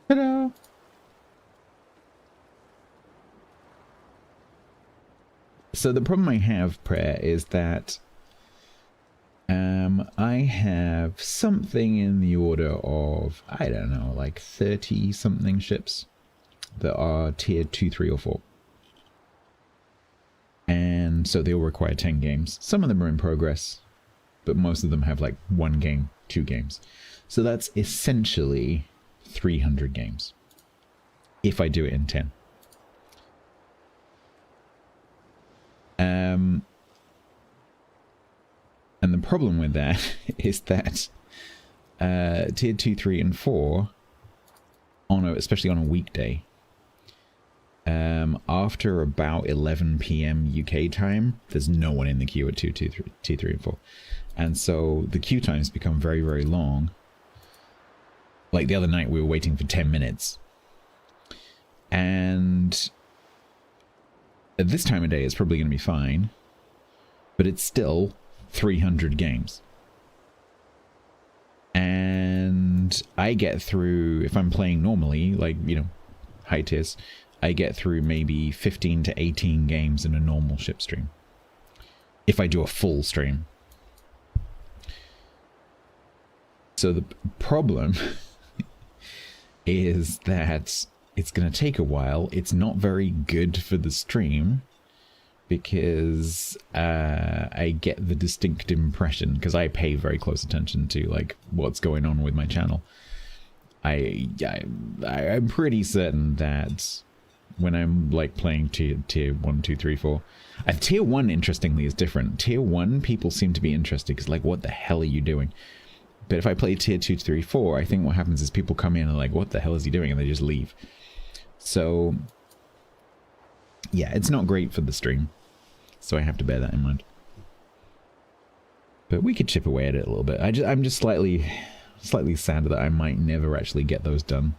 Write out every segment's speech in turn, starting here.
Ta-da! So the problem I have, Prayer, is that I have something in the order of, I don't know, like 30 something ships that are tier 2, 3, or 4. And so they all require 10 games. Some of them are in progress, but most of them have like 1 game, 2 games. So that's essentially 300 games if I do it in 10. And the problem with that is that tier 2, 3, and 4, especially on a weekday, after about 11 PM UK time, there's no one in the queue at tier 3, and 4. And so the queue times become very, very long. Like the other night, we were waiting for 10 minutes. And at this time of day, it's probably going to be fine. But it's still 300 games. And I get through, if I'm playing normally, like, you know, high tiers, I get through maybe 15 to 18 games in a normal ship stream. If I do a full stream. So the problem is that it's going to take a while. It's not very good for the stream because I get the distinct impression, because I pay very close attention to like what's going on with my channel. I'm pretty certain that when I'm like playing tier 1, 2, 3, 4, tier 1 interestingly is different. Tier 1 people seem to be interested because like, what the hell are you doing? But if I play tier 2, 3, 4, I think what happens is people come in and like, what the hell is he doing? And they just leave. So yeah, it's not great for the stream. So I have to bear that in mind. But we could chip away at it a little bit. I'm just slightly sad that I might never actually get those done.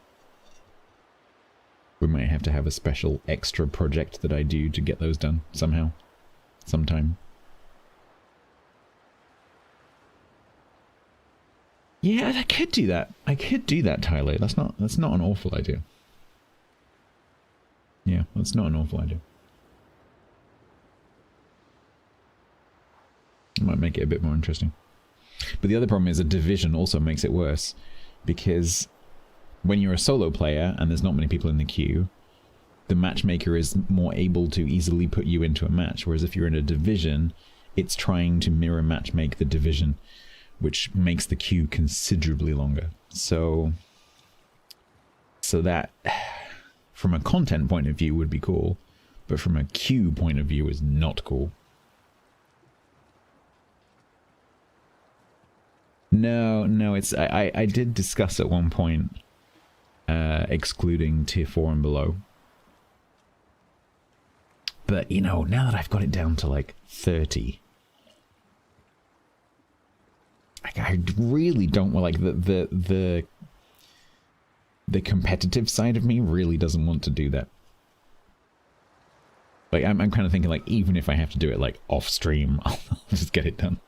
We might have to have a special extra project that I do to get those done somehow, sometime. Yeah, I could do that. I could do that, Tyler. That's not an awful idea. Yeah, that's not an awful idea. It might make it a bit more interesting. But the other problem is a division also makes it worse, because when you're a solo player and there's not many people in the queue, the matchmaker is more able to easily put you into a match, whereas if you're in a division, it's trying to mirror matchmake the division, which makes the queue considerably longer. So that, from a content point of view, would be cool, but from a queue point of view is not cool. No, it's I did discuss at one point excluding tier 4 and below. But, you know, now that I've got it down to like 30, I really don't want, like, the competitive side of me really doesn't want to do that. Like, I'm kind of thinking, like, even if I have to do it, like, off stream, I'll just get it done.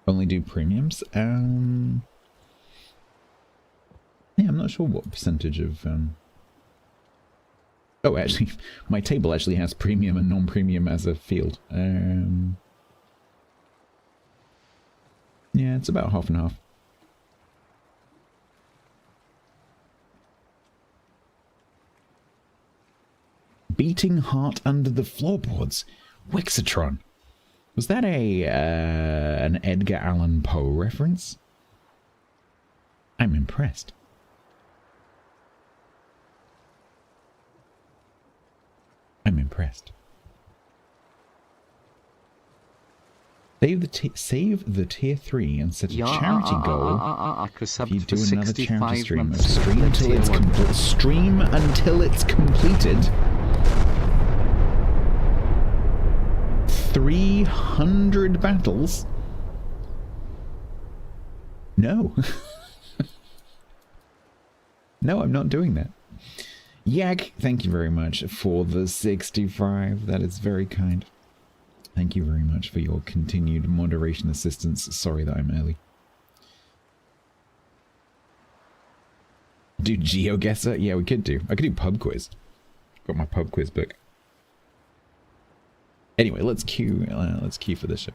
Only do premiums? Yeah, I'm not sure what percentage of... Oh, actually, my table actually has premium and non-premium as a field. Yeah, it's about half and half. Beating heart under the floorboards. Wixatron. Was that an Edgar Allan Poe reference? I'm impressed. I'm impressed. Save the tier 3 and set a charity goal. If you do another charity stream, stream until it's completed. 300 battles? No. No, I'm not doing that. Yak, thank you very much for the 65. That is very kind. Thank you very much for your continued moderation assistance. Sorry that I'm early. Do GeoGuessr? Yeah, we could do. I could do pub quiz. Got my pub quiz book. Anyway, let's queue for this ship.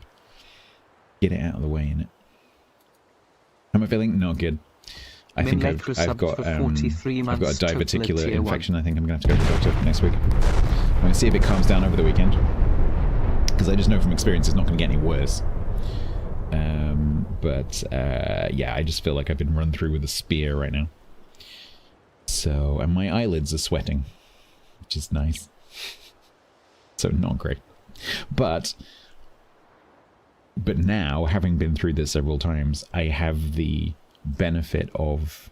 Get it out of the way, innit? How am I feeling? Not good. I think I've got a diverticular infection. I think I'm going to have to go to the doctor next week. I'm going to see if it calms down over the weekend. Because I just know from experience it's not going to get any worse. Yeah, I just feel like I've been run through with a spear right now. So, and my eyelids are sweating, which is nice. So not great. But now, having been through this several times, I have the benefit of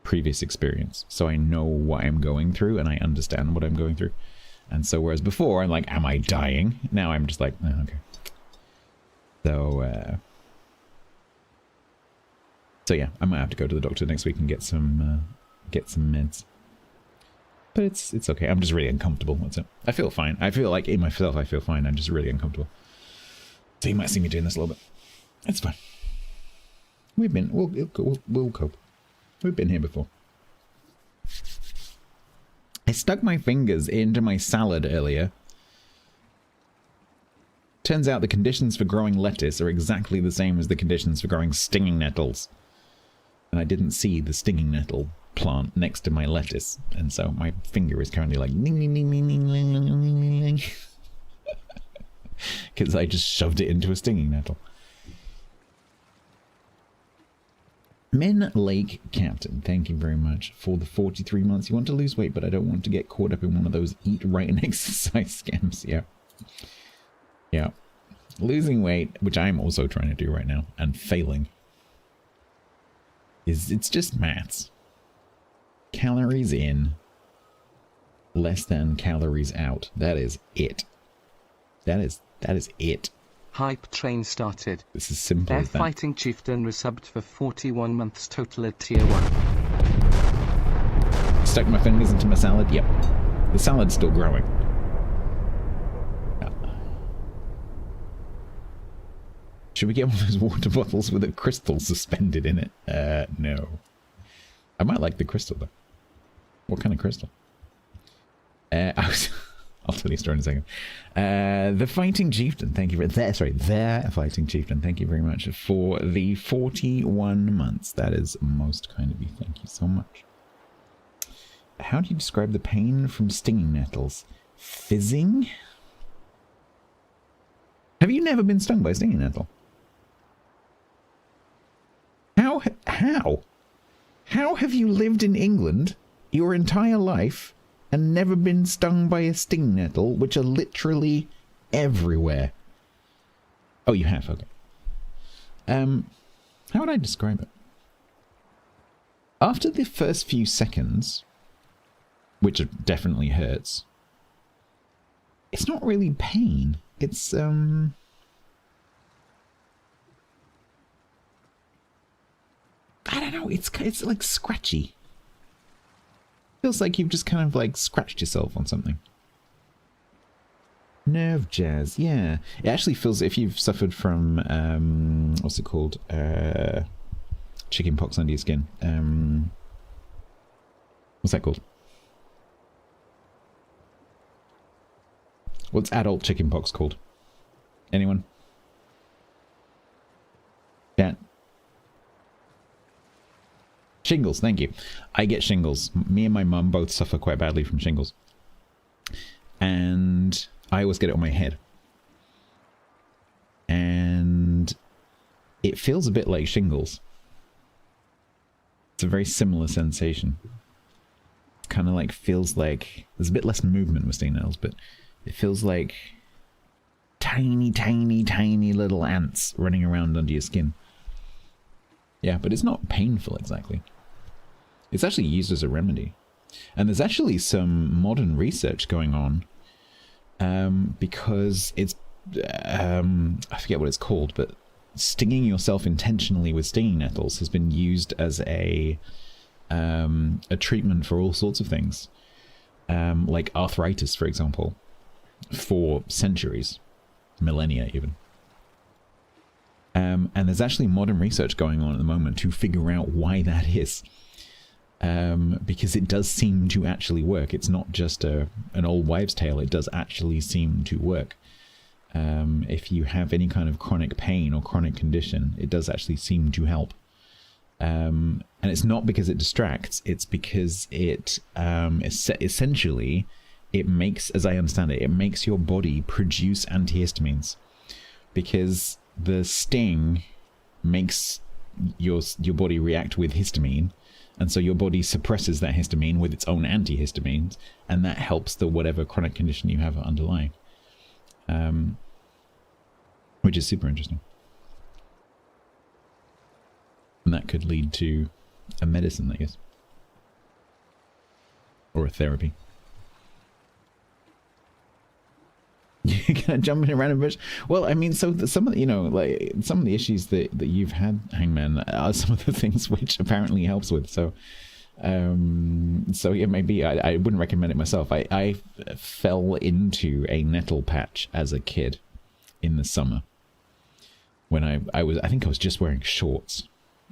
previous experience. So I know what I'm going through and I understand what I'm going through. And so whereas before I'm like, am I dying? Now I'm just like, oh, okay. So yeah, I might have to go to the doctor next week and get some meds. But it's okay. I'm just really uncomfortable. That's it. I feel fine. I feel like in myself I feel fine. I'm just really uncomfortable. So you might see me doing this a little bit. It's fine. We'll cope. We've been here before. I stuck my fingers into my salad earlier. Turns out the conditions for growing lettuce are exactly the same as the conditions for growing stinging nettles. And I didn't see the stinging nettle plant next to my lettuce. And so my finger is currently like... Because I just shoved it into a stinging nettle. Men Lake Captain, thank you very much for the 43 months. You want to lose weight, but I don't want to get caught up in one of those eat right and exercise scams. Yeah. Yeah. Losing weight, which I'm also trying to do right now, and failing, it's just maths. Calories in, less than calories out. That is it. That is it. Hype train started. This is simple as that. Fighting Chieftain resubbed for 41 months total at tier 1. Stuck my fingers into my salad. Yep. The salad's still growing. Should we get one of those water bottles with a crystal suspended in it? No. I might like the crystal though. What kind of crystal? I'll tell you a story in a second. The Fighting Chieftain, thank you for the Fighting Chieftain, thank you very much for the 41 months. That is most kind of you. Thank you so much. How do you describe the pain from stinging nettles? Fizzing? Have you never been stung by a stinging nettle? How have you lived in England your entire life and never been stung by a stinging nettle, which are literally everywhere? Oh, you have? Okay. How would I describe it? After the first few seconds, which definitely hurts, it's not really pain. It's, I don't know, it's like scratchy. Feels like you've just kind of like scratched yourself on something. Nerve jazz, yeah. It actually feels, if you've suffered from, what's it called? Chicken pox under your skin. What's that called? What's adult chicken pox called? Anyone? Yeah. Shingles, thank you. I get shingles. Me and my mum both suffer quite badly from shingles. And I always get it on my head. And it feels a bit like shingles. It's a very similar sensation. Kind of like feels like there's a bit less movement with stinging nettles, but it feels like tiny, tiny, tiny little ants running around under your skin. Yeah, but it's not painful exactly. It's actually used as a remedy. And there's actually some modern research going on because it's, I forget what it's called, but stinging yourself intentionally with stinging nettles has been used as a a treatment for all sorts of things, like arthritis, for example, for centuries, millennia even. And there's actually modern research going on at the moment to figure out why that is. Because it does seem to actually work. It's not just an old wives' tale. It does actually seem to work. If you have any kind of chronic pain or chronic condition, it does actually seem to help. And it's not because it distracts. It's because it essentially, it makes, as I understand it, it makes your body produce antihistamines. Because the sting makes your body react with histamine, and so your body suppresses that histamine with its own antihistamines, and that helps the whatever chronic condition you have underlying, which is super interesting. And that could lead to a medicine, I guess, or a therapy. You're gonna jump in a random bush. Well, I mean, so some of the, like some of the issues that you've had, Hangman, are some of the things which apparently helps with. So, so yeah, maybe I wouldn't recommend it myself. I fell into a nettle patch as a kid in the summer when I think I was just wearing shorts,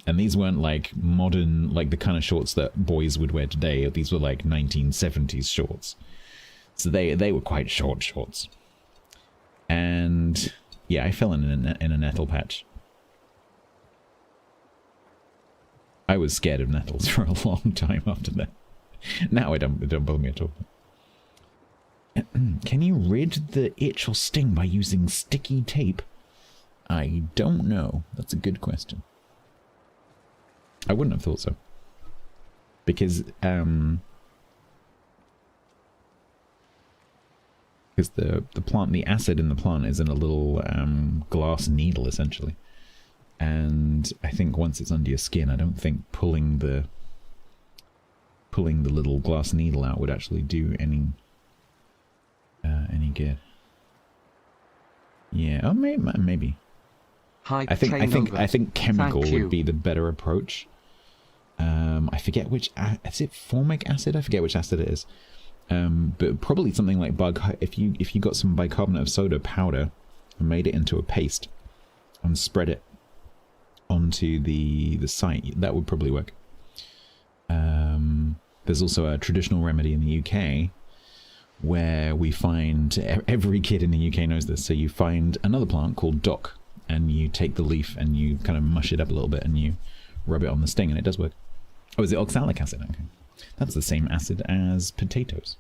and these weren't like modern, like the kind of shorts that boys would wear today. These were like 1970s shorts, so they were quite short shorts. And yeah, I fell in a nettle patch. I was scared of nettles for a long time after that. Now it don't bother me at all. Can you rid the itch or sting by using sticky tape? I don't know. That's a good question. I wouldn't have thought so. Because the plant, the acid in the plant is in a little glass needle, essentially. And I think once it's under your skin, I don't think pulling the little glass needle out would actually do any good. Yeah, oh, maybe. I think chemical would be the better approach. I forget which, is it formic acid? I forget which acid it is. But probably something like if you got some bicarbonate of soda powder and made it into a paste and spread it onto the site, that would probably work. There's also a traditional remedy in the UK where we find, every kid in the UK knows this, so you find another plant called dock, and you take the leaf and you kind of mush it up a little bit and you rub it on the sting, and it does work. Oh, is it oxalic acid? Okay. That's the same acid as potatoes.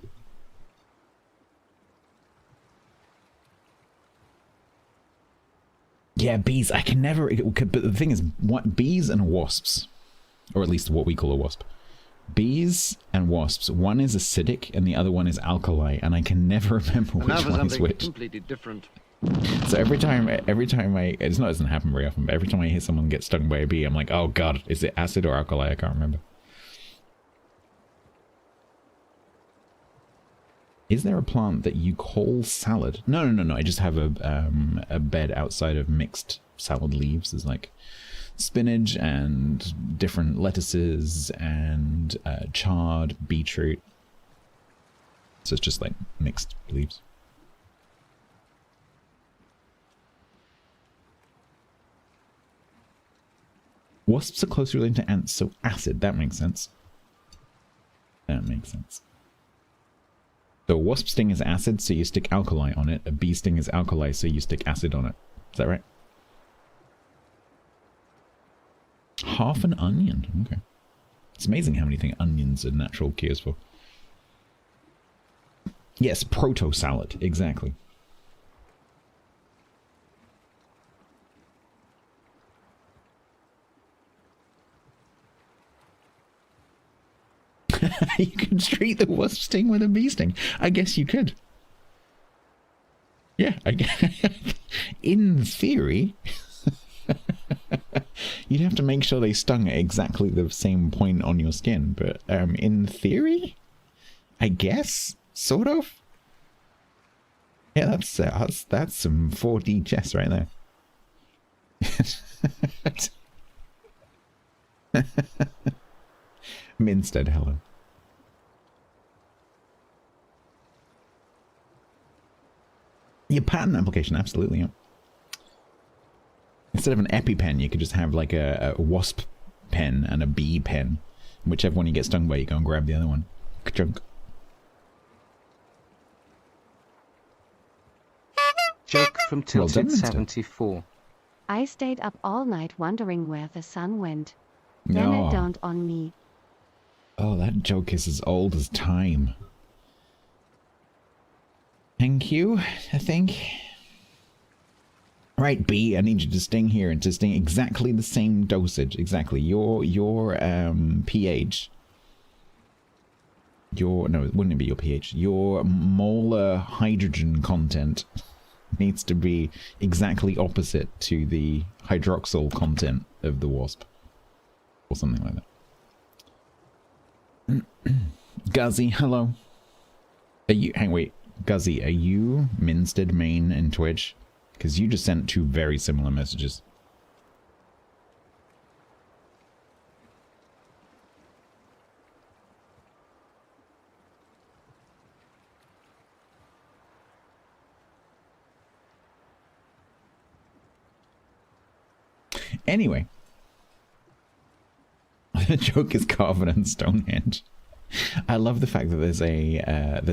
Yeah, bees. I can never... But the thing is, what bees and wasps, or at least what we call a wasp. Bees and wasps. One is acidic and the other one is alkali, and I can never remember which one is which. Completely different. So every time it doesn't happen very often, but every time I hear someone get stung by a bee, I'm like, oh god, is it acid or alkali? I can't remember. Is there a plant that you call salad? No. I just have a bed outside of mixed salad leaves. There's like spinach and different lettuces and chard, beetroot. So it's just like mixed leaves. Wasps are closely related to ants, so acid. That makes sense. That makes sense. So a wasp sting is acid, so you stick alkali on it. A bee sting is alkali, so you stick acid on it. Is that right? Half an onion. Okay. It's amazing how many things onions are natural cures for. Yes, proto-salad. Exactly. You could treat the wasp sting with a bee sting. I guess you could. Yeah, I guess. In theory. You'd have to make sure they stung at exactly the same point on your skin, but in theory, I guess, sort of. Yeah, that's some 4D chess right there. Minstead, hello. Your patent application, absolutely, yeah. Instead of an EpiPen, you could just have like a wasp pen and a bee pen. Whichever one you get stung by, you go and grab the other one. Ka-chunk. Joke from Well done, Tilted Minster. 74. I stayed up all night wondering where the sun went. Then No. it dawned on me. Oh, that joke is as old as time. Thank you, I think. Right, B, I need you to sting here and to sting exactly the same dosage. Exactly. Your pH. No, it wouldn't be your pH. Your molar hydrogen content needs to be exactly opposite to the hydroxyl content of the wasp. Or something like that. Guzzy, hello. Are you, wait, Guzzy, are you Minstead main in Twitch? Because you just sent two very similar messages. Anyway. The joke is carved on Stonehenge. I love the fact that there's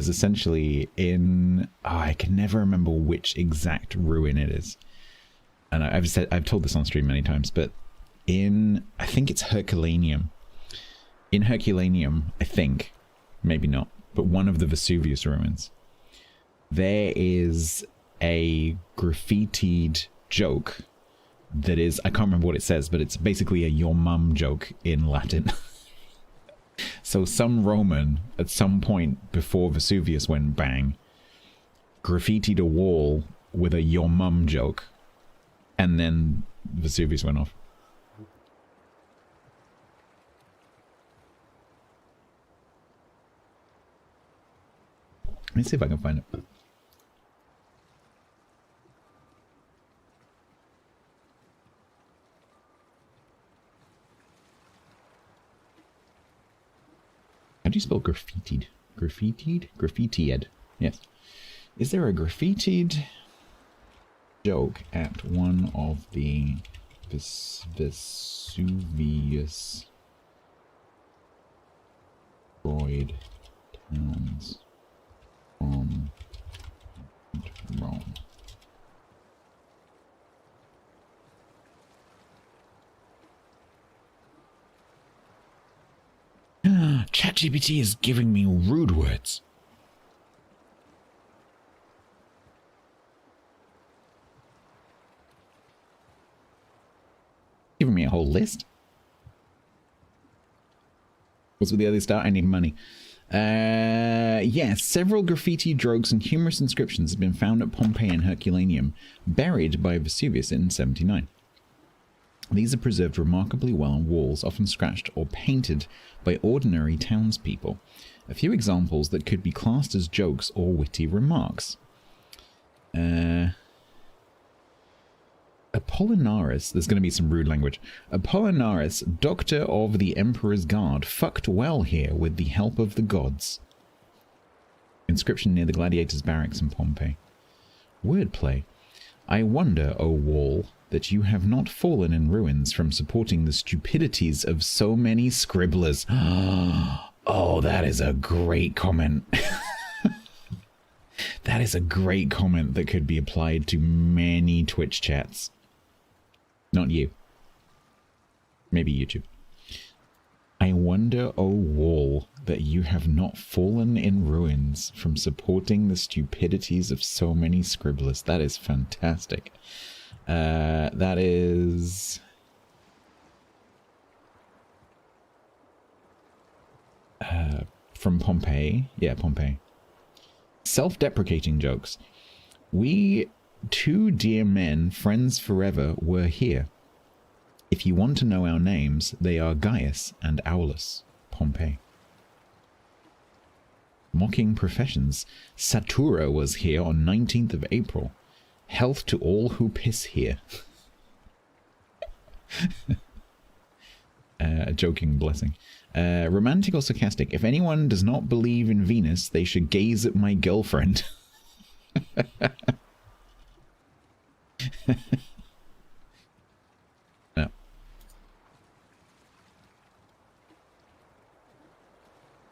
essentially in I can never remember which exact ruin it is, and I've told this on stream many times, but I think it's Herculaneum. In Herculaneum, I think, maybe not, but one of the Vesuvius ruins, there is a graffitied joke that is, I can't remember what it says, but it's basically a your mum joke in Latin. So some Roman, at some point before Vesuvius went bang, graffitied a wall with a your mum joke, and then Vesuvius went off. Let me see if I can find it. How do you spell graffitied? Graffitied? Graffitied. Yes. Is there a graffitied joke at one of the Vesuvius destroyed towns from Rome? ChatGPT is giving me rude words. Giving me a whole list. What's with the other start? I need money. Yes, several graffiti jokes and humorous inscriptions have been found at Pompeii and Herculaneum, buried by Vesuvius in 79. These are preserved remarkably well on walls, often scratched or painted by ordinary townspeople. A few examples that could be classed as jokes or witty remarks. Apollinaris, there's going to be some rude language. Apollinaris, doctor of the Emperor's Guard, fucked well here with the help of the gods. Inscription near the gladiators' barracks in Pompeii. Wordplay. I wonder, O wall, that you have not fallen in ruins from supporting the stupidities of so many scribblers. Oh, that is a great comment. That is a great comment that could be applied to many Twitch chats. Not you. Maybe YouTube. I wonder, O wall, that you have not fallen in ruins from supporting the stupidities of so many scribblers. That is fantastic. That is... from Pompeii. Yeah, Pompeii. Self-deprecating jokes. We two dear men, friends forever, were here. If you want to know our names, they are Gaius and Aulus. Pompeii. Mocking professions. Satura was here on 19th of April. Health to all who piss here. A joking blessing. Romantic or sarcastic? If anyone does not believe in Venus, they should gaze at my girlfriend. No.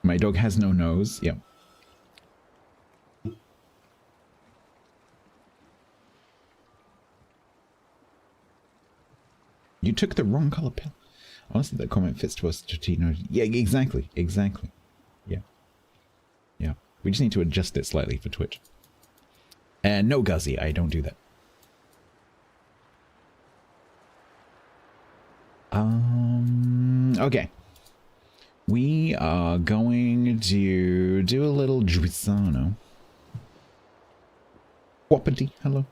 My dog has no nose. Yep. You took the wrong color pill. Honestly, that comment fits to us. Yeah, exactly. Exactly. Yeah. Yeah. We just need to adjust it slightly for Twitch. And no, Guzzy, I don't do that. Okay. We are going to do a little Drisano. Whoppity, hello.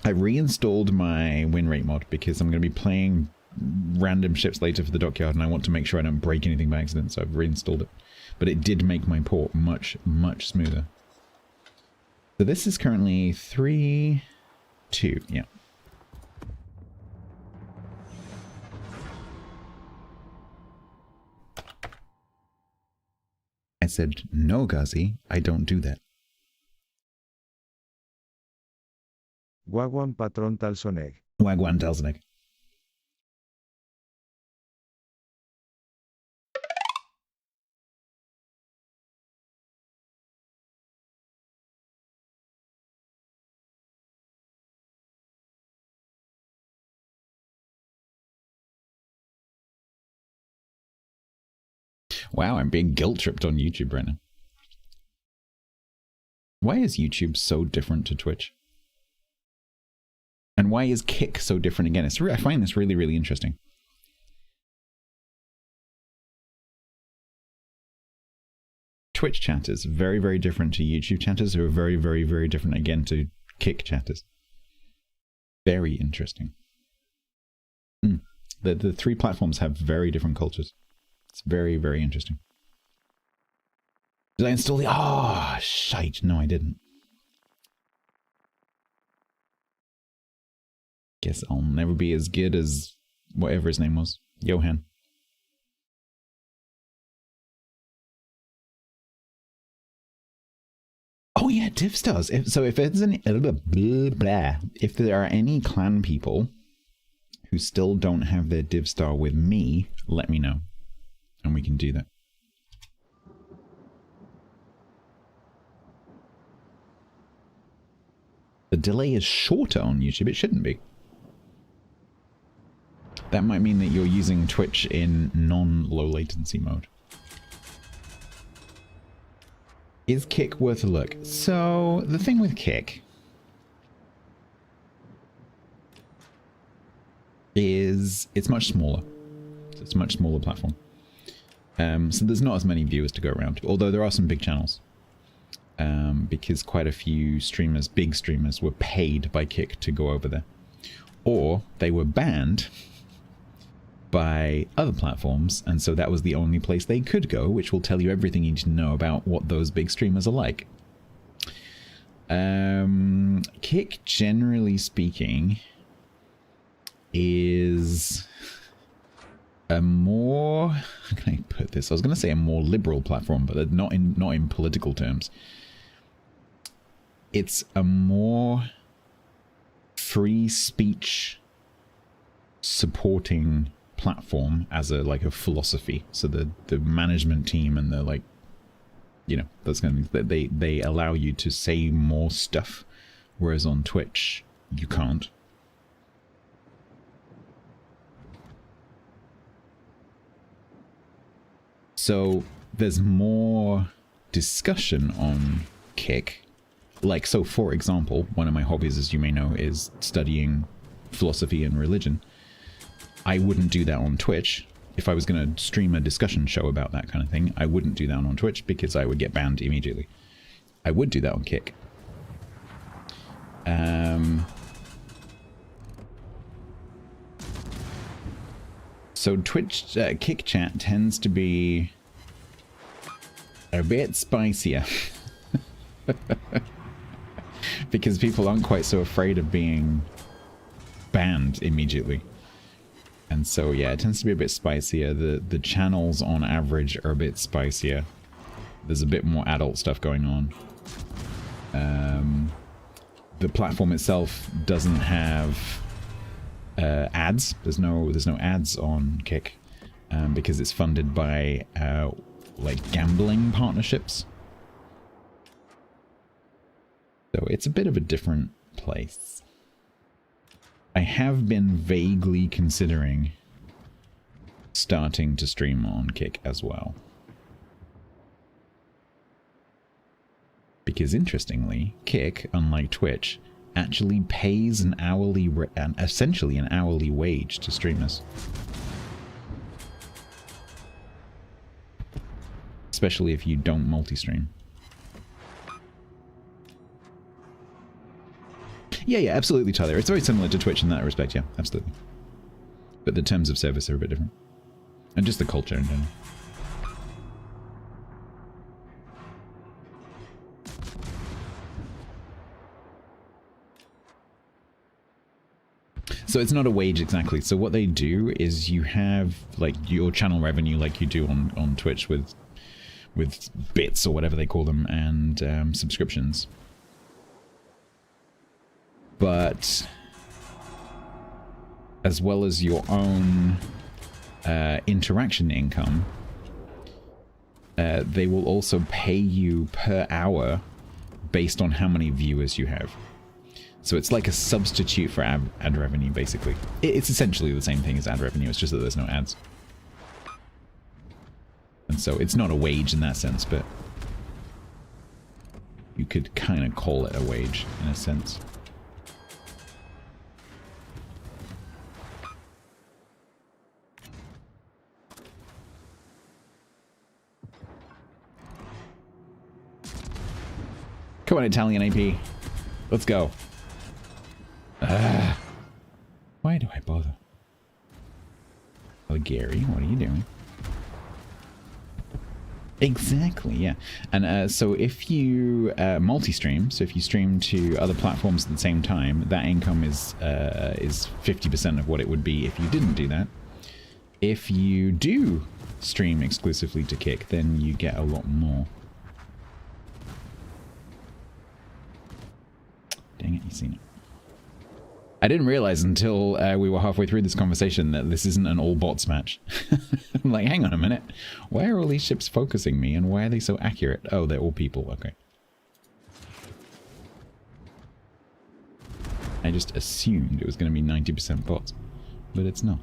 I reinstalled my win rate mod because I'm going to be playing random ships later for the dockyard and I want to make sure I don't break anything by accident, so I've reinstalled it. But it did make my port much, much smoother. So this is currently 3-2, yeah. I said, no, Ghazi, I don't do that. Wagwan patron Talsoneg. Wagwan Talsoneg. Wow, I'm being guilt-tripped on YouTube right now. Why is YouTube so different to Twitch? And why is Kick so different again? I find this really, really interesting. Twitch chatters, very, very different to YouTube chatters, who are very, very, very different again to Kick chatters. Very interesting. The three platforms have very different cultures. It's very, very interesting. Did I install the... Oh, shite. No, I didn't. Guess I'll never be as good as whatever his name was. Johan. Oh yeah, div stars. So if there's any... If there are any clan people who still don't have their div star with me, let me know. And we can do that. The delay is shorter on YouTube. It shouldn't be. That might mean that you're using Twitch in non-low latency mode. Is Kick worth a look? So, the thing with Kick is it's much smaller. It's a much smaller platform. So there's not as many viewers to go around, although there are some big channels. Because quite a few streamers, big streamers, were paid by Kick to go over there. Or they were banned by other platforms, and so that was the only place they could go, which will tell you everything you need to know about what those big streamers are like. Kick, generally speaking, is a more... How can I put this? I was going to say a more liberal platform, but not in political terms. It's a more free speech supporting platform as a philosophy. So the management team and the that's going to they allow you to say more stuff, whereas on Twitch you can't. So there's more discussion on Kick. So for example, one of my hobbies, as you may know, is studying philosophy and religion. I wouldn't do that on Twitch. If I was going to stream a discussion show about that kind of thing, I wouldn't do that on Twitch because I would get banned immediately. I would do that on Kick. So Twitch Kick chat tends to be A bit spicier. Because people aren't quite so afraid of being banned immediately. And so, yeah, it tends to be a bit spicier. The channels, on average, are a bit spicier. There's a bit more adult stuff going on. The platform itself doesn't have ads. There's no ads on Kick because it's funded by like gambling partnerships. So it's a bit of a different place. I have been vaguely considering starting to stream on Kick as well. Because interestingly, Kick, unlike Twitch, actually pays an hourly, essentially an hourly wage to streamers. Especially if you don't multi-stream. Yeah, absolutely, Tyler. It's very similar to Twitch in that respect, yeah, absolutely. But the terms of service are a bit different. And just the culture in general. So it's not a wage exactly. So what they do is you have like your channel revenue like you do on Twitch with bits or whatever they call them and subscriptions. But as well as your own interaction income, they will also pay you per hour based on how many viewers you have. So it's like a substitute for ad revenue, basically. It's essentially the same thing as ad revenue, it's just that there's no ads. And so it's not a wage in that sense, but you could kind of call it a wage in a sense. Come on, Italian AP. Let's go. Why do I bother? Oh, Gary, what are you doing? Exactly, yeah. And so if you multi-stream, so if you stream to other platforms at the same time, that income is 50% of what it would be if you didn't do that. If you do stream exclusively to Kick, then you get a lot more. Dang it, you've seen it. I didn't realize until we were halfway through this conversation that this isn't an all bots match. I'm like, hang on a minute. Why are all these ships focusing me and why are they so accurate? Oh, they're all people. Okay. I just assumed it was going to be 90% bots, but it's not.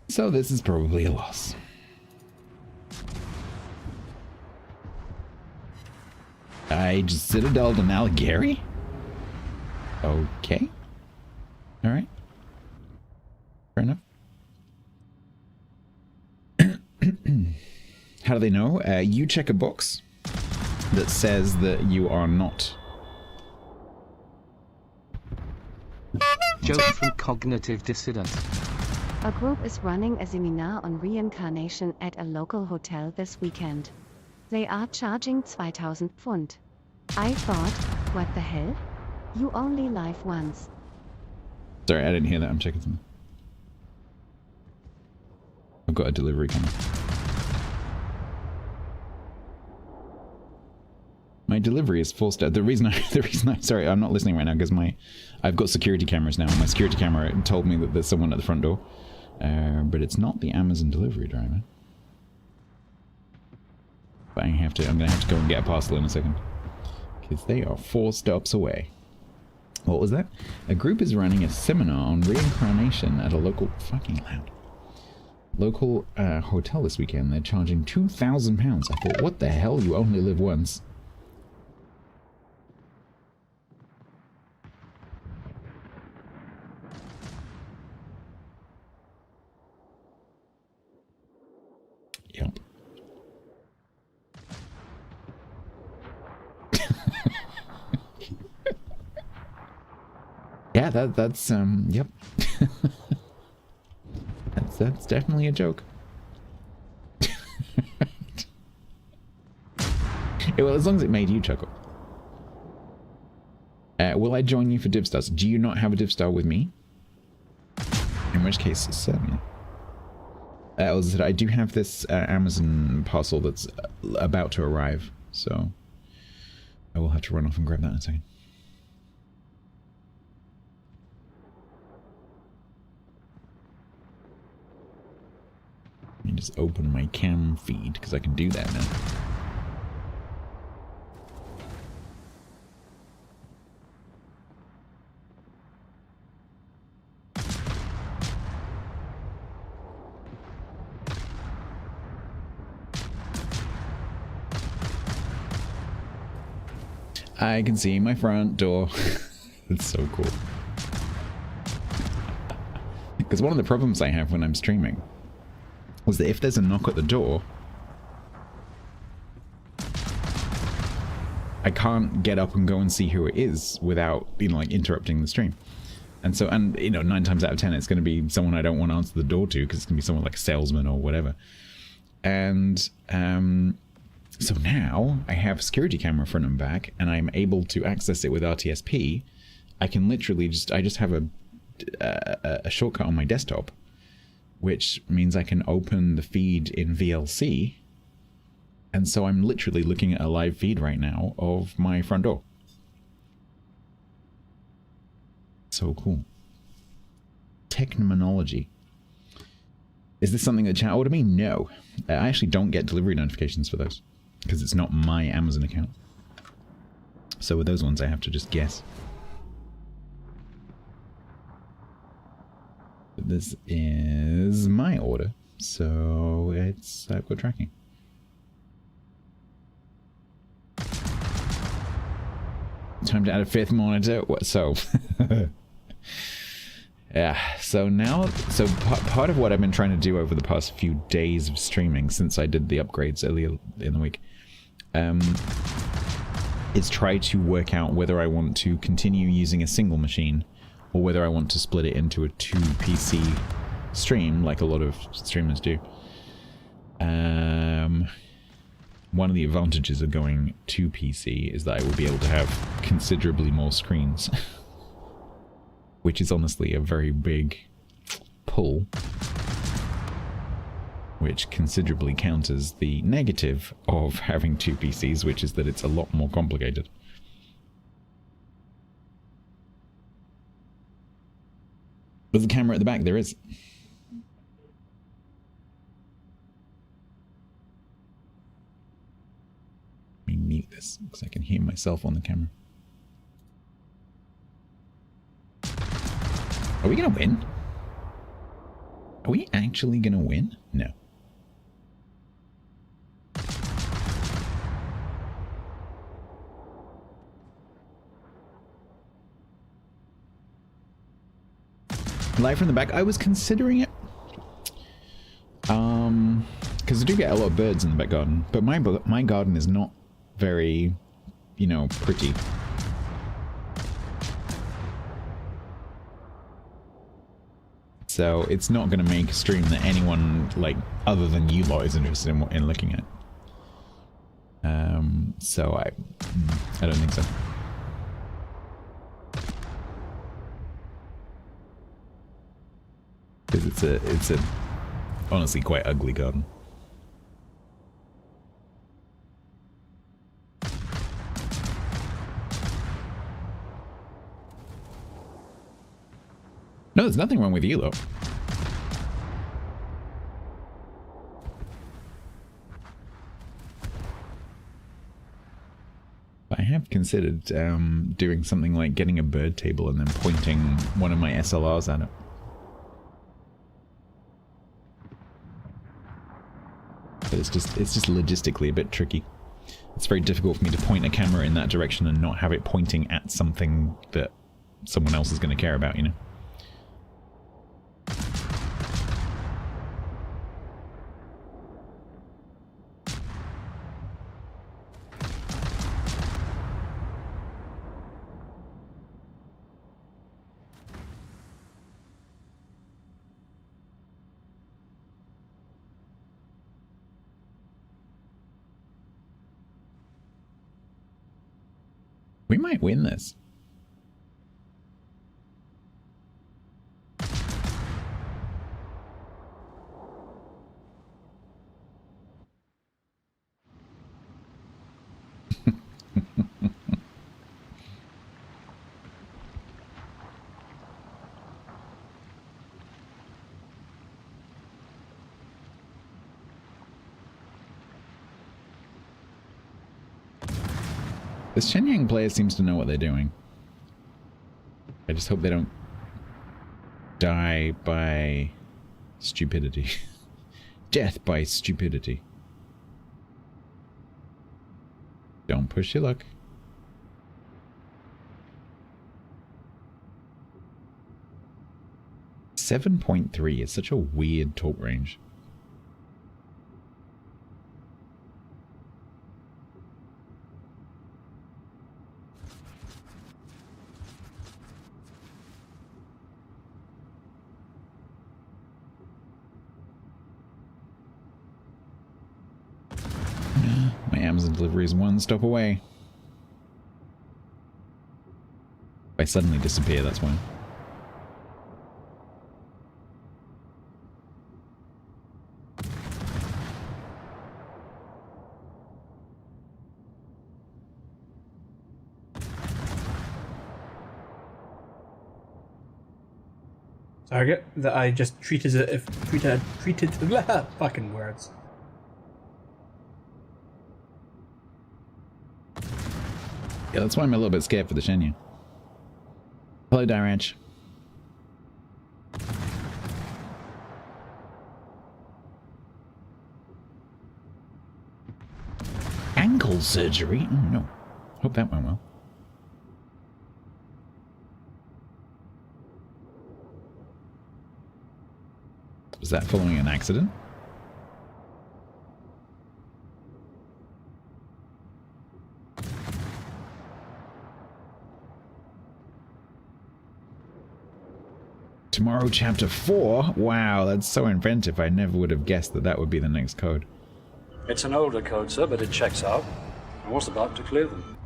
So this is probably a loss. I just citadeled an Alligary? Okay. Alright. Fair enough. How do they know? You check a box that says that you are not. Joke from Cognitive Dissident. A group is running a seminar on reincarnation at a local hotel this weekend. They are charging 2,000 Pfund. I thought, what the hell? You only live once. Sorry, I didn't hear that. I'm checking something. I've got a delivery coming. My delivery is full step. The reason I sorry, I'm not listening right now because I've got security cameras now. My security camera told me that there's someone at the front door, but it's not the Amazon delivery driver. But I'm gonna have to go and get a parcel in a second because they are 4 stops away. What was that? A group is running a seminar on reincarnation at a local local hotel this weekend. They're charging £2,000. I thought, what the hell? You only live once. Yep. Yeah, Yeah, that's yep. That's definitely a joke. Well, as long as it made you chuckle. Will I join you for div stars? Do you not have a div star with me? In which case, certainly. As I said, I do have this Amazon parcel that's about to arrive, so I will have to run off and grab that in a second. Let me just open my cam feed, because I can do that now. I can see my front door. It's so cool. Because one of the problems I have when I'm streaming was that if there's a knock at the door, I can't get up and go and see who it is without, you know, like interrupting the stream. And so, and you know, 9 times out of 10, it's going to be someone I don't want to answer the door to, because it's going to be someone like a salesman or whatever. And so now I have a security camera front and back, and I'm able to access it with RTSP. I can literally I just have a shortcut on my desktop, which means I can open the feed in VLC. And so I'm literally looking at a live feed right now of my front door. So cool. Technology. Is this something that chat ordered me? No. I actually don't get delivery notifications for those, because it's not my Amazon account. So with those ones, I have to just guess. But this is my order, so it's I've got tracking. Time to add a 5th monitor. What? So, yeah. So now, part of what I've been trying to do over the past few days of streaming, since I did the upgrades earlier in the week, is try to work out whether I want to continue using a single machine or whether I want to split it into a 2 PC stream, like a lot of streamers do. One of the advantages of going 2 PC is that I will be able to have considerably more screens, which is honestly a very big pull, which considerably counters the negative of having 2 PCs, which is that it's a lot more complicated. There's a camera at the back, there is. Let me mute this, because I can hear myself on the camera. Are we gonna win? Are we actually gonna win? No. Live from the back. I was considering it. Because I do get a lot of birds in the back garden, but my garden is not very, you know, pretty. So it's not going to make a stream that anyone, like, other than you lot is interested in looking at. So I don't think so. Because it's a honestly quite ugly garden. No, there's nothing wrong with you, though. I have considered doing something like getting a bird table and then pointing one of my SLRs at it. But it's just logistically a bit tricky. It's very difficult for me to point a camera in that direction and not have it pointing at something that someone else is going to care about, you know? We might win this. This Shenyang player seems to know what they're doing. I just hope they don't die by stupidity. Death by stupidity. Don't push your luck. 7.3 is such a weird talk range. My Amazon delivery is one stop away. If I suddenly disappear, that's why. Target that I just treated as if treated fucking words. Yeah, that's why I'm a little bit scared for the Shenyang. Hello, Dirage. Ankle surgery? Oh no. Hope that went well. Was that following an accident? Tomorrow, chapter 4? Wow, that's so inventive. I never would have guessed that that would be the next code. It's an older code, sir, but it checks out. I was about to clear them.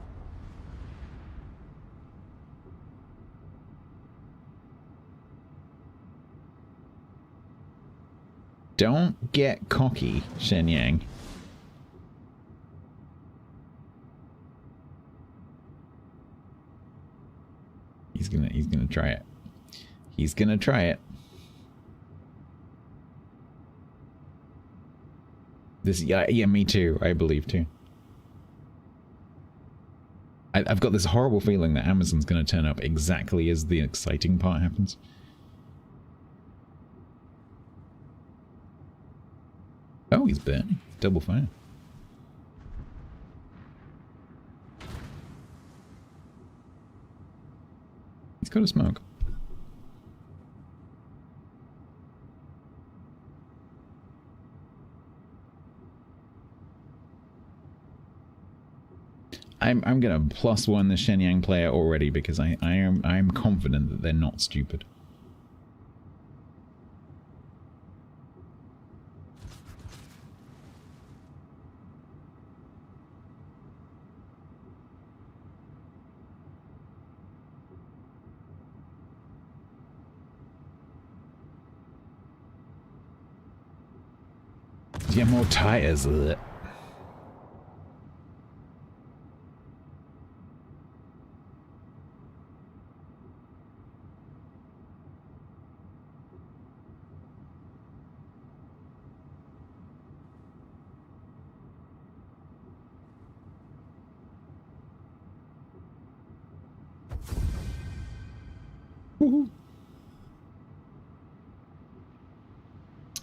Don't get cocky, Shenyang. He's gonna try it. He's gonna try it. This, yeah, me too. I believe too. I've got this horrible feeling that Amazon's gonna turn up exactly as the exciting part happens. Oh, he's burning. Double fire. He's got a smoke. I'm gonna +1 the Shenyang player already because I'm confident that they're not stupid. Yeah, more tires. Ugh.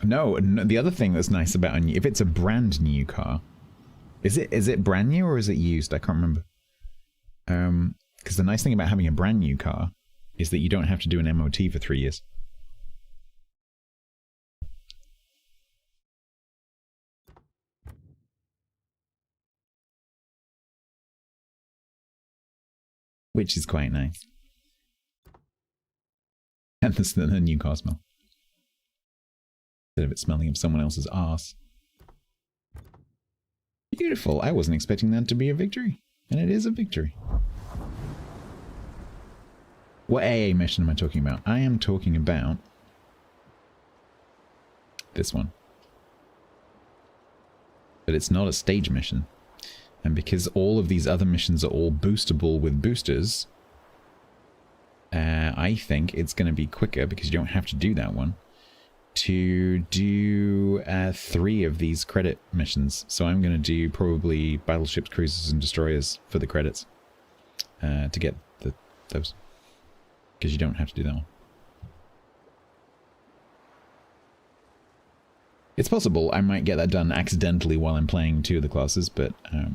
No, the other thing that's nice about a new, if it's a brand new car, is it brand new or is it used? I can't remember. Because the nice thing about having a brand new car is that you don't have to do an MOT for 3 years. Which is quite nice. And this is the new car smell. Instead of it smelling of someone else's arse. Beautiful. I wasn't expecting that to be a victory. And it is a victory. What AA mission am I talking about? I am talking about this one. But it's not a stage mission. And because all of these other missions are all boostable with boosters, I think it's going to be quicker, because you don't have to do that one, to do 3 of these credit missions. So I'm going to do probably battleships, cruisers, and destroyers for the credits to get those. Because you don't have to do that one. It's possible I might get that done accidentally while I'm playing 2 of the classes, but I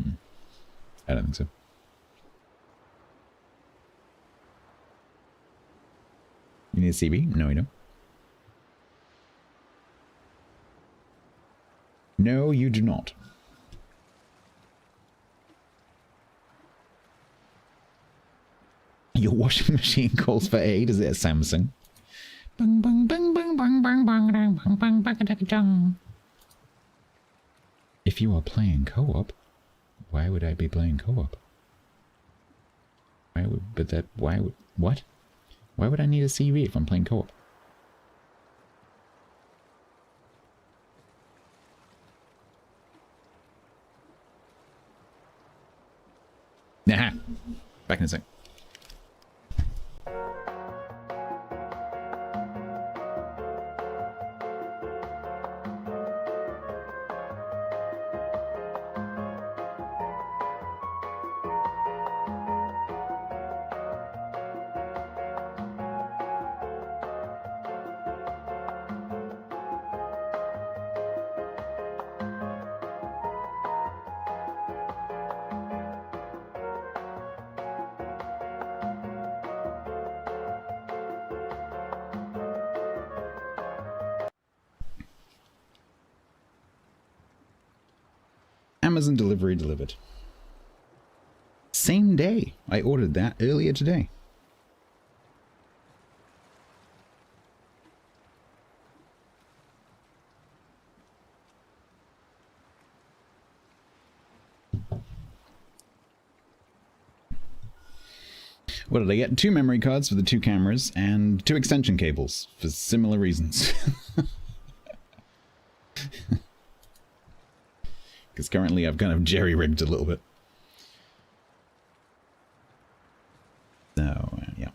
don't think so. You need a CB? No, you don't. No, you do not. Your washing machine calls for aid. Is it a Samsung? Bang, bang, bang, bang, bang, bang, bang, bang, bang, bang, bang. If you are playing co-op, why would I be playing co-op? What? Why would I need a CV if I'm playing co-op? Nah. Back in a sec. Amazon delivery delivered. Same day. I ordered that earlier today. What did I get? 2 memory cards for the 2 cameras and 2 extension cables for similar reasons. Because currently I've kind of jerry-rigged a little bit. So, yeah.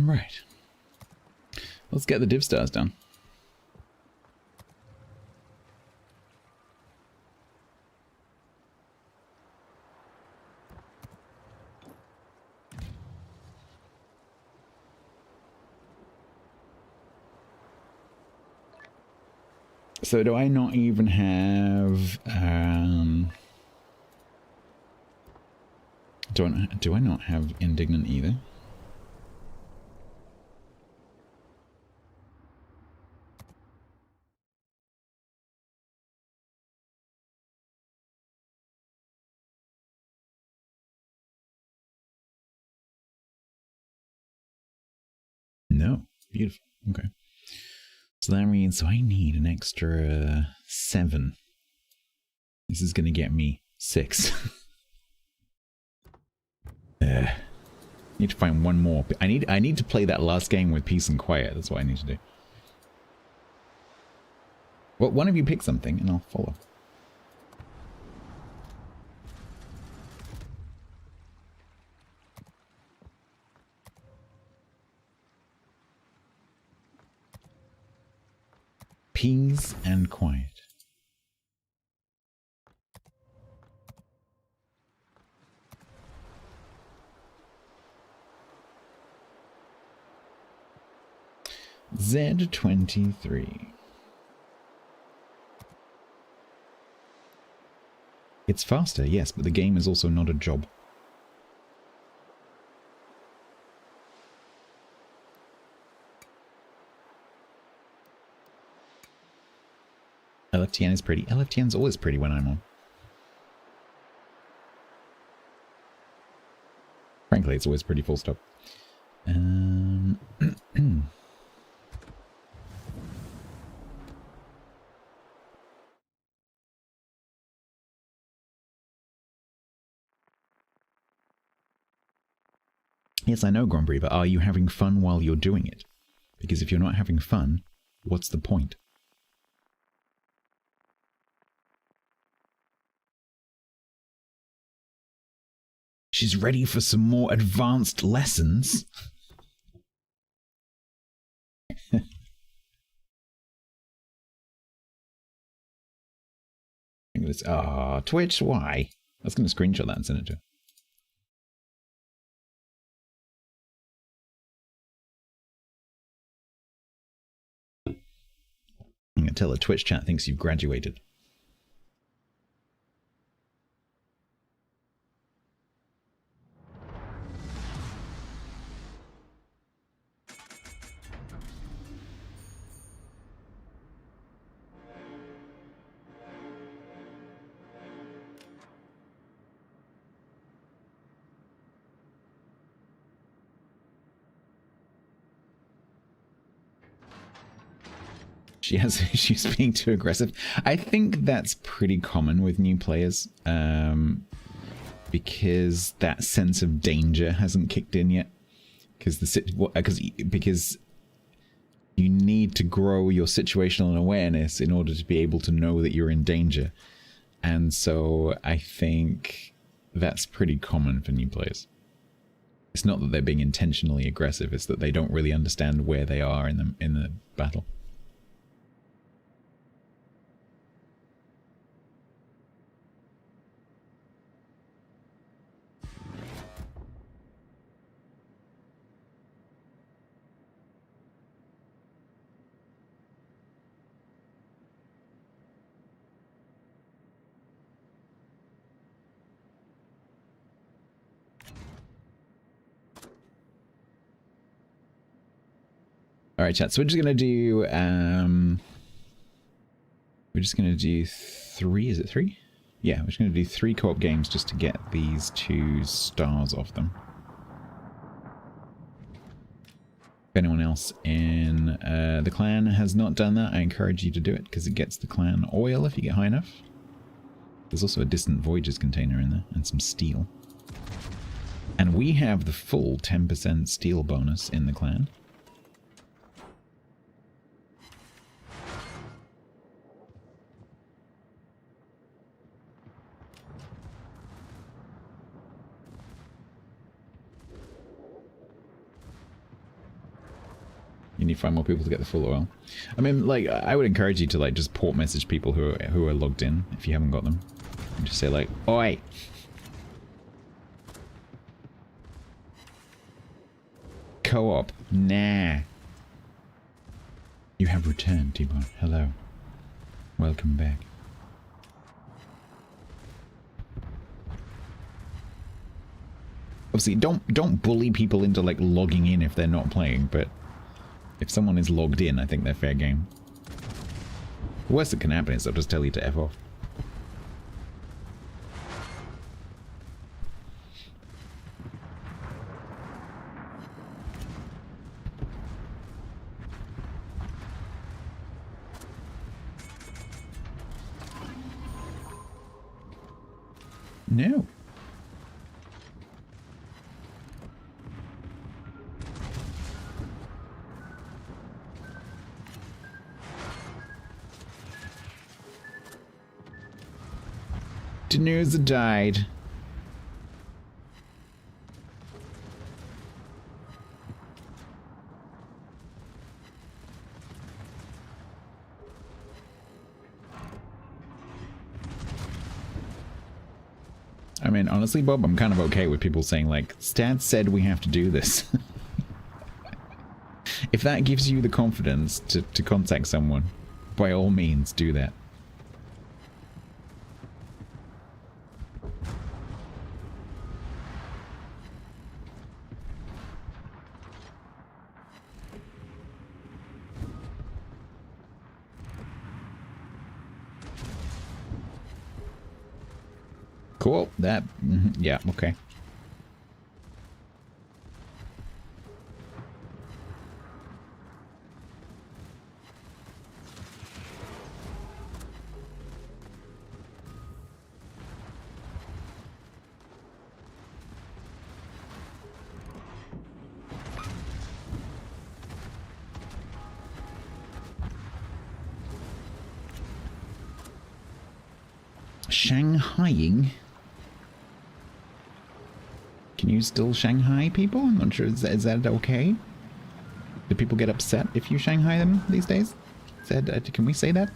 Right. Let's get the div stars done. So do I not even have, do I not have Indignant either? No. Beautiful. Okay. So that means, so I need an extra 7. This is going to get me 6. Need to find one more. I need to play that last game with peace and quiet. That's what I need to do. Well, one of you pick something and I'll follow. Peace and quiet. Z23. It's faster, yes, but the game is also not a job. LFTN is pretty. LFTN's always pretty when I'm on. Frankly, it's always pretty, full stop. Yes, I know, Grumbry, but are you having fun while you're doing it? Because if you're not having fun, what's the point? She's ready for some more advanced lessons. Ah, Twitch, why? I was going to screenshot that and send it to her. I'm going to tell the Twitch chat thinks you've graduated. She's being too aggressive. I think that's pretty common with new players, because that sense of danger hasn't kicked in yet. Because you need to grow your situational awareness in order to be able to know that you're in danger, and so I think that's pretty common for new players. It's not that they're being intentionally aggressive; it's that they don't really understand where they are in the battle. All right, chat. So we're just gonna do three. Is it three? Yeah, we're just gonna do 3 co-op games just to get these 2 stars off them. If anyone else in the clan has not done that, I encourage you to do it because it gets the clan oil if you get high enough. There's also a distant voyages container in there and some steel. And we have the full 10% steel bonus in the clan. You need to find more people to get the full oil. I mean, like, I would encourage you to, like, just port message people who are logged in if you haven't got them. And just say, like, oi! Co-op. Nah. You have returned, T-Bone. Hello. Welcome back. Obviously, don't bully people into, like, logging in if they're not playing, but if someone is logged in, I think they're fair game. The worst that can happen is they'll just tell you to F off. No. Danusa died. I mean, honestly, Bob, I'm kind of okay with people saying, like, Stats said we have to do this. If that gives you the confidence to contact someone, by all means, do that. Cool. That, yeah, okay. Shanghaiing? Can you still Shanghai people? I'm not sure. Is that okay? Do people get upset if you Shanghai them these days? Can we say that?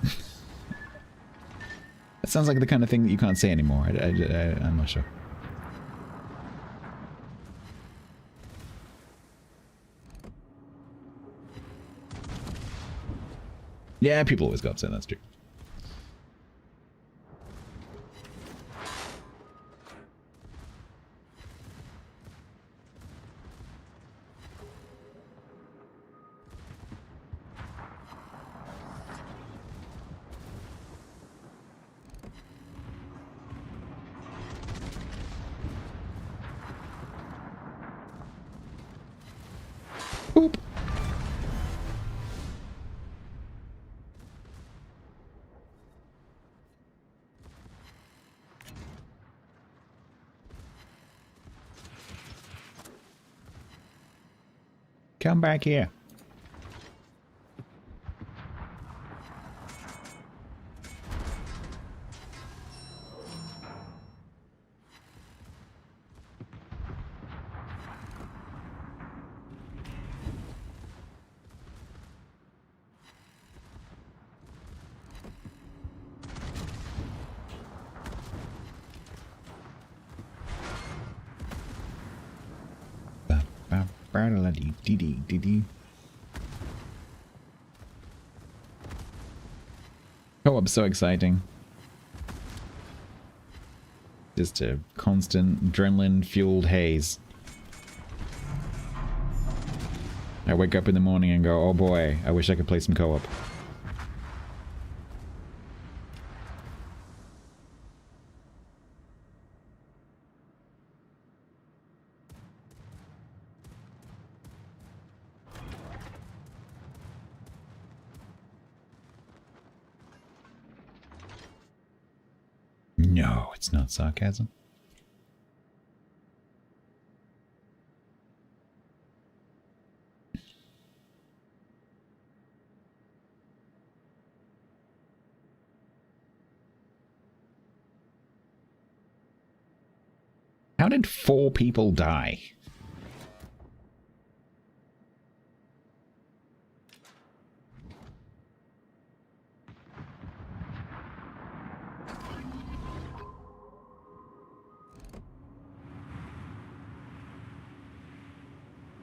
That sounds like the kind of thing that you can't say anymore. I'm not sure. Yeah, people always go upset, that's true. Boop. Come back here. Co-op's so exciting. Just a constant adrenaline-fueled haze. I wake up in the morning and go, oh boy, I wish I could play some co-op. No, it's not sarcasm. How did 4 people die?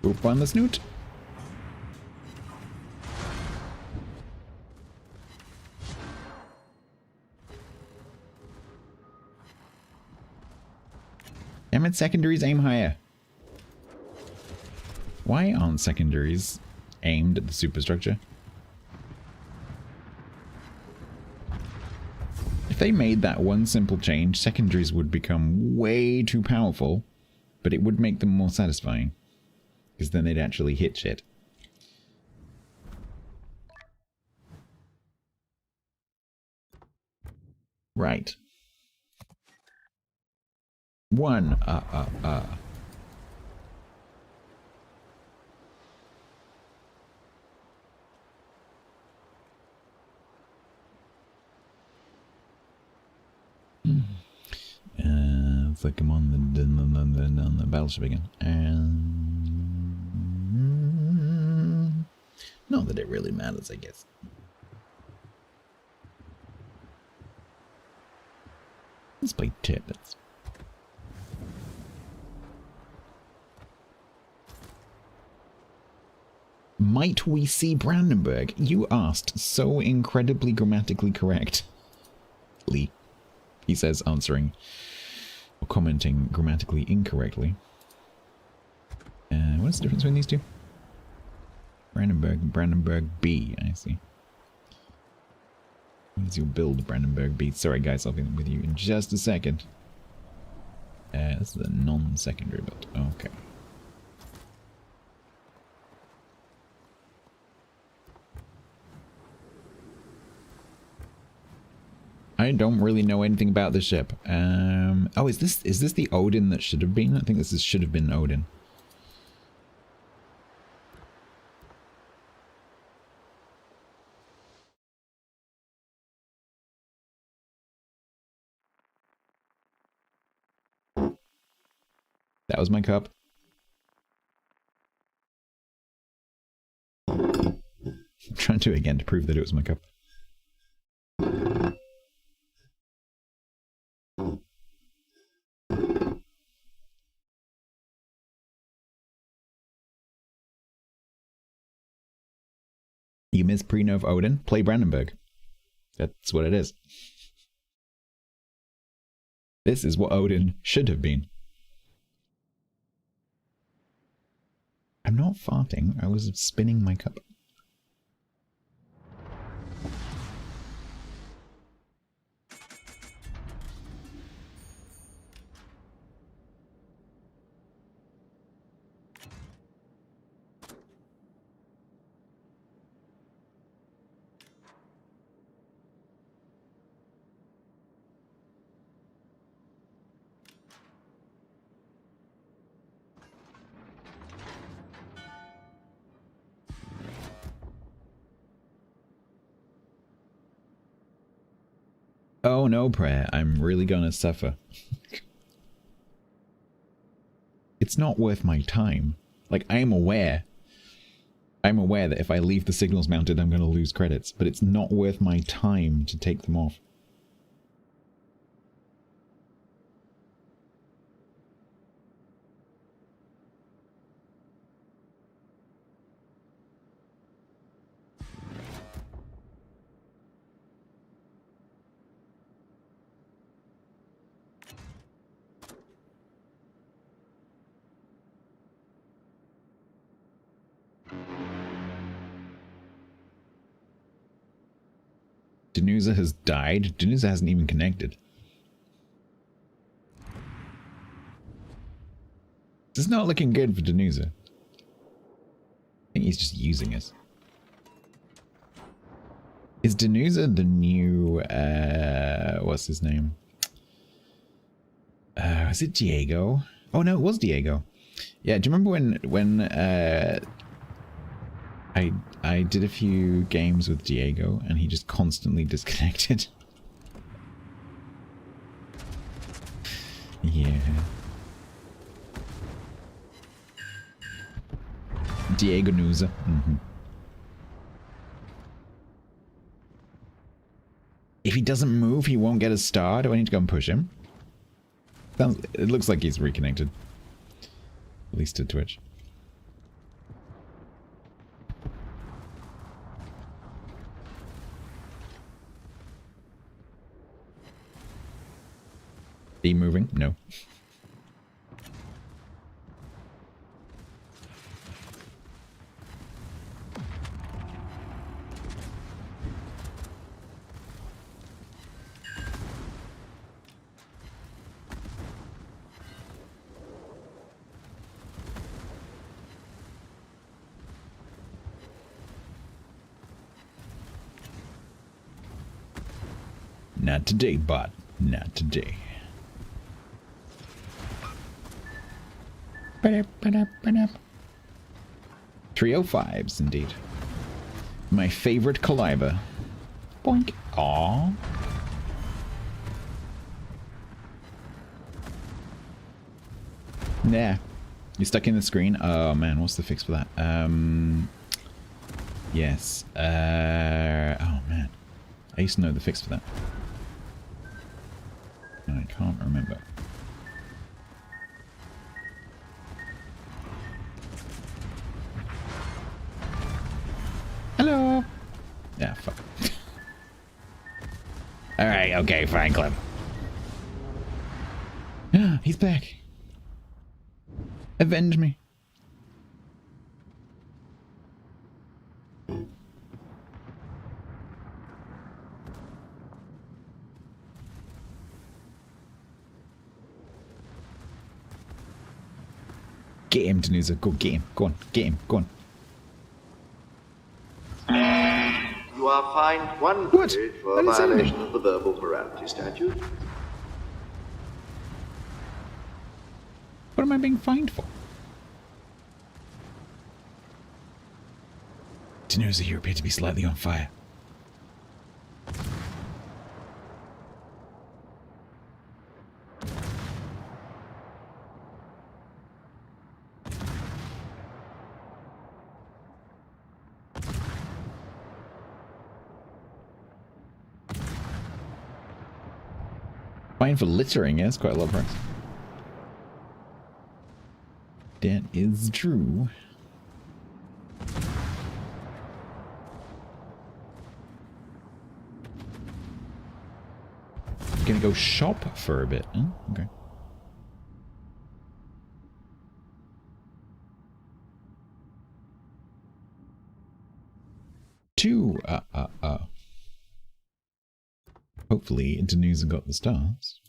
Boop on the snoot. Damn it, secondaries aim higher. Why aren't secondaries aimed at the superstructure? If they made that one simple change, secondaries would become way too powerful, but it would make them more satisfying. Because then they'd actually hit shit. Right. One. Flick them on the battleship again. And not that it really matters, I guess. Let's play Tippets. Might we see Brandenburg? You asked so incredibly grammatically correct. Lee, he says, answering or commenting grammatically incorrectly. What's the difference between these two? Brandenburg B, I see. What is your build, Brandenburg B? Sorry guys, I'll be with you in just a second. This is a non-secondary build. Okay. I don't really know anything about the ship. Oh, is this the Odin that should have been? I think this should have been Odin. That was my cup. I'm trying to do it again to prove that it was my cup. You miss Pre-Nov Odin? Play Brandenburg. That's what it is. This is what Odin should have been. I'm not farting, I was spinning my cup. Oh no, prayer. I'm really gonna suffer. It's not worth my time. Like, I'm aware that if I leave the signals mounted, I'm gonna lose credits, but it's not worth my time to take them off. Danusa has died? Danusa hasn't even connected. This is not looking good for Danusa. I think he's just using us. Is Danusa the new, what's his name? Is it Diego? Oh no, it was Diego. Yeah, do you remember when I did a few games with Diego and he just constantly disconnected? Yeah. Diego Nusa. If he doesn't move, he won't get a star. Do I need to go and push him? It looks like he's reconnected. At least to Twitch. He moving? No. Not today, bot. Not today. 305s, indeed. My favorite Caliber. Boink. Aww. Yeah. You're stuck in the screen? Oh man, what's the fix for that? Yes. Oh man. I used to know the fix for that. I can't remember. Hello. Yeah, fuck. Alright, okay, Franklin. He's back. Avenge me. Get him, Danusa. Go get him. Go on. Get him. Go on. You are fined 100 for a violation of the verbal morality statute. What am I being fined for? Danusa, you appear to be slightly on fire. fine for littering, yes, quite a lot of price. That is true. Gonna go shop for a bit. Oh, okay. Hopefully Danusa got the stars.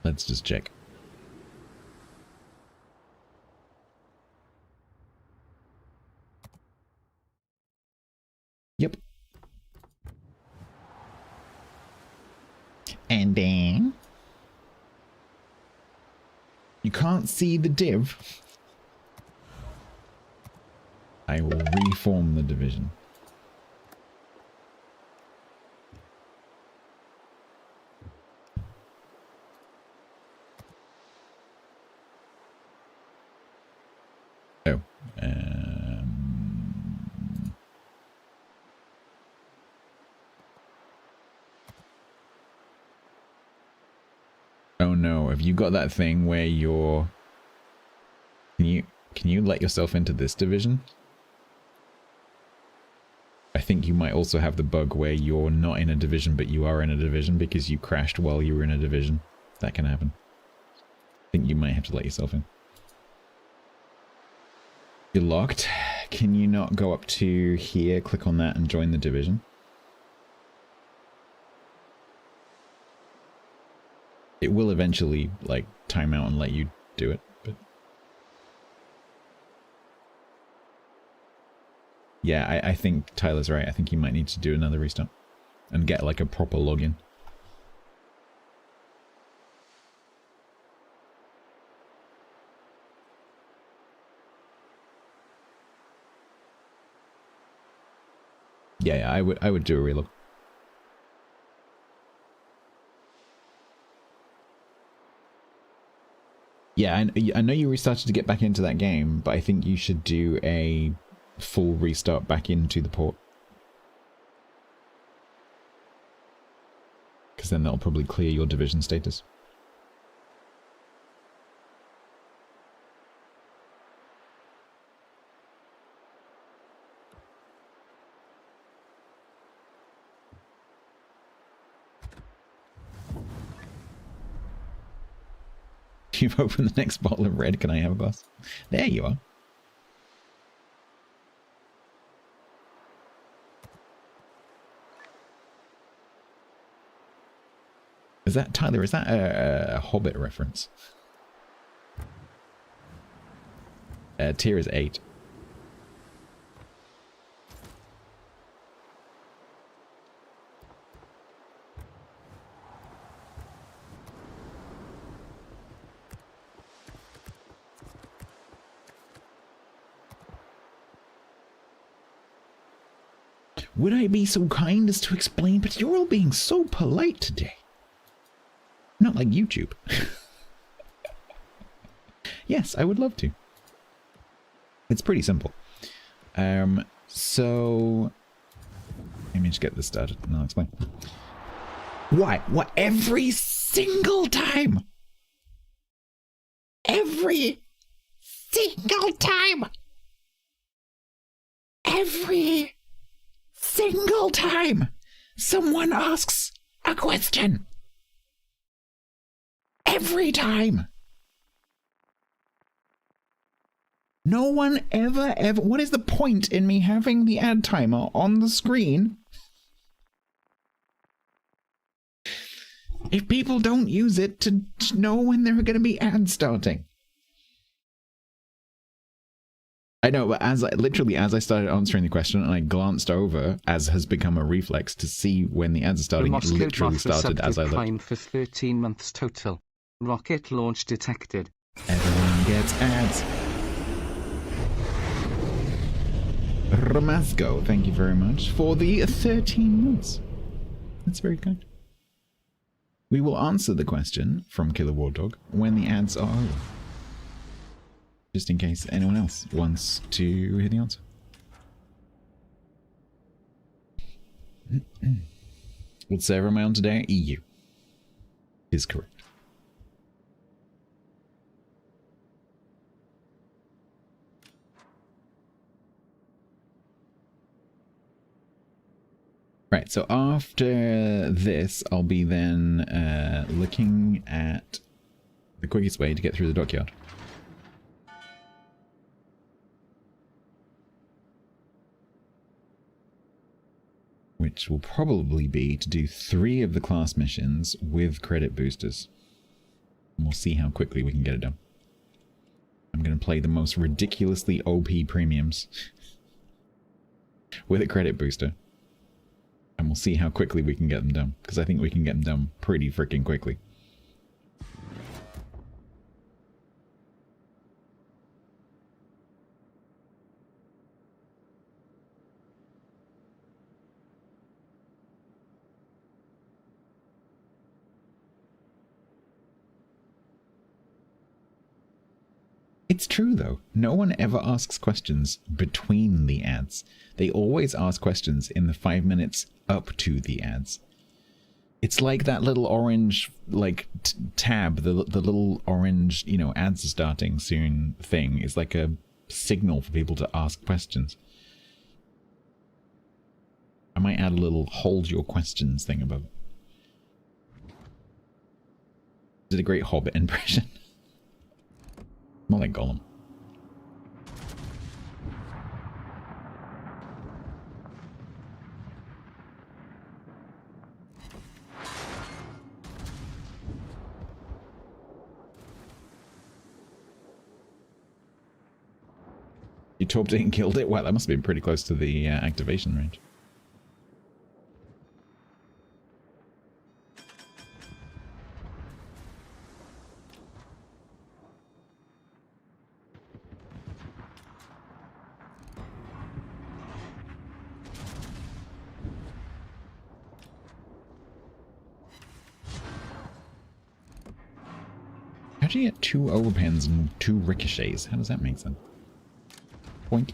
Let's just check. Yep. And then you can't see the div. I will reform the division. Oh. Oh no, have you got that thing where you're... Can you let yourself into this division? I think you might also have the bug where you're not in a division, but you are in a division because you crashed while you were in a division. That can happen. I think you might have to let yourself in. You're locked. Can you not go up to here, click on that, and join the division? It will eventually, like, time out and let you do it, but... Yeah, I think Tyler's right. I think you might need to do another restart. And get, like, a proper login. Yeah, I would do a relog. Yeah, I know you restarted to get back into that game, but I think you should do a full restart back into the port. Because then that'll probably clear your division status. You've opened the next bottle of red. Can I have a glass? There you are. Is that, Tyler, is that a Hobbit reference? Tier is 8. Would I be so kind as to explain? But you're all being so polite today. Not like YouTube. Yes, I would love to. It's pretty simple. So... Let me just get this started and I'll explain. Why? What? Every single time! Every single time! Every single time someone asks a question. Every time. No one ever... What is the point in me having the ad timer on the screen if people don't use it to know when there are going to be ads starting? I know, but literally as I started answering the question and I glanced over, as has become a reflex, to see when the ads are starting, it literally started as I looked. Prime for 13 months total. Rocket launch detected. Everyone gets ads. Ramasco, thank you very much for the 13 months. That's very kind. We will answer the question from Killer War Dog when the ads are over. Just in case anyone else wants to hear the answer. What server am I on today? EU. Is correct. Right, so after this, I'll be then looking at the quickest way to get through the dockyard. Which will probably be to do 3 of the class missions with credit boosters. And we'll see how quickly we can get it done. I'm going to play the most ridiculously OP premiums with a credit booster. And we'll see how quickly we can get them done. Because I think we can get them done pretty freaking quickly. It's true though, no one ever asks questions between the ads. They always ask questions in the 5 minutes up to the ads. It's like that little orange, like, tab, the little orange, you know, ads are starting soon thing is like a signal for people to ask questions. I might add a little hold your questions thing above it. Did a great Hobbit impression. More like Gollum. You torped it and killed it? Wow, that must have been pretty close to the activation range. How do you get 2 overpens and 2 ricochets? How does that make sense? Point.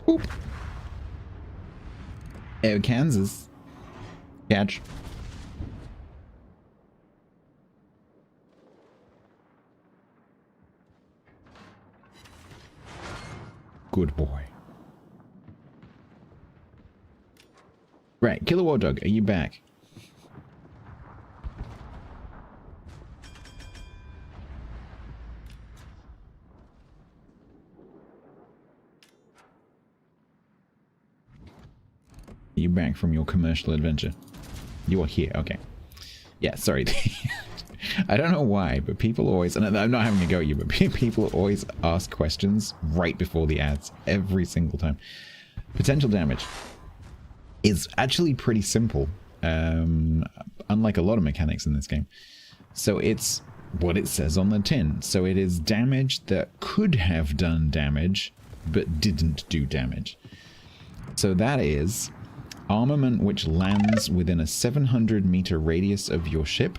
Boop. Oh, Kansas. Catch. Good boy. Right, Killer War Dog, are you back? Are you back from your commercial adventure? You are here, okay. Yeah, sorry. I don't know why, but people always, and I'm not having a go at you, but people always ask questions right before the ads, every single time. Potential damage is actually pretty simple, unlike a lot of mechanics in this game. So it's what it says on the tin. So it is damage that could have done damage, but didn't do damage. So that is armament which lands within a 700-meter radius of your ship,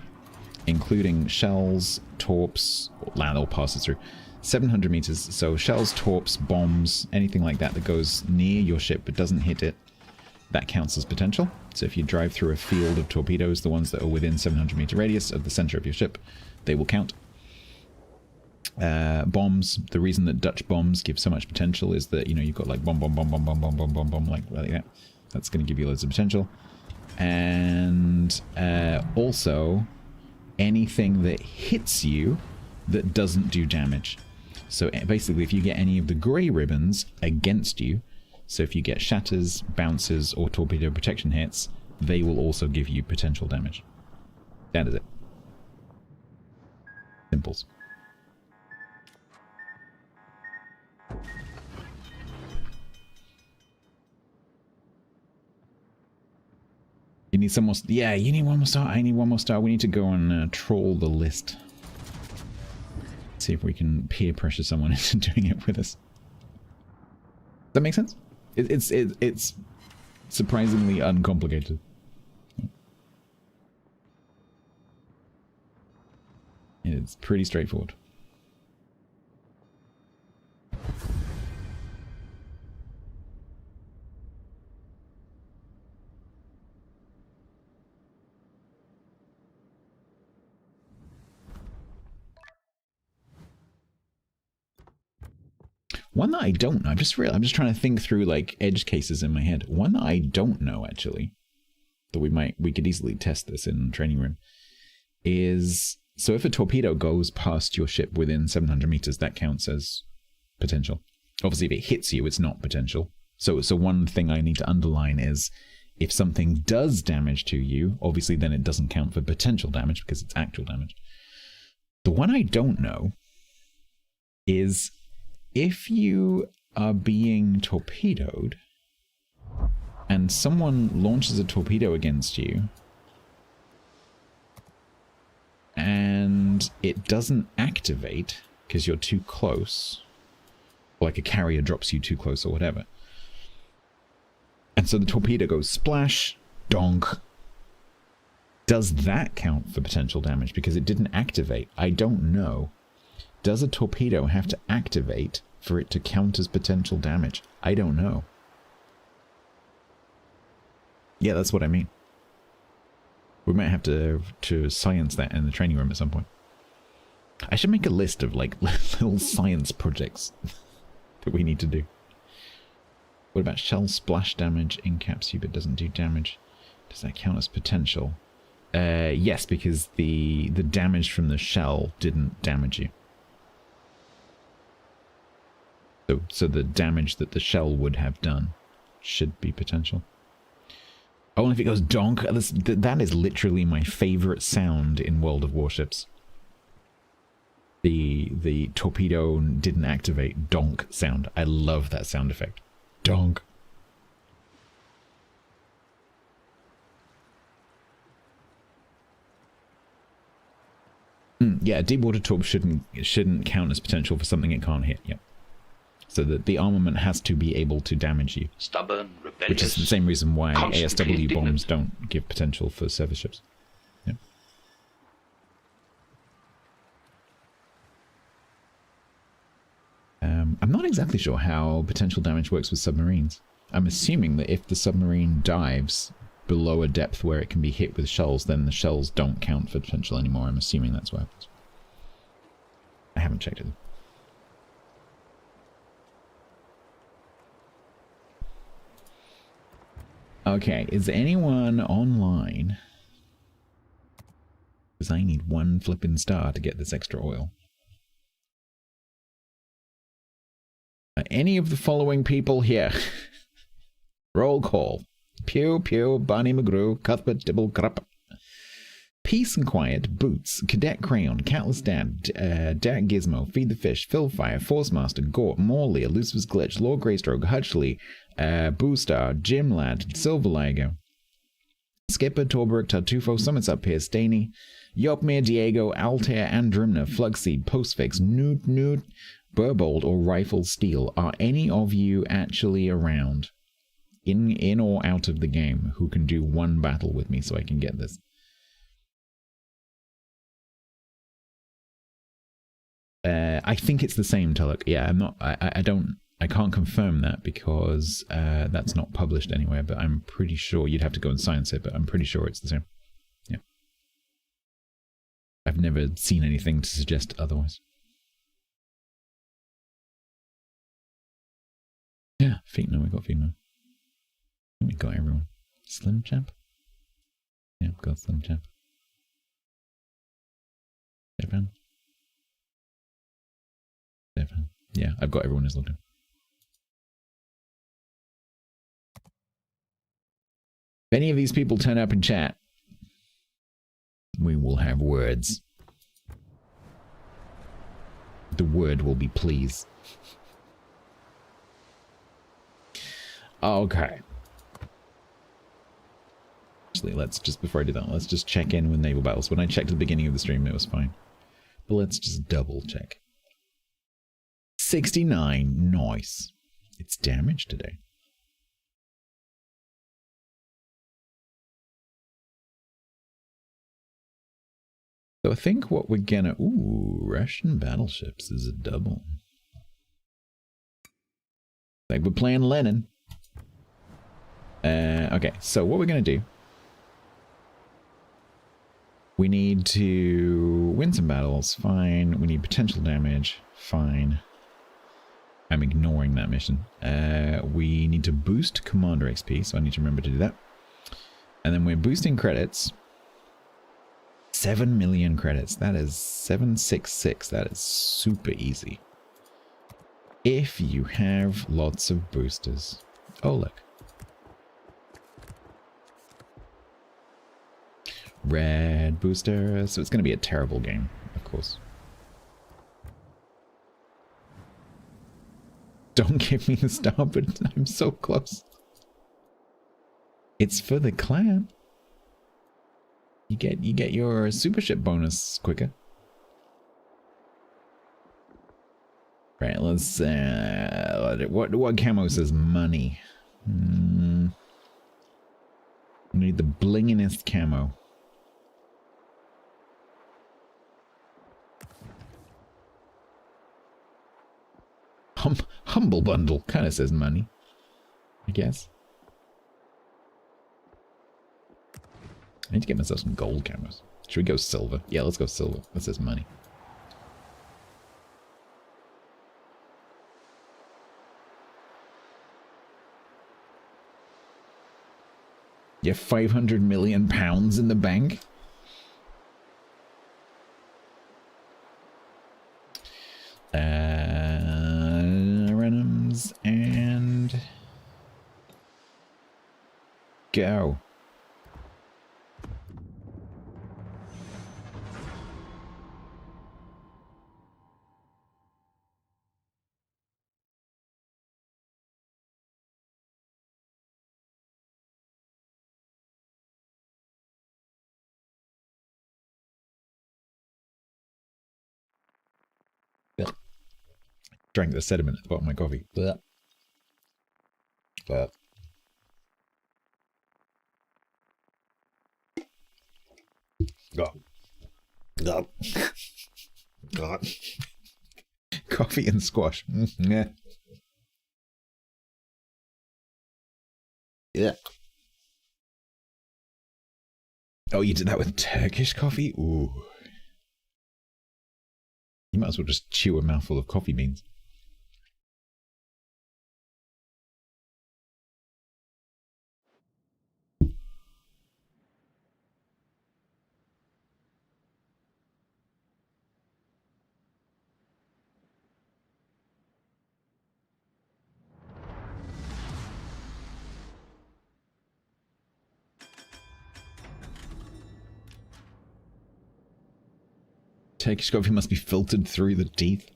including shells, torps, land or passes through 700 meters. So shells, torps, bombs, anything like that that goes near your ship but doesn't hit it, that counts as potential. So if you drive through a field of torpedoes, the ones that are within 700-meter radius of the center of your ship, they will count. Bombs, the reason that Dutch bombs give so much potential is that, you know, you've got like bomb, bomb, bomb, bomb, bomb, bomb, bomb, bomb, bomb, like that. That's going to give you loads of potential. And also anything that hits you that doesn't do damage. So basically, if you get any of the grey ribbons against you, so if you get shatters, bounces, or torpedo protection hits, they will also give you potential damage. That is it. Simples. You need some more... Yeah, you need one more star. I need one more star. We need to go and troll the list. see if we can peer pressure someone into doing it with us. Does that make sense? It's surprisingly uncomplicated. It's pretty straightforward. One that I don't know, I'm just trying to think through like edge cases in my head. One that I don't know actually, that we could easily test this in the training room, is so if a torpedo goes past your ship within 700 meters, that counts as potential. Obviously, if it hits you, it's not potential. So one thing I need to underline is if something does damage to you, obviously then it doesn't count for potential damage because it's actual damage. The one I don't know is if you are being torpedoed and someone launches a torpedo against you and it doesn't activate because you're too close, like a carrier drops you too close or whatever, and so the torpedo goes splash, donk, does that count for potential damage because it didn't activate? I don't know. Does a torpedo have to activate for it to count as potential damage? I don't know. Yeah, that's what I mean. We might have to science that in the training room at some point. I should make a list of like little science projects that we need to do. What about shell splash damage? Incaps you but doesn't do damage. Does that count as potential? Yes, because the damage from the shell didn't damage you. So the damage that the shell would have done should be potential. Oh, and if it goes donk, that is literally my favorite sound in World of Warships. The torpedo didn't activate donk sound. I love that sound effect. Donk. Yeah, a deep water torp shouldn't count as potential for something it can't hit. Yep. So that the armament has to be able to damage you. Stubborn, rebellious. Which is the same reason why Constantly ASW indignant. bombs don't give potential for surface ships. Yep. I'm not exactly sure how potential damage works with submarines. I'm assuming that if the submarine dives below a depth where it can be hit with shells, then the shells don't count for potential anymore. I'm assuming that's what happens. I haven't checked it. Okay, is anyone online? Because I need one flippin' star to get this extra oil. Are any of the following people here? Roll call. Pew, Pew, Barney McGrew, Cuthbert, Dibble, Grupp. Peace and Quiet, Boots, Cadet Crayon, Catless Dad, Dak Gizmo, Feed the Fish, Philfire, Force Master, Gort, Morley, Lucifer's Glitch, Lord Greystroke, Hutchley, Boostar, Jim Lad, Silver Ligo, Skipper, Torberg, Tartufo, Summits Up Here, Staney, Yopmir, Diego, Altair, Andrimna, Flugseed, Postfix, Newt, Burbold, or Rifle Steel. Are any of you actually around, in or out of the game, who can do one battle with me so I can get this? I think it's the same, Tulloch. Yeah, I'm not. I can't confirm that because that's not published anywhere. But I'm pretty sure you'd have to go and science it. But I'm pretty sure it's the same. Yeah. I've never seen anything to suggest otherwise. Yeah, Feetno. We got Feetno. We got everyone. Slim Champ. Yeah, we got Slim Champ. Stefan. Yeah, I've got everyone who's logged in. If any of these people turn up in chat, we will have words. The word will be please. Okay. Actually, let's just, before I do that, let's just check in with naval battles. When I checked at the beginning of the stream, it was fine. But let's just double check. 69. Nice. It's damaged today. So I think what we're gonna... Ooh, Russian battleships is a double. Like we're playing Lenin. Okay, so what we're gonna do... We need to win some battles. Fine. We need potential damage. Fine. I'm ignoring that mission. We need to boost Commander XP, so I need to remember to do that. And then we're boosting credits. 7 million credits. That is 766. That is super easy. If you have lots of boosters. Oh, look. Red booster. So it's going to be a terrible game, of course. Don't give me the star, but I'm so close. It's for the clan. You get your super ship bonus quicker. Right, let's what camo says money? We need the blingingest camo. Humble bundle kind of says money, I guess. I need to get myself some gold camos. Should we go silver? Yeah, let's go silver. That says money. You have 500 million pounds in the bank? Renums and go. Drank the sediment at the bottom of my coffee. Blech. Blech. God. God. God. Coffee and squash. Yeah. Yeah. Oh, you did that with Turkish coffee? Ooh. You might as well just chew a mouthful of coffee beans. Turkish coffee must be filtered through the teeth.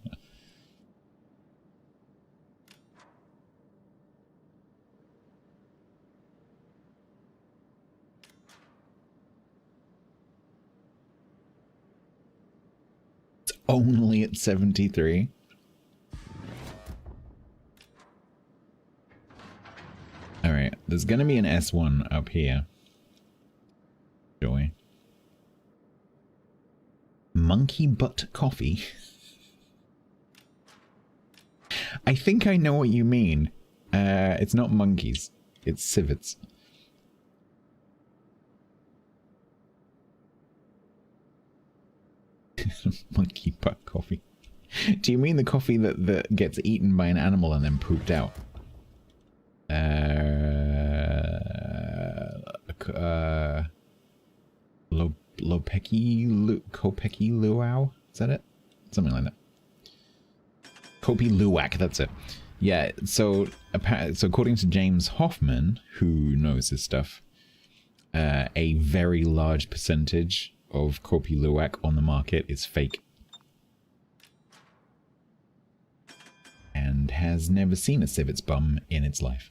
It's only at 73. Alright, there's gonna be an S1 up here. Joy. Monkey butt coffee. I think I know what you mean. It's not monkeys. It's civets. Monkey butt coffee. Do you mean the coffee that gets eaten by an animal and then pooped out? Kopeki Luau? Is that it? Something like that. Kopi Luwak, that's it. Yeah, so according to James Hoffman, who knows his stuff, a very large percentage of Kopi Luwak on the market is fake. And has never seen a civet's bum in its life.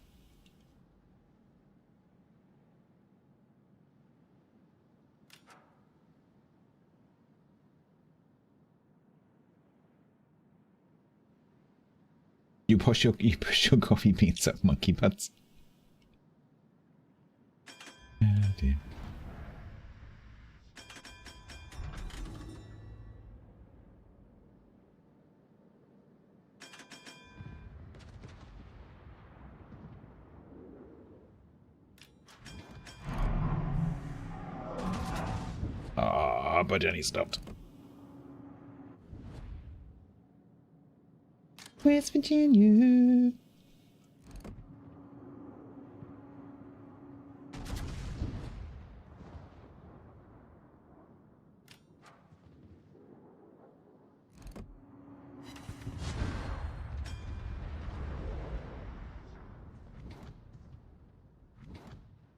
You push your coffee beans up monkey butts. Oh dear. Ah, but then he stopped. West Virginia.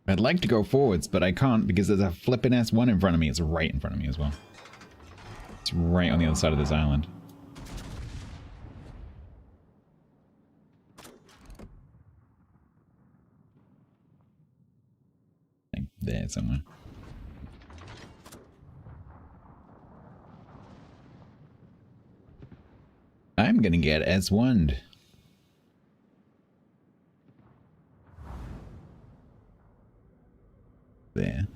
I'd like to go forwards, but I can't because there's a flippin' S1 in front of me. It's right in front of me as well. It's right on the other side of this island. Like there somewhere. I'm gonna get S1'd. There.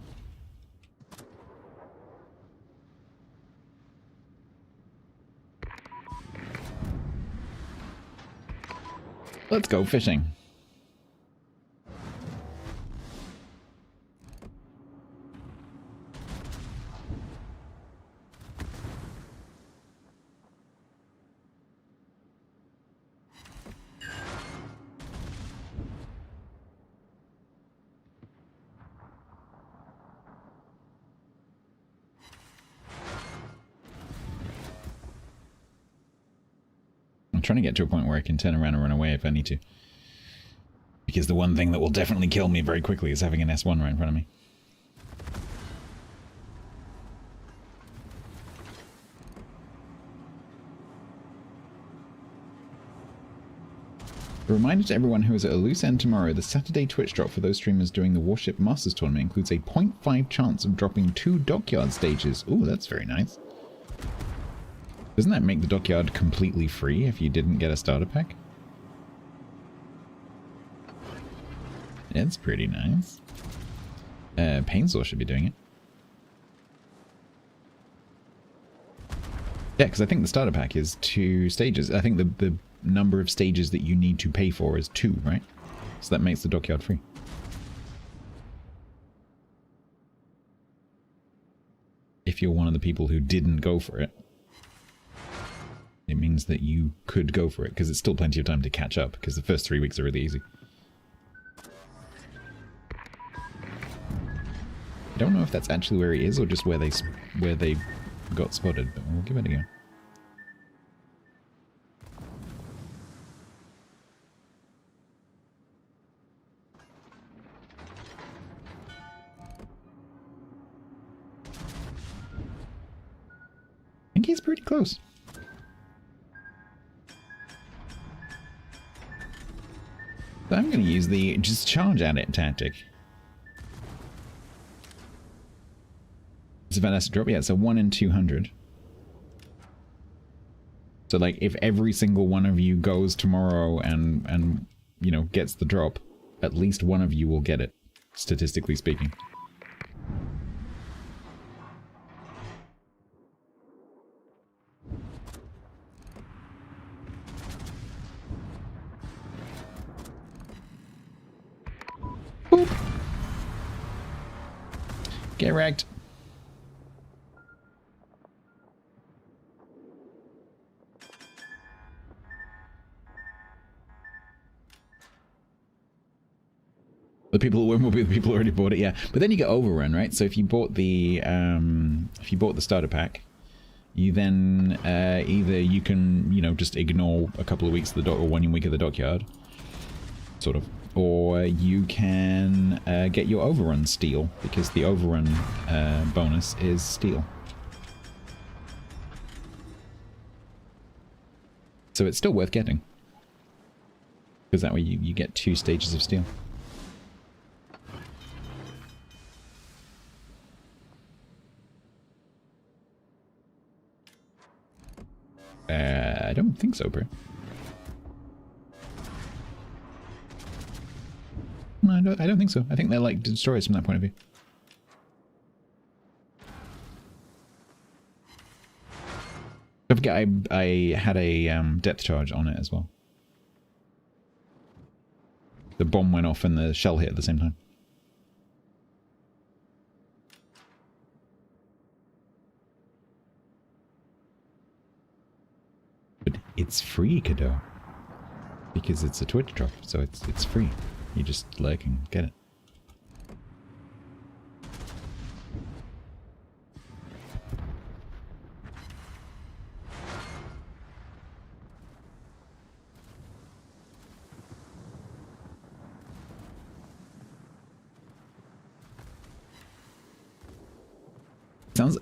Let's go fishing. I'm trying to get to a point where I can turn around and run away if I need to. Because the one thing that will definitely kill me very quickly is having an S1 right in front of me. A reminder to everyone who is at a loose end tomorrow, the Saturday Twitch drop for those streamers doing the Warship Masters tournament includes a 0.5 chance of dropping 2 dockyard stages. Ooh, that's very nice. Doesn't that make the dockyard completely free if you didn't get a starter pack? It's pretty nice. Painsaw should be doing it. Yeah, because I think the starter pack is 2 stages. I think the number of stages that you need to pay for is 2, right? So that makes the dockyard free. If you're one of the people who didn't go for it, it means that you could go for it, because it's still plenty of time to catch up, because the first 3 weeks are really easy. I don't know if that's actually where he is, or just where they got spotted, but we'll give it a go. I think he's pretty close. So I'm going to use the just charge at it tactic. It's a fantastic drop. Yeah, it's a 1 in 200. So like if every single one of you goes tomorrow and you know gets the drop, at least one of you will get it, statistically speaking. Boop. Get wrecked. The people who win will be the people who already bought it, yeah. But then you get overrun, right? So if you bought the starter pack, you then either you can, you know, just ignore a couple of weeks of the dock or 1 week of the dockyard, sort of, or you can get your overrun steal, because the overrun bonus is steal. So it's still worth getting, because that way you get 2 stages of steal. I don't think so, bro. No, I don't think so. I think they're like destroyers from that point of view. Don't forget, I had a depth charge on it as well. The bomb went off and the shell hit at the same time. But it's free, Kado. Because it's a Twitch drop, so it's free. You just like and get it.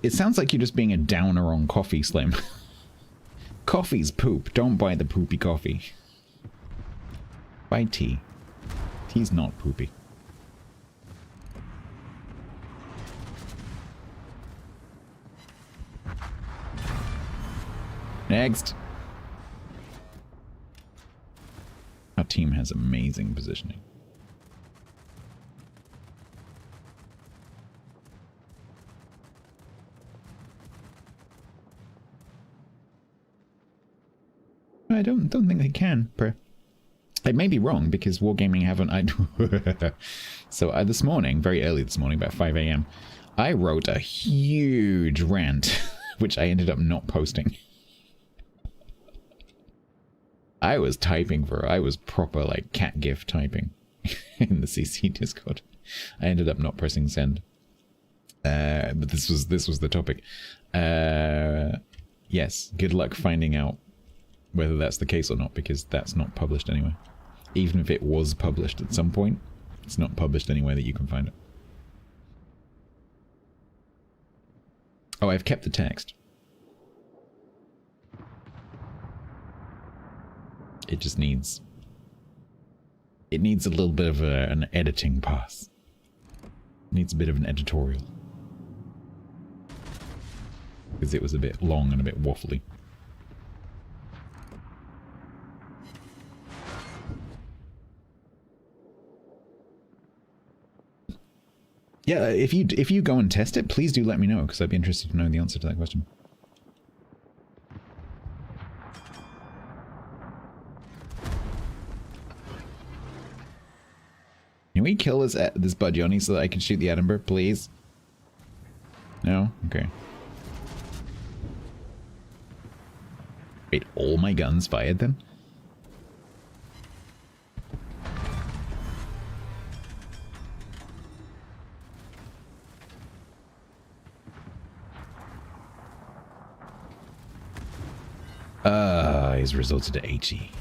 It sounds like you're just being a downer on coffee, Slim. Coffee's poop. Don't buy the poopy coffee. Buy tea. Tea's not poopy. Next. Our team has amazing positioning. I don't think they can. I may be wrong because Wargaming haven't. So this morning, very early this morning, about 5 a.m., I wrote a huge rant, which I ended up not posting. I was proper like cat gif typing in the CC Discord. I ended up not pressing send. But this was the topic. Yes, good luck finding out whether that's the case or not, because that's not published anywhere. Even if it was published at some point, it's not published anywhere that you can find it. Oh, I've kept the text. It just needs... It needs a little bit of an editing pass. It needs a bit of an editorial. Because it was a bit long and a bit waffly. Yeah, if you go and test it, please do let me know, because I'd be interested to know the answer to that question. Can we kill this Budgioni so that I can shoot the Edinburgh, please? No? Okay. Wait, all my guns fired then? He's resulted to HE.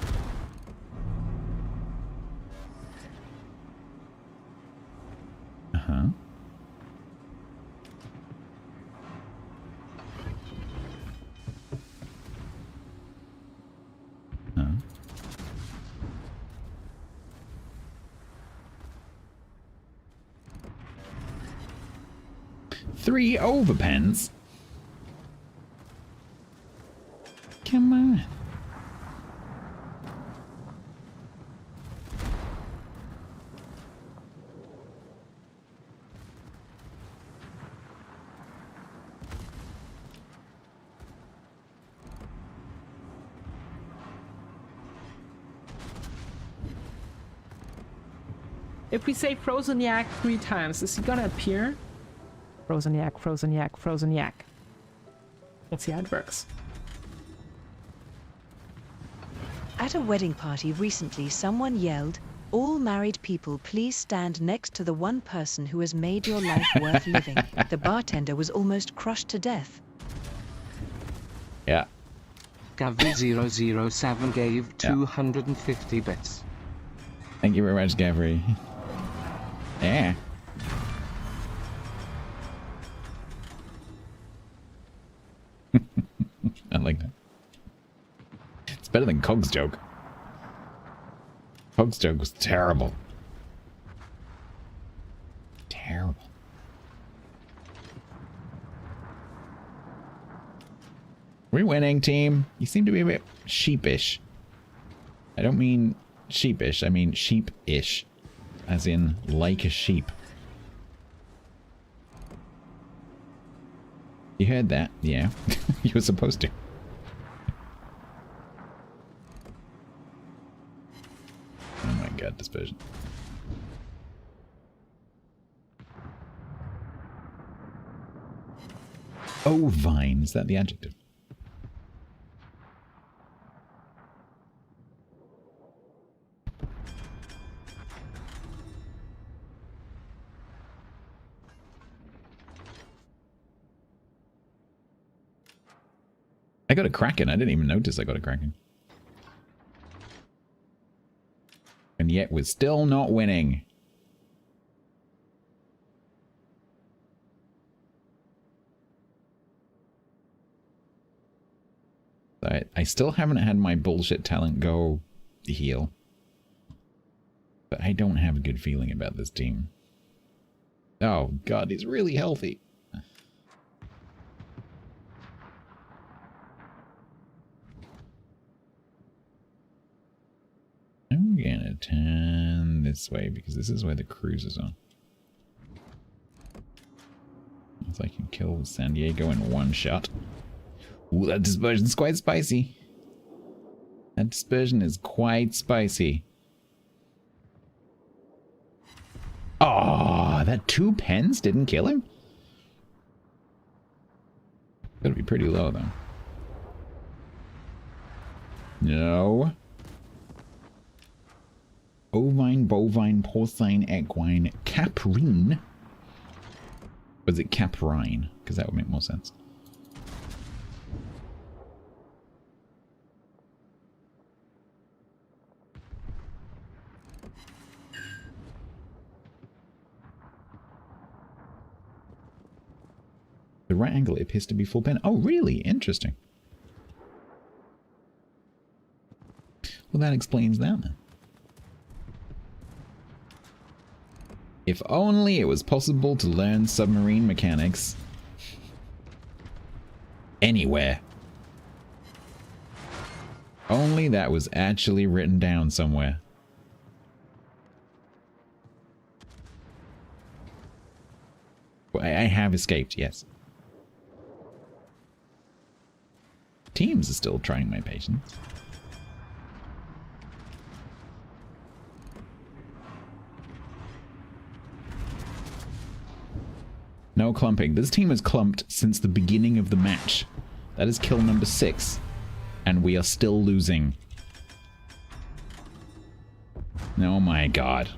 Uh-huh. Huh. 3 overpens? Come on. If we say frozen yak 3 times, is he gonna appear? Frozen yak, frozen yak, frozen yak. Let's see how it works. At a wedding party recently, someone yelled, "All married people, please stand next to the one person who has made your life worth living." The bartender was almost crushed to death. Yeah. Gavri007 gave 250 bits. Thank you very much, Gavri. Yeah. I like that. It's better than Cog's joke. Cog's joke was terrible. Terrible. We're winning, team. You seem to be a bit sheepish. I don't mean sheepish, I mean sheep-ish. as in like a sheep. You heard that? Yeah. You were supposed to. Oh my god, dispersion. Ovine, is that the adjective? I got a Kraken. I didn't even notice I got a Kraken. And yet we're still not winning. I still haven't had my bullshit talent go heal. But I don't have a good feeling about this team. Oh god, he's really healthy. I'm gonna turn this way because this is where the cruisers are. If I can kill San Diego in one shot. Ooh, that dispersion's quite spicy. That dispersion is quite spicy. Oh, that 2 pens didn't kill him? Gotta be pretty low, though. No. Ovine, bovine, porcine, equine, caprine. Was it caprine? Because that would make more sense. The right angle appears to be full pen. Oh, really? Interesting. Well, that explains that then. If only it was possible to learn submarine mechanics anywhere. Only that was actually written down somewhere. Well, I have escaped, yes. Teams are still trying my patience. No clumping. This team has clumped since the beginning of the match. That is kill number 6. And we are still losing. Oh my god.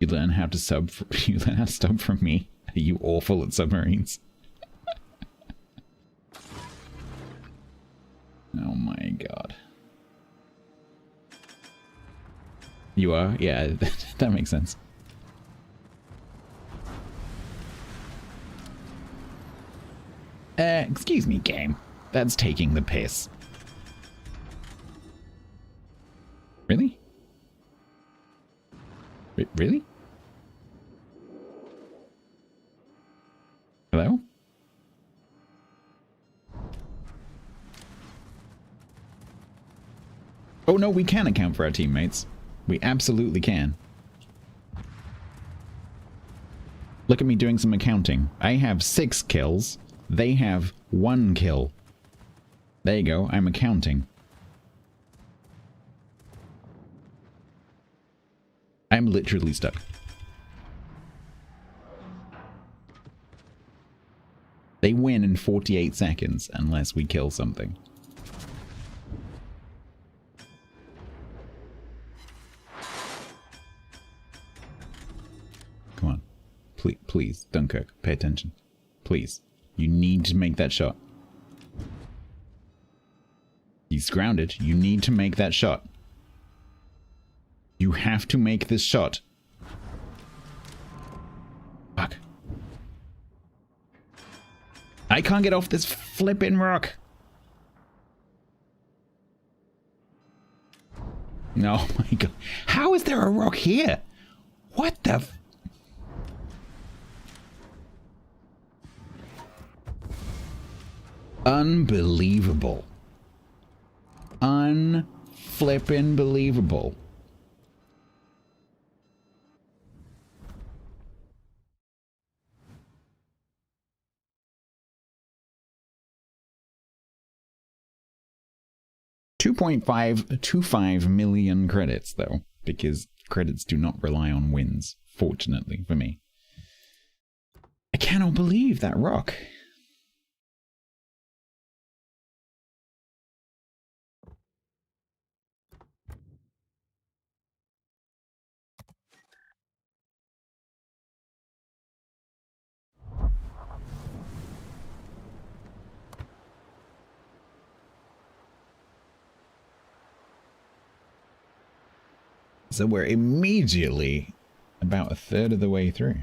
You learn how to sub. You learn how to sub from me. Are you awful at submarines? Oh my god. You are? Yeah, that makes sense. Excuse me, game. That's taking the piss. Really? Really? Hello? Oh no, we can account for our teammates. We absolutely can. Look at me doing some accounting. I have 6 kills. They have 1 kill. There you go, I'm accounting. I'm literally stuck. They win in 48 seconds unless we kill something. Come on. Please, Dunkirk, pay attention. Please. You need to make that shot. He's grounded. You need to make that shot. You have to make this shot. Fuck. I can't get off this flippin' rock. No, my god. How is there a rock here? What the f- Unbelievable. Unflippin' believable. $2.525 million credits, though, because credits do not rely on wins, fortunately for me. I cannot believe that rock. So we're immediately about a third of the way through.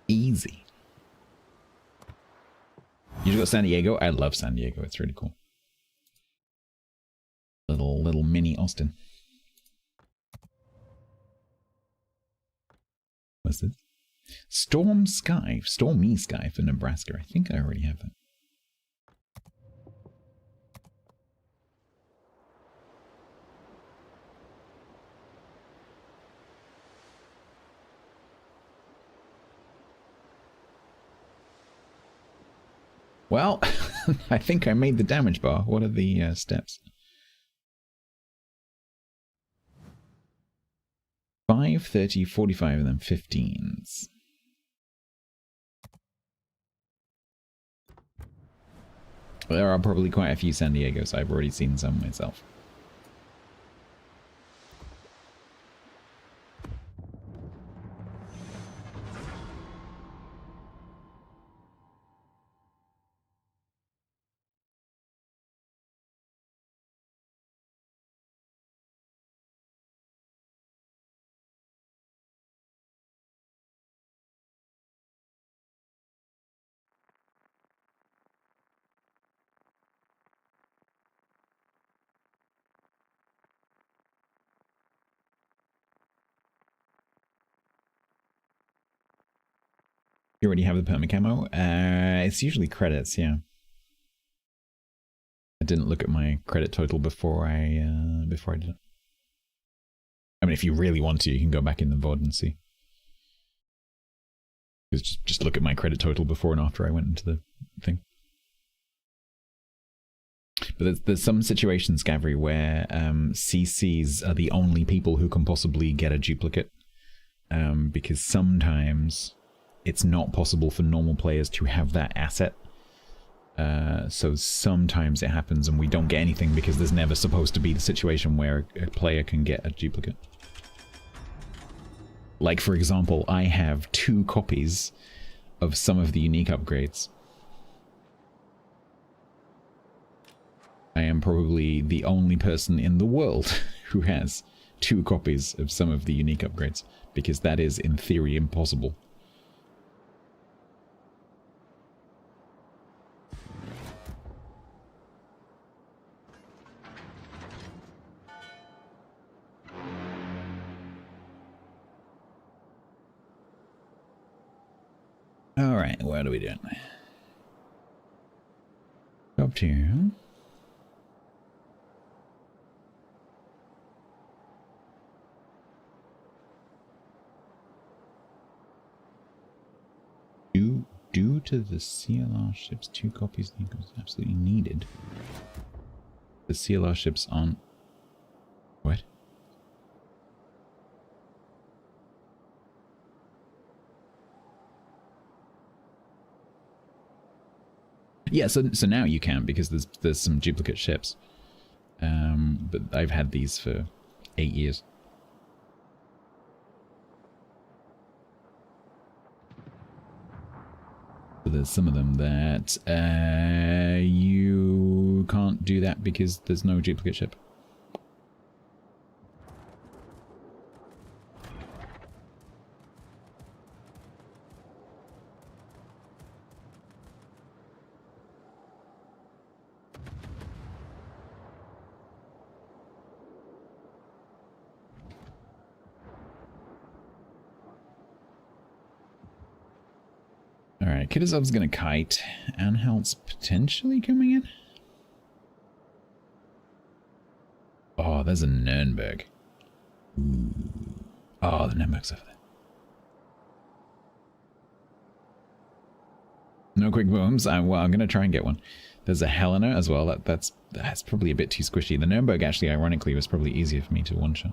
Easy. You just got San Diego? I love San Diego. It's really cool. Little mini Austin. What's this? Stormy Sky for Nebraska. I think I already have that. Well, I think I made the damage bar. What are the steps? 5, 30, 45, and then 15s. There are probably quite a few San Diegos. I've already seen some myself. You already have the perma camo? It's usually credits, yeah. I didn't look at my credit total before I did it. I mean, if you really want to, you can go back in the VOD and see. Just look at my credit total before and after I went into the thing. But there's some situations, Gavri, where CCs are the only people who can possibly get a duplicate. Because sometimes it's not possible for normal players to have that asset. So sometimes it happens and we don't get anything because there's never supposed to be the situation where a player can get a duplicate. Like, for example, I have 2 copies of some of the unique upgrades. I am probably the only person in the world who has 2 copies of some of the unique upgrades, because that is, in theory, impossible. Alright, what are we doing? Up here. Due to the CLR ships, 2 copies is absolutely needed. The CLR ships aren't... What? Yeah, so now you can, because there's some duplicate ships. But I've had these for 8 years. So there's some of them that you can't do that because there's no duplicate ship. Alright, Kutuzov's gonna kite. Anhalt's potentially coming in? Oh, there's a Nürnberg. Ooh. Oh, the Nürnberg's over there. No quick booms. Well, I'm gonna try and get one. There's a Helena as well. That's probably a bit too squishy. The Nürnberg actually, ironically, was probably easier for me to one-shot.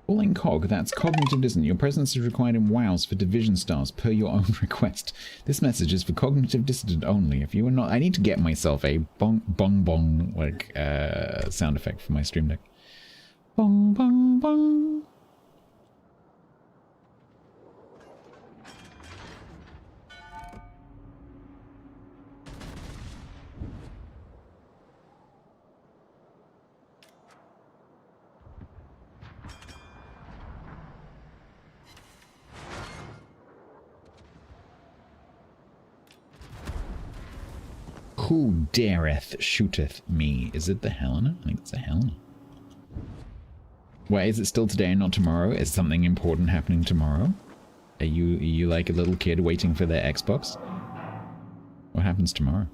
Calling Cog, that's cognitive dissonance. Your presence is required in WoWs for division stars per your own request. This message is for cognitive dissonance only. If you are not, I need to get myself a bong bong bong like sound effect for my stream deck. Bong bong bong. Who dareth shooteth me? Is it the Helena? I think it's the Helena. Why is it still today and not tomorrow? Is something important happening tomorrow? Are you like a little kid waiting for their Xbox? What happens tomorrow?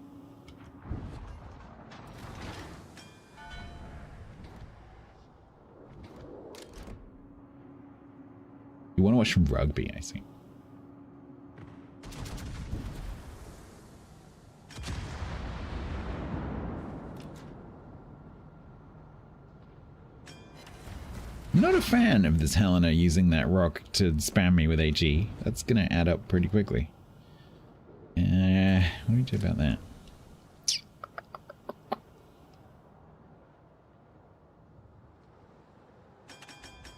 You want to watch some rugby, I see. I'm not a fan of this Helena using that rock to spam me with HE. That's gonna add up pretty quickly. What do we do about that?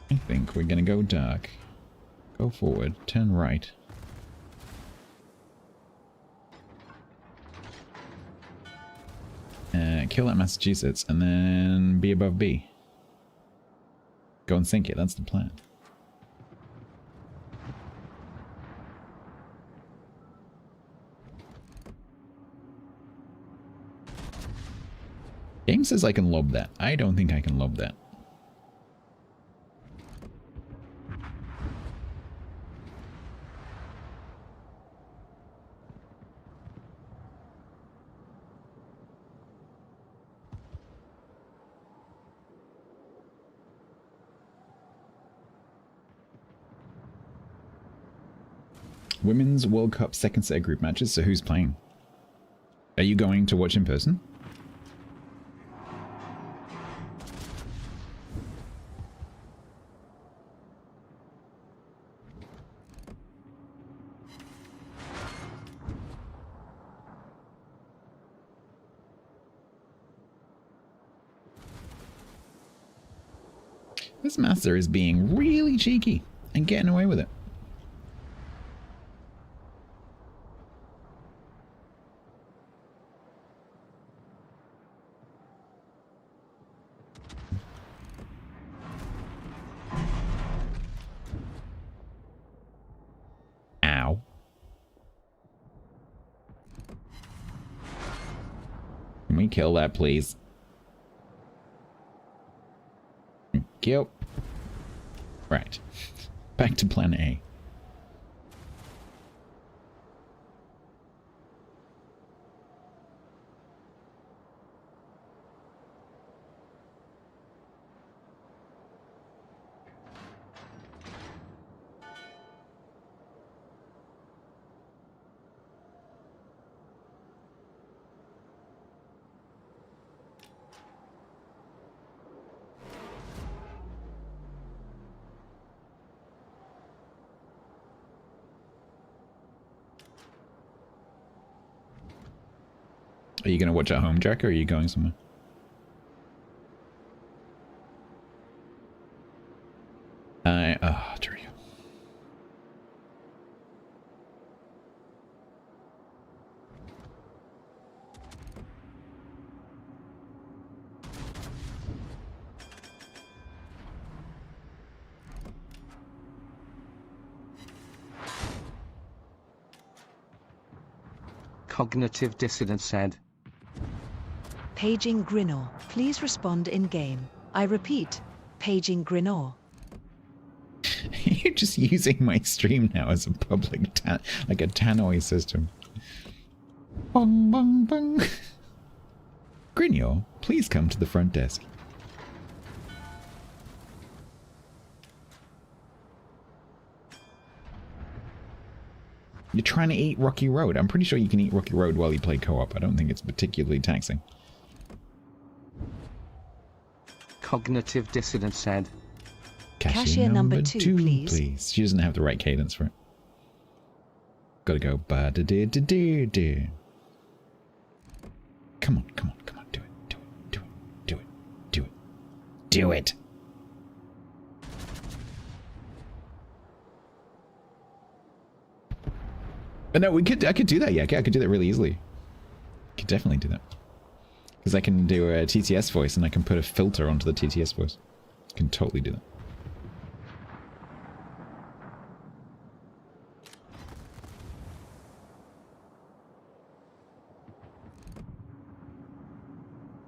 I think we're gonna go dark. Go forward, turn right. Kill that Massachusetts, and then be above B. Go and sink it, that's the plan. Game says I can lob that. I don't think I can lob that. Women's World Cup second set group matches, so who's playing? Are you going to watch in person? This master is being really cheeky and getting away with it. Ow. Can we kill that, please? Thank you. Right. Back to plan A. Are you going to watch at home, Jack, or are you going somewhere? True. Cognitive Dissident said. Paging Grinor. Please respond in-game. I repeat, paging Grinor. You're just using my stream now as a public like a tannoy system. Bong bong bong. Grinor, please come to the front desk. You're trying to eat Rocky Road. I'm pretty sure you can eat Rocky Road while you play co-op. I don't think it's particularly taxing. Cognitive Dissident said. Cashier number two, please. She doesn't have the right cadence for it. Gotta go. Ba-da-da-da-da-da. Come on, come on, come on. Do it, do it, do it, do it, do it, do it. But no, I could do that, yeah. I could do that really easily. I could definitely do that. Because I can do a TTS voice and I can put a filter onto the TTS voice. I can totally do that.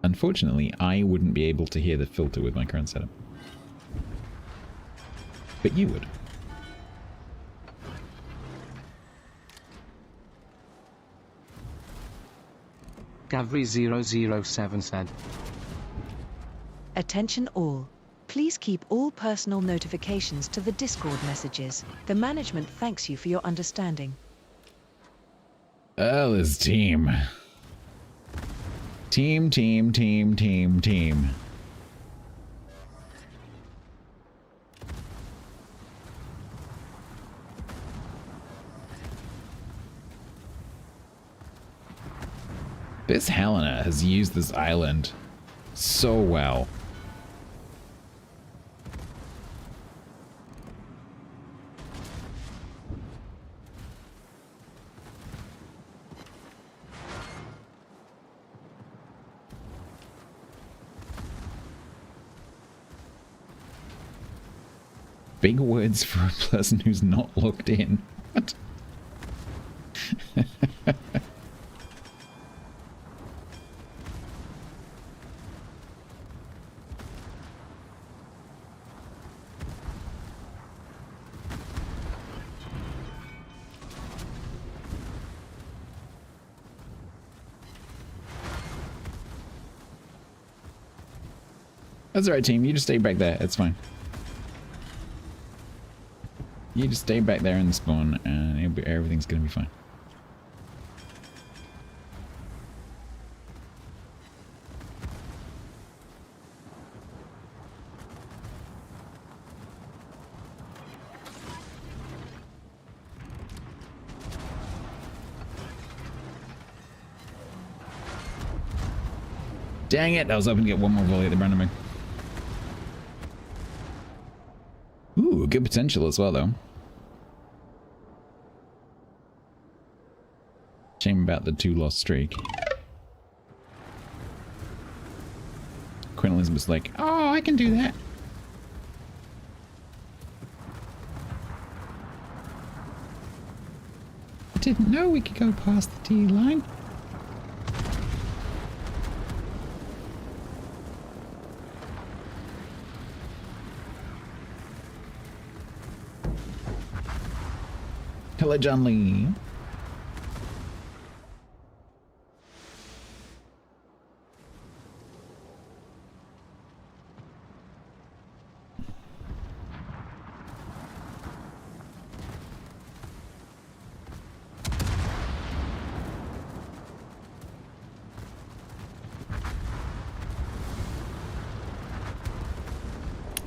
Unfortunately, I wouldn't be able to hear the filter with my current setup. But you would. Gavri007 said. Attention all. Please keep all personal notifications to the Discord messages. The management thanks you for your understanding. Oh, this team. Team. This Helena has used this island so well. Big words for a person who's not logged in. What? That's alright, team. You just stay back there. It's fine. You just stay back there and spawn, and everything's gonna be fine. Dang it! I was hoping to get one more volley at the Brandenburg. Ooh, good potential as well, though. Shame about the 2-loss streak. Queen Elizabeth's like, oh, I can do that. I didn't know we could go past the T line. Hello, John Lee.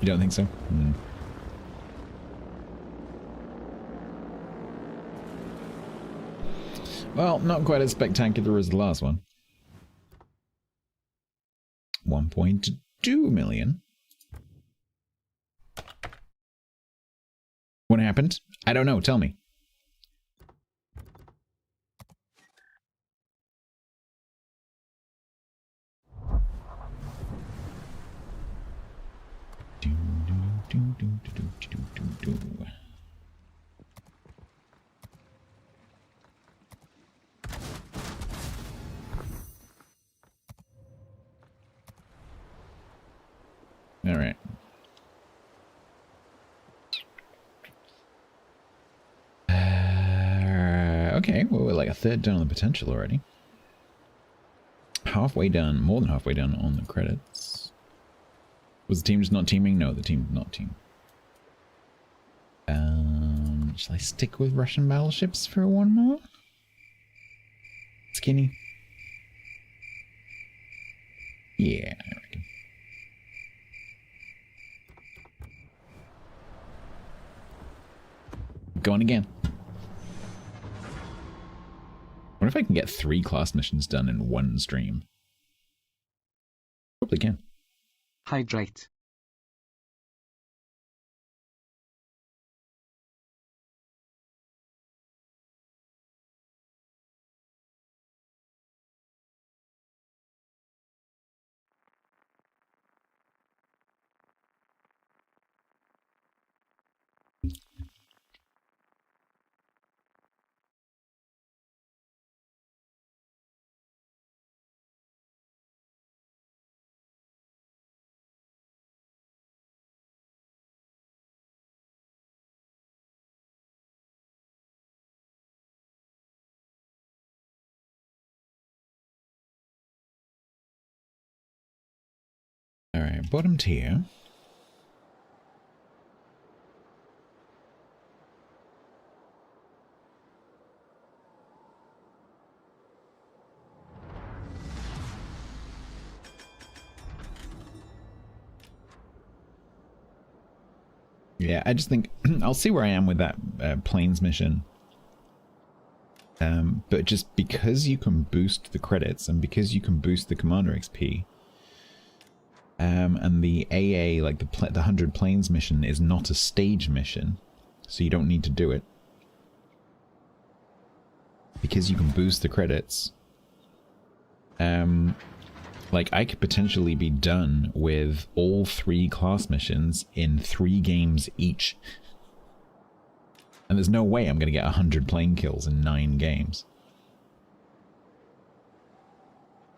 You don't think so? Mm. Well, not quite as spectacular as the last one. 1.2 million. What happened? I don't know. Tell me. Okay, well, we're like a third done on the potential already. Halfway done, more than halfway done on the credits. Was the team just not teaming? No, the team did not team. Shall I stick with Russian battleships for one more? Skinny? Yeah, I reckon. Going again. What if I can get 3 class missions done in one stream? Probably can. Hydrate. Alright, bottom tier. Yeah, I just think I'll see where I am with that planes mission. But just because you can boost the credits and because you can boost the commander XP, and the AA, like the 100 planes mission, is not a stage mission, so you don't need to do it. Because you can boost the credits, like I could potentially be done with all 3 class missions in 3 games each. And there's no way I'm going to get 100 plane kills in 9 games.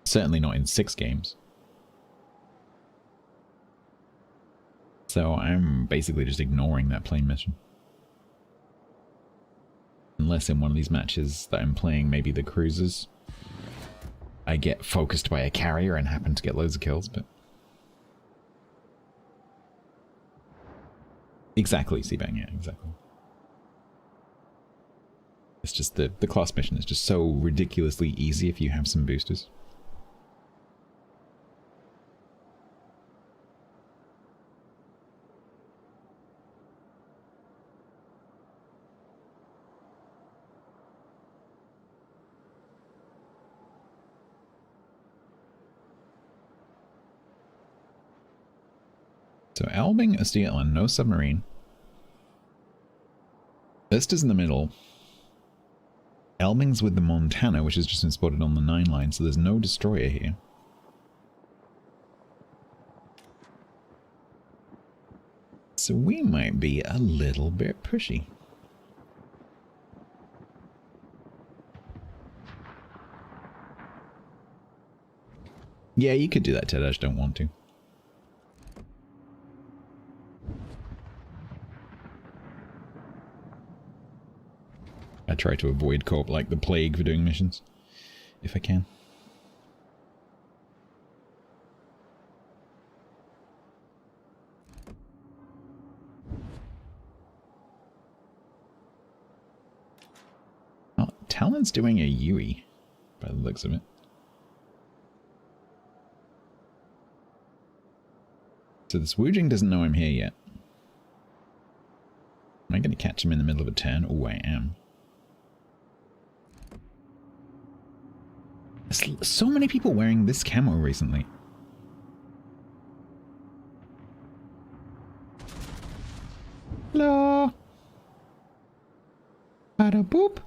Certainly not in 6 games. So I'm basically just ignoring that plane mission. Unless in one of these matches that I'm playing, maybe the cruisers, I get focused by a carrier and happen to get loads of kills, but... Exactly, Seabang, yeah, exactly. It's just the class mission is just so ridiculously easy if you have some boosters. So Elbing, Asteel, no submarine. Ist is in the middle. Elbing's with the Montana, which has just been spotted on the 9 line, so there's no destroyer here. So we might be a little bit pushy. Yeah, you could do that, Ted. I just don't want to. I try to avoid co-op like the plague for doing missions, if I can. Oh, Talon's doing a Yui, by the looks of it. So this Woojing doesn't know I'm here yet. Am I going to catch him in the middle of a turn? Oh, I am. There's so many people wearing this camo recently. Hello. Bada boop.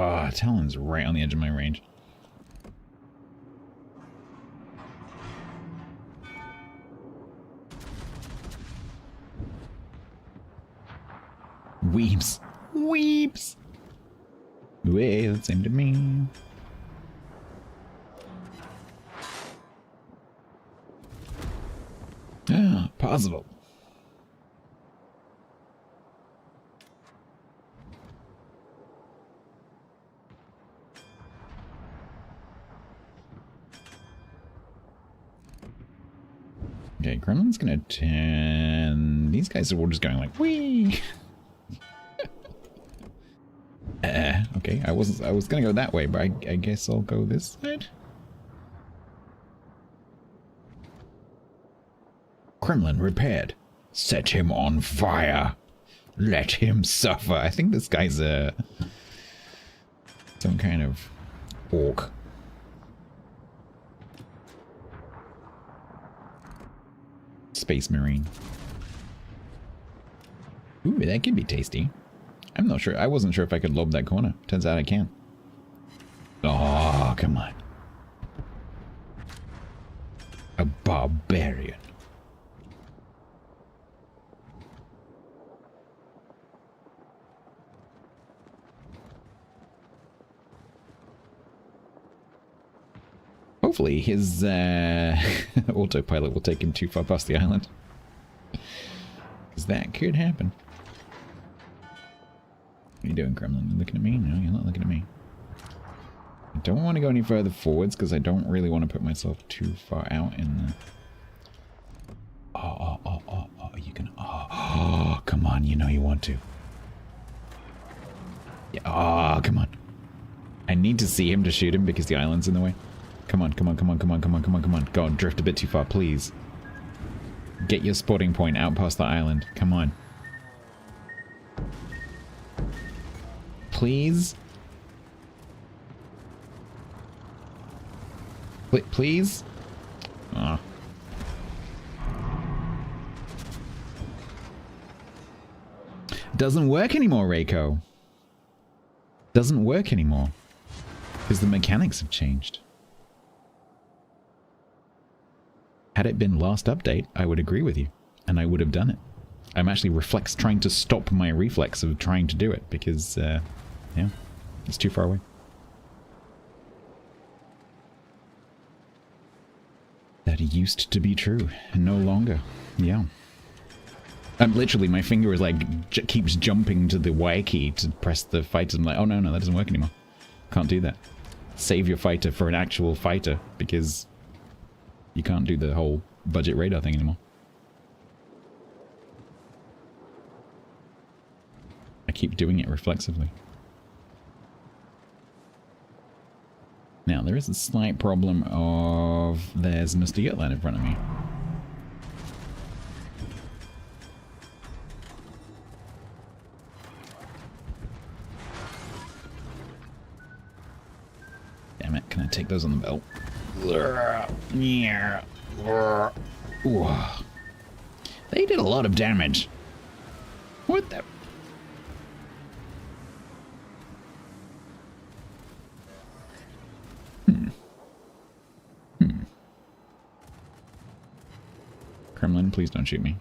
Ah, Talon's right on the edge of my range. Weeps. Weeps. Well, same to me. Ah, possible. Okay, Gremlin's gonna turn. These guys are all just going like, wee. Okay, I was gonna go that way, but I guess I'll go this side. Kremlin repaired. Set him on fire. Let him suffer. I think this guy's some kind of orc. Space Marine. Ooh, that could be tasty. I'm not sure. I wasn't sure if I could lob that corner. Turns out I can. Oh, come on. A barbarian. Hopefully his autopilot will take him too far past the island. Because that could happen. What are you doing, Kremlin? You looking at me? No, you're not looking at me. I don't want to go any further forwards because I don't really want to put myself too far out in the... Oh, you can... Oh, come on, you know you want to. Yeah, oh, come on. I need to see him to shoot him because the island's in the way. Come on, come on, come on, come on, come on, come on, come on. Go on, drift a bit too far, please. Get your spotting point out past the island. Come on. Please? Please? Ah. Doesn't work anymore, Reiko. Doesn't work anymore. Because the mechanics have changed. Had it been last update, I would agree with you. And I would have done it. I'm actually trying to stop my reflex of trying to do it. Because, yeah, it's too far away. That used to be true. And no longer. Yeah. I'm literally, my finger is like, keeps jumping to the Y key to press the fighter. I'm like, oh no, that doesn't work anymore. Can't do that. Save your fighter for an actual fighter, because you can't do the whole budget radar thing anymore. I keep doing it reflexively. Now, there is a slight problem of there's Mr. Yutland in front of me. Damn it, can I take those on the belt? They did a lot of damage. What the... Kremlin, please don't shoot me.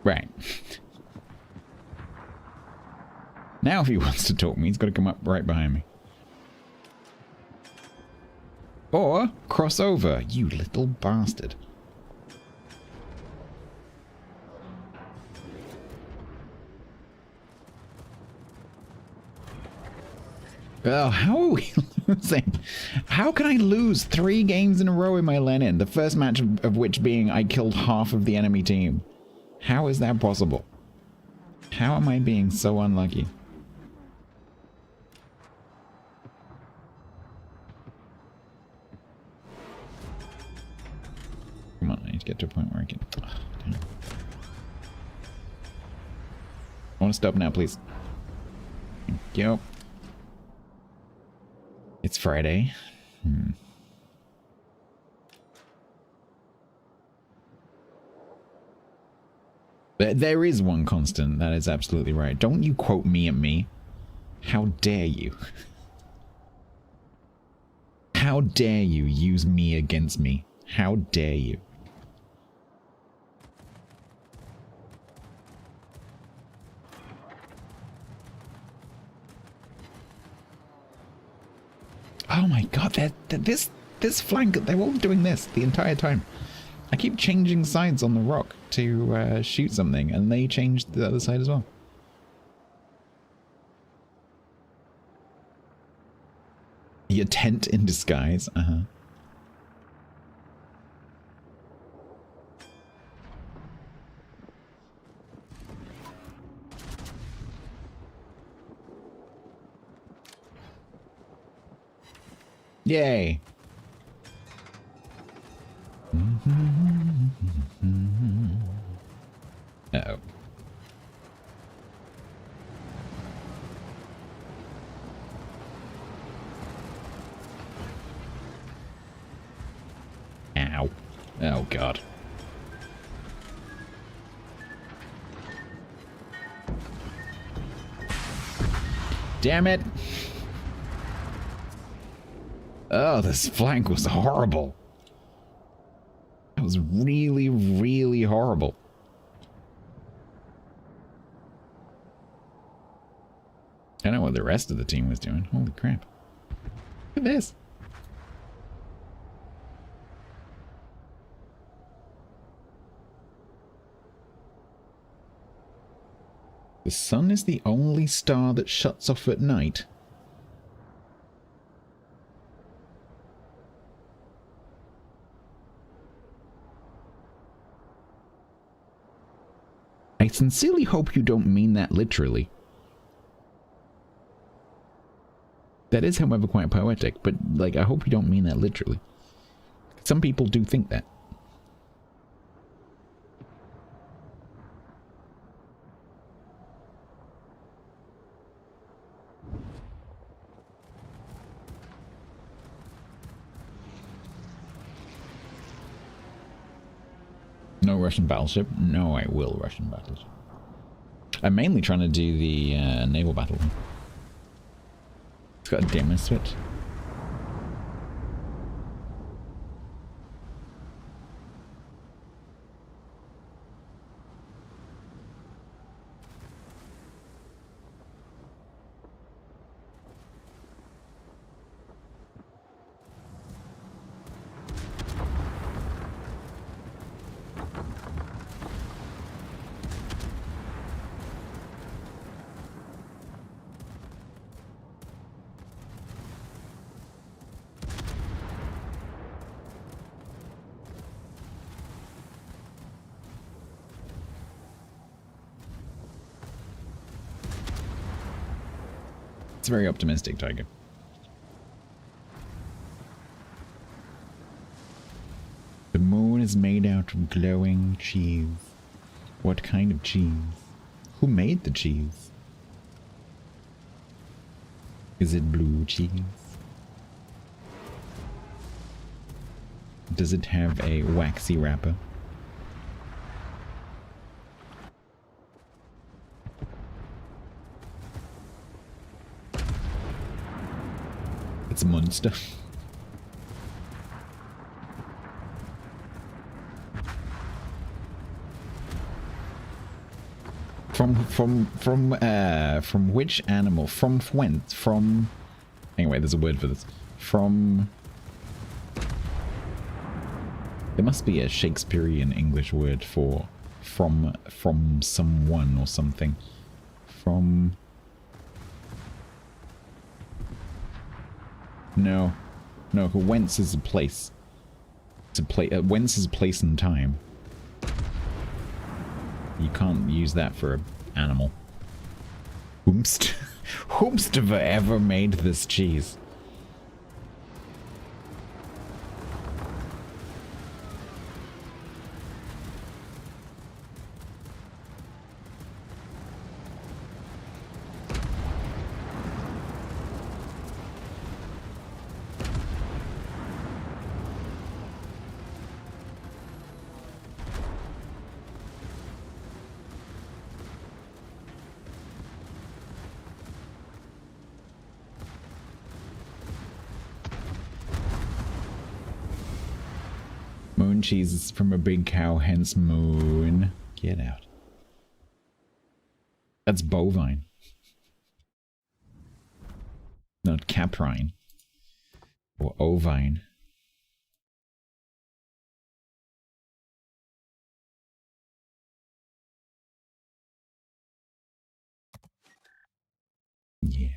Right. Now if he wants to talk to me, he's got to come up right behind me. Or cross over, you little bastard. Oh, how are we losing? How can I lose 3 games in a row in my Lenin? The first match of which being I killed half of the enemy team. How is that possible? How am I being so unlucky? Come on, I need to get to a point where I can... Oh, damn. I want to stop now, please. Thank you. It's Friday. There is one constant, that is absolutely right. Don't you quote me at me. How dare you? How dare you use me against me? How dare you? Oh my god, this flank, they're all doing this the entire time. I keep changing sides on the rock to shoot something, and they change the other side as well. Your tent in disguise, Yay! Uh-oh. Ow. Oh, God. Damn it! Oh, this flank was horrible. That was really, really horrible. I don't know what the rest of the team was doing. Holy crap. Look at this. The sun is the only star that shuts off at night. I sincerely hope you don't mean that literally. That is, however, quite poetic, but, like, I hope you don't mean that literally. Some people do think that. No Russian battleship? No, I will Russian battleship. I'm mainly trying to do the naval battle. It's got a demo switch. It's very optimistic, Tiger. The moon is made out of glowing cheese. What kind of cheese? Who made the cheese? Is it blue cheese? Does it have a waxy wrapper? It's a monster. From which animal? From whence? From... Anyway, there's a word for this. From... There must be a Shakespearean English word for from someone or something. From... No. No, whence is a place. It's a whence is a place and time. You can't use that for an animal. Whomst have ever made this cheese? Moon cheese is from a big cow, hence moon. Get out. That's bovine. Not caprine. Or ovine. Yeah.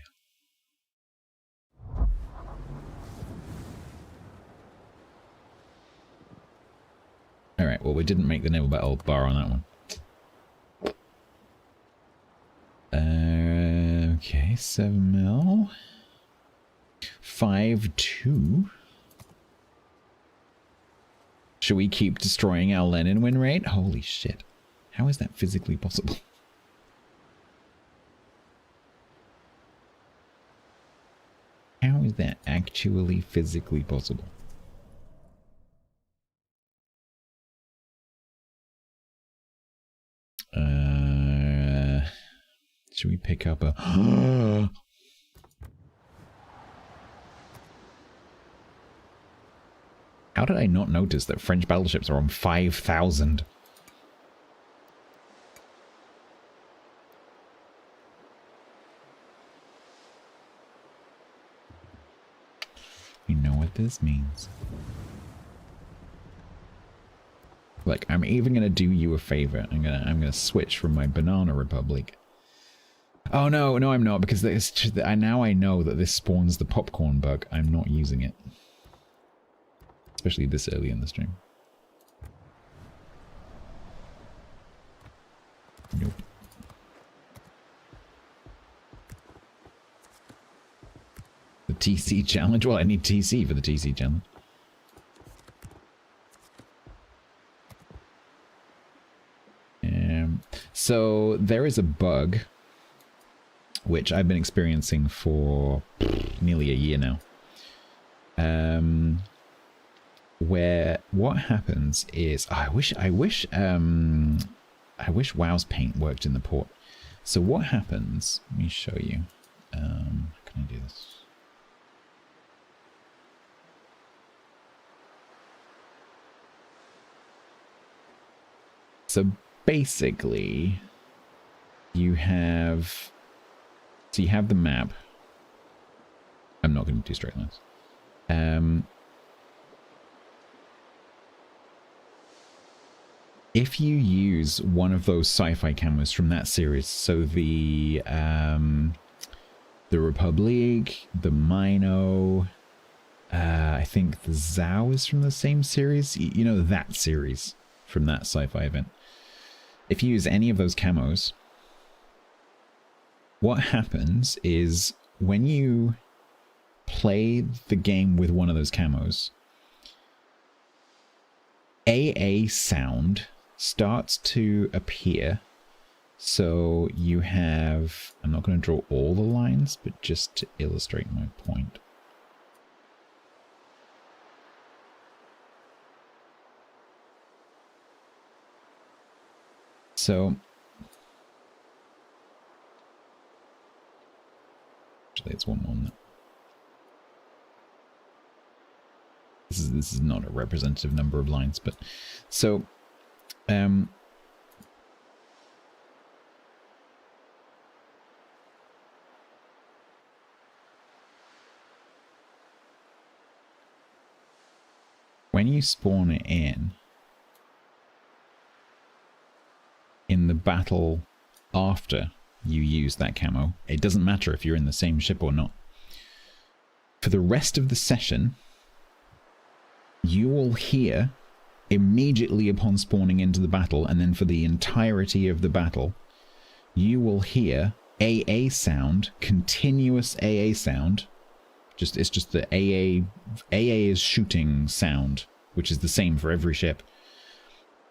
Alright, well we didn't make the naval battle bar on that one. Okay, 7 mil. 5-2. Should we keep destroying our Lenin win rate? Holy shit. How is that physically possible? How is that actually physically possible? Should we pick up a... How did I not notice that French battleships are on 5,000? You know what this means. Look, I'm even gonna do you a favor. I'm gonna switch from my Banana Republic. Oh no, I'm not, because now I know that this spawns the popcorn bug. I'm not using it. Especially this early in the stream. Nope. The TC challenge? Well, I need TC for the TC challenge. So there is a bug which I've been experiencing for nearly a year now. Where what happens is I wish WoW's paint worked in the port. So what happens? Let me show you. How can I do this? So basically, you have the map. I'm not going to do straight lines. If you use one of those sci-fi cameras from that series, so the Republic, the Mino, I think the Zhao is from the same series. You know, that series from that sci-fi event. If you use any of those camos, what happens is when you play the game with one of those camos, AA sound starts to appear. So you have, I'm not going to draw all the lines, but just to illustrate my point. So actually it's one more than that. This is not a representative number of lines, but so when you spawn it in the battle after you use that camo, it doesn't matter if you're in the same ship or not. For the rest of the session, you will hear immediately upon spawning into the battle, and then for the entirety of the battle, you will hear AA sound, continuous AA sound. It's just the AA is shooting sound, which is the same for every ship,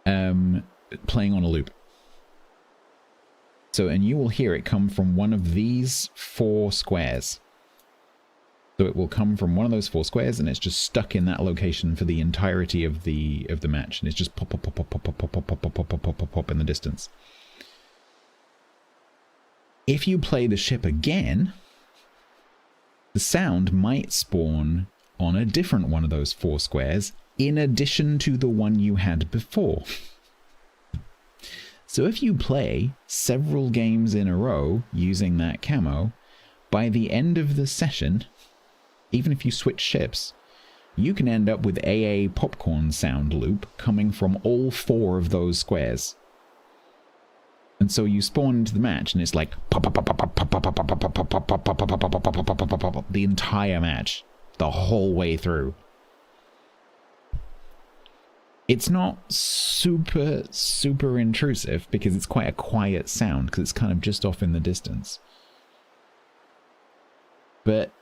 playing on a loop. So, and you will hear it come from one of these 4 squares. So it will come from one of those 4 squares, and it's just stuck in that location for the entirety of the match, and it's just pop, pop, pop, pop, pop, pop, pop, pop, pop, pop, pop, pop, pop, pop in the distance. If you play the ship again, the sound might spawn on a different one of those 4 squares in addition to the one you had before. So if you play several games in a row using that camo, by the end of the session, even if you switch ships, you can end up with AA popcorn sound loop coming from all 4 of those squares. And so you spawn into the match and it's like pop pop pop pop pop pop pop pop pop pop pop pop pop pop pop pop pop pop pop the entire match, the whole way through. It's not super intrusive because it's quite a quiet sound because it's kind of just off in the distance. But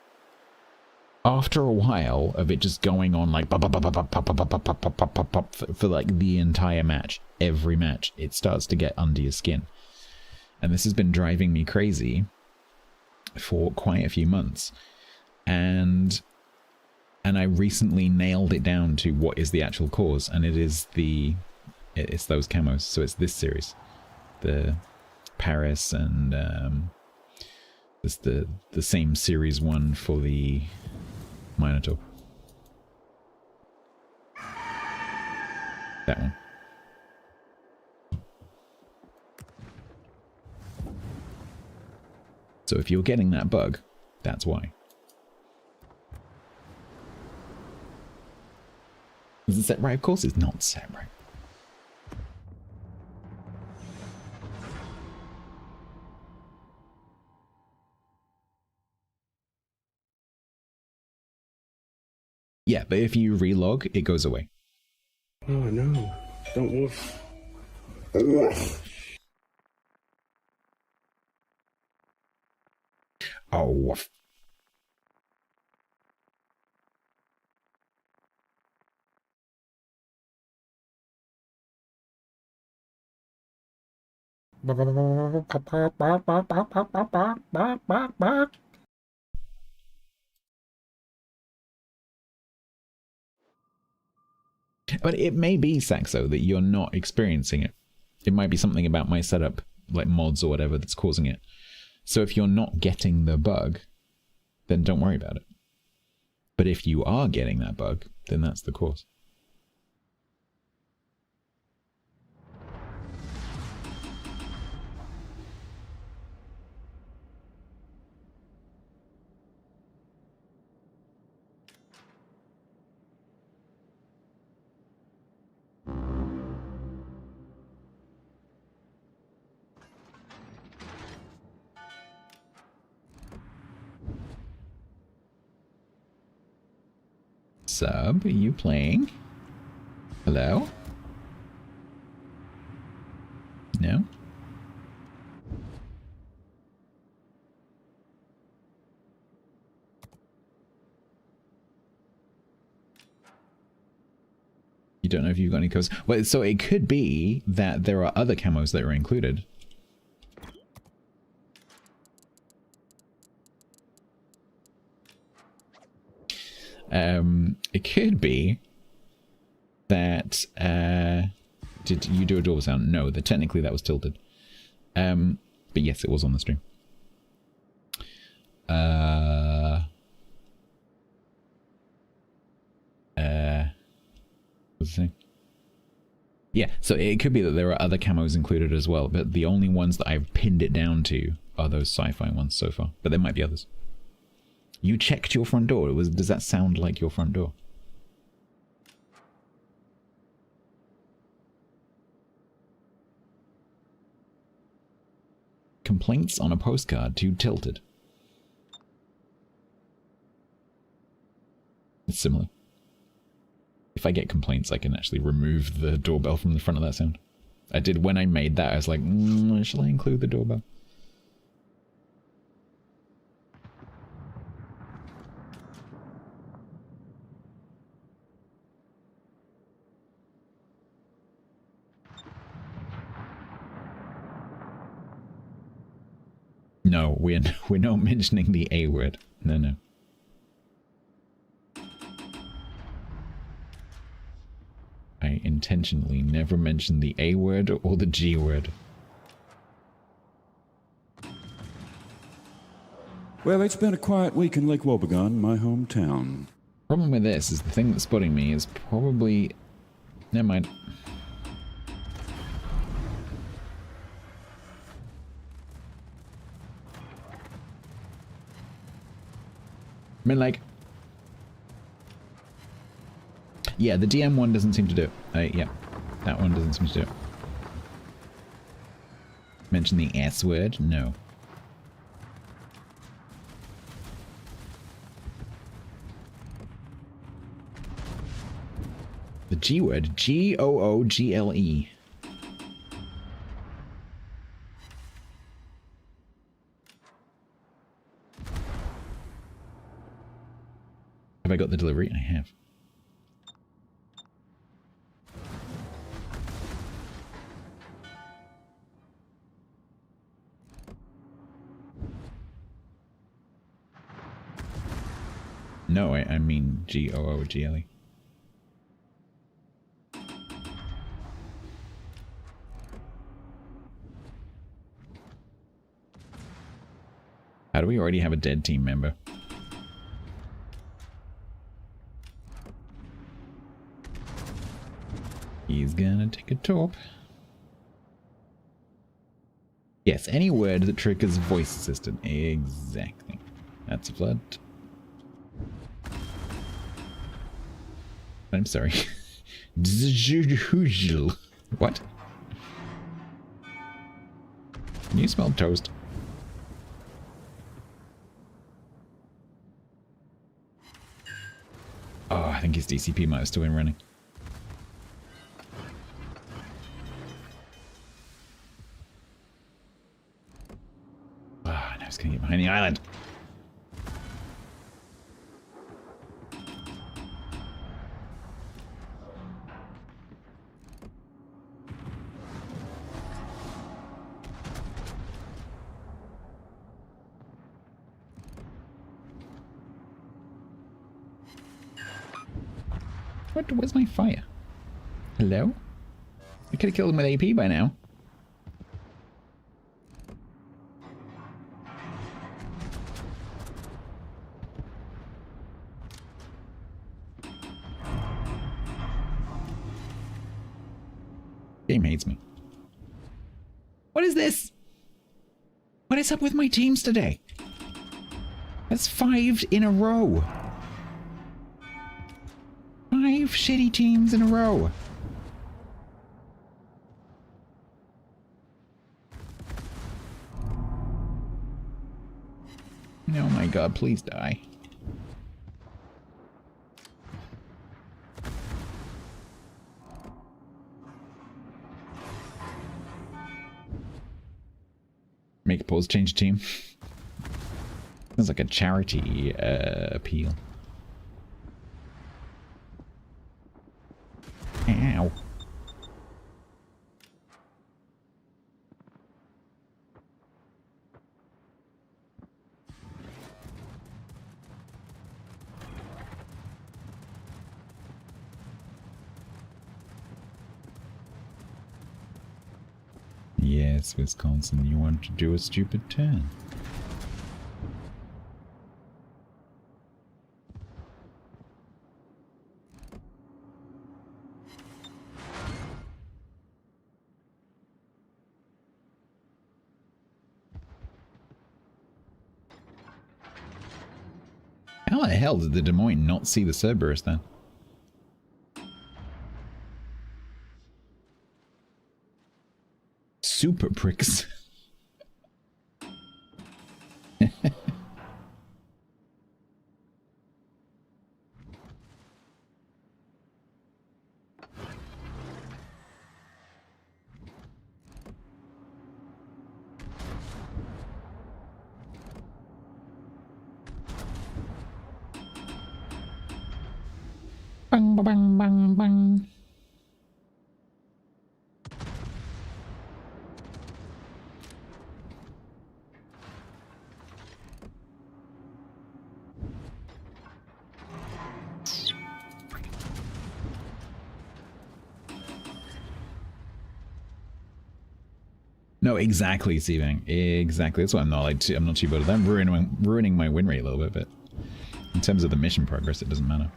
after a while of it just going on like pop pop pop pop pop pop pop pop pop pop pop for like the entire match, every match, it starts to get under your skin. And this has been driving me crazy for quite a few months. And I recently nailed it down to what is the actual cause, and it's those camos. So it's this series, the Paris, and it's the same series one for the Minotaur. That one. So if you're getting that bug, that's why. Is it set right? Of course it's not set right. Yeah, but if you relog, it goes away. Oh no, don't woof. Oh, woof. But it may be, Saxo, that you're not experiencing it. It might be something about my setup, like mods or whatever, that's causing it. So if you're not getting the bug, then don't worry about it. But if you are getting that bug, then that's the cause. Sub, are you playing? Hello? No? You don't know if you've got any camos. Well, so it could be that there are other camos that are included. It could be that, did you do a door sound? No, technically that was tilted. But yes, it was on the stream. What's the thing? Yeah, so it could be that there are other camos included as well, but the only ones that I've pinned it down to are those sci-fi ones so far. But there might be others. You checked your front door. Does that sound like your front door? Complaints on a postcard too tilted. It's similar. If I get complaints, I can actually remove the doorbell from the front of that sound. I did when I made that. I was like, shall I include the doorbell? No, we're not mentioning the A word. No, no. I intentionally never mentioned the A word or the G word. Well, it's been a quiet week in Lake Wobegon, my hometown. Problem with this is the thing that's spotting me is probably... Never mind. I mean, like... Yeah, the DM one doesn't seem to do it. Yeah, that one doesn't seem to do it. Mention the S word? No. The G word? Google. Have I got the delivery? I have. No, I mean Google. How do we already have a dead team member? He's gonna take a top. Yes, any word that triggers voice assistant. Exactly. That's a flood. I'm sorry. What? Can you smell toast? Oh, I think his DCP might have still been running. Oh, now he's gonna get behind the island. What? Where's my fire? Hello? I could have killed him with AP by now. Game hates me. What is this? What is up with my teams today? That's 5 in a row. 5 shitty teams in a row. Oh my god, please die. Make a pause, change team. Sounds like a charity appeal. Ow. Yes, Wisconsin, you want to do a stupid turn. How the hell did the Des Moines not see the Cerberus then? Super pricks. Bang, bang, bang, bang. No, exactly, Seabang. Exactly. That's why I'm not like I'm not too bad at that. I'm ruining my win rate a little bit, but terms of the mission progress, it doesn't matter.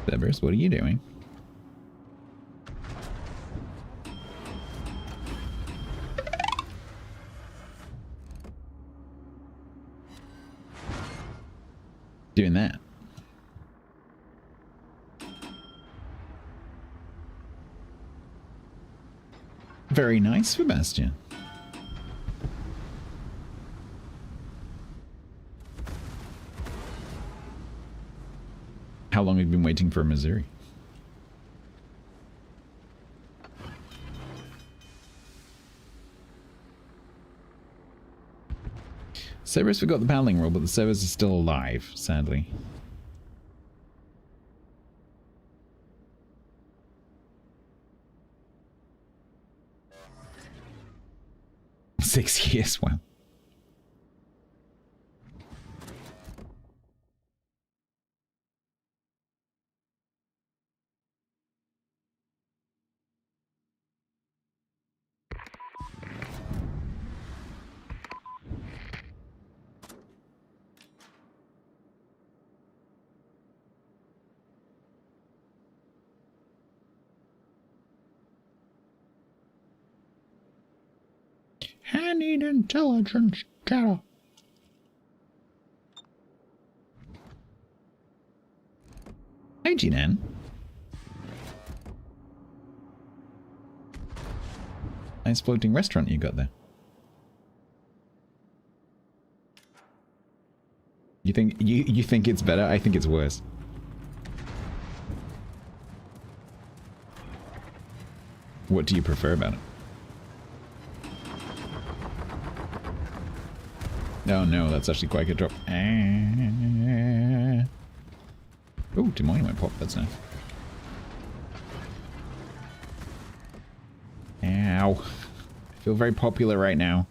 Cerberus, what are you doing? Doing that. Very nice, Sebastian. How long have you been waiting for Missouri? Cerberus forgot the paddling rule, but the Cerberus is still alive, sadly. Six years, wow. I need intelligence data. Hey, G-Dan. Nice floating restaurant you got there. You think it's better? I think it's worse. What do you prefer about it? Oh no, that's actually quite a good drop. Oh, Des Moines went pop, that's nice. Ow. I feel very popular right now.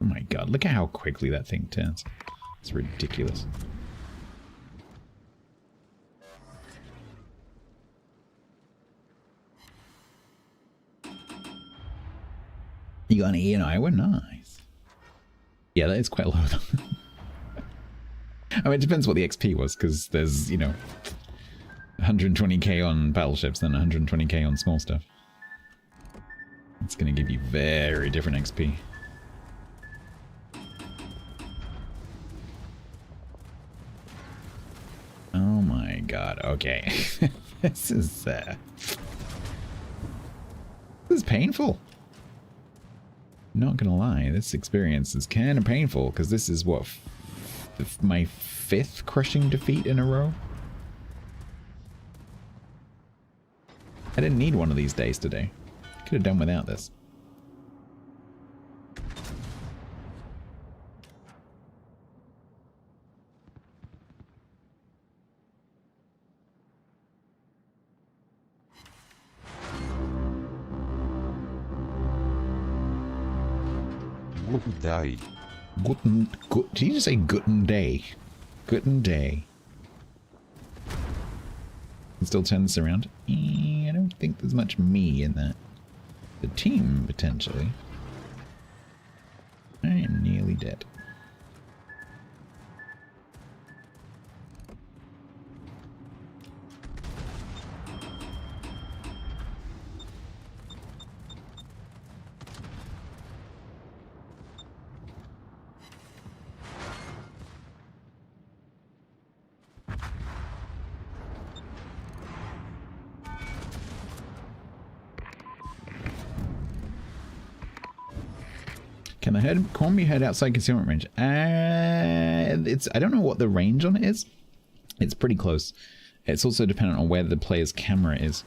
Oh my god, look at how quickly that thing turns. It's ridiculous. You got an E in Iowa? Nice. Yeah, that is quite low though. I mean, it depends what the XP was, because there's, you know, 120k on battleships, then 120k on small stuff. It's going to give you very different XP. Oh my god, okay. This is painful. Not gonna lie, this experience is kind of painful, because this is what, my 5th crushing defeat in a row? I didn't need one of these days today. Could have done without this. Good day. Did you just say guten day? Guten day. Can still turn this around. I don't think there's much me in that. The team, potentially. I am nearly dead. Can the corn be heard outside concealment range? I don't know what the range on it is. It's pretty close. It's also dependent on where the player's camera is,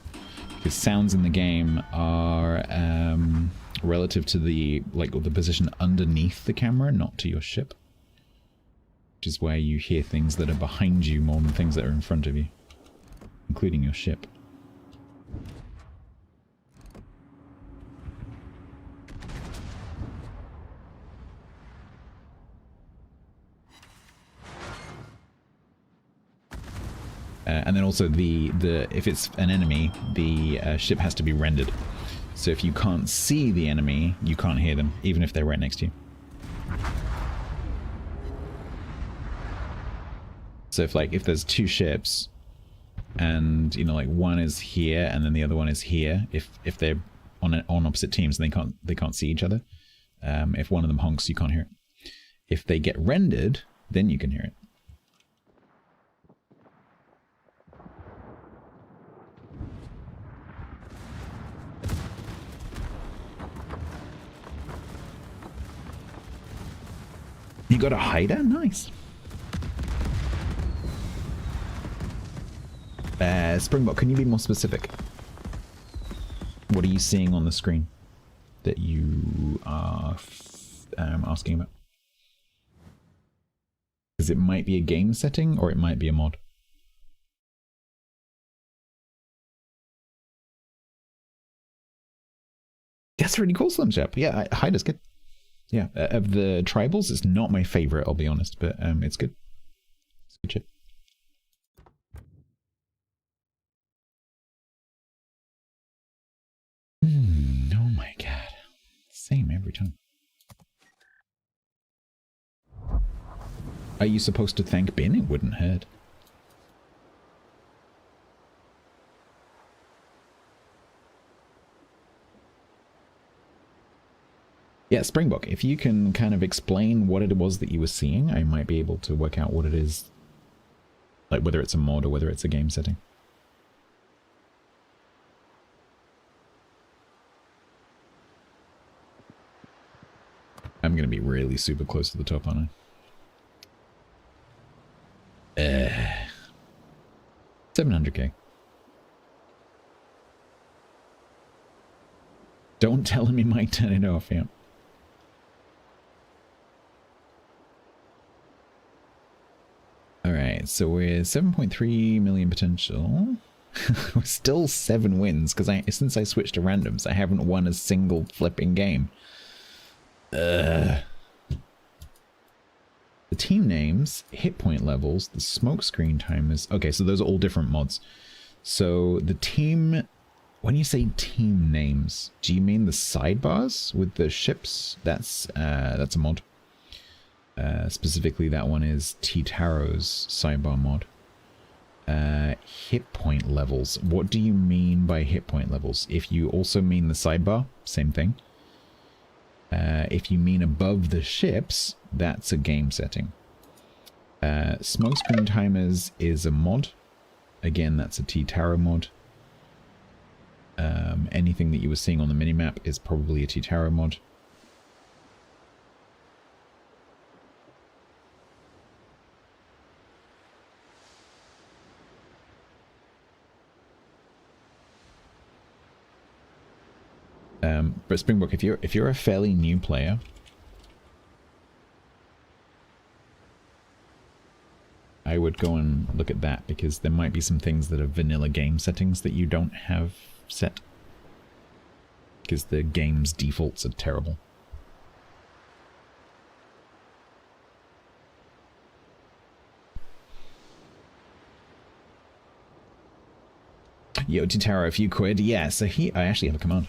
because sounds in the game are relative to the the position underneath the camera, not to your ship. which is where you hear things that are behind you more than things that are in front of you, including your ship. And then also if it's an enemy, the ship has to be rendered. So if you can't see the enemy, you can't hear them, even if they're right next to you. So if there's two ships, and you know, like one is here and then the other one is here, if they're on opposite teams, they can't see each other. If one of them honks, you can't hear it. If they get rendered, then you can hear it. You got a hider? Nice. Springbok, can you be more specific? What are you seeing on the screen that you are asking about? Because it might be a game setting or it might be a mod. That's really cool, Slim Chap. Yeah, hider's good. Yeah, of the tribals, it's not my favorite, I'll be honest, but it's good. It's good shit. Oh my god. Same every time. Are you supposed to thank Bin? It wouldn't hurt. Yeah, Springbok, if you can kind of explain what it was that you were seeing, I might be able to work out what it is. Like whether it's a mod or whether it's a game setting. I'm going to be really super close to the top, aren't I? 700k. Don't tell him he might turn it off, yeah. Alright, so we're 7.3 million potential. We're still 7 wins, because since I switched to randoms, I haven't won a single flipping game. The team names, hit point levels, the smoke screen timers. Okay, so those are all different mods. So the team, when you say team names, do you mean the sidebars with the ships? That's a mod. Specifically, that one is T-Taro's sidebar mod. Hit point levels. What do you mean by hit point levels? If you also mean the sidebar, same thing. If you mean above the ships, that's a game setting. Smoke screen timers is a mod. Again, that's a T-Taro mod. Anything that you were seeing on the minimap is probably a T-Taro mod. But Springbok, if you're a fairly new player, I would go and look at that, because there might be some things that are vanilla game settings that you don't have set, because the game's defaults are terrible. Yo, T-Taro, a few quid. Yeah, so I actually have a command.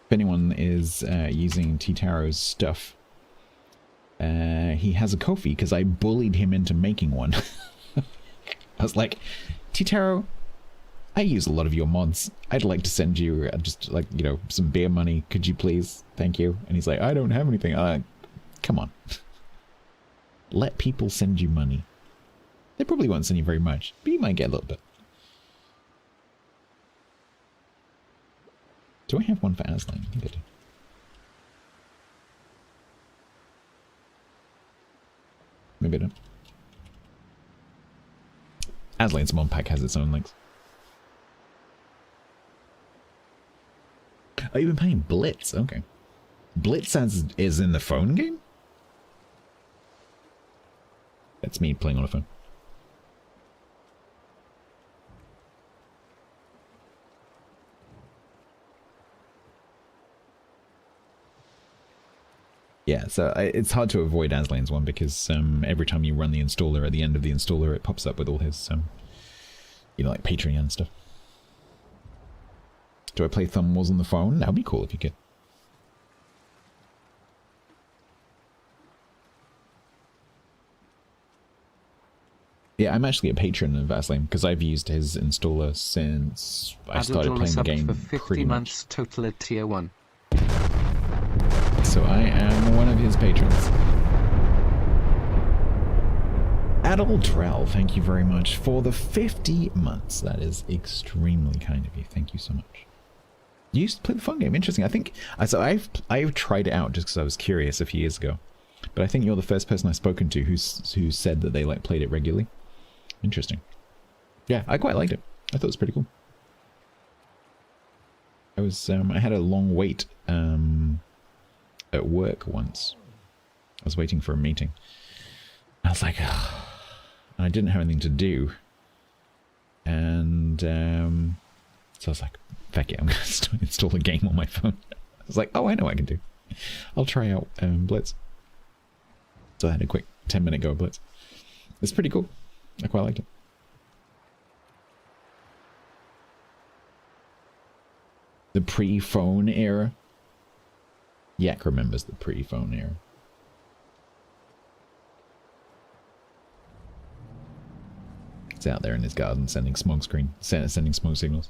If anyone is using T-Taro's stuff, he has a Ko-fi, because I bullied him into making one. I was like, T-Taro, I use a lot of your mods. I'd like to send you just, like, you know, some beer money. Could you please? Thank you. And he's like, I don't have anything. Come on. Let people send you money. They probably won't send you very much, but you might get a little bit. Do I have one for Aslan? I think I do. Maybe I don't. Aslan's mod pack has its own links. Oh, you've been playing Blitz? Okay. Blitz is in the phone game? That's me playing on a phone. Yeah, so it's hard to avoid Aslane's one because every time you run the installer, at the end of the installer, it pops up with all his, you know, like Patreon and stuff. Do I play Thumb Wars on the phone? That would be cool if you could. Yeah, I'm actually a patron of Aslane because I've used his installer since I started playing the game. For 50 months total at tier 1. So I am one of his patrons. Adultrell, thank you very much for the 50 months. That is extremely kind of you. Thank you so much. You used to play the phone game. Interesting. I think so. I've tried it out just because I was curious a few years ago, but I think you're the first person I've spoken to who said that they like played it regularly. Interesting. Yeah, I quite liked it. I thought it was pretty cool. I had a long wait at work once. I was waiting for a meeting. I was like, oh. And I didn't have anything to do. And so I was like, fuck it, I'm going to install a game on my phone. I was like, oh, I know what I can do. I'll try out Blitz. So I had a quick 10-minute go of Blitz. It's pretty cool. I quite liked it. The pre-phone era. Yak remembers the pre-phone era. It's out there in his garden sending smoke signals.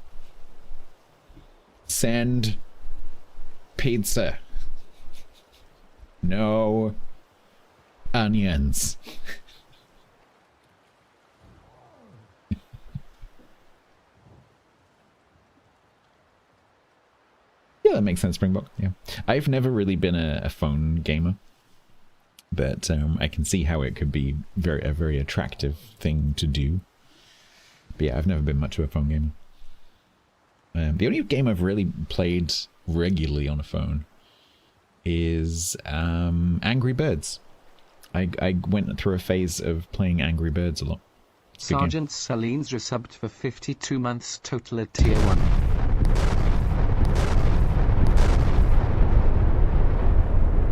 Send pizza. No onions. Yeah, that makes sense, Springbok. Yeah, I've never really been a phone gamer, but I can see how it could be a very attractive thing to do. But yeah, I've never been much of a phone gamer. The only game I've really played regularly on a phone is Angry Birds. I went through a phase of playing Angry Birds a lot. Sergeant Saline's resubbed for 52 months total at tier 1.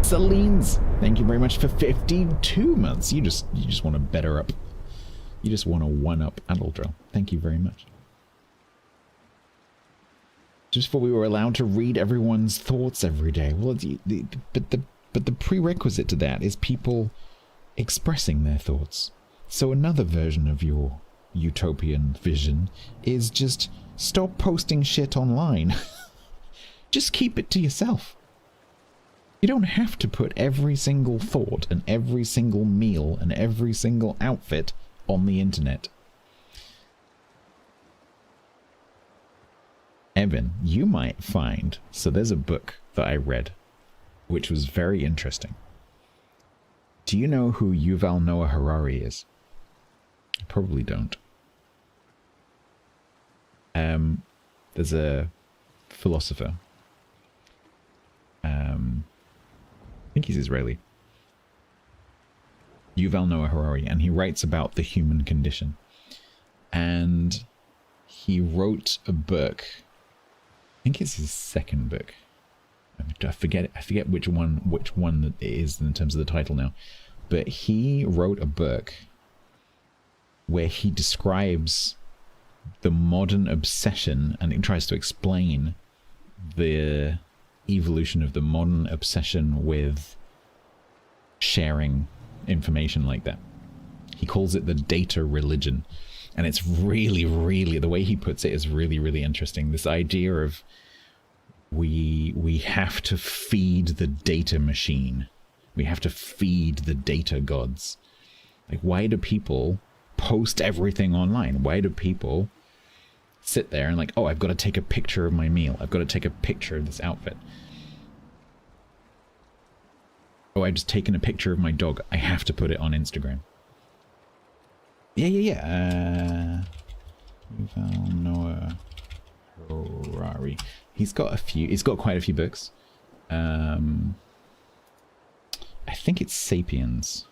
Saline's, thank you very much for 52 months. You just want to better up. You just want to one-up Adultrell. Thank you very much. Just before we were allowed to read everyone's thoughts every day. Well, but the prerequisite to that is people expressing their thoughts. So another version of your utopian vision is just stop posting shit online. Just keep it to yourself. You don't have to put every single thought and every single meal and every single outfit on the internet. Evan, you might find... So there's a book that I read, which was very interesting. Do you know who Yuval Noah Harari is? I probably don't. There's a philosopher. I think he's Israeli. Yuval Noah Harari, and he writes about the human condition. And he wrote a book. I think it's his second book. I forget which one it is in terms of the title now. But he wrote a book where he describes the modern obsession, and it tries to explain the evolution of the modern obsession with sharing information like that. He calls it the data religion, and it's really, really, the way he puts it is really, really interesting. This idea of we have to feed the data machine. We have to feed the data gods. Like, why do people post everything online? Why do people sit there and like, oh, I've got to take a picture of my meal. I've got to take a picture of this outfit. Oh, I've just taken a picture of my dog. I have to put it on Instagram. Yeah. Yuval Noah Harari. He's got quite a few books. I think it's Sapiens.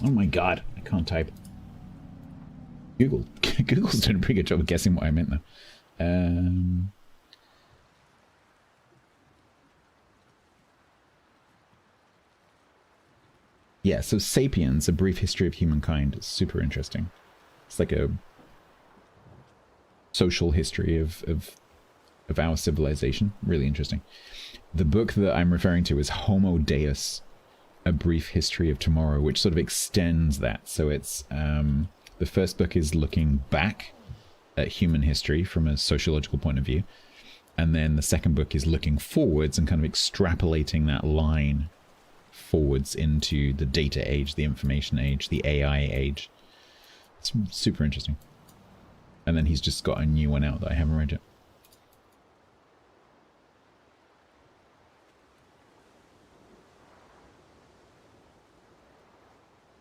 Oh my god, I can't type. Google. Google's doing a pretty good job of guessing what I meant though. Yeah, so Sapiens, A Brief History of Humankind, is super interesting. It's like a social history of our civilization. Really interesting. The book that I'm referring to is Homo Deus, A Brief History of Tomorrow, which sort of extends that. So it's, the first book is looking back at human history from a sociological point of view. And then the second book is looking forwards and kind of extrapolating that line forwards into the data age, the information age, the AI age. It's super interesting. And then he's just got a new one out that I haven't read yet.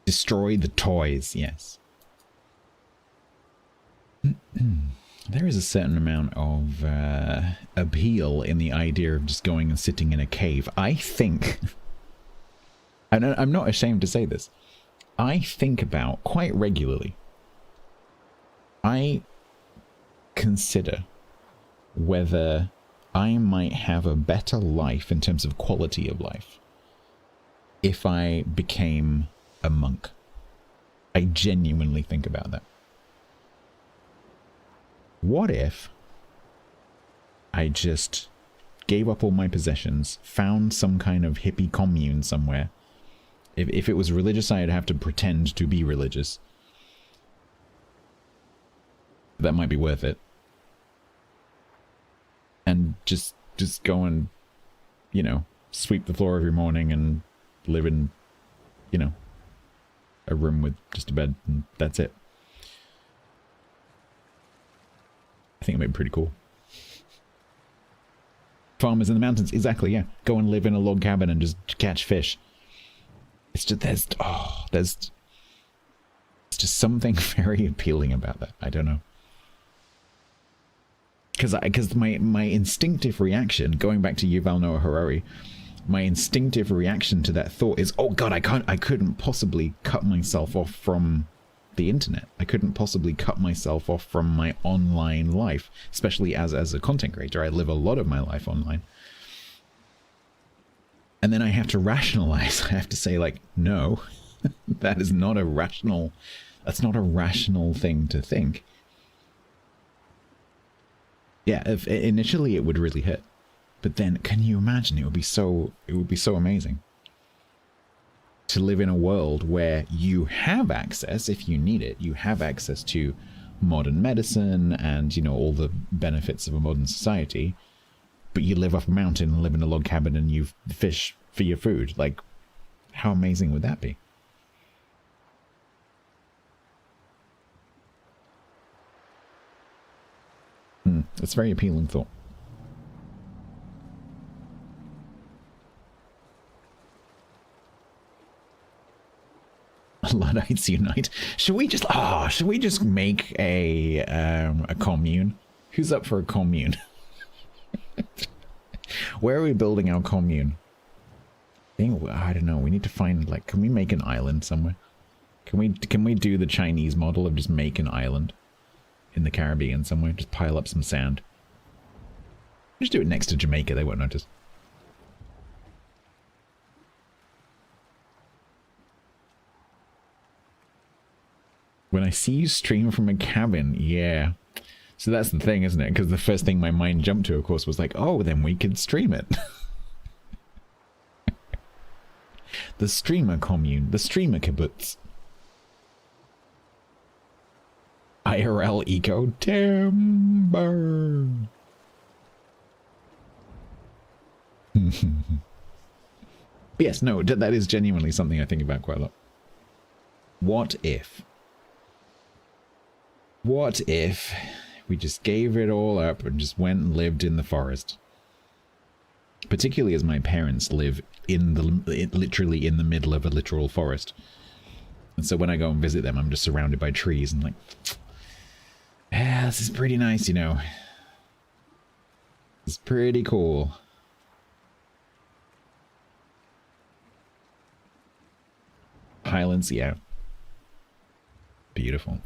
Destroy the toys, yes. There is a certain amount of appeal in the idea of just going and sitting in a cave. I think, and I'm not ashamed to say this, I think about quite regularly, I consider whether I might have a better life in terms of quality of life if I became a monk. I genuinely think about that. What if I just gave up all my possessions, found some kind of hippie commune somewhere? If it was religious, I'd have to pretend to be religious. That might be worth it. And just go and, you know, sweep the floor every morning and live in, you know, a room with just a bed, and that's it. I think it might be pretty cool. Farmers in the mountains, exactly, yeah. Go and live in a log cabin and just catch fish. It's just, there's just something very appealing about that. I don't know. Because my instinctive reaction, going back to Yuval Noah Harari, my instinctive reaction to that thought is, oh god, I couldn't possibly cut myself off from the internet. I couldn't possibly cut myself off from my online life, especially as a content creator. I live a lot of my life online. And then I have to rationalize. I have to say, like, no, that is not a rational, that's not a rational thing to think. Yeah, initially it would really hit. But then, can you imagine? It would be so amazing to live in a world where you have access, if you need it, you have access to modern medicine and, you know, all the benefits of a modern society, but you live up a mountain and live in a log cabin and you fish for your food. Like, how amazing would that be? It's a very appealing thought. Luddites unite. Should we just make a commune? Who's up for a commune? Where are we building our commune? I don't know. We need to find, like, can we make an island somewhere? Can we do the Chinese model of just make an island in the Caribbean somewhere? Just pile up some sand. Just do it next to Jamaica. They won't notice. When I see you stream from a cabin, yeah. So that's the thing, isn't it? Because the first thing my mind jumped to, of course, was like, oh, then we could stream it. The streamer commune, the streamer kibbutz. IRL eco timber. Yes, no, that is genuinely something I think about quite a lot. What if we just gave it all up and just went and lived in the forest? Particularly as my parents live literally in the middle of a literal forest. And so when I go and visit them, I'm just surrounded by trees and like, yeah, this is pretty nice, you know. It's pretty cool. Highlands, yeah. Beautiful.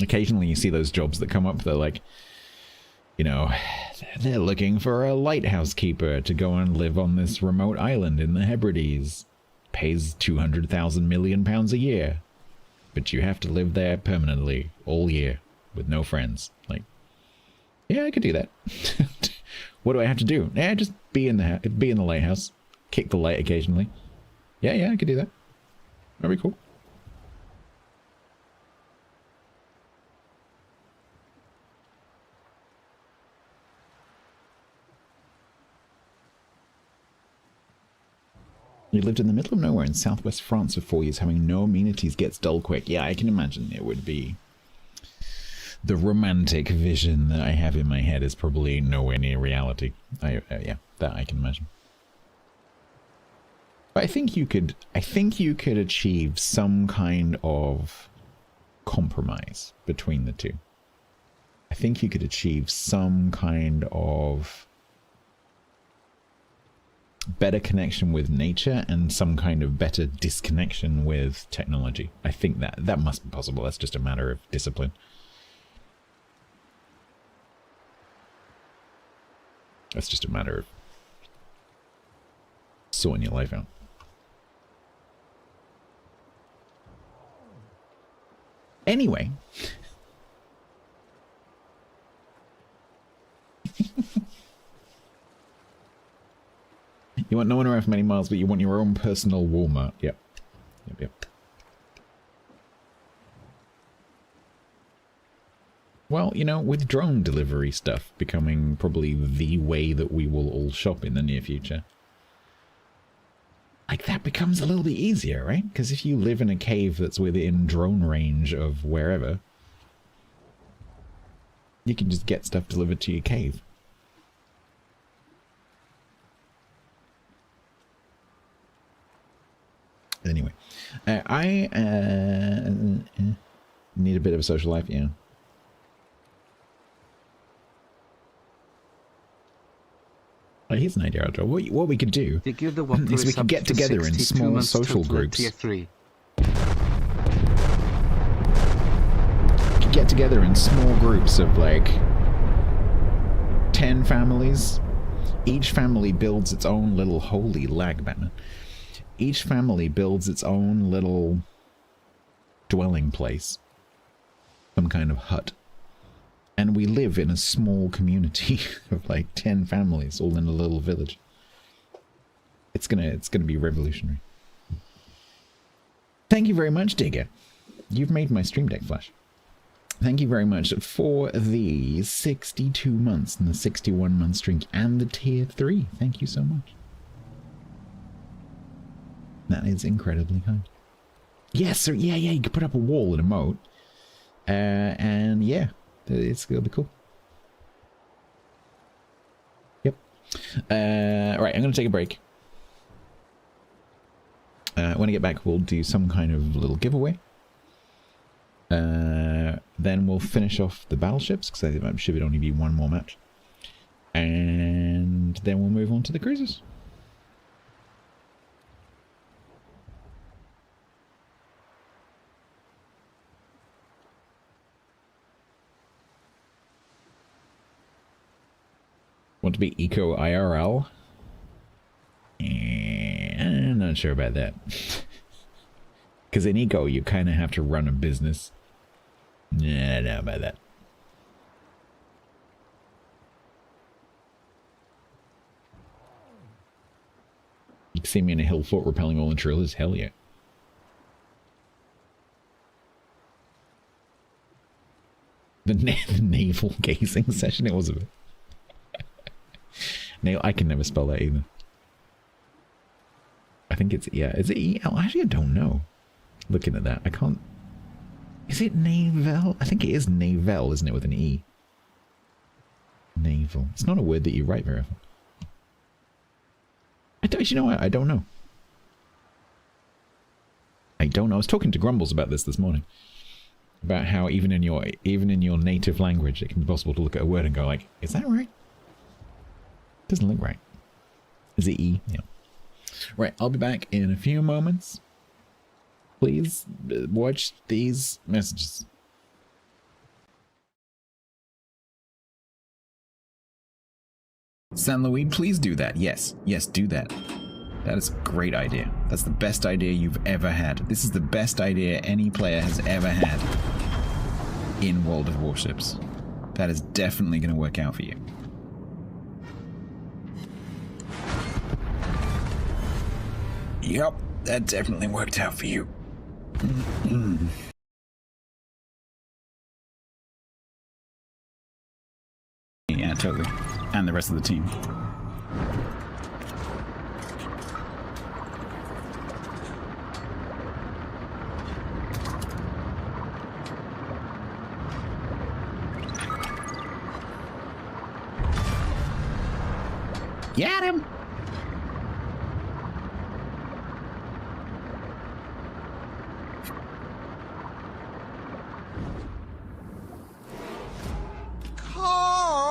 Occasionally you see those jobs that come up, they're like, you know, they're looking for a lighthouse keeper to go and live on this remote island in the Hebrides. Pays 200,000 million pounds a year. But you have to live there permanently, all year, with no friends. Like, yeah, I could do that. What do I have to do? Yeah, just be in the lighthouse. Kick the light occasionally. Yeah, I could do that. That'd be cool. You lived in the middle of nowhere in southwest France for 4 years, having no amenities gets dull quick. Yeah, I can imagine it would be. The romantic vision that I have in my head is probably nowhere near reality. Yeah, that I can imagine. But I think you could achieve some kind of compromise between the two. I think you could achieve some kind of better connection with nature and some kind of better disconnection with technology. I think that must be possible. That's just a matter of discipline. That's just a matter of sorting your life out. Anyway. You want no one around for many miles, but you want your own personal Walmart. Yep. Well, you know, with drone delivery stuff becoming probably the way that we will all shop in the near future, like, that becomes a little bit easier, right? Because if you live in a cave that's within drone range of wherever, you can just get stuff delivered to your cave. Anyway, I need a bit of a social life, yeah. Here's an idea, Aldro. What we could do is we could get together in small social groups. Get together in small groups of like 10 families. Each family builds its own little holy lag, Batman. Each family builds its own little dwelling place. Some kind of hut. And we live in a small community of like 10 families, all in a little village. It's gonna be revolutionary. Thank you very much, Digger. You've made my stream deck flash. Thank you very much for the 62 months and the 61 month streak and the tier 3. Thank you so much. That is incredibly kind. Yes, sir. Yeah, you can put up a wall in a moat. And yeah. It's gonna be cool. Yep. Alright, I'm gonna take a break. When I get back, we'll do some kind of little giveaway. Then we'll finish off the battleships, because I think there should only be one more match. And then we'll move on to the cruisers. Want to be eco IRL? I'm not sure about that. Because in eco, you kind of have to run a business. Yeah, I don't know about that. You can see me in a hill fort repelling all intruders. Hell yeah. The naval gazing session, it was a bit. Nail, I can never spell that either. I think it's, yeah, is it E-L? Actually, I don't know. Looking at that, I can't. Is it navel? I think it is navel, isn't it, with an E? Naval. It's not a word that you write very often. You know what? I don't know. I don't know. I was talking to Grumbles about this morning. About how even in your native language, it can be possible to look at a word and go like, is that right? Doesn't look right. Is it E? Yeah. Right, I'll be back in a few moments. Please watch these messages. San Louis, please do that. Yes, yes, do that. That is a great idea. That's the best idea you've ever had. This is the best idea any player has ever had in World of Warships. That is definitely going to work out for you. Yep, that definitely worked out for you. Yeah, totally. And the rest of the team. Get him!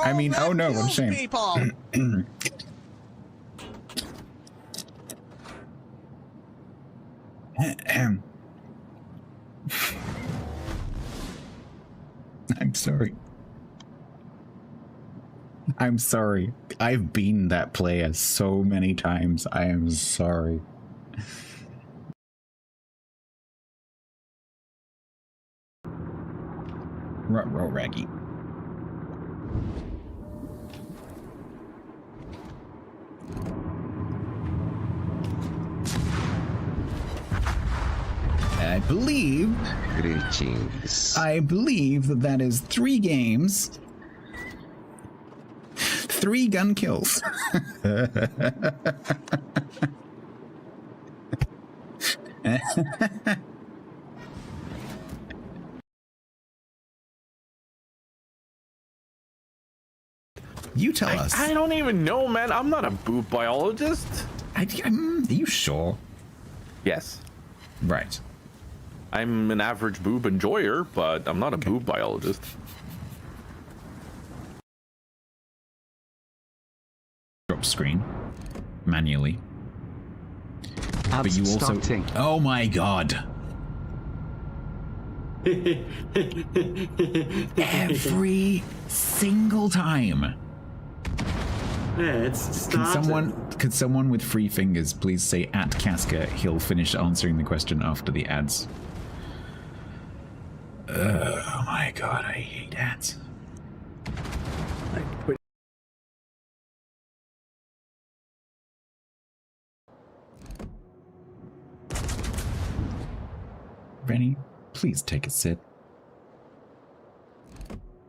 I mean, oh no, what a shame. I'm sorry. I'm sorry. I've been that player so many times. I am sorry. Ruh-roh, Raggy. I believe... Greetings. I believe that that is 3 games... 3 gun kills. You tell us. I don't even know, man. I'm not a boob biologist. Are you sure? Yes. Right. I'm an average boob enjoyer, but I'm not a boob biologist. Drop screen manually. Ads but you also starting. Oh my god. Every single time. Yeah, it's started. Could someone with 3 fingers please say at Casca? He'll finish answering the question after the ads. Oh my god, I hate ads. Rennie, please take a sit.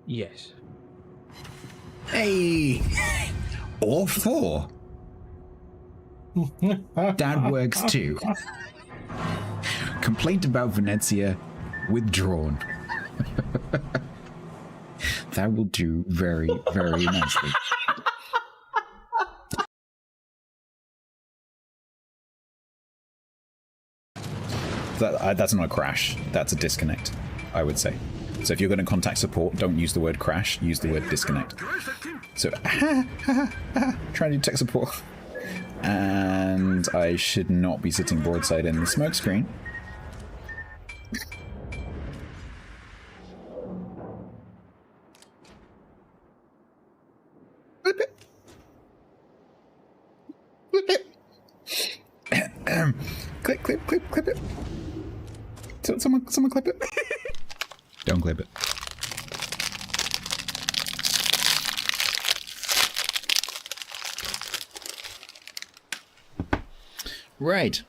Yes. Hey! Or 4. That works too. Complaint about Venezia withdrawn. That will do very, very nicely. That's not a crash. That's a disconnect, I would say. So if you're going to contact support, don't use the word crash, use the word disconnect. So, trying to do tech support. And I should not be sitting broadside in the smoke screen. Clip it. Clip it. Clip it. Someone clip it. Don't clip it. Right.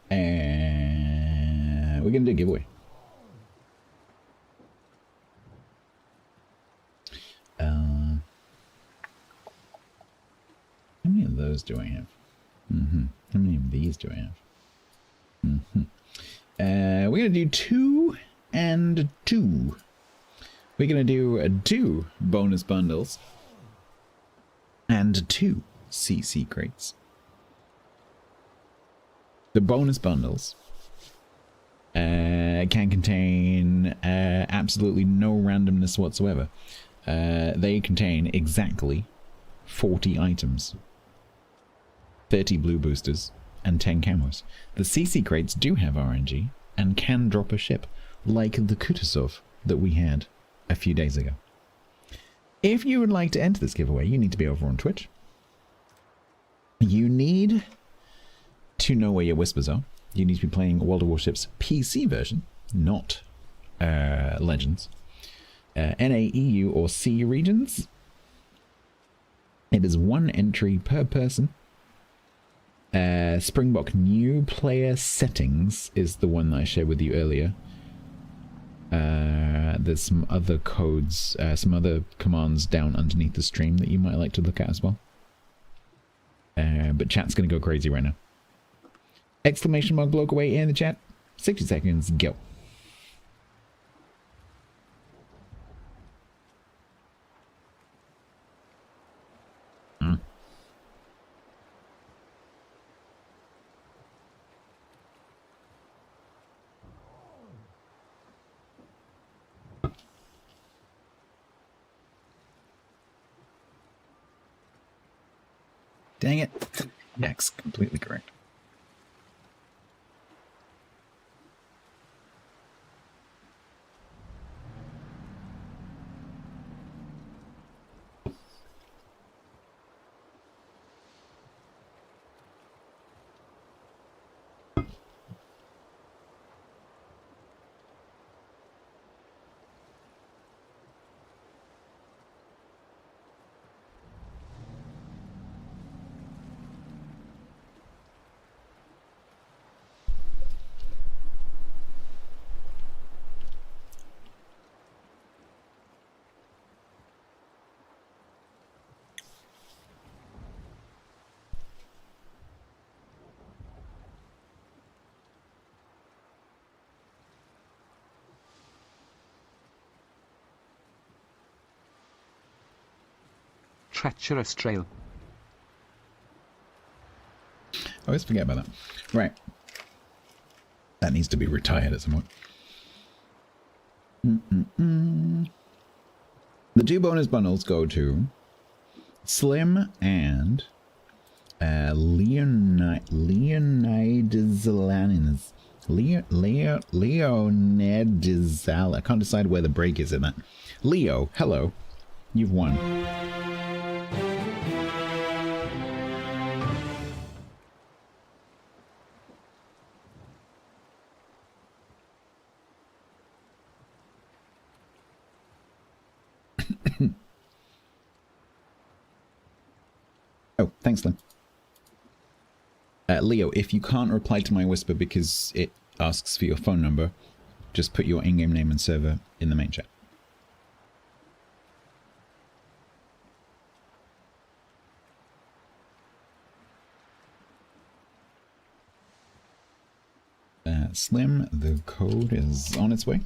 And we're gonna do a giveaway. How many of those do I have? How many of these do I have? We're gonna do 2 and 2. We're gonna do 2 bonus bundles and 2 CC crates. The bonus bundles can contain absolutely no randomness whatsoever. They contain exactly 40 items. 30 blue boosters, and 10 camos. The CC crates do have RNG and can drop a ship, like the Kutuzov that we had a few days ago. If you would like to enter this giveaway, you need to be over on Twitch. You need to know where your whispers are. You need to be playing World of Warships PC version, not Legends. NA, EU, or C regions. It is 1 entry per person. Springbok new player settings is the one that I shared with you earlier. There's some other codes, some other commands down underneath the stream that you might like to look at as well. But chat's going to go crazy right now. Exclamation mark bloke away in the chat. 60 seconds, go. Dang it. Yes, completely correct. Treacherous trail. I always forget about that. Right. That needs to be retired at some point. The 2 bonus bundles go to Slim and Leonidas. I can't decide where the break is in that. Leo, hello. You've won. Oh, thanks, Lynn. Leo, if you can't reply to my whisper because it asks for your phone number, just put your in-game name and server in the main chat. Slim, the code is on its way.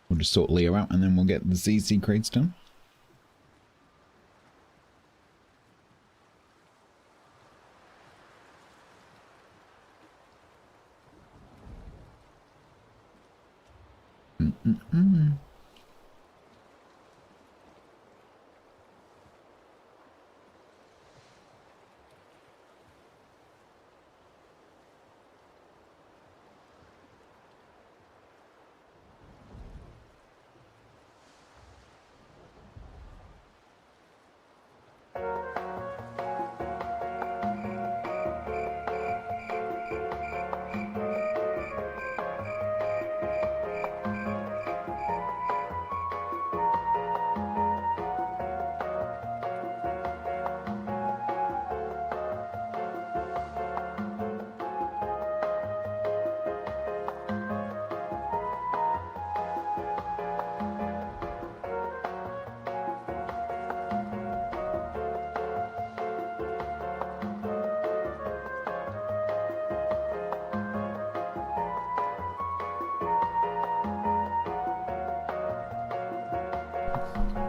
We'll just sort Leo out and then we'll get the CC crates done.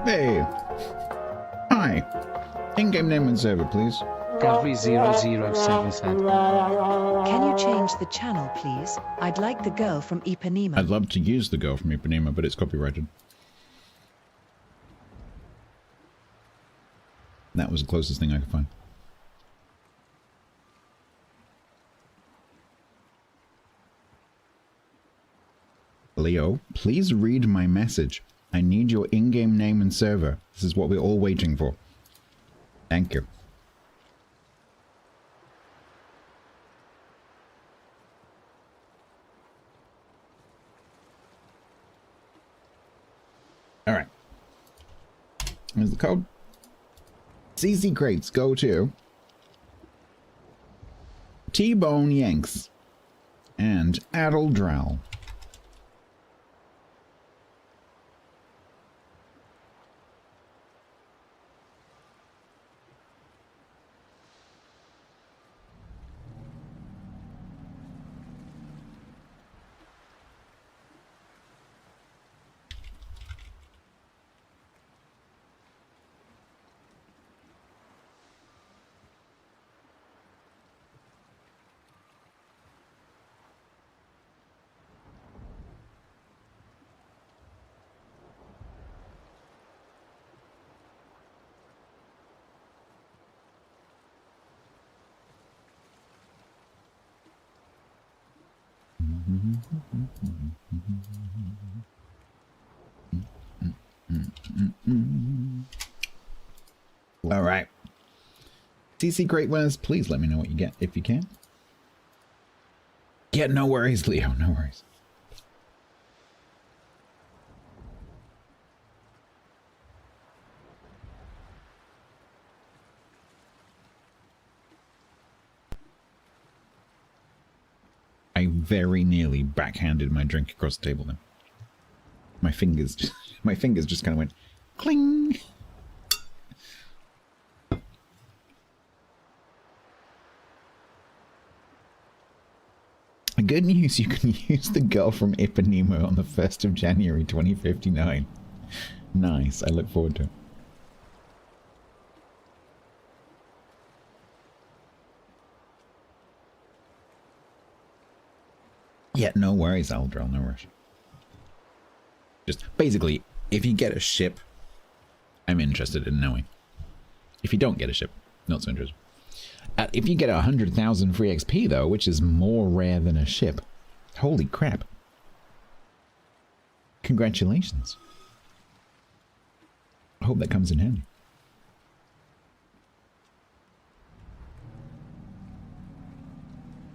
Hey! Hi! In-game name and server, please. Gary007 said. Can you change the channel, please? I'd like the girl from Ipanema. I'd love to use the girl from Ipanema, but it's copyrighted. That was the closest thing I could find. Leo, please read my message. I need your in-game name and server. This is what we're all waiting for. Thank you. Alright. Here's the code. CC crates go to T-Bone Yanks and Adel Drow. All right. CC Great Winners, please let me know what you get if you can. Yeah, no worries, Leo, no worries. I very nearly backhanded my drink across the table then. My fingers just kind of went cling. Good news, you can use the girl from Ipanema on the 1st of January 2059. Nice, I look forward to it. Yeah, no worries, Aldrel, no rush. Just, basically, if you get a ship, I'm interested in knowing. If you don't get a ship, not so interested. If you get 100,000 free XP, though, which is more rare than a ship, holy crap. Congratulations. I hope that comes in handy.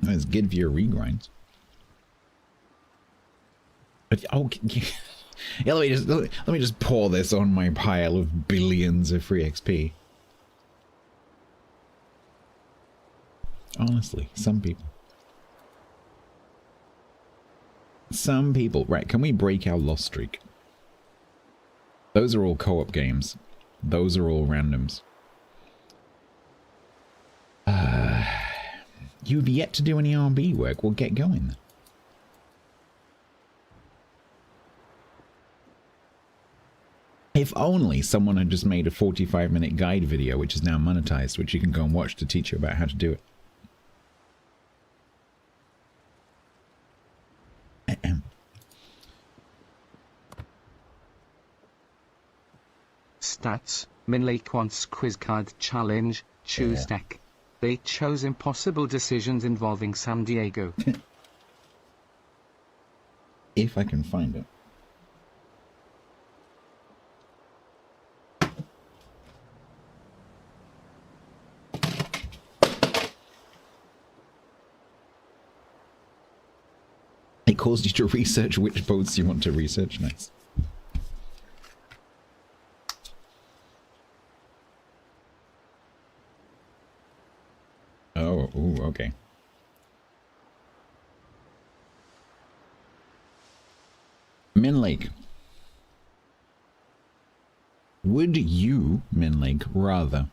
That's good for your regrinds. But, oh, yeah, let me just pour this on my pile of billions of free XP. Honestly, some people. Some people. Right, can we break our loss streak? Those are all co-op games. Those are all randoms. You've yet to do any RB work. We'll get going then. If only someone had just made a 45-minute guide video, which is now monetized, which you can go and watch to teach you about how to do it. Stats, Minlake wants quiz card challenge, choose deck. They chose impossible decisions involving San Diego. If I can find it. It caused you to research which boats you want to research. Nice. Oh, ooh, okay. Minlake. Would you, Minlake, rather,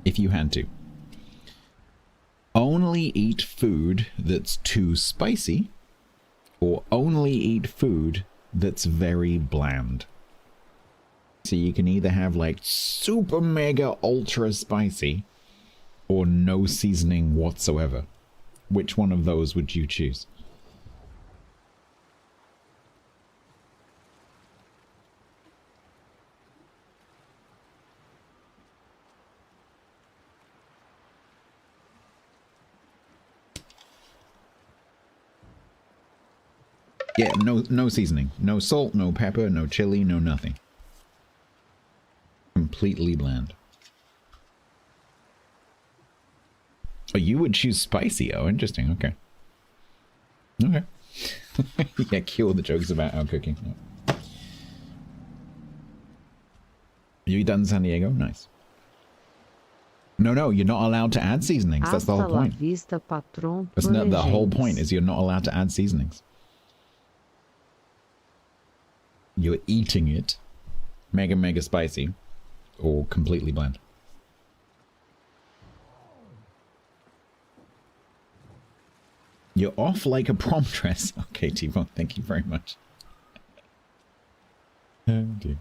if you had to, only eat food that's too spicy, or only eat food that's very bland? So you can either have like super mega ultra spicy or no seasoning whatsoever. Which one of those would you choose? Yeah, no seasoning. No salt, no pepper, no chili, no nothing. Completely bland. Oh, you would choose spicy. Oh, interesting. Okay. Okay. Yeah, cue all the jokes about our cooking. Yeah. You done San Diego? Nice. No, you're not allowed to add seasonings. That's the whole point. That's not the whole point, is you're not allowed to add seasonings. You're eating it. Mega spicy. Or completely bland. You're off like a prom dress. Okay, T-Bone, thank you very much. Oh dear.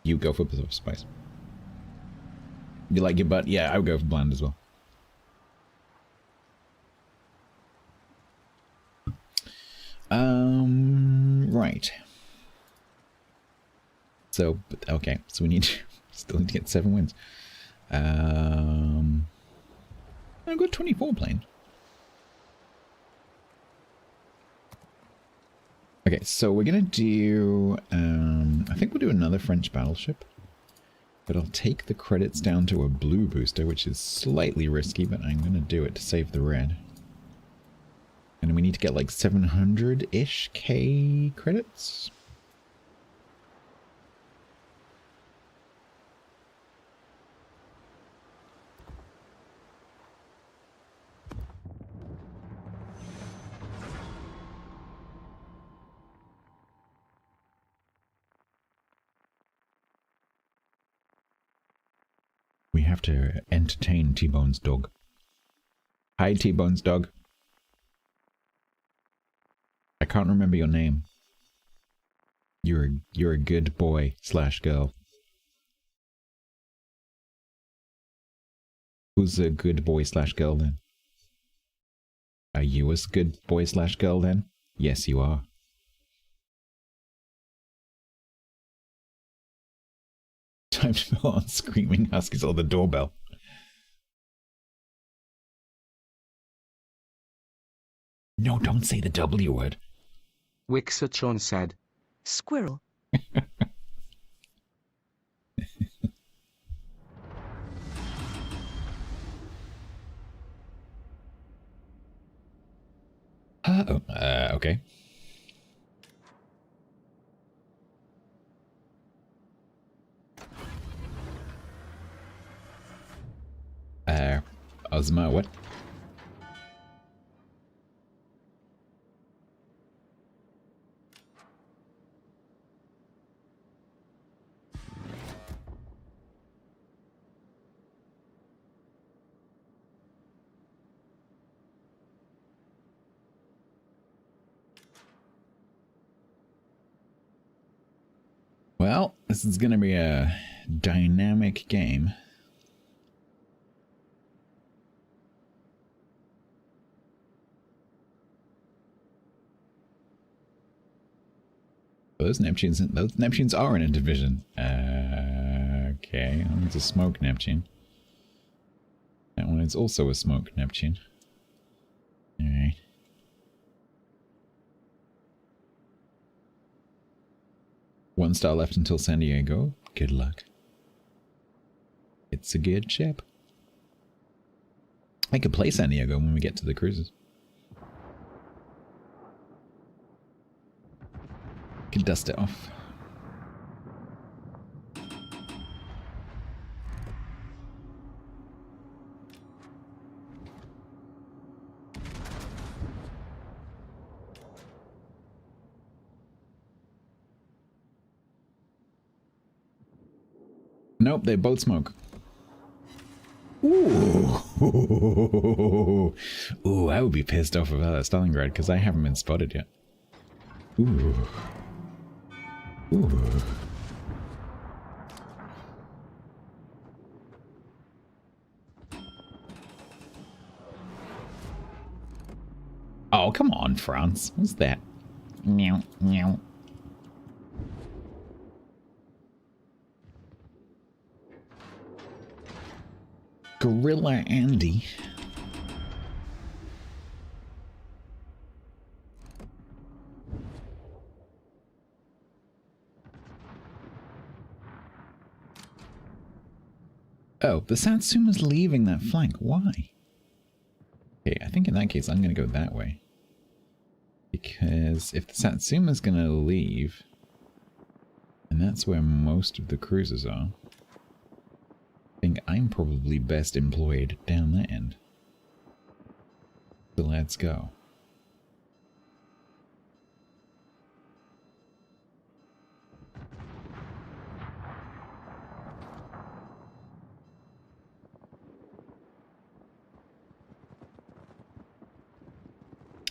You go for spice. You like your butt? Yeah, I would go for bland as well. Right. So, okay, so we still need to get 7 wins. I've got 24 planes. Okay, so we're gonna do, I think we'll do another French battleship. But I'll take the credits down to a blue booster, which is slightly risky, but I'm gonna do it to save the red. And we need to get like 700-ish K credits. We have to entertain T-Bone's dog. Hi, T-Bone's dog. I can't remember your name. You're a good boy / girl. Who's a good boy / girl then? Are you a good boy / girl then? Yes, you are. Time to put on Screaming Huskies or the doorbell. No, don't say the W word. Wixachon said. Squirrel. Okay. Ozma, what? Well, this is going to be a dynamic game. Those Neptunes are in a division. Okay, that one's a smoke Neptune. That one is also a smoke Neptune. Alright. One star left until San Diego. Good luck. It's a good ship. I could play San Diego when we get to the cruises. Can dust it off. Nope, they both smoke. Ooh. Ooh, I would be pissed off about that Stalingrad because I haven't been spotted yet. Ooh. Ooh. Oh, come on, France. What's that? Meow, meow. Gorilla Andy. Oh, the Satsuma's leaving that flank. Why? Okay, I think in that case I'm going to go that way. Because if the Satsuma's going to leave, and that's where most of the cruisers are, I think I'm probably best employed down that end. So let's go.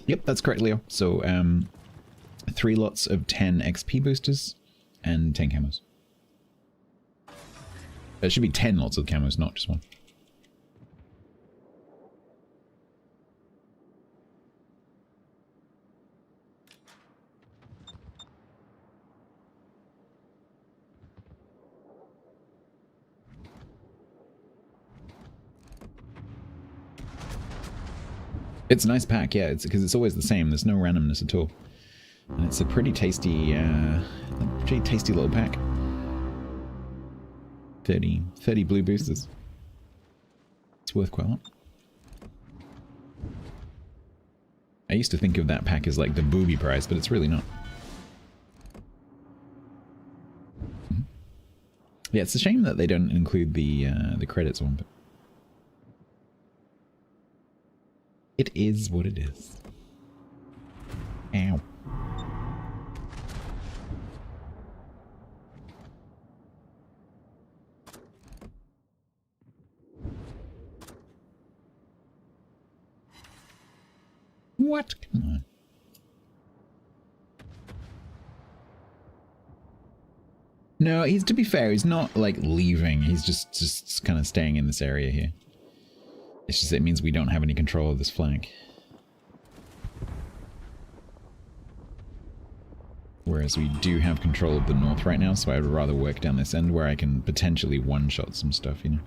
Yep, that's correct, Leo. So, 3 lots of 10 XP boosters and 10 camos. There should be 10 lots of camos, not just one. It's a nice pack, yeah, it's because it's always the same. There's no randomness at all. And it's a pretty tasty little pack. 30 blue boosters. It's worth quite a lot. I used to think of that pack as like the booby prize, but it's really not. Yeah, it's a shame that they don't include the credits one, but it is what it is. Ow. What? Come on. No, he's, to be fair, he's not like leaving. He's just kind of staying in this area here. It's just, it means we don't have any control of this flank. Whereas we do have control of the north right now, so I would rather work down this end where I can potentially one-shot some stuff, you know?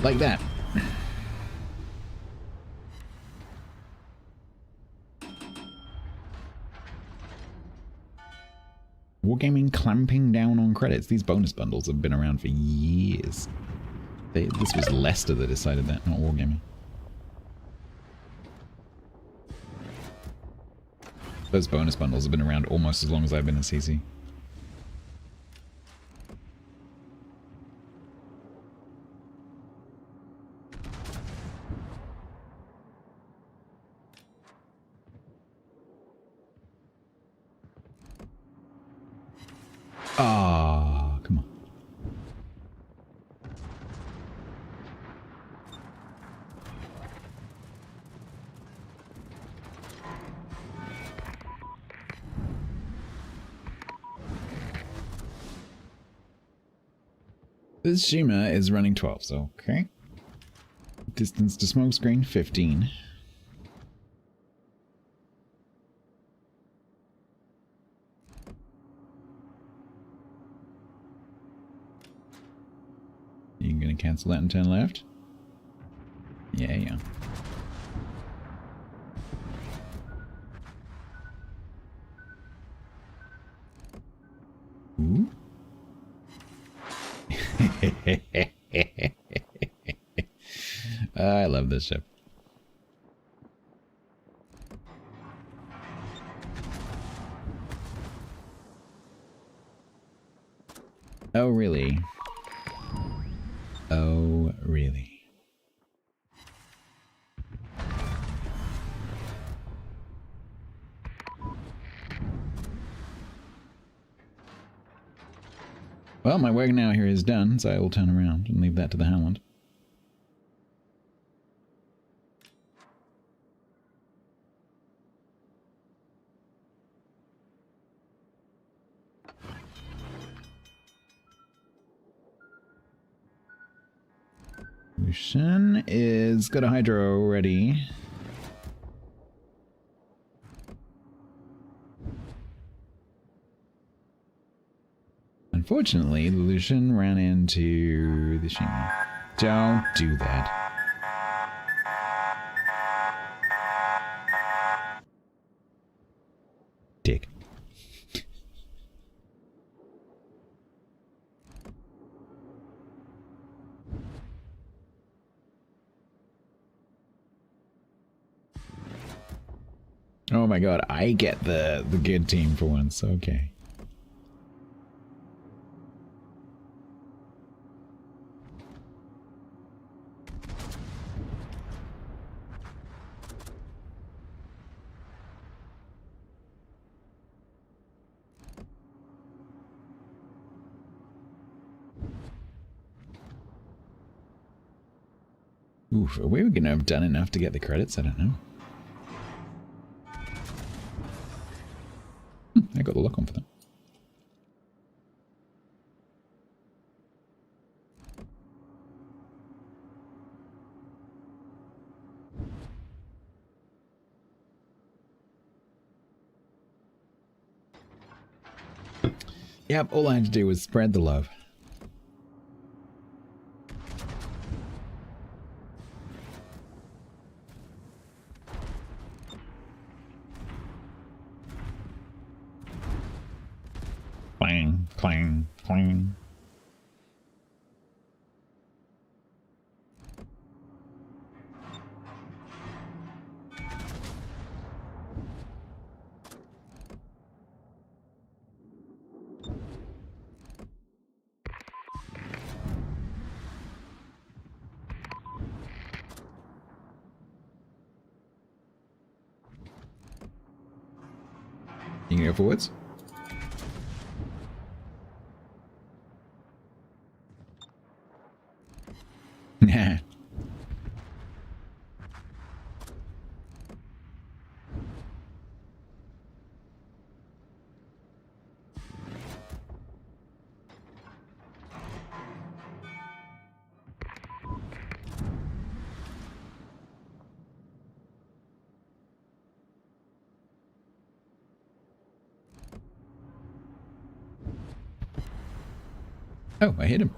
Like that. Wargaming clamping down on credits. These bonus bundles have been around for years. This was Leicester that decided that, not Wargaming. Those bonus bundles have been around almost as long as I've been a CC. Ah, come on. This Shima is running 12, so okay. Distance to smoke screen 15. You gonna cancel that and turn left? Yeah. Ooh. I love this ship. Oh, really? Oh, really? Well, my work now here is done, so I will turn around and leave that to the Howland. Lucian is got a hydro ready. Unfortunately, the Lucian ran into the Shima. Don't do that. Oh my god, I get the good team for once. Okay. Oof, are we going to have done enough to get the credits? I don't know. I got the look on for them. Yep, all I had to do was spread the love. Clang, clang, clang. You can go forwards. Nah. Oh, I hit him.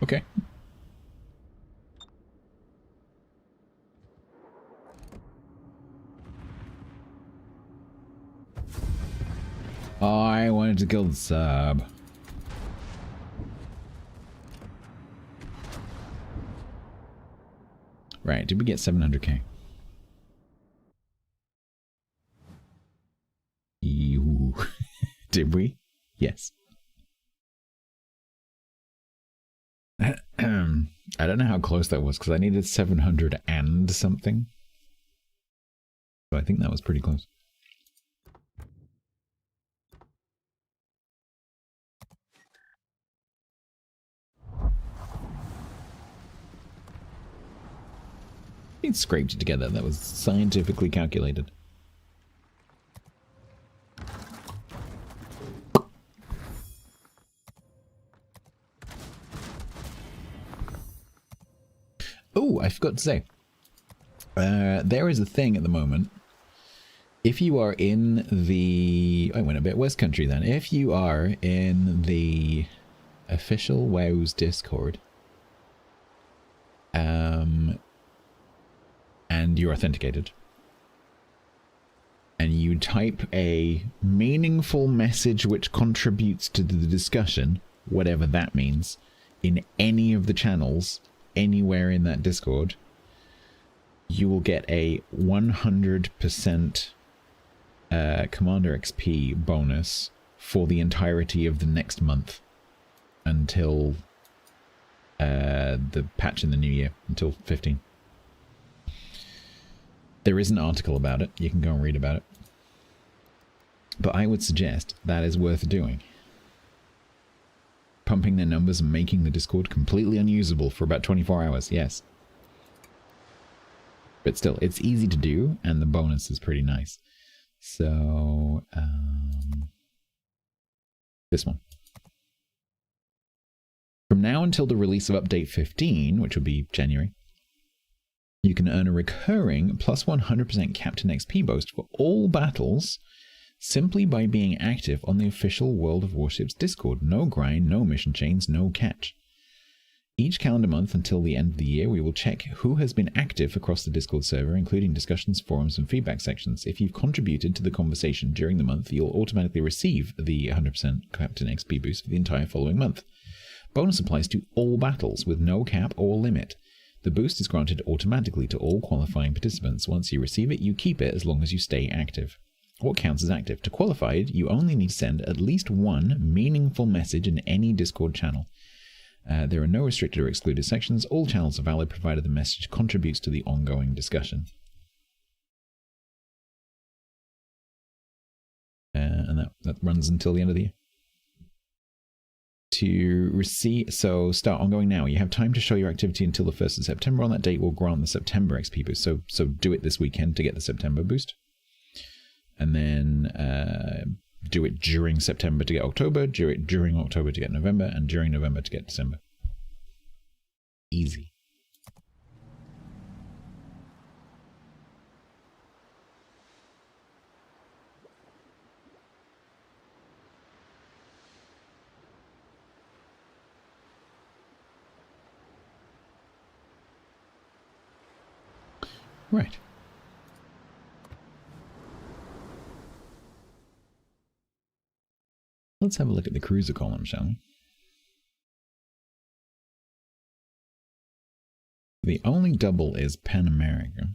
Okay. I wanted to kill the sub. Right, did we get 700k? Ew. Did we? Yes. I don't know how close that was because I needed 700 and something. So I think that was pretty close. It scraped it together. That was scientifically calculated. Oh, I forgot to say. There is a thing at the moment. If you are in the... I went a bit West Country then. If you are in the official WoW's Discord, and you're authenticated, and you type a meaningful message which contributes to the discussion, whatever that means, in any of the channels, anywhere in that Discord, you will get a 100% Commander XP bonus for the entirety of the next month until the patch in the new year, until 15. There is an article about it. You can go and read about it. But I would suggest that is worth doing. Pumping their numbers and making the Discord completely unusable for about 24 hours, yes. But still, it's easy to do, and the bonus is pretty nice. So, this one. From now until the release of Update 15, which will be January, you can earn a recurring plus 100% Captain XP boost for all battles simply by being active on the official World of Warships Discord. No grind, no mission chains, no catch. Each calendar month until the end of the year, we will check who has been active across the Discord server, including discussions, forums, and feedback sections. If you've contributed to the conversation during the month, you'll automatically receive the 100% Captain XP boost for the entire following month. Bonus applies to all battles with no cap or limit. The boost is granted automatically to all qualifying participants. Once you receive it, you keep it as long as you stay active. What counts as active? To qualify, you only need to send at least one meaningful message in any Discord channel. There are no restricted or excluded sections. All channels are valid provided the message contributes to the ongoing discussion. And that runs until the end of the year. To receive, so start ongoing now. You have time to show your activity until the 1st of September. On that date, we'll grant the September XP boost. So do it this weekend to get the September boost. And then do it during September to get October, do it during October to get November, and during November to get December. Easy. Right. Let's have a look at the cruiser column, shall we? The only double is Pan America.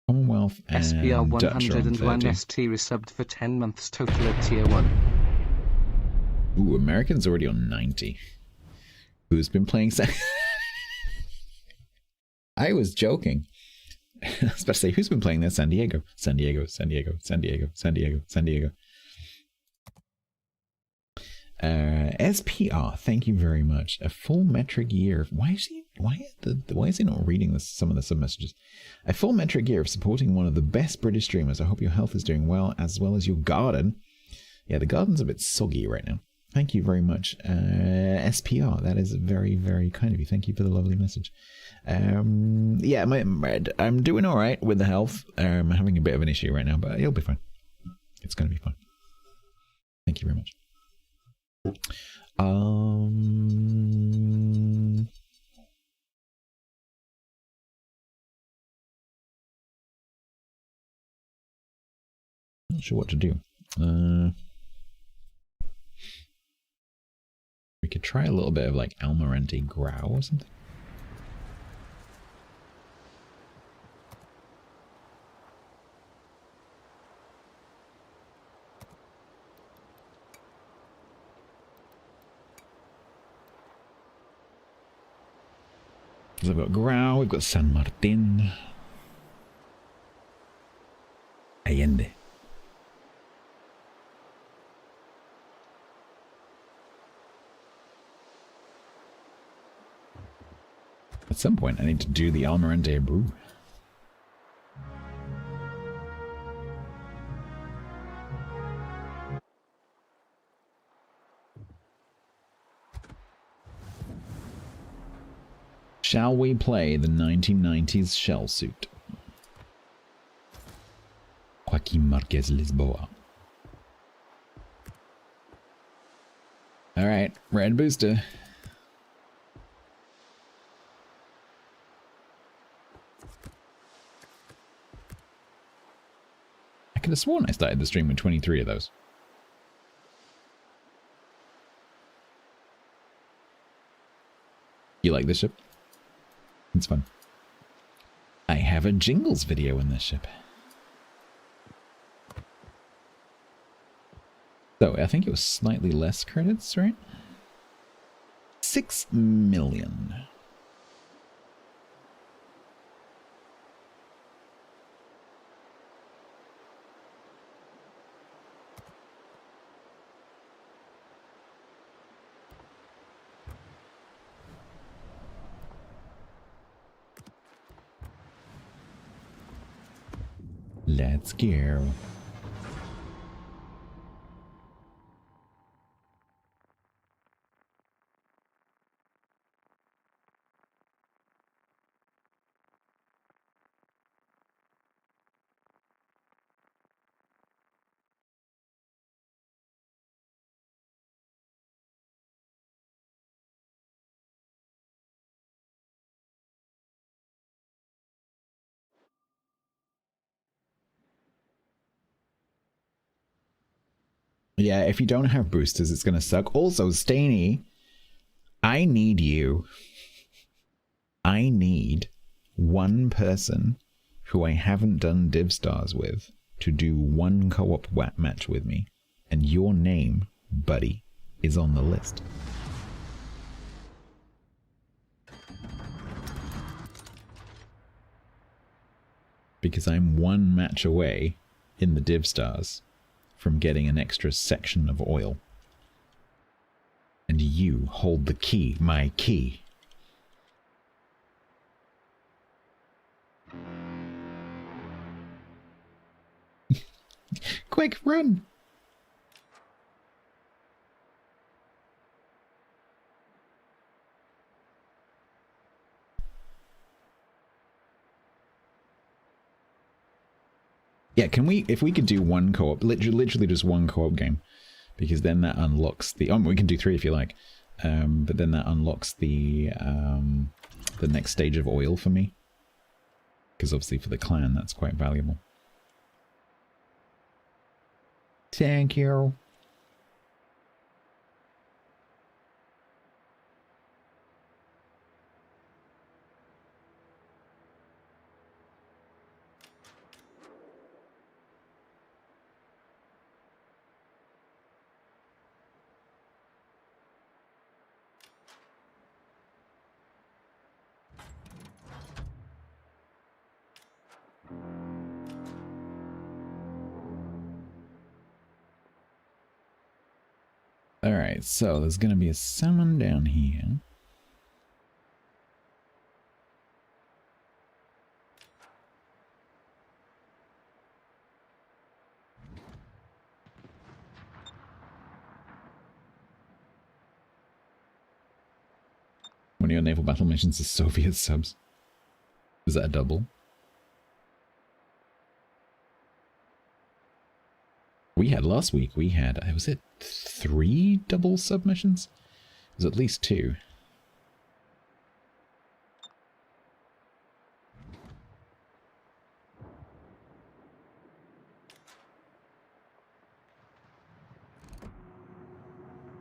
Commonwealth and SPR Dutch are on 101 30. ST resubbed for 10 months total at tier 1. Ooh, American's already on 90. Who's been playing I was joking. I was about to say, who's been playing there? San Diego. San Diego, San Diego, San Diego, San Diego, San Diego. SPR, thank you very much. A full metric year. Why is he not reading some of the sub messages? A full metric year of supporting one of the best British streamers. I hope your health is doing well as your garden. Yeah, the garden's a bit soggy right now. Thank you very much, SPR. That is very, very kind of you. Thank you for the lovely message. Yeah, I'm doing all right with the health. I'm having a bit of an issue right now, but it'll be fine. It's going to be fine. Thank you very much. Not sure what to do. We could try a little bit of like Almirante Grau or something. So we've got Grau, we've got San Martin. Allende. At some point, I need to do the Almirante brew. Shall we play the 1990s shell suit? Joaquim Marquez Lisboa. Alright, red booster. I could have sworn I started the stream with 23 of those. You like this ship? It's fun. I have a Jingles video in this ship. So, I think it was slightly less credits, right? 6 million. Let's go. Yeah, if you don't have boosters, it's going to suck. Also, Stainy, I need you. I need one person who I haven't done Div Stars with to do one co-op match with me. And your name, buddy, is on the list. Because I'm one match away in the Div Stars from getting an extra section of oil. And you hold the key, my key. Quick, run! Yeah, can we, if we could do one co-op, literally just one co-op game, because then that unlocks the, we can do 3 if you like, but then that unlocks the next stage of oil for me, because obviously for the clan that's quite valuable. Thank you. Alright, so there's going to be a summon down here. One of your naval battle missions is Soviet subs. Is that a double? We had last week, we had, was it 3 double submissions? It was at least 2.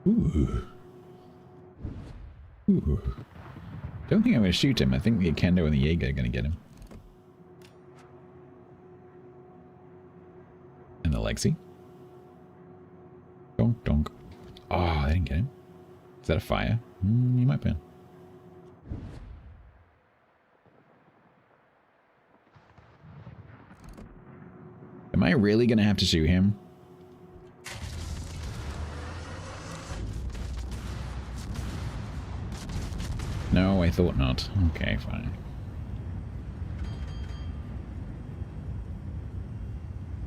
Ooh. Ooh. Don't think I'm going to shoot him. I think the Kendo and the Jaeger are going to get him. And the Lexi. Donk, donk. Oh, I didn't get him. Is that a fire? You might be. Am I really going to have to shoot him? No, I thought not. Okay, fine.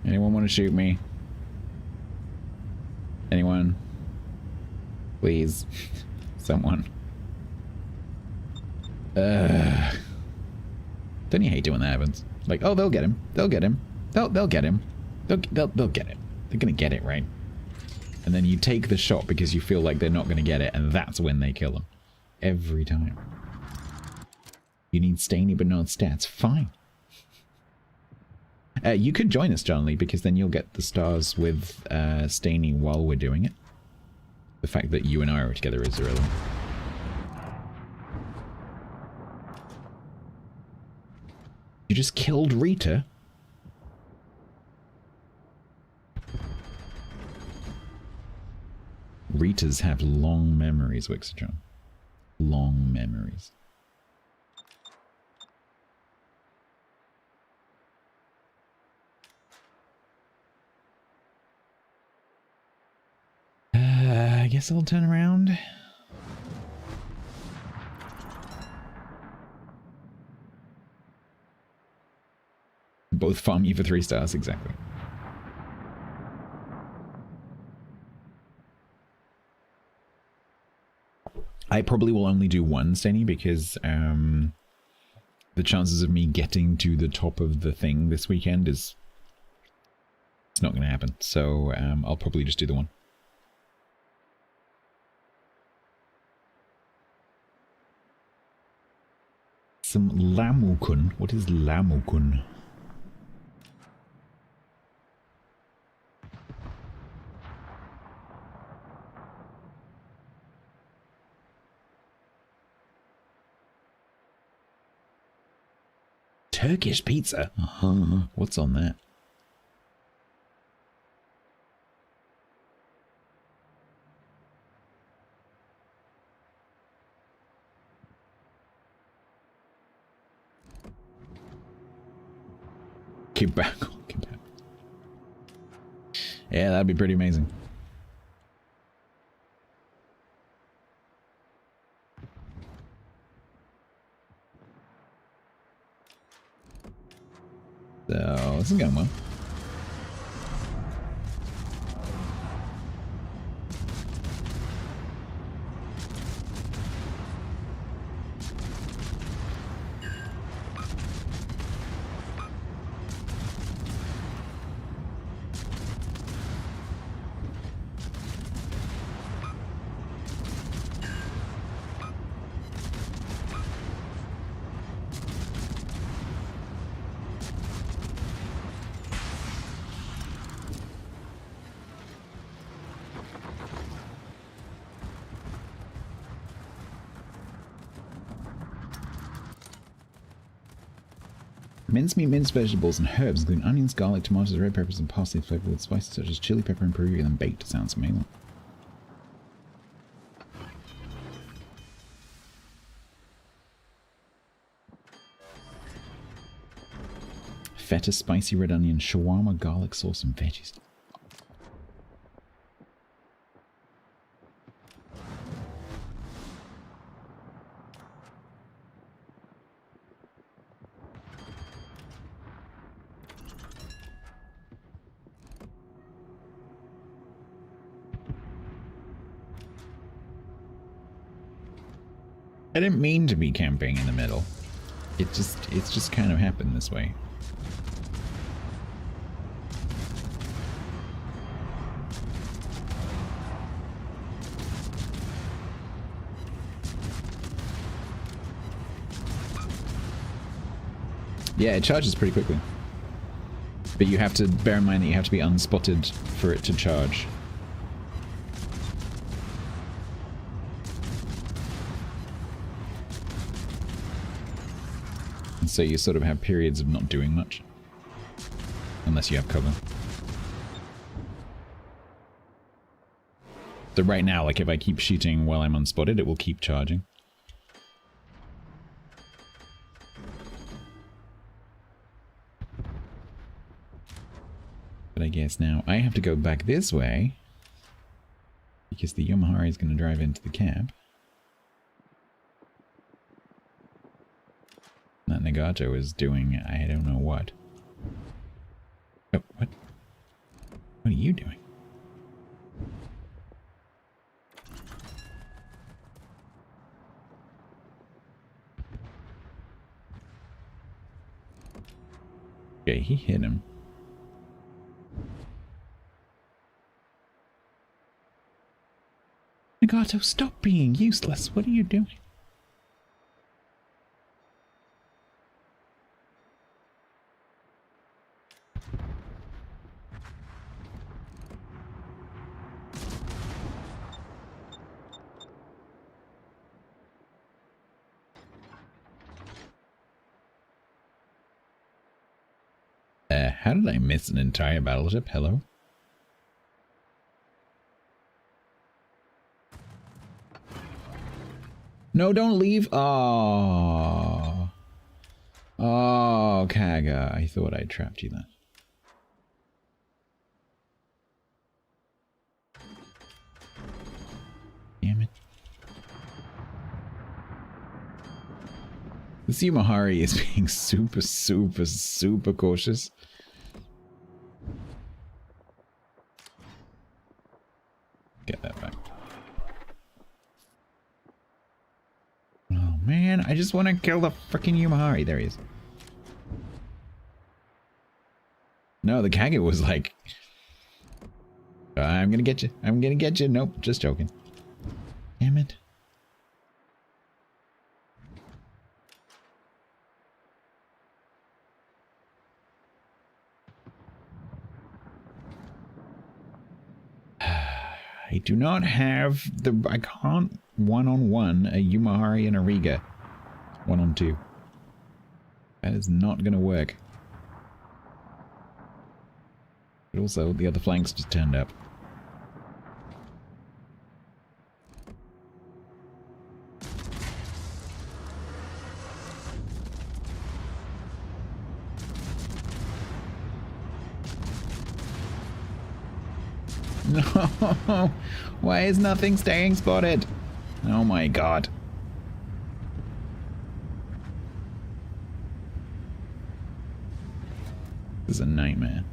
Anyone want to shoot me? Anyone? Please. Someone. Don't you hate it when that happens? Like, oh, they'll get him. They'll get him. They'll get him. They'll get it. They're gonna get it, right? And then you take the shot because you feel like they're not gonna get it, and that's when they kill them. Every time. You need Stainy but not stats. Fine. You could join us, John Lee, because then you'll get the stars with Stainy while we're doing it. The fact that you and I are together is irrelevant. You just killed Rita? Ritas have long memories, Wixatron. Long memories. I guess I'll turn around. Both farm you for 3 stars, exactly. I probably will only do 1, Steny, because the chances of me getting to the top of the thing this weekend is... it's not going to happen. So I'll probably just do the 1. Some Lamukun. What is Lamukun? Turkish pizza. What's on that? Keep back. Yeah, that'd be pretty amazing. So, this is going well. Mincemeat, minced vegetables, and herbs, including onions, garlic, tomatoes, red peppers, and parsley, flavored with spices such as chili pepper and Peruvian, and baked. Sounds amazing. Feta, spicy red onion, shawarma, garlic sauce, and veggies. I didn't mean to be camping in the middle. It's just kind of happened this way. Yeah, it charges pretty quickly. But you have to bear in mind that you have to be unspotted for it to charge. And so you sort of have periods of not doing much. Unless you have cover. So right now, like if I keep shooting while I'm unspotted, it will keep charging. But I guess now I have to go back this way. Because the Yomahari is going to drive into the cab. That Nagato is doing I don't know what. Oh, what? What are you doing? Okay, he hit him. Nagato, stop being useless. What are you doing? How did I miss an entire battleship? Hello? No, don't leave. Oh. Oh, Kaga. I thought I trapped you then. Damn it. The Yomahari is being super cautious. Get that back. Oh man, I just want to kill the freaking Yomahari. There he is. No, the Kage was like, I'm gonna get you. I'm gonna get you. Nope, just joking. Damn it. I do not have the... I can't one-on-one a Yomahari and a Riga. 1-on-2. That is not going to work. But also, the other flanks just turned up. No! Why is nothing staying spotted? Oh my god. This is a nightmare.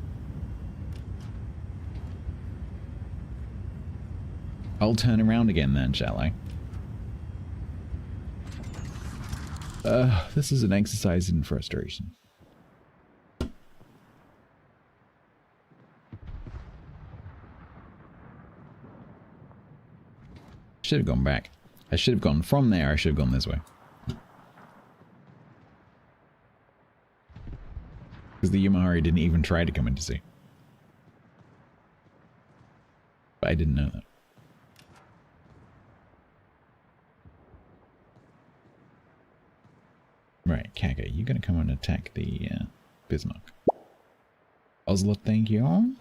I'll turn around again then, shall I? This is an exercise in frustration. Should have gone back. I should have gone from there. I should have gone this way. Because the Yumahari didn't even try to come into sea. But I didn't know that. Right, Kaga, you're gonna come and attack the Bismarck. Oslo, thank you.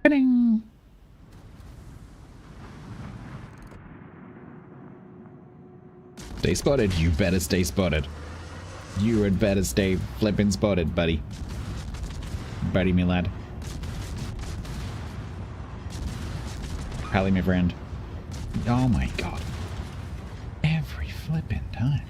Ba-ding. Stay spotted. You better stay spotted. You had better stay flipping spotted, buddy. Buddy, me lad. Pally, my friend. Oh my god. Every flipping time.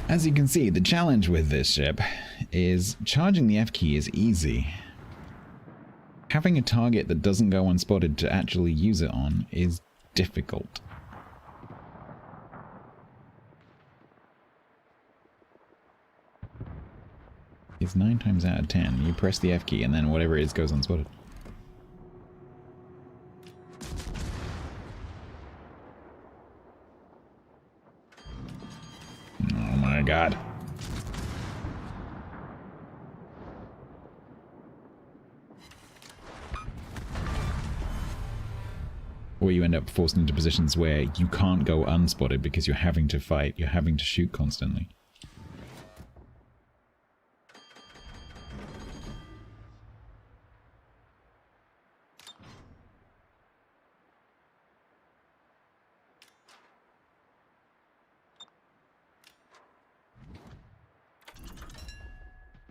As you can see, the challenge with this ship is charging the F key is easy. Having a target that doesn't go unspotted to actually use it on is difficult. It's 9 times out of 10. You press the F key and then whatever it is goes unspotted. Oh my god. Or you end up forced into positions where you can't go unspotted because you're having to fight, you're having to shoot constantly.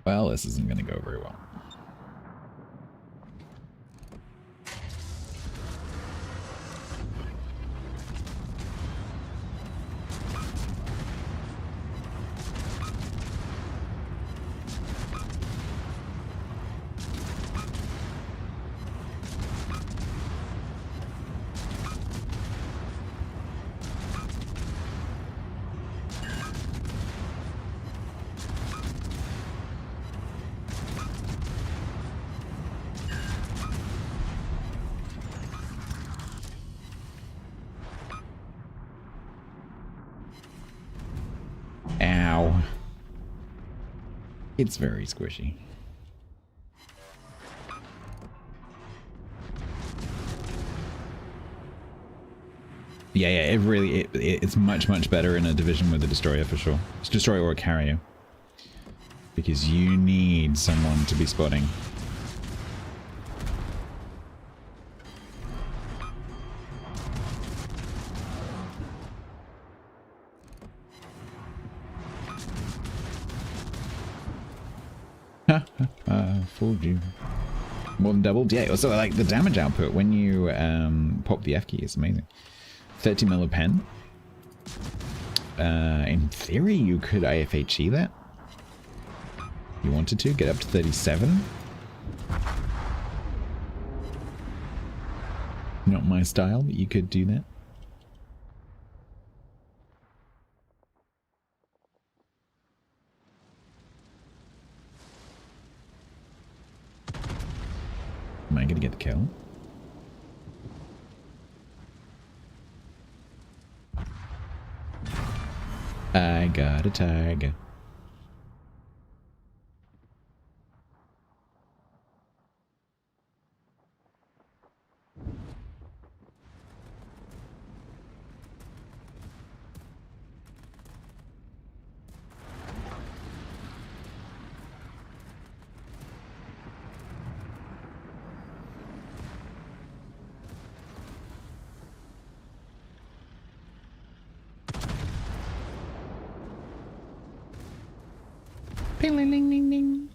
Well, this isn't going to go very well. Ow. It's very squishy. Yeah, it really, it's much better in a division with a destroyer for sure. It's destroyer or a carrier. Because you need someone to be spotting. Fooled you. More than doubled? Yeah, also like the damage output when you pop the F key is amazing. 30 mil a pen. In theory, you could IFHE that. You wanted to get up to 37. Not my style, but you could do that. Am I gonna get the kill? I got a tiger. Ping, ling, ling, ling, ling.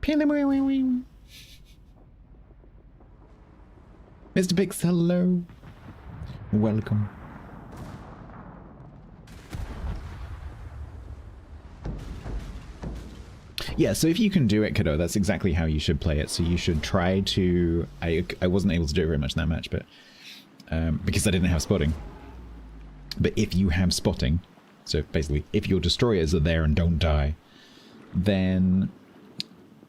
Ping, ling, ling, ling, ling. Mr. Pix, hello. Welcome. Yeah, so if you can do it, kiddo, that's exactly how you should play it. So you should try to... I wasn't able to do it very much in that match, but because I didn't have spotting. But if you have spotting, so basically if your destroyers are there and don't die, then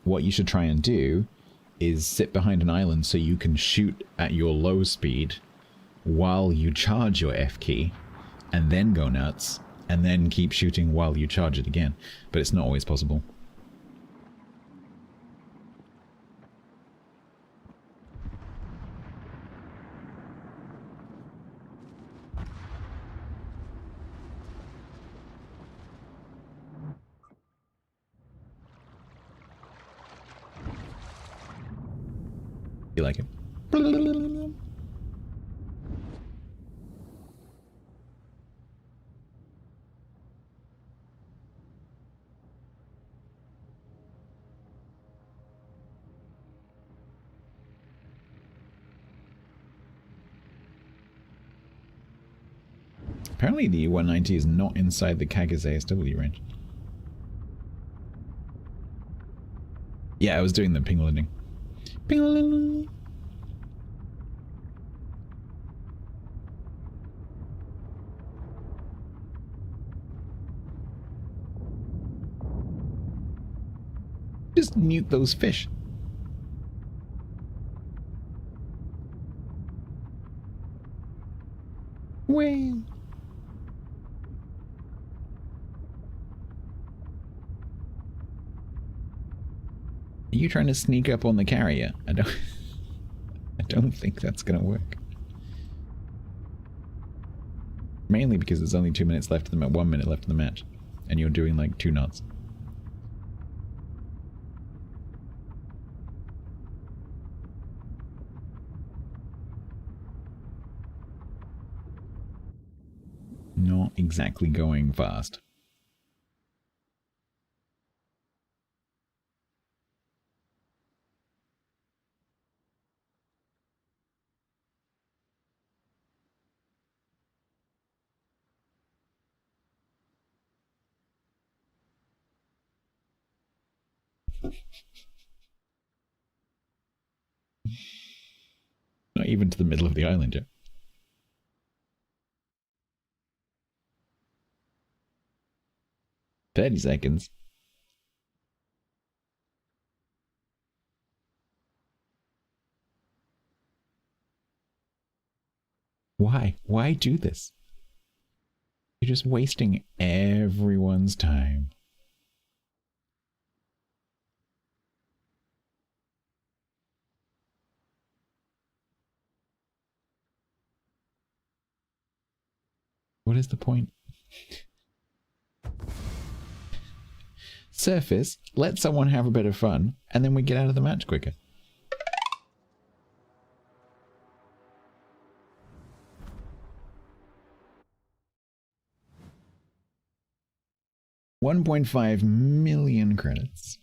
what you should try and do is sit behind an island so you can shoot at your low speed while you charge your F key, and then go nuts, and then keep shooting while you charge it again. But it's not always possible. You like it? Apparently the 190 is not inside the Kaga's ASW range. Yeah, I was doing the ping landing. Ping. Just nuke those fish. Way. Are you trying to sneak up on the carrier? I don't think that's gonna work. Mainly because there's only 2 minutes left of the 1 minute left of the match, and you're doing like 2 knots. Not exactly going fast. Not even to the middle of the island yet. "30 seconds. Why? Why do this? You're just wasting everyone's time. What is the point? Surface, let someone have a bit of fun, and then we get out of the match quicker. $1.5 million credits.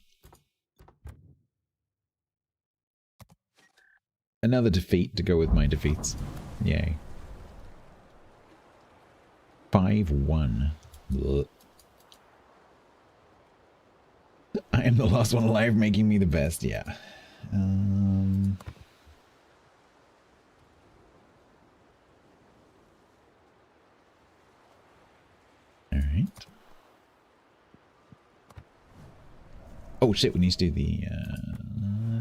Another defeat to go with my defeats. Yay. 5-1. Ugh. I am the last one alive, making me the best. Yeah. All right. Oh shit, we need to do the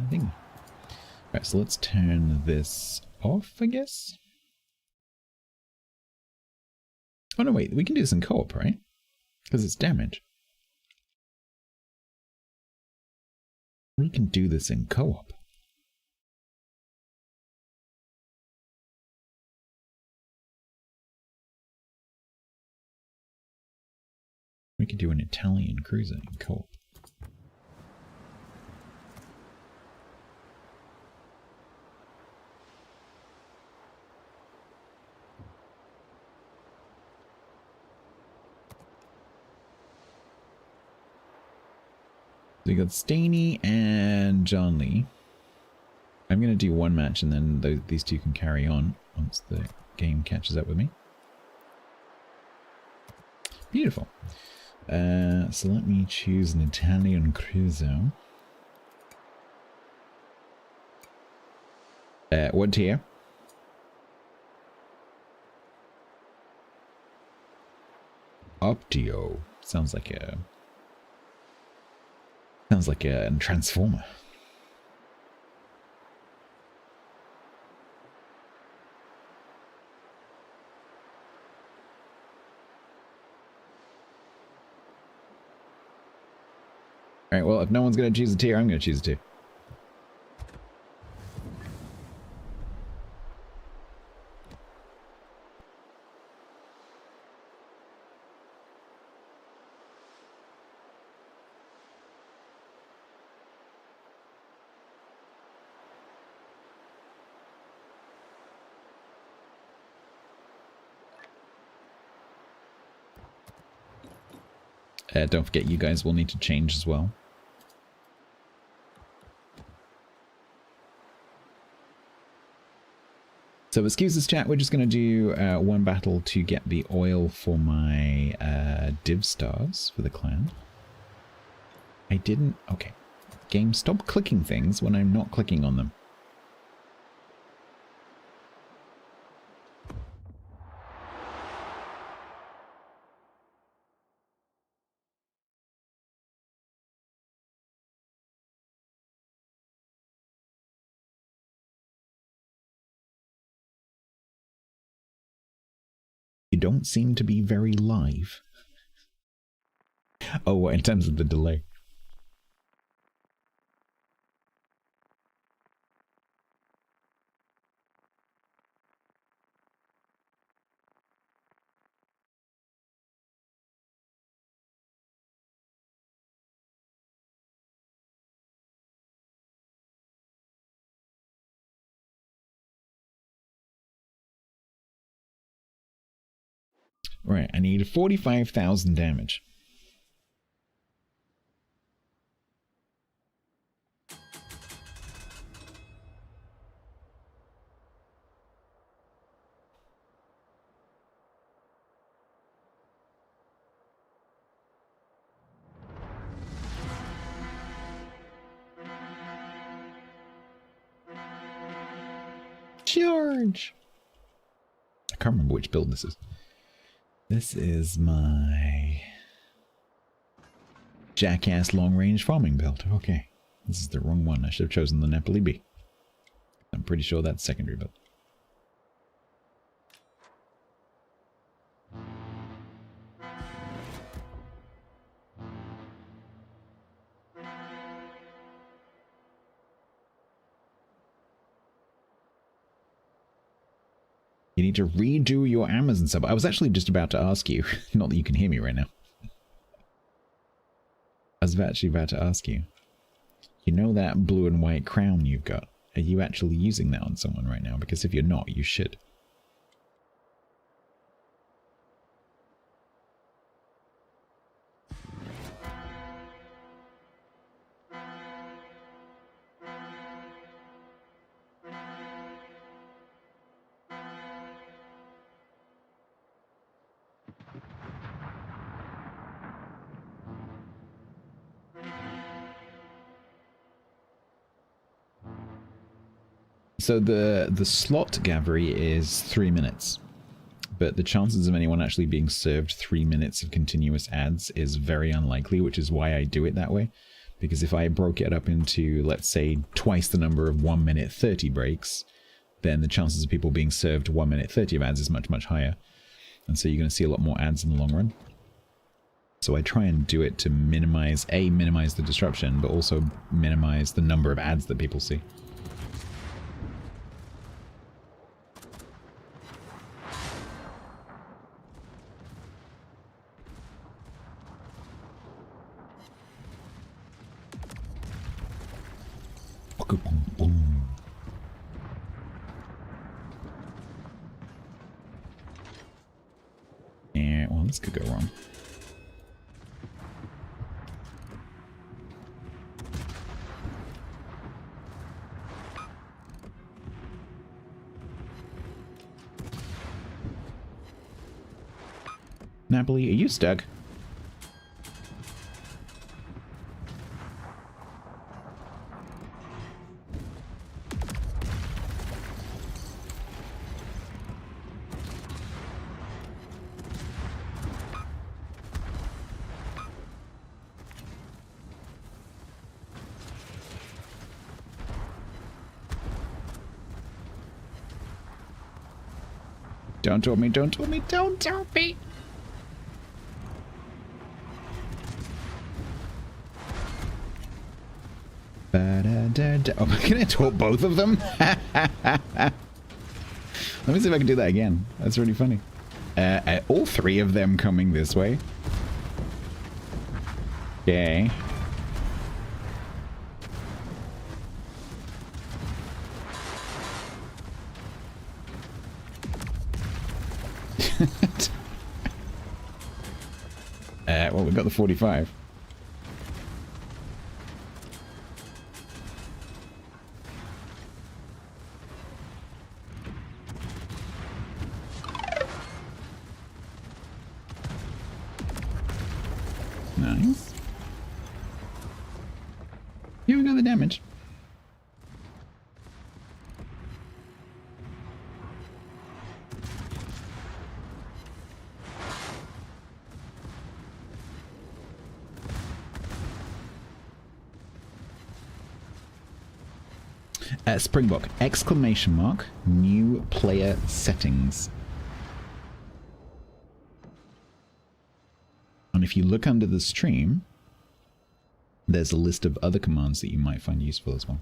thing. Alright, so let's turn this off, I guess. Oh no, wait, we can do this in co-op, right? Because it's damage. We can do this in co-op. We could do an Italian cruiser in co-op. So we got Staney and John Lee. I'm going to do one match and then these two can carry on once the game catches up with me. Beautiful. So let me choose an Italian cruiser. What tier? Optio. Sounds like a transformer. Alright, well, if no one's going to choose a tier, I'm going to choose a tier. Don't forget, you guys will need to change as well. So excuse this chat, we're just going to do one battle to get the oil for my div stars for the clan. I didn't... Okay. Game, stop clicking things when I'm not clicking on them. You don't seem to be very live. Oh, in terms of the delay. Right, I need 45,000 damage. Charge! I can't remember which build this is. This is my jackass long-range farming build. Okay, this is the wrong one. I should have chosen the Nepali B. I'm pretty sure that's secondary build. You need to redo your Amazon sub. I was actually just about to ask you. Not that you can hear me right now. I was actually about to ask you. You know that blue and white crown you've got? Are you actually using that on someone right now? Because if you're not, you should. So the slot Gavery is 3 minutes, but the chances of anyone actually being served 3 minutes of continuous ads is very unlikely, which is why I do it that way. Because if I broke it up into, let's say, twice the number of 1 minute 30 breaks, then the chances of people being served 1 minute 30 of ads is much, much higher. And so you're going to see a lot more ads in the long run. So I try and do it to minimize the disruption, but also minimize the number of ads that people see. Yeah, well, this could go wrong. Napoli, are you stuck? Don't tell me, don't tell me, don't tell me! Oh, can I talk both of them? Let me see if I can do that again. That's really funny. All three of them coming this way. Okay. Well, we've got the 45. Nice. Here we go, the damage. Springbok, exclamation mark, new player settings. And if you look under the stream, there's a list of other commands that you might find useful as well.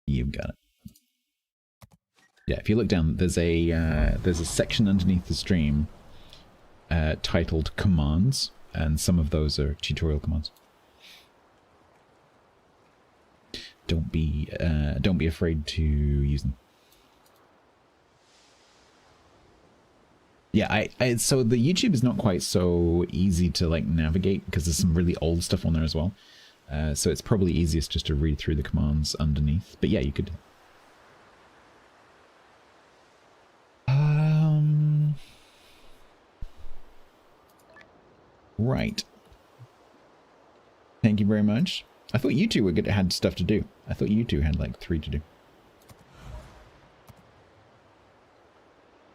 You've got it. Yeah, if you look down, there's a section underneath the stream titled commands, and some of those are tutorial commands. Don't be afraid to use them. Yeah, so the YouTube is not quite so easy to like navigate because there's some really old stuff on there as well. So it's probably easiest just to read through the commands underneath. But yeah, you could. Right. Thank you very much. I thought you two had stuff to do. I thought you two had like 3 to do.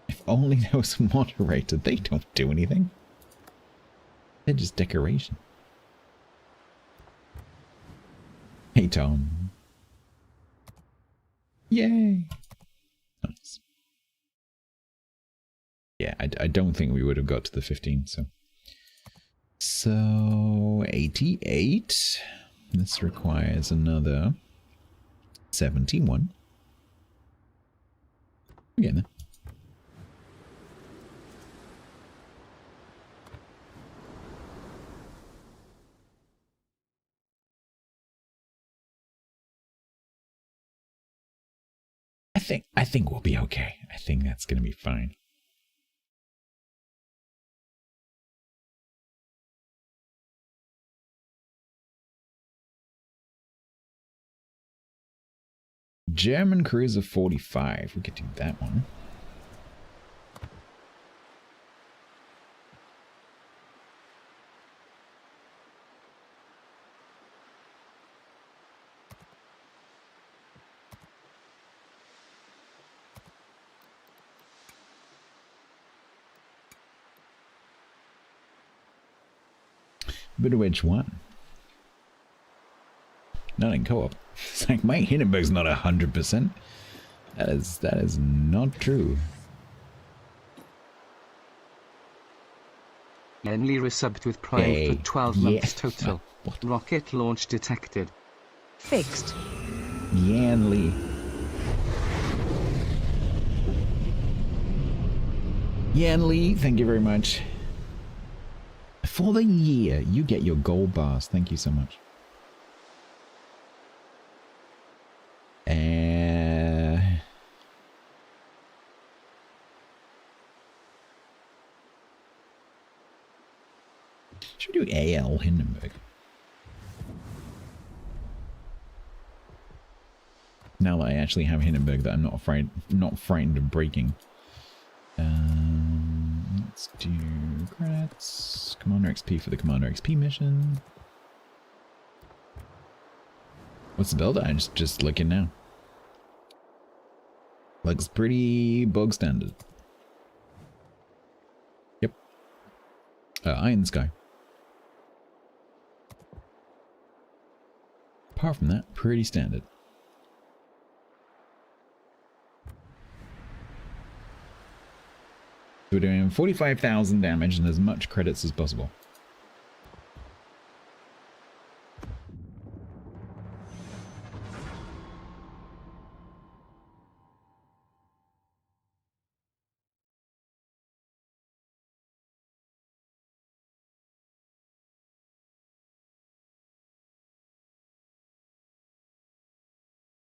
If only there was a moderator. They don't do anything. They're just decoration. Hey, Tom. Yay. Nice. Yeah, I don't think we would have got to the 15, so. So, 88. This requires another 71. Again, then. I think we'll be okay. I think that's going to be fine. German cruiser 45. We could do that one. But which one? Not in co-op. It's like my Hindenburg's not 100%. That is not true. Henley resubbed with Prime Hey, for 12 yeah. months total. What? Rocket launch detected. Fixed. Yan Lee. Yan Lee, thank you very much. For the year, you get your gold bars. Thank you so much. Should we do AL Hindenburg? Now that I actually have Hindenburg that I'm not frightened of breaking. Let's do credits. Commander XP for the Commander XP mission. What's the build? I'm just looking now. Looks pretty bog standard. Yep. Iron Sky. Apart from that, pretty standard. We're doing 45,000 damage and as much credits as possible.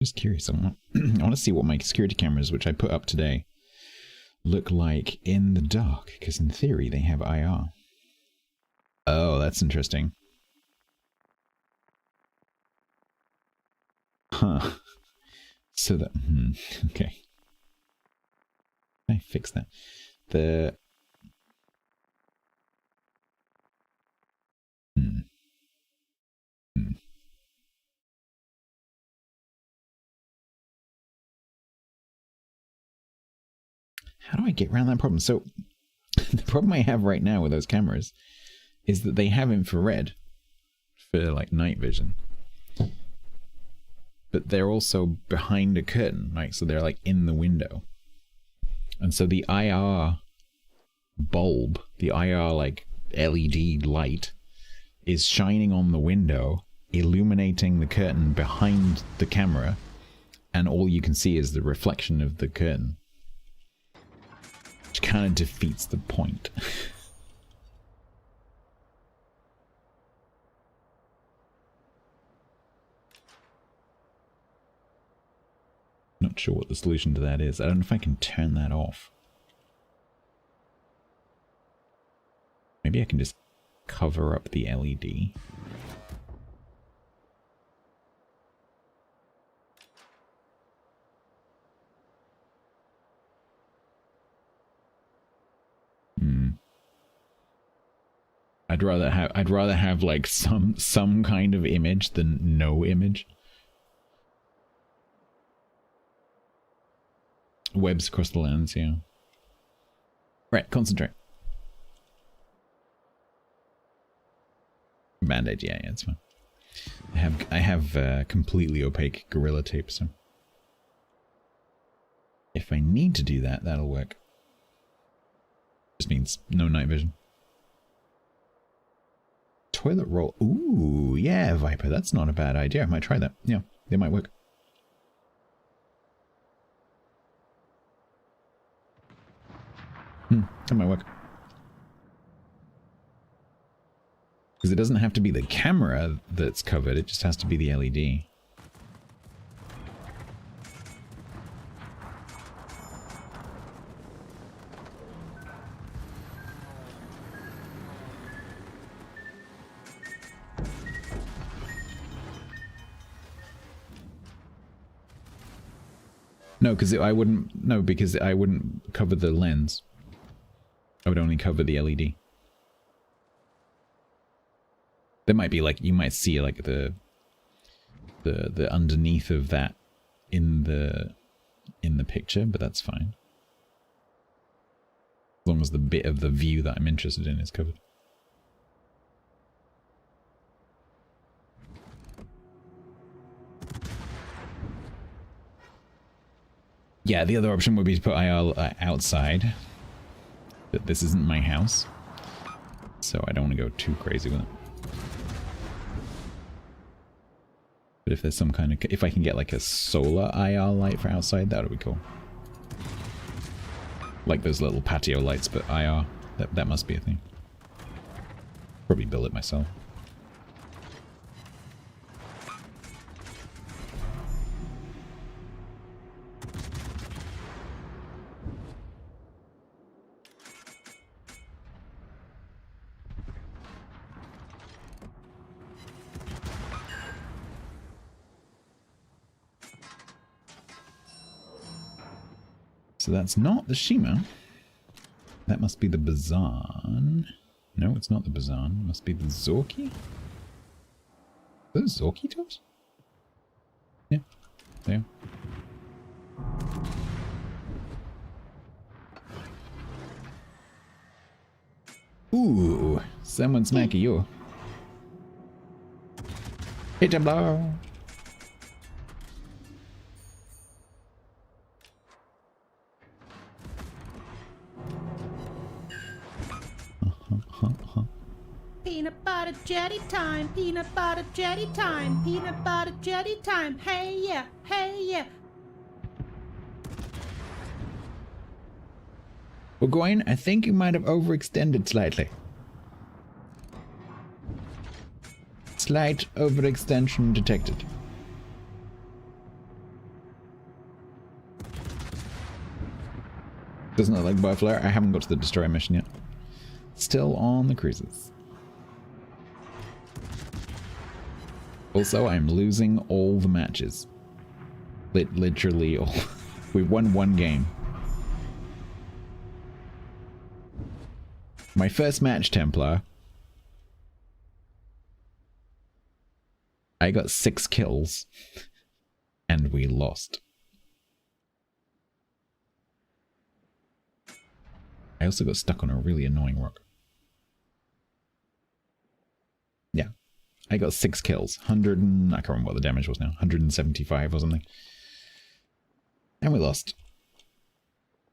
Just curious. I want to see what my security cameras, which I put up today, look like in the dark, because in theory they have IR. Oh, that's interesting. Huh. So that, okay. Can I fix that? How do I get around that problem? So, the problem I have right now with those cameras is that they have infrared for, like, night vision. But they're also behind a curtain, right? So they're, like, in the window. And so the IR bulb, the IR, like, LED light, is shining on the window, illuminating the curtain behind the camera, and all you can see is the reflection of the curtain. Which kind of defeats the point. Not sure what the solution to that is. I don't know if I can turn that off. Maybe I can just cover up the LED. I'd rather have like some kind of image than no image. Webs across the lens, yeah. Right, concentrate. Band-aid, yeah, it's fine. I have completely opaque Gorilla Tape, so if I need to do that, that'll work. Just means no night vision. Toilet roll. Ooh, yeah, Viper. That's not a bad idea. I might try that. Yeah, they might work. That might work. Because it doesn't have to be the camera that's covered. It just has to be the LED. No, because I wouldn't. No, because I wouldn't cover the lens. I would only cover the LED. There might be like, you might see like the underneath of that in the picture, but that's fine. As long as the bit of the view that I'm interested in is covered. Yeah, the other option would be to put IR outside. But this isn't my house. So I don't want to go too crazy with it. But if there's some kind of... If I can get like a solar IR light for outside, that would be cool. Like those little patio lights, but IR. That must be a thing. Probably build it myself. So that's not the Shima. That must be the Bazan. No, it's not the Bazan. It must be the Zorki. Are those Zorki toes? Yeah, they are. Ooh, someone smacking you. Hit him blow. Peanut butter jelly time, peanut butter jelly time, peanut butter jelly time. Hey yeah, hey yeah. Burgoyne, I think you might have overextended slightly. Slight overextension detected. Doesn't look like Butterflare. I haven't got to the Destroyer mission yet. Still on the cruises. Also, I'm losing all the matches. Literally all. We won one game. My first match, Templar. I got 6 kills. And we lost. I also got stuck on a really annoying rock. Yeah. I got 6 kills. 100 and... I can't remember what the damage was now. 175 or something. And we lost.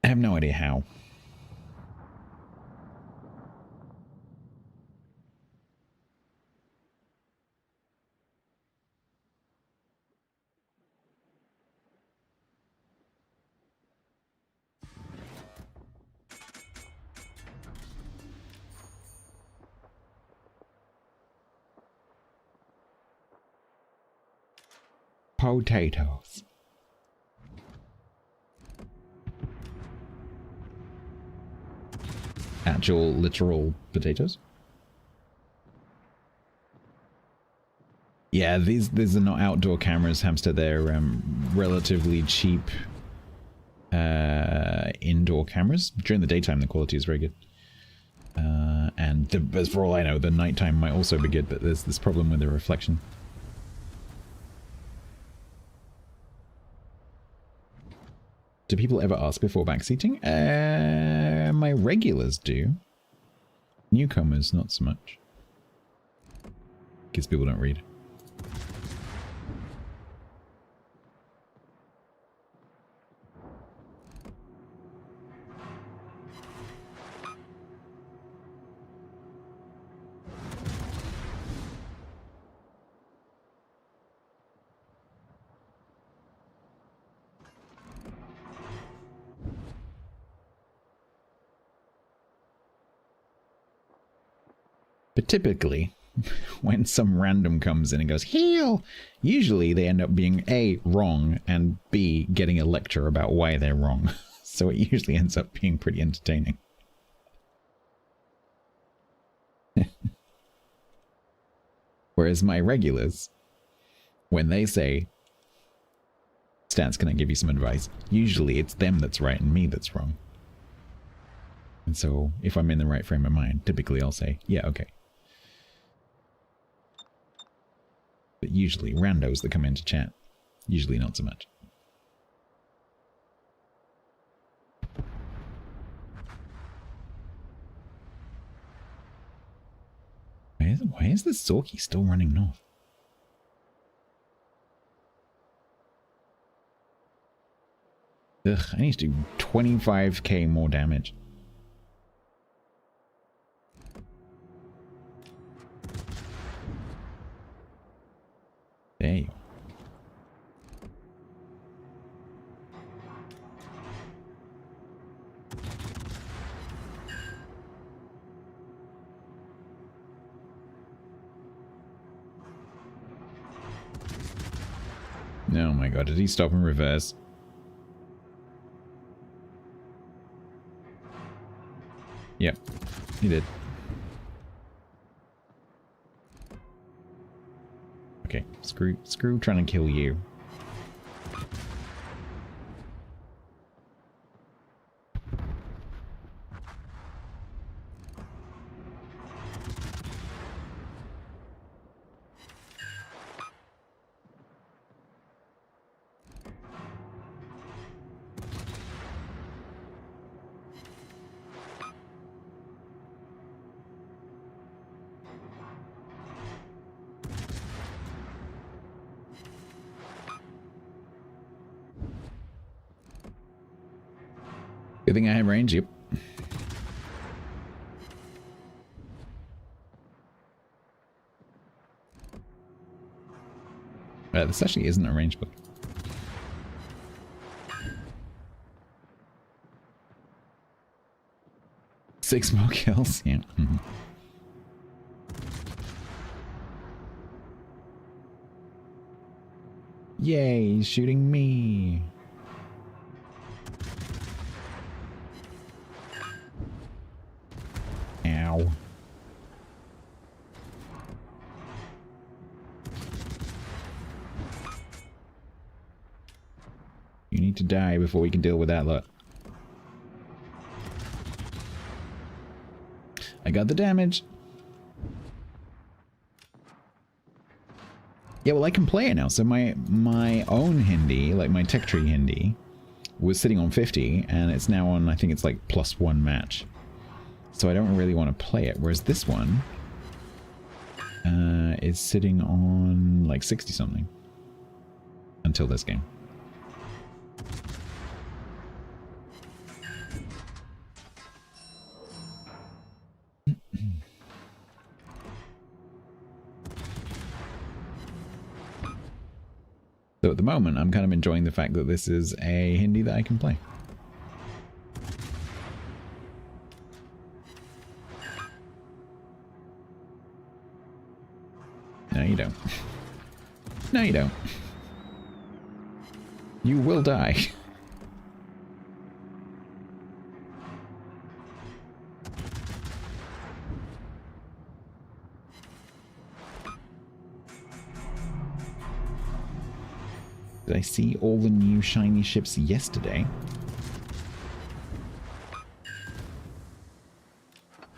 I have no idea how. Potatoes. Actual, literal potatoes? Yeah, these are not outdoor cameras, Hamster. They're relatively cheap indoor cameras. During the daytime, the quality is very good. And as for all I know, the nighttime might also be good, but there's this problem with the reflection. Do people ever ask before backseating? My regulars do. Newcomers, not so much. Because people don't read. But typically, when some random comes in and goes, heal! Usually they end up being A, wrong, and B, getting a lecture about why they're wrong. So it usually ends up being pretty entertaining. Whereas my regulars, when they say, Stats, can I give you some advice? Usually it's them that's right and me that's wrong. And so if I'm in the right frame of mind, typically I'll say, yeah, okay. But usually randos that come into chat, usually not so much. Why is the Zorki still running north? Ugh, I need to do 25k more damage. There you go. Oh my god, did he stop and reverse? Yep, he did. Okay, screw trying to kill you. Good thing I have range, yep. This actually isn't a range book. Six more kills, yeah. Mm-hmm. Yay, he's shooting me. Ow. You need to die before we can deal with that lot. I got the damage. Yeah, well, I can play it now. So my own Hindi, like my tech tree Hindi, was sitting on 50, and it's now on, I think it's like +1 match. So I don't really want to play it. Whereas this one is sitting on like 60 something until this game. So at the moment, I'm kind of enjoying the fact that this is a Hindi that I can play. No, you don't. No, you don't. You will die. Did I see all the new shiny ships yesterday?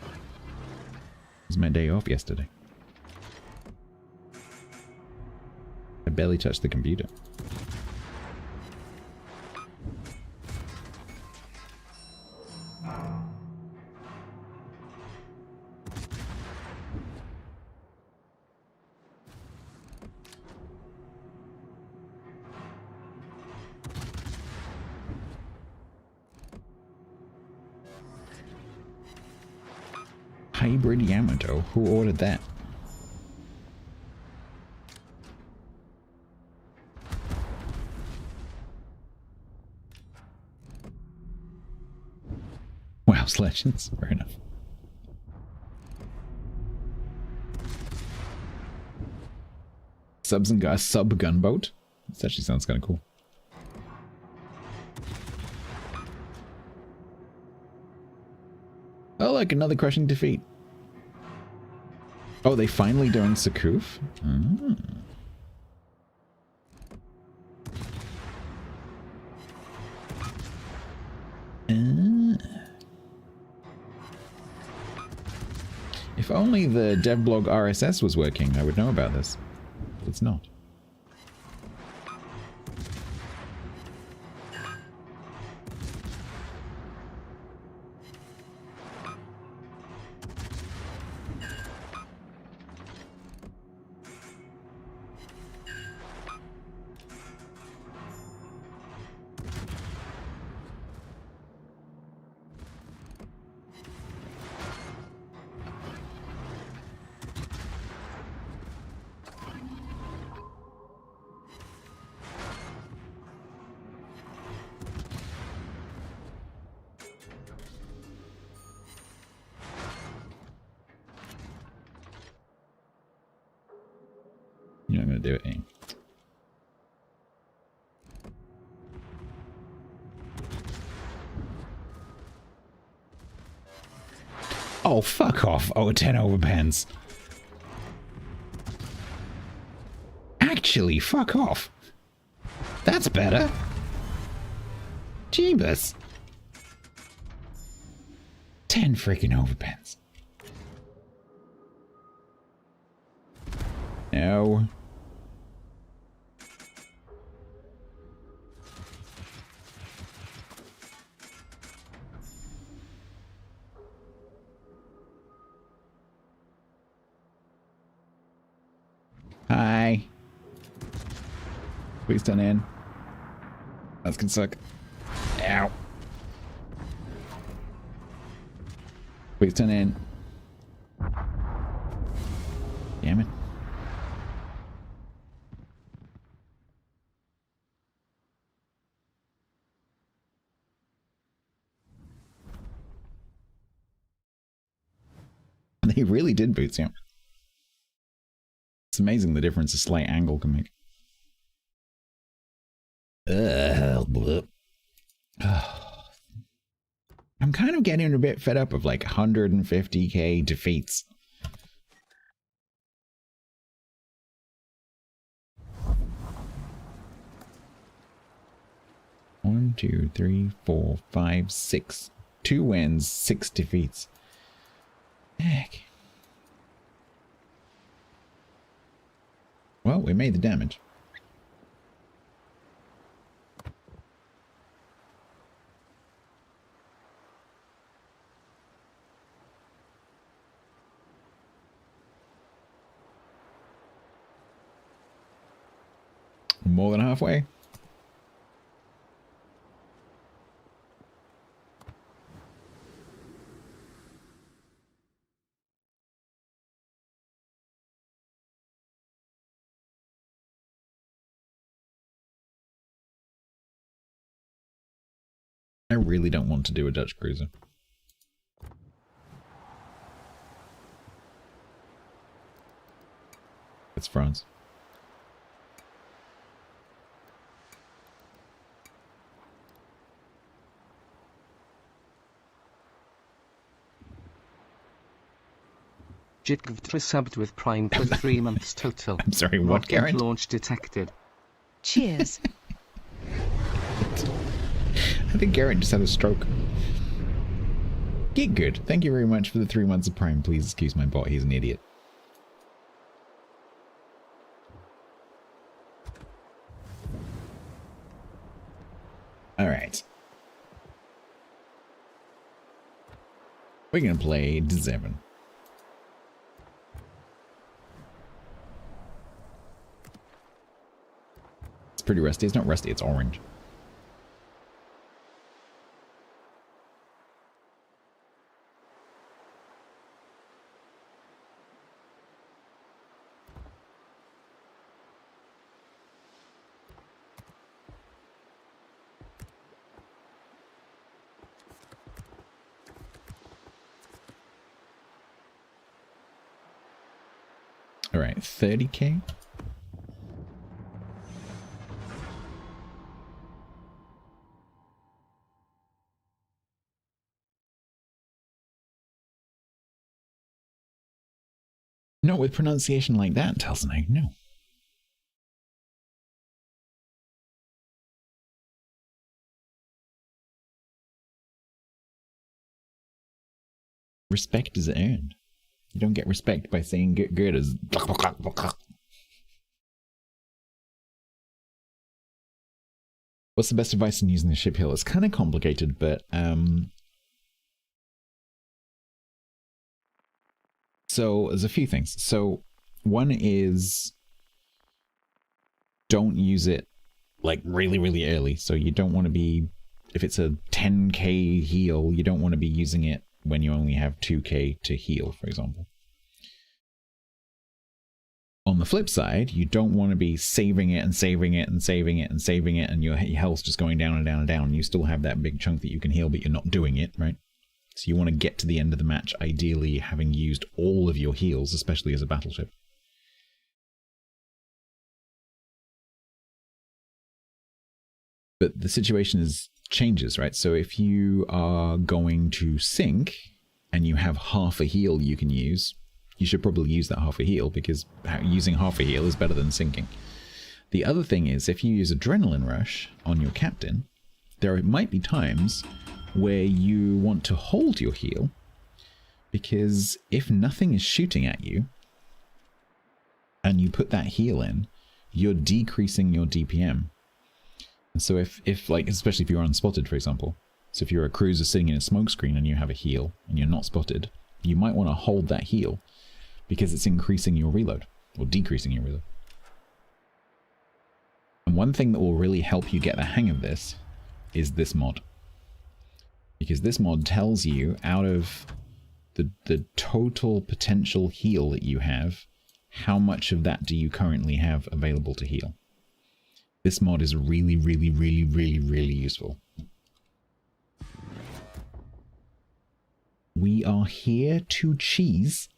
It was my day off yesterday. I barely touched the computer. Hybrid Yamato? Who ordered that? WoW's Legends? Fair enough. Subs and gas sub gunboat? This actually sounds kind of cool. Oh, look, another crushing defeat. Oh, they finally doing Sakuf? If only the devblog RSS was working, I would know about this. It's not. You're not going to do it, eh? Oh, fuck off. Oh, 10 overpens. Actually, fuck off. That's better. Jeebus. 10 freaking overpens. No. Hi. Please turn in. That's gonna suck. Ow. Please turn in. Damn it. They really did boots you. It's amazing the difference a slight angle can make. I'm kind of getting a bit fed up of like 150k defeats. One, two, three, 4, 5, 6. 2 wins, 6 defeats. Heck. Well, we made the damage. More than halfway. I really don't want to do a Dutch cruiser. It's France. Jitgvt subbed with Prime for 3 months total. I'm sorry, what, Karen? Launch detected. Cheers. I think Garrett just had a stroke. Get good. Thank you very much for the 3 months of Prime. Please excuse my bot. He's an idiot. Alright. We're going to play D7. It's pretty rusty. It's not rusty. It's orange. All right, 30k. Not with pronunciation like that, Telsenegg, no. Respect is earned. You don't get respect by saying get good as. What's the best advice in using the ship hill? It's kind of complicated, but so there's a few things. So one is don't use it like really, really early. So you don't want to be, if it's a 10k heal, you don't want to be using it when you only have 2k to heal, for example. On the flip side, you don't want to be saving it and saving it and saving it and saving it, and your health's just going down and down and down. You still have that big chunk that you can heal, but you're not doing it, right? So you want to get to the end of the match, ideally having used all of your heals, especially as a battleship. But the situation changes, right? So if you are going to sink and you have half a heal you can use, you should probably use that half a heal, because using half a heal is better than sinking. The other thing is, if you use Adrenaline Rush on your captain, there might be times where you want to hold your heal, because if nothing is shooting at you and you put that heal in, you're decreasing your DPM. And so if like, especially if you're unspotted, for example, so if you're a cruiser sitting in a smoke screen and you have a heal and you're not spotted, you might want to hold that heal because it's increasing your reload or decreasing your reload. And one thing that will really help you get the hang of this is this mod. Because this mod tells you, out of the total potential heal that you have, how much of that do you currently have available to heal. This mod is really, really, really, really, really useful. We are here to cheese.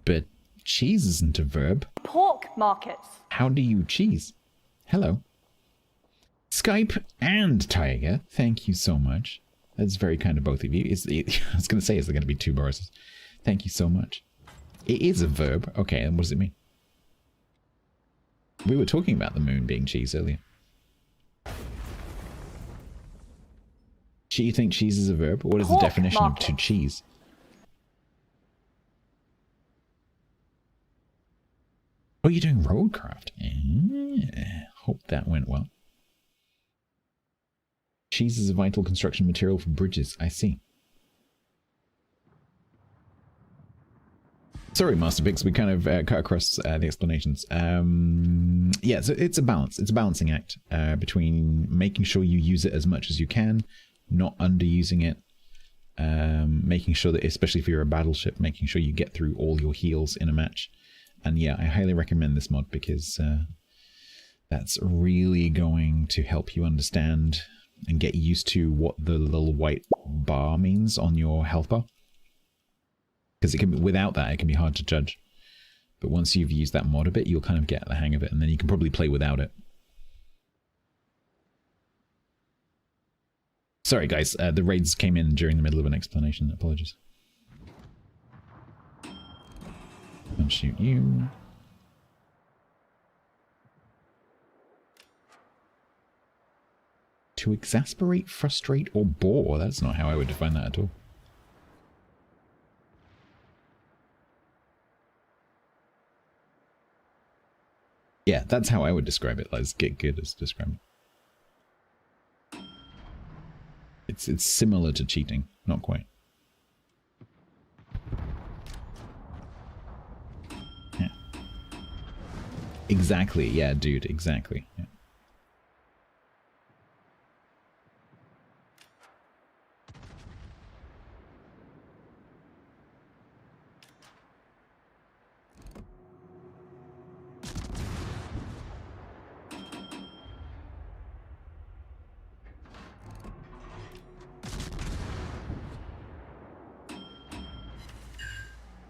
But cheese isn't a verb. Pork markets. How do you cheese? Hello. Skype and Tiger, thank you so much. That's very kind of both of you. I was going to say, is there going to be 2 Borises? Thank you so much. It is a verb. Okay, and what does it mean? We were talking about the moon being cheese earlier. Do you think cheese is a verb? What is the definition of to cheese? Oh, you're doing roadcraft. Hope that went well. Cheese is a vital construction material for bridges. I see. Sorry, Master Bix, we kind of cut across the explanations. Yeah, so it's a balance. It's a balancing act between making sure you use it as much as you can, not underusing it, making sure that, especially if you're a battleship, making sure you get through all your heals in a match. And yeah, I highly recommend this mod because that's really going to help you understand and get used to what the little white bar means on your health bar. Because it can be, without that, it can be hard to judge. But once you've used that mod a bit, you'll kind of get the hang of it, and then you can probably play without it. Sorry, guys, the raids came in during the middle of an explanation. Apologies. I'll shoot you. To exasperate, frustrate, or bore. That's not how I would define that at all. Yeah, that's how I would describe it. Let's get good as describing. It's similar to cheating, not quite. Yeah. Exactly, yeah, dude, exactly. Yeah.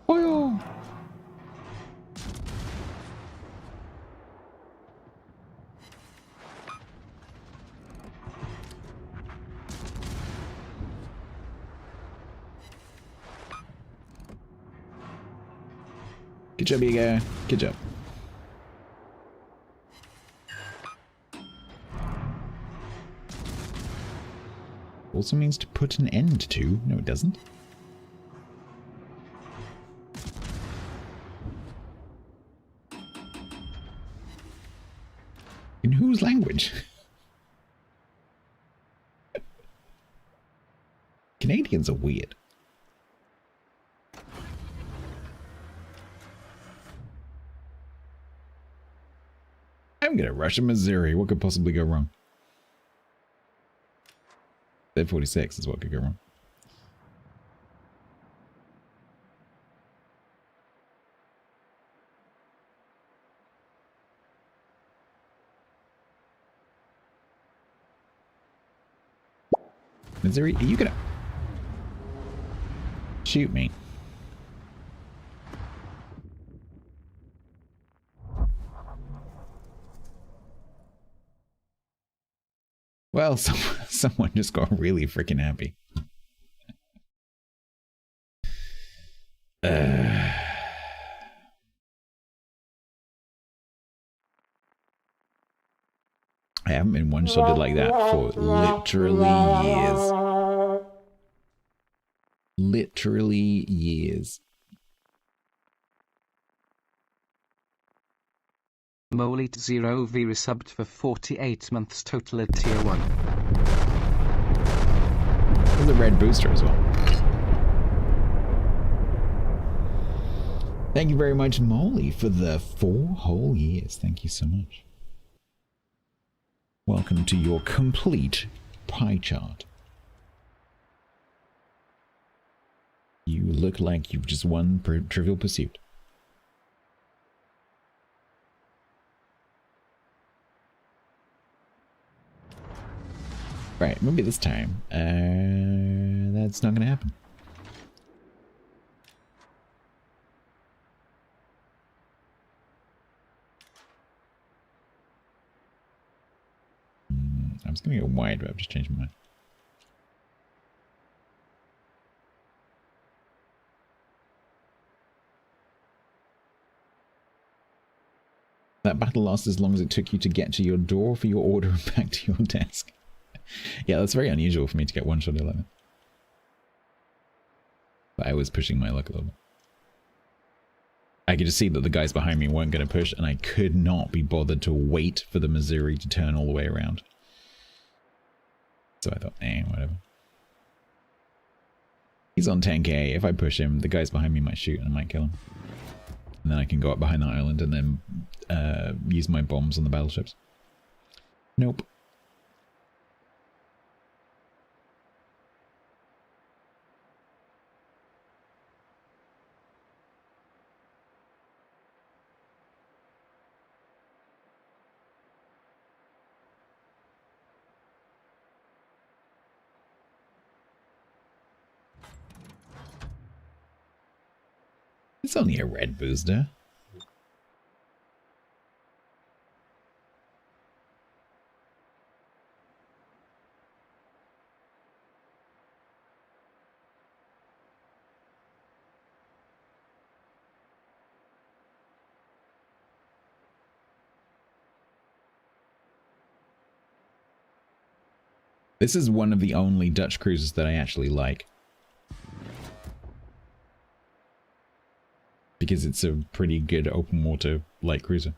Oil. Good job, you guy. Good job. Also means to put an end to. No, it doesn't. In whose language? Canadians are weird. I'm gonna rush Missouri. What could possibly go wrong? Dead 46 is what could go wrong. Missouri, are you gonna shoot me? well, someone just got really freaking happy. I haven't been one-shotted like that for literally years. Literally years. Molite 0V resubbed for 48 months total at tier 1. There's a red booster as well. Thank you very much, Molly, for the 4 whole years. Thank you so much. Welcome to your complete pie chart. You look like you've just won Trivial Pursuit. Right, maybe this time. That's not gonna happen. I was gonna go wide, but I've just changed my mind. That battle lasts as long as it took you to get to your door for your order and back to your desk. Yeah, that's very unusual for me to get one-shot 11. But I was pushing my luck a little bit. I could just see that the guys behind me weren't going to push, and I could not be bothered to wait for the Missouri to turn all the way around. So I thought, whatever. He's on 10k. If I push him, the guys behind me might shoot and I might kill him. And then I can go up behind the island and then use my bombs on the battleships. Nope. It's only a red booster. This is one of the only Dutch cruisers that I actually like. Because it's a pretty good open water light cruiser.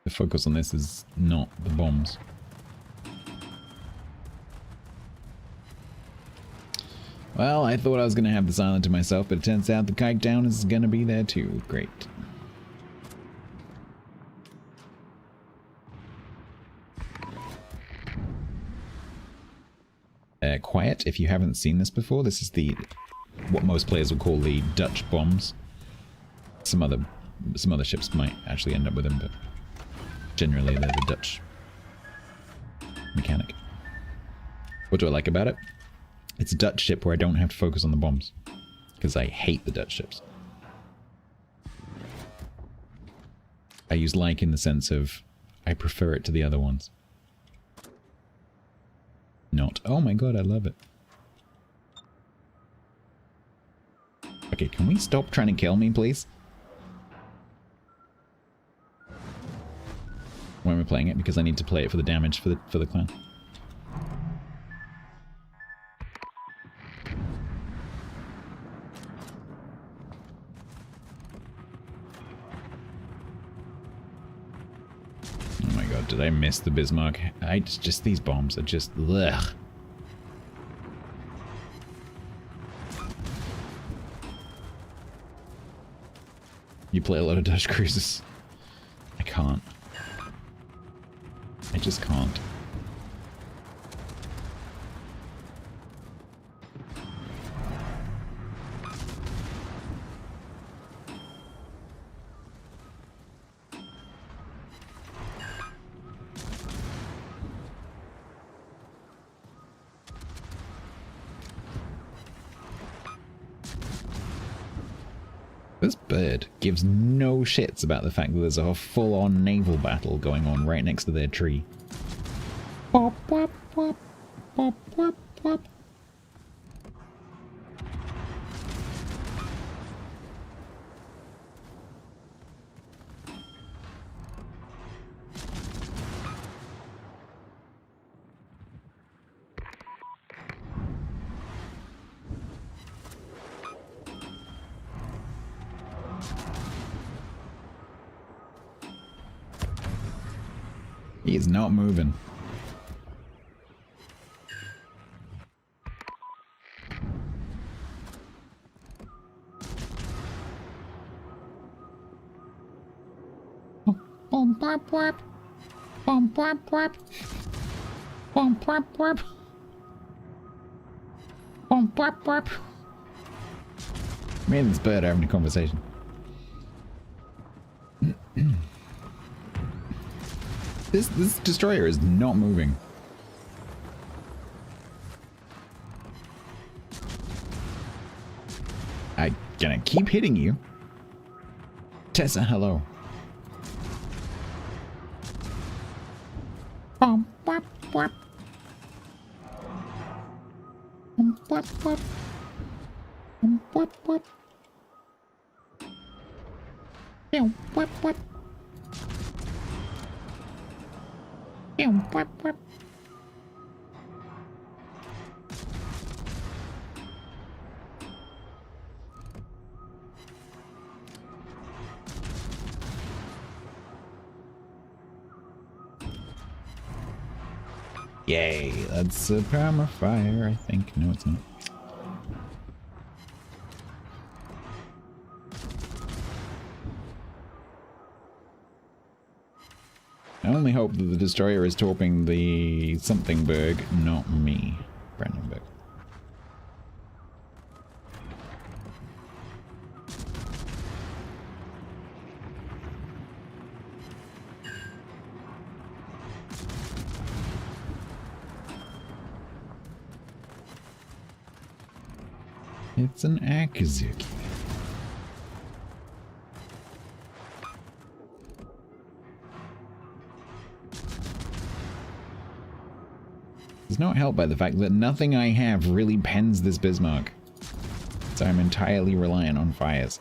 The focus on this is not the bombs. Well, I thought I was going to have this island to myself, but it turns out the kite down is going to be there too. Great. Quiet, if you haven't seen this before, this is what most players would call the Dutch bombs. Some other ships might actually end up with them, but generally they're the Dutch mechanic. What do I like about it? It's a Dutch ship where I don't have to focus on the bombs, because I hate the Dutch ships. I use like in the sense of I prefer it to the other ones. Not. Oh my god, I love it. Okay, can we stop trying to kill me, please? When we're playing it, because I need to play it for the damage for the clan. Oh my god, did I miss the Bismarck? Just these bombs are just ugh. You play a lot of Dutch cruises. I can't. I just can't. bird gives no shits about the fact that there's a full-on naval battle going on right next to their tree. Pop, pop, pop, pop, pop, pop. He is not moving. Bum bop bop. Bum bop bop. Bum bop bop. Bum bop bop. Me and this bird are having a conversation. This destroyer is not moving. I'm gonna keep hitting you. Tessa, hello. Bum, bop, bop. Bum, bop, bop. Bum, bop, bop. Bum, bop, bop. Bum, bop, bop. Yay, that's a perma fire, I think. No, it's not. I only hope that the destroyer is torping the somethingberg, not me, Brandenburg. It's an Akazuki. It's not helped by the fact that nothing I have really pens this Bismarck. So I'm entirely reliant on fires.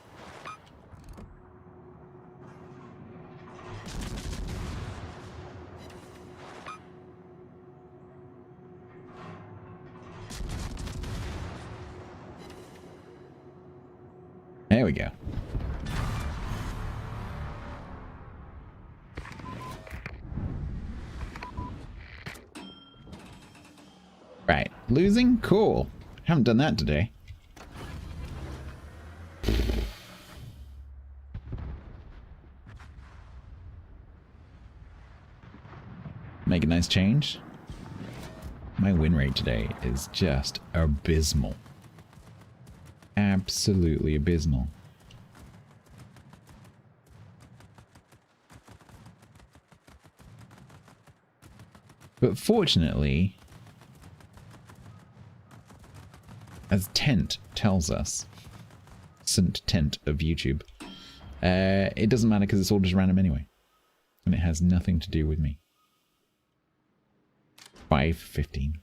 There we go. Right, losing? Cool. Haven't done that today. Make a nice change. My win rate today is just abysmal. Absolutely abysmal. But fortunately, as Tent tells us, St. Tent of YouTube, it doesn't matter because it's all just random anyway. And it has nothing to do with me. 5-15.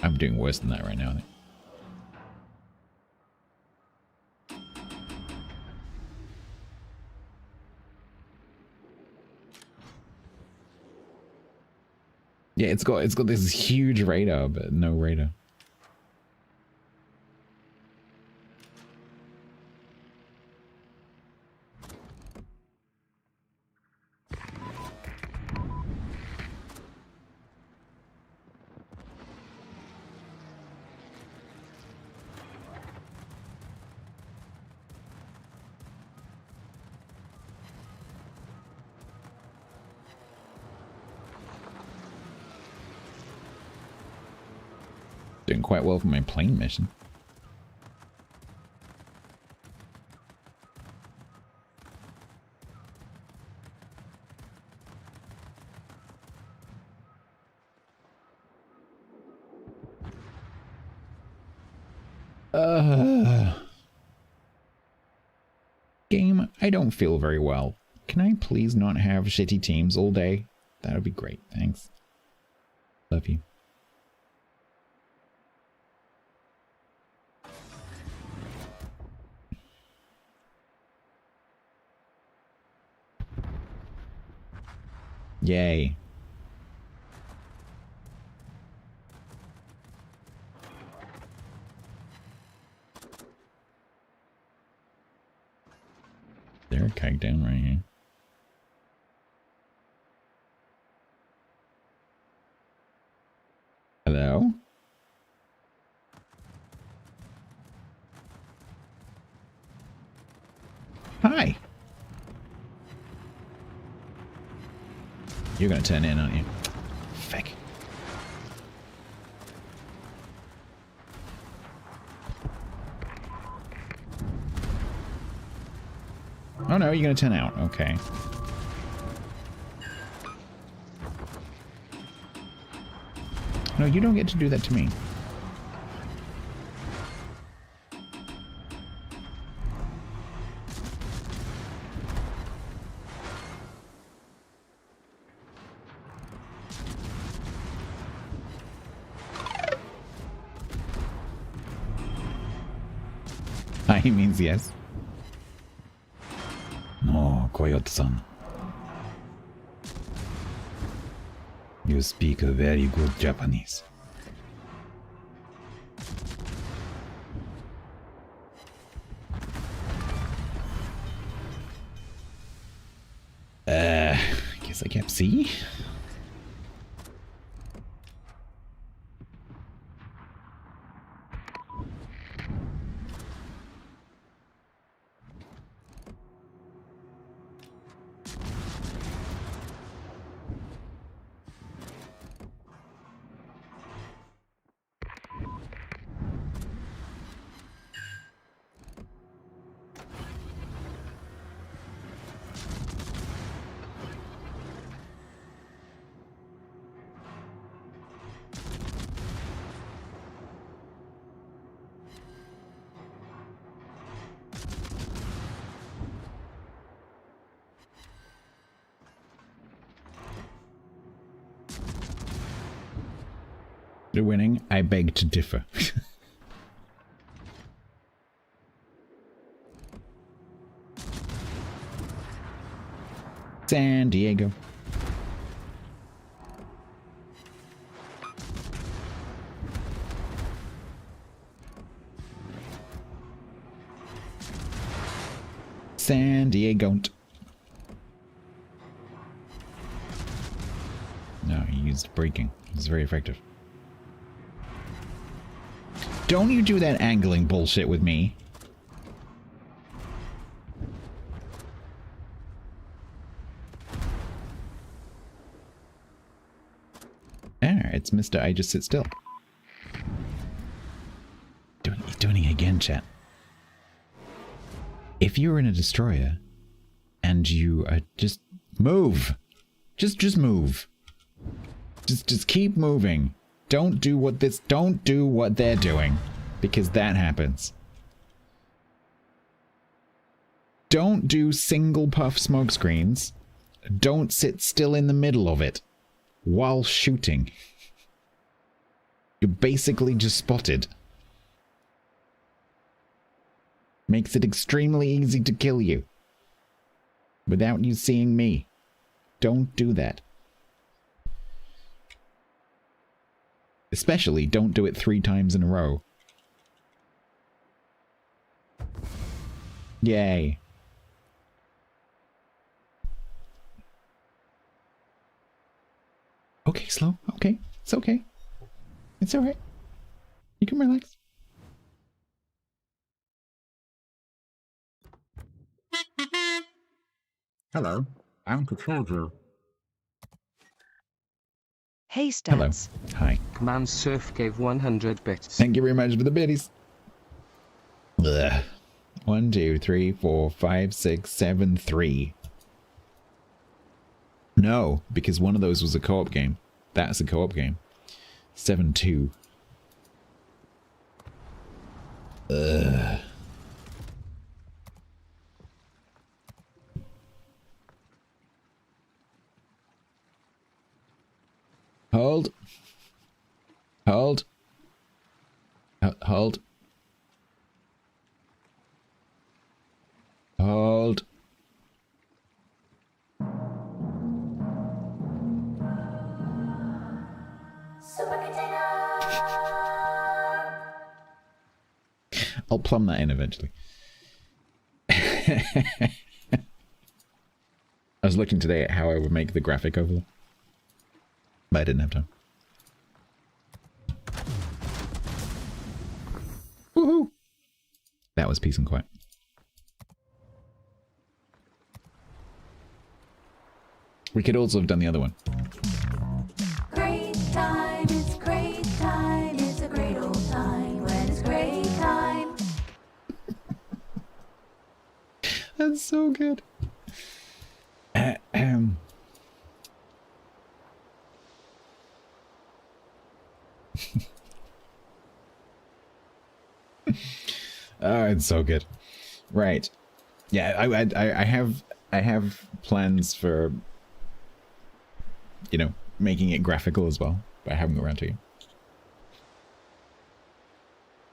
I'm doing worse than that right now, I think. Yeah, it's got this huge radar, but no radar. Doing quite well for my plane mission. I don't feel very well. Can I please not have shitty teams all day? That would be great. Thanks. Love you. Yay. They're a kite down right here. Hello? Hi. You're gonna turn in, aren't you? Feck. Oh no, you're gonna turn out. Okay. No, you don't get to do that to me. He means yes. No, Coyote-san. You speak a very good Japanese. I guess I can't see. You're winning. I beg to differ. San Diego. San Diego. No, he used braking. It's very effective. Don't you do that angling bullshit with me. There, it's Mr. I just sit still. He's doing it again, chat. If you're in a destroyer and you just move. Just move. Just keep moving. Don't do what they're doing, because that happens. Don't do single puff smoke screens. Don't sit still in the middle of it while shooting. You're basically just spotted. Makes it extremely easy to kill you without you seeing me. Don't do that. Especially, don't do it 3 times in a row. Yay. Okay, slow. Okay. It's okay. It's alright. You can relax. Hello, I'm Controller. Hey, Stats. Hello. Hi. Command Surf gave 100 bits. Thank you very much for the biddies. Ugh. 1, 2, 3, 4, 5, 6, 7, 3. No, because one of those was a co-op game. That's a co-op game. 7, 2. Ugh. Hold. Hold. Hold. Hold. I'll plumb that in eventually. I was looking today at how I would make the graphic overlay, but I didn't have time. Woohoo! That was peace and quiet. We could also have done the other one. Great time, it's great time, it's a great old time when it's great time. That's so good. Oh, it's so good. Right. Yeah, I have plans for, you know, making it graphical as well, but I haven't got around to it.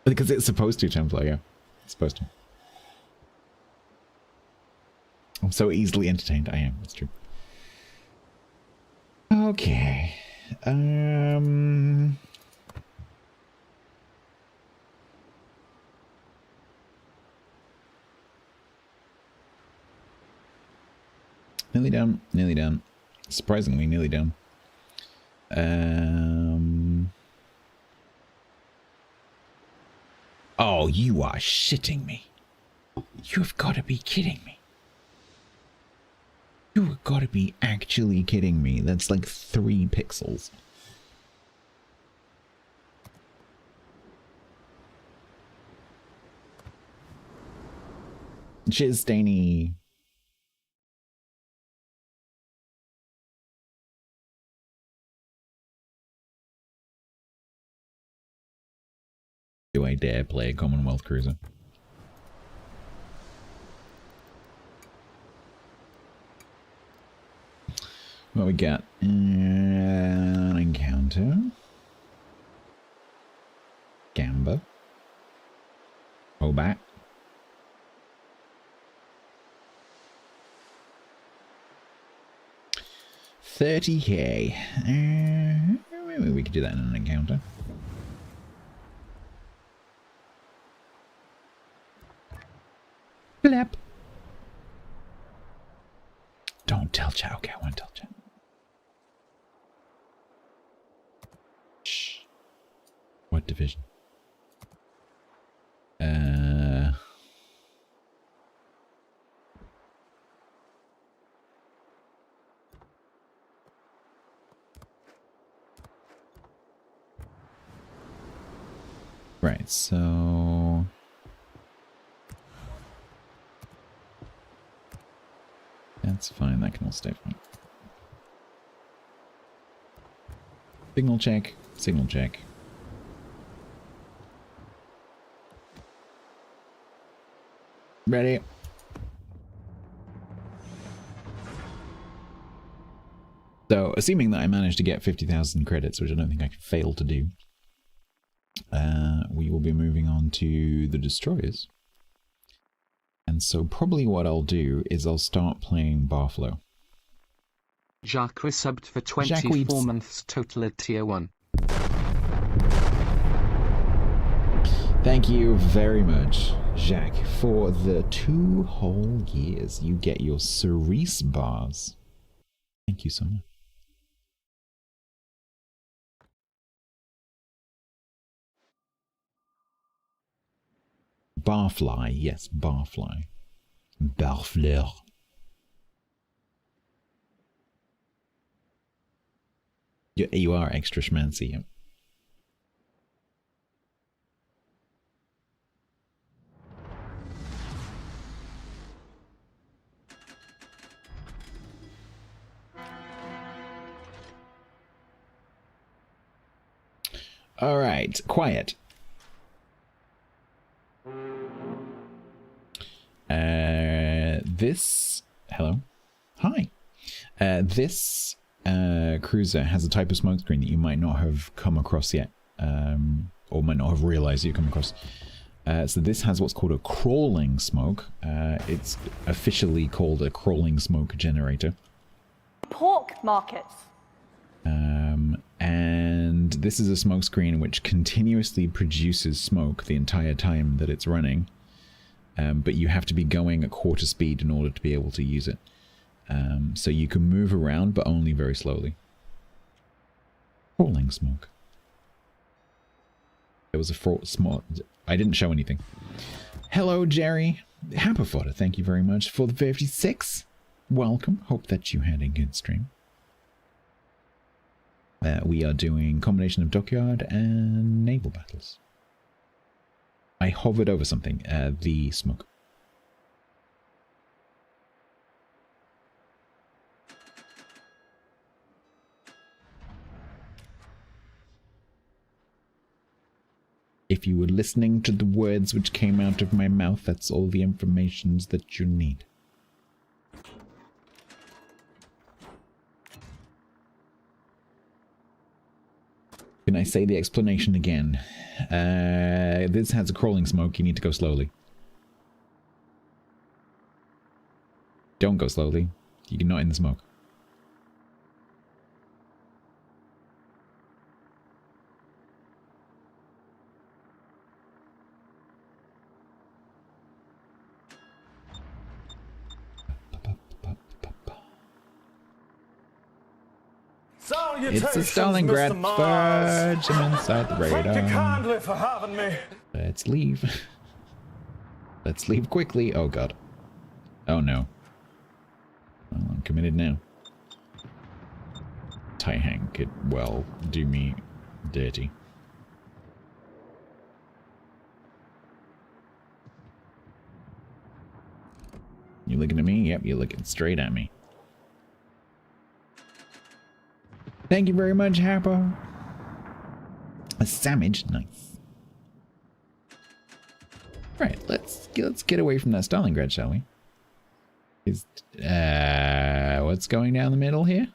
Because it's supposed to, Templar, yeah. It's supposed to. I'm so easily entertained. I am, that's true. Okay. Nearly done, nearly done. Surprisingly, nearly done. Oh, you are shitting me. You've got to be kidding me. You've got to be actually kidding me. That's like 3 pixels. Cheers, Stainy. Do I dare play a Commonwealth cruiser? What we got? An encounter. Gamba. Go back. $30K. Maybe we could do that in an encounter. Flap. Don't tell chat. Okay, I won't tell chat. Shh. What division? Right, so that's fine, that can all stay fine. Signal check, signal check. Ready? So, assuming that I managed to get 50,000 credits, which I don't think I can fail to do, we will be moving on to the destroyers. And so probably what I'll do is I'll start playing Barflow. Jacques subbed for 24 months total at tier 1. Thank you very much, Jacques, for the 2 whole years. You get your Cerise bars. Thank you so much. Barfly, yes, Barfly. Barfleur. You are extra schmancy, yeah. All right, quiet. Hello. Hi. This cruiser has a type of smoke screen that you might not have come across yet, or might not have realized you come across. So this has what's called a crawling smoke. It's officially called a crawling smoke generator. Pork markets. And this is a smoke screen which continuously produces smoke the entire time that it's running. But you have to be going at quarter speed in order to be able to use it. So you can move around, but only very slowly. Crawling smoke. There was a small... I didn't show anything. Hello, Jerry. Hamper Fodder, thank you very much for the 56. Welcome. Hope that you had a good stream. We are doing combination of dockyard and naval battles. I hovered over something. The smoke. If you were listening to the words which came out of my mouth, that's all the information that you need. Can I say the explanation again? This has a crawling smoke, you need to go slowly. Don't go slowly. You're not in the smoke. It's a Stalingrad Fudge. I'm inside the radar. Thank you kindly for having me. Let's leave. Let's leave quickly. Oh god. Oh no. Well, I'm committed now. Taihang could, well, do me dirty. You looking at me? Yep, you're looking straight at me. Thank you very much, Harpo. A sandwich, nice. Right, let's get away from that Stalingrad, shall we? What's going down the middle here?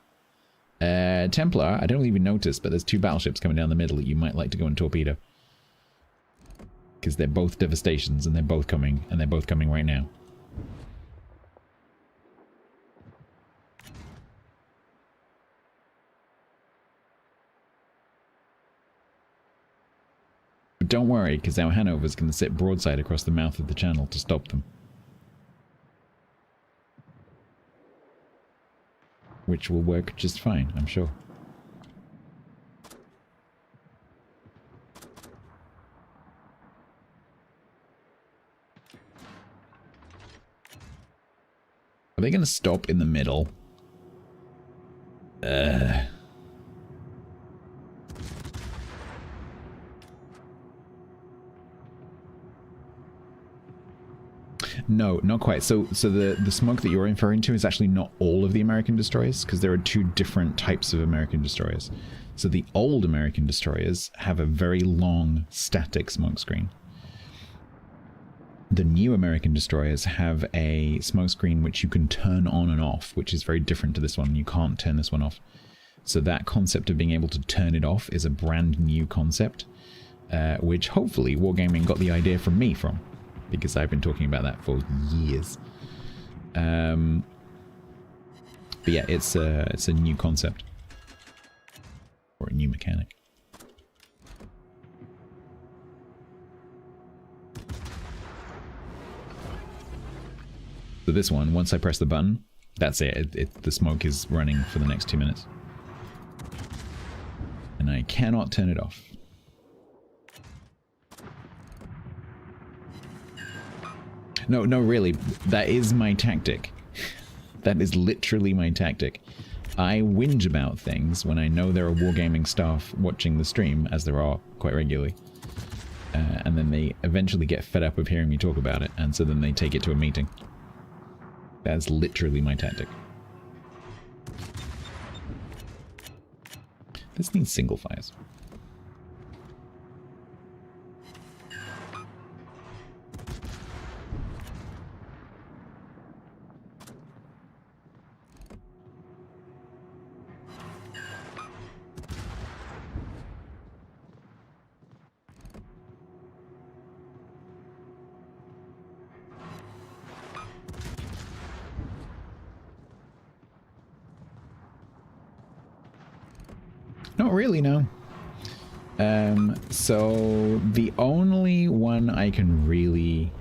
Templar, I don't even notice, but there's two battleships coming down the middle that you might like to go and torpedo. Because they're both devastations, and they're both coming right now. But don't worry, because our Hanover's going to sit broadside across the mouth of the channel to stop them. Which will work just fine, I'm sure. Are they going to stop in the middle? No, not quite. So the smoke that you're referring to is actually not all of the American destroyers, because there are two different types of American destroyers. So the old American destroyers have a very long static smoke screen. The new American destroyers have a smoke screen which you can turn on and off, which is very different to this one. You can't turn this one off. So that concept of being able to turn it off is a brand new concept, which hopefully Wargaming got the idea from me from. Because I've been talking about that for years. But yeah, it's a new concept. Or a new mechanic. So this one, once I press the button, that's it. The smoke is running for the next 2 minutes. And I cannot turn it off. No, really, that is my tactic. That is literally my tactic. I whinge about things when I know there are Wargaming staff watching the stream, as there are quite regularly. And then they eventually get fed up of hearing me talk about it, and so then they take it to a meeting. That's literally my tactic. This needs single fires. Not really, no. So the only one I can really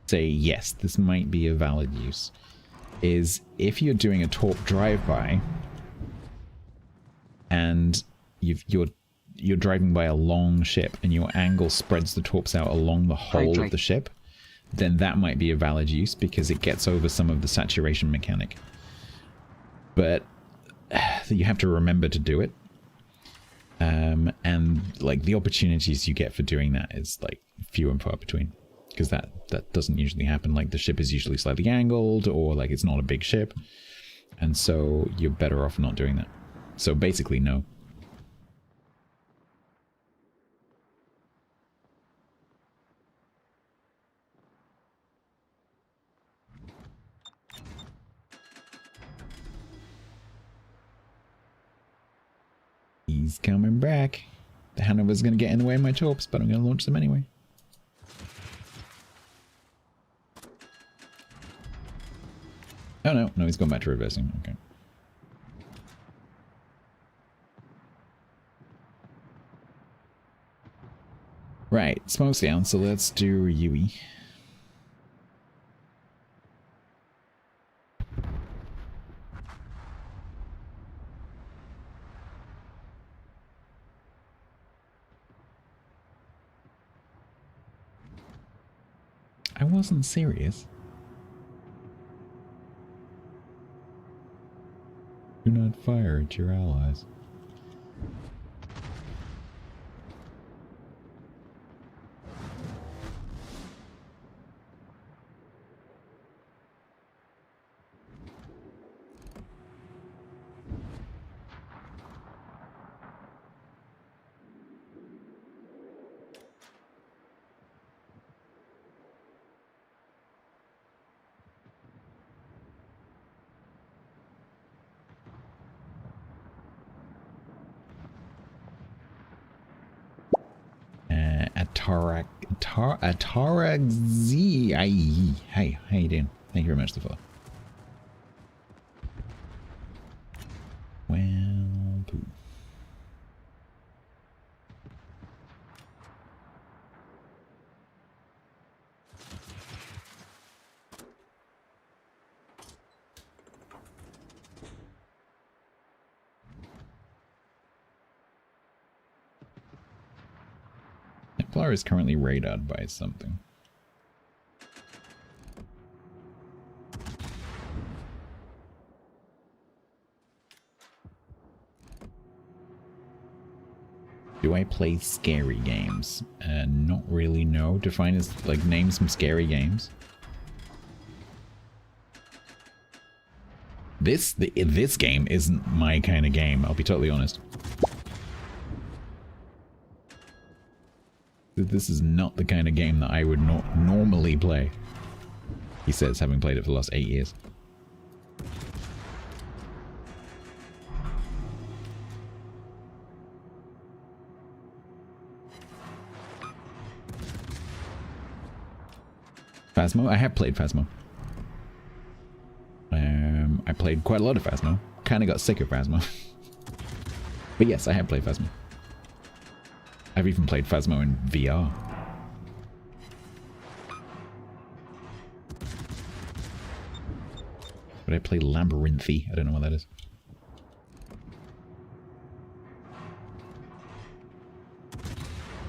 say, yes, this might be a valid use, is if you're doing a torp drive-by and you're driving by a long ship and your angle spreads the torps out along the whole of the ship, then that might be a valid use because it gets over some of the saturation mechanic. But you have to remember to do it. And like the opportunities you get for doing that is like few and far between, because that doesn't usually happen. Like the ship is usually slightly angled, or like it's not a big ship, and so you're better off not doing that. So basically, no. He's coming back. The Hanover's going to get in the way of my torps, but I'm going to launch them anyway. Oh no, no, he's gone back to reversing. Okay. Right, smoke's down, so let's do Yui. I wasn't serious. Do not fire at your allies. Ataragzi. Hey, how you doing? Thank you very much, the follow. Well, poo. Templar is currently radared by something. Do I play scary games? Not really, no. Define as, like, name some scary games. This game isn't my kind of game, I'll be totally honest. This is not the kind of game that I would normally play. He says, having played it for the last 8 years. Phasmo? I have played Phasmo. I played quite a lot of Phasmo. Kind of got sick of Phasmo. But yes, I have played Phasmo. I've even played Phasmo in VR. But I play Labyrinthy. I don't know what that is.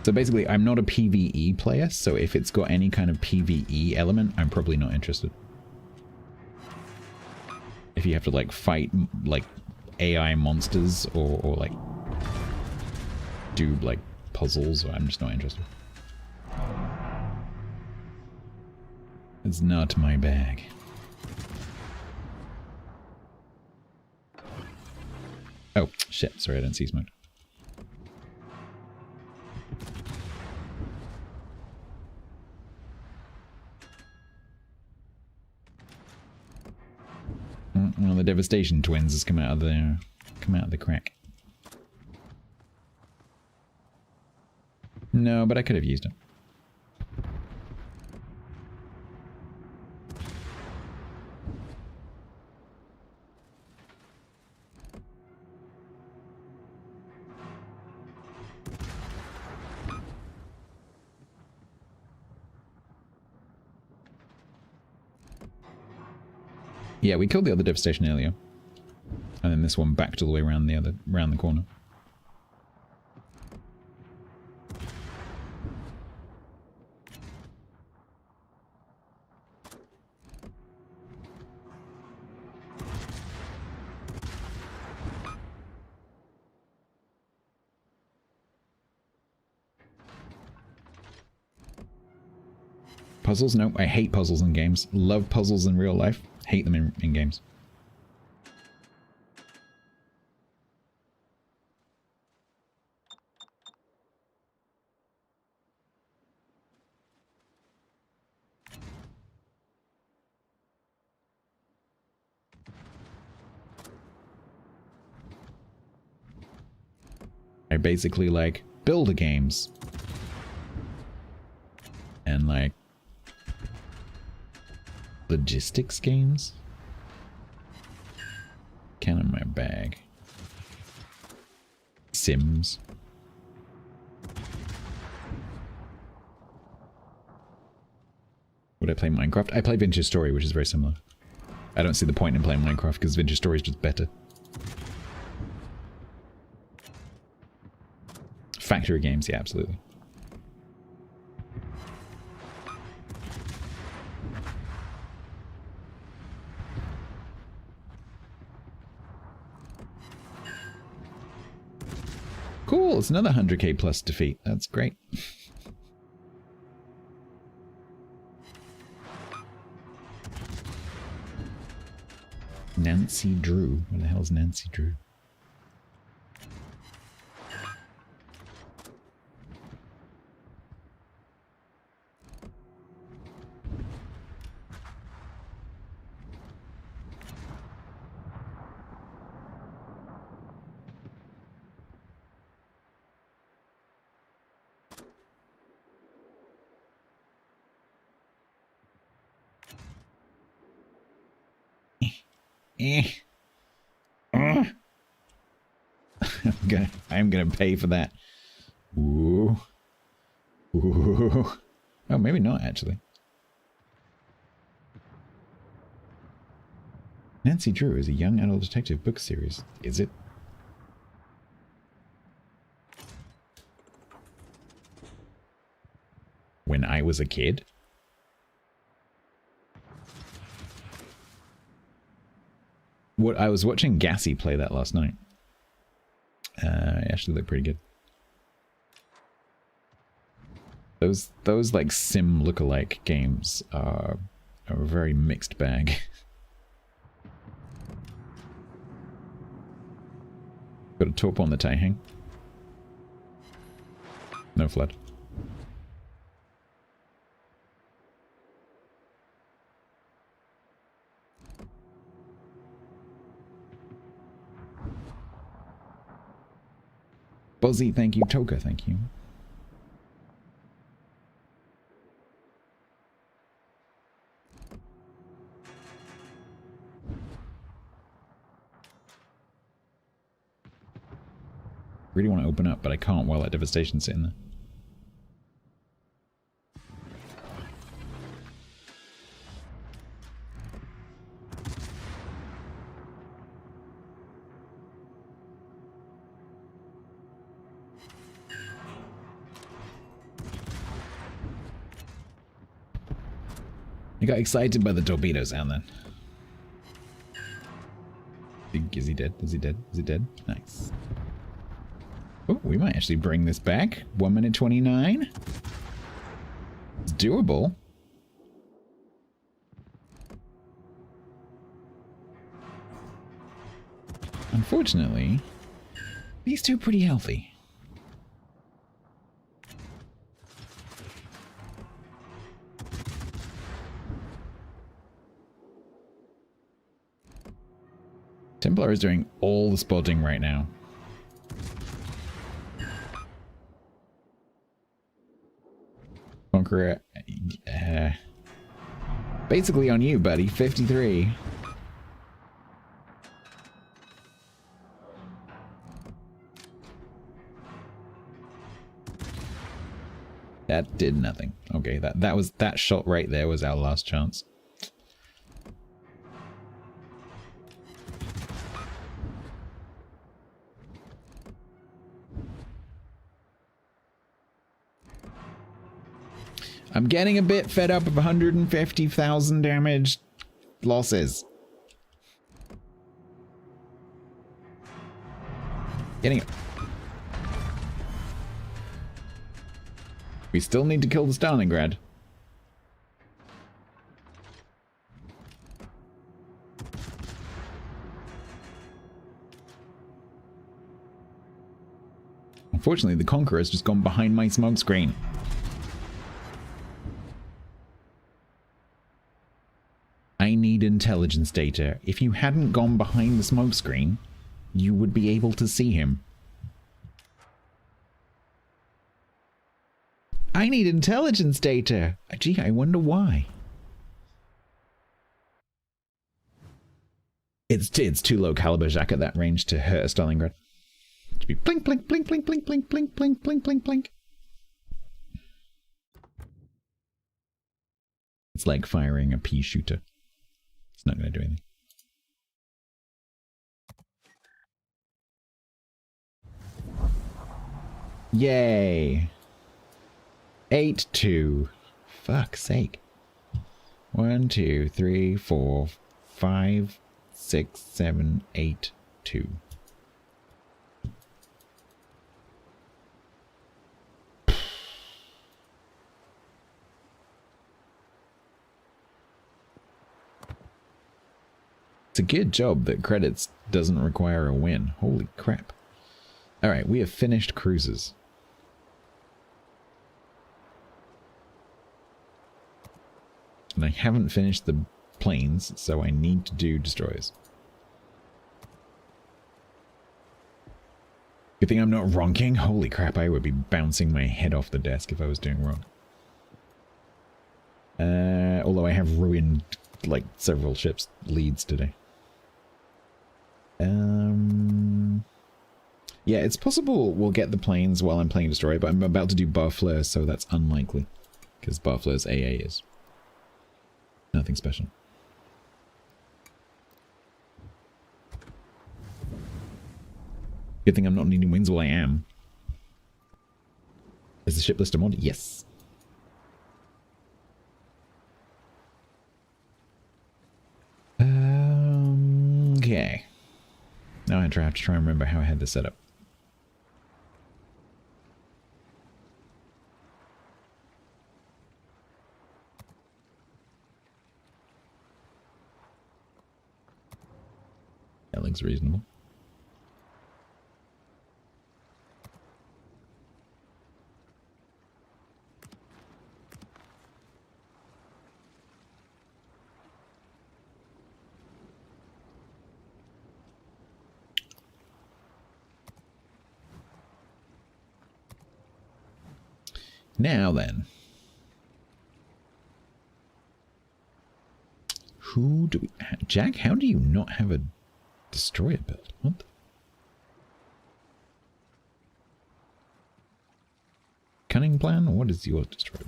So basically, I'm not a PvE player, so if it's got any kind of PvE element, I'm probably not interested. If you have to, like, fight, like, AI monsters or like, do, like, puzzles, I'm just not interested. It's not my bag. Oh, shit. Sorry, I didn't see smoke. Well, the Devastation Twins has come out of the crack. No, but I could have used it. Yeah, we killed the other devastation earlier. And then this one backed all the way around the corner. Puzzles? No, I hate puzzles in games. Love puzzles in real life. Hate them in games. I basically like builder games. And like logistics games. Can in my bag. Sims. Would I play Minecraft? I play Vintage Story, which is very similar. I don't see the point in playing Minecraft because Vintage Story is just better. Factory games, yeah, absolutely. Cool, it's another 100k plus defeat. That's great. Nancy Drew. Where the hell's Nancy Drew? I'm gonna pay for that. Ooh. Ooh. Oh, maybe not actually. Nancy Drew is a young adult detective book series. Is it? When I was a kid? What I was watching Gassy play that last night. It actually looked pretty good. Those like sim lookalike games are a very mixed bag. Got a torp on the Taihang. No flood. Buzzy, thank you. Toka, thank you. Really want to open up, but I can't while that devastation's sitting there. I got excited by the torpedo sound then. Is he dead? Is he dead? Is he dead? Nice. Oh, we might actually bring this back. 1 minute 29. It's doable. Unfortunately, these two are pretty healthy. Templar is doing all the spotting right now. Conqueror, basically on you, buddy. 53. That did nothing. Okay, that shot right there was our last chance. I'm getting a bit fed up of 150,000 damage losses. Getting it. We still need to kill the Stalingrad. Unfortunately, the Conqueror's just gone behind my smoke screen. I need intelligence data. If you hadn't gone behind the smoke screen, you would be able to see him. I need intelligence data. Gee, I wonder why. It's too low caliber, Jacques, at that range to hurt a Stalingrad. To be blink, blink, blink, blink, blink, blink, blink, blink, blink, blink, blink. It's like firing a pea shooter. It's not going to do anything. Yay! 8-2. Fuck's sake. 1, 2, 3, 4, 5, 6, 7, 8, 2. It's a good job that credits doesn't require a win. Holy crap. Alright, we have finished cruises. And I haven't finished the planes, so I need to do destroyers. Good thing I'm not ronking. Holy crap, I would be bouncing my head off the desk if I was doing wrong. Although I have ruined, like, several ships' leads today. Yeah, it's possible we'll get the planes while I'm playing Destroyer, but I'm about to do Barfleur, so that's unlikely. Because Barfleur's AA is nothing special. Good thing I'm not needing wins while I am. Is the ship list a mod? Yes. Okay. Now I have to try and remember how I had this set up. That looks reasonable. Now then. Who do we... Jack, how do you not have a destroyer build? What? Cunning plan? What is your destroyer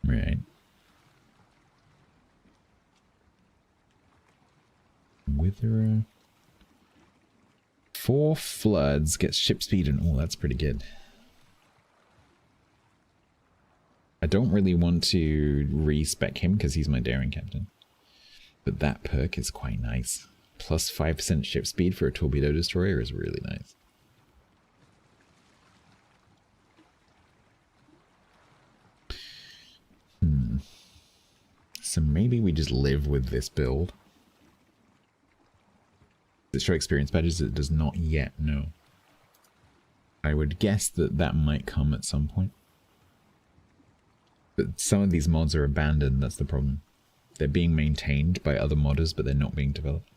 build? Right. Witherer. 4 floods, gets ship speed and... Oh, that's pretty good. I don't really want to respec him because he's my daring captain. But that perk is quite nice. Plus 5% ship speed for a torpedo destroyer is really nice. So maybe we just live with this build. Destroy experience badges, it does not yet know. I would guess that that might come at some point. But some of these mods are abandoned, that's the problem. They're being maintained by other modders, but they're not being developed.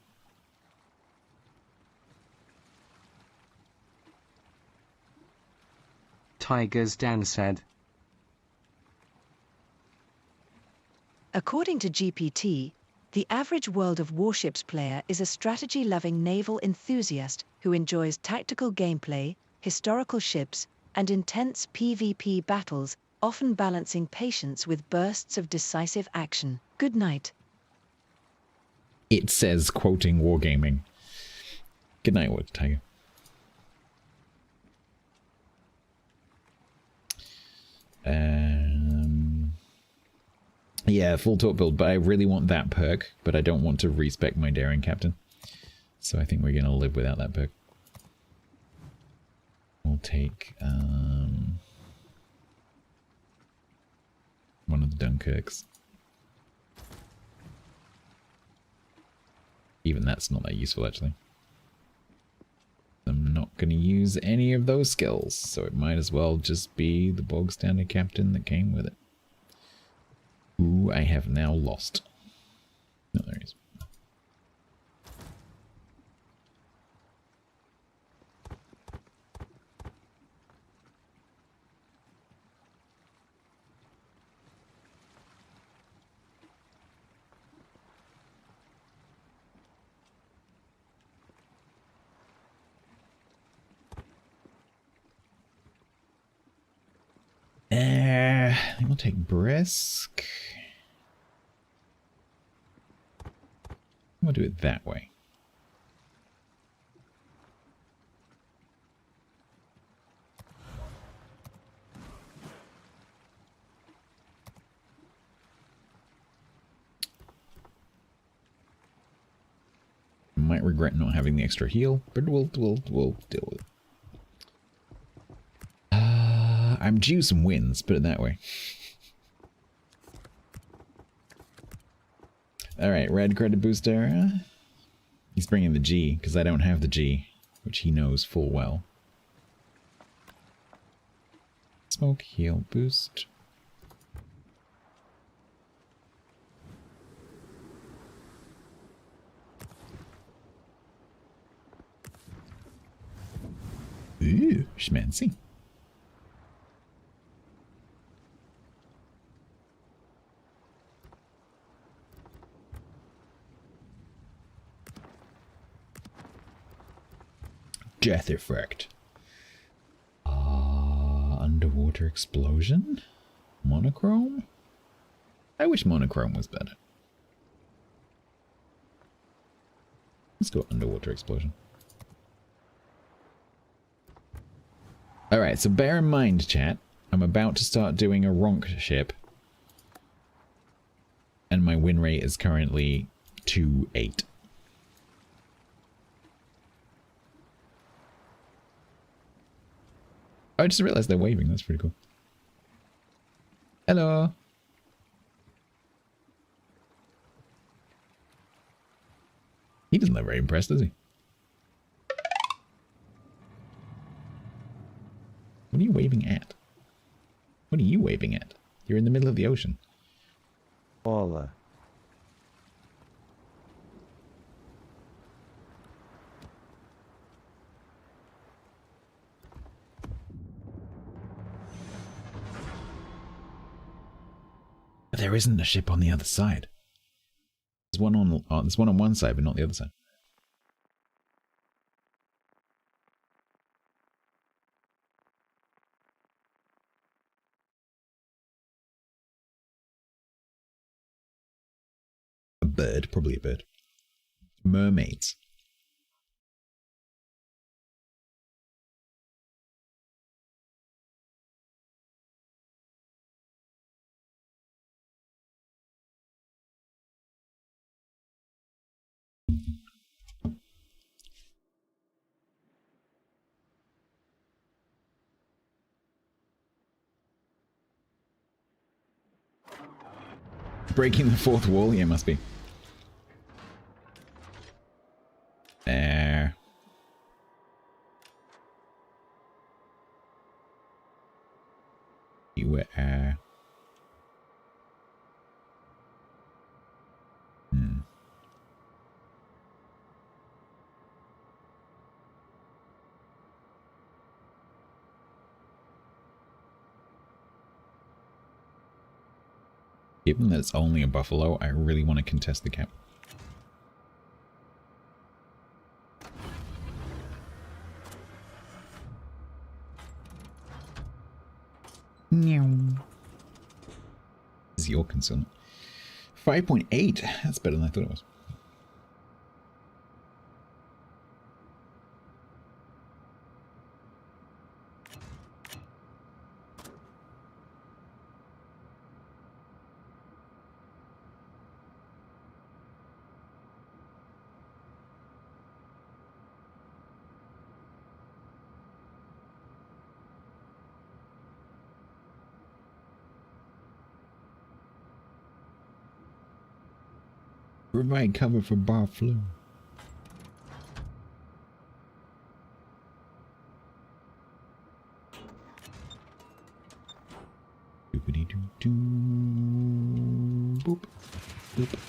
Tigers Dan said. According to GPT, the average World of Warships player is a strategy-loving naval enthusiast who enjoys tactical gameplay, historical ships, and intense PvP battles, often balancing patience with bursts of decisive action. Good night. It says, quoting Wargaming. Good night, Wood Tiger. Yeah, full torque build, but I really want that perk, but I don't want to respec my daring captain. So I think we're going to live without that perk. We'll take one of the Dunkirks. Even that's not that useful, actually. I'm not going to use any of those skills, so it might as well just be the bog standard captain that came with it. Who I have now lost. No, there he is. I think we'll take Brisk. We'll do it that way. Might regret not having the extra heal, but we'll deal with it. I'm due some wins, put it that way. Alright, red credit booster. He's bringing the G, because I don't have the G, which he knows full well. Smoke, heal, boost. Ooh, schmancy. Death effect. Underwater explosion? Monochrome? I wish monochrome was better. Let's go underwater explosion. Alright, so bear in mind, chat, I'm about to start doing a Ronk ship. And my win rate is currently 2-8. I just realized they're waving. That's pretty cool. Hello. He doesn't look very impressed, does he? What are you waving at? What are you waving at? You're in the middle of the ocean. Hola. There isn't a ship on the other side. There's one on one side, but not the other side. A bird, probably a bird. Mermaids. Breaking the fourth wall? Yeah, must be. There. You were, Given that it's only a buffalo, I really want to contest the cap. Is your concern? 5.8. That's better than I thought it was. Provide cover for bar flu. Doobity-doo-doo. Boop. Boop.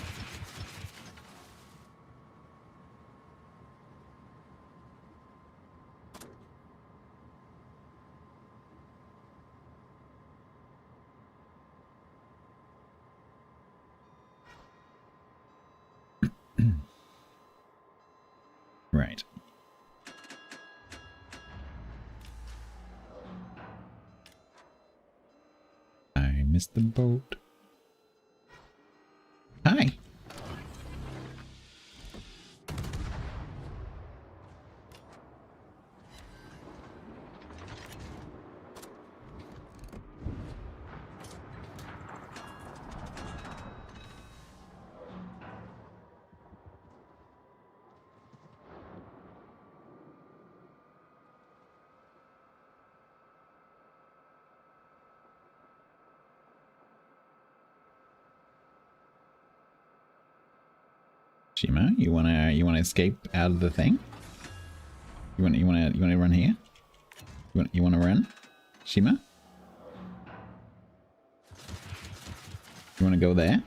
Right. I missed the boat. Hi. Shima, you wanna escape out of the thing? You wanna run here? You wanna run? Shima? You wanna go there?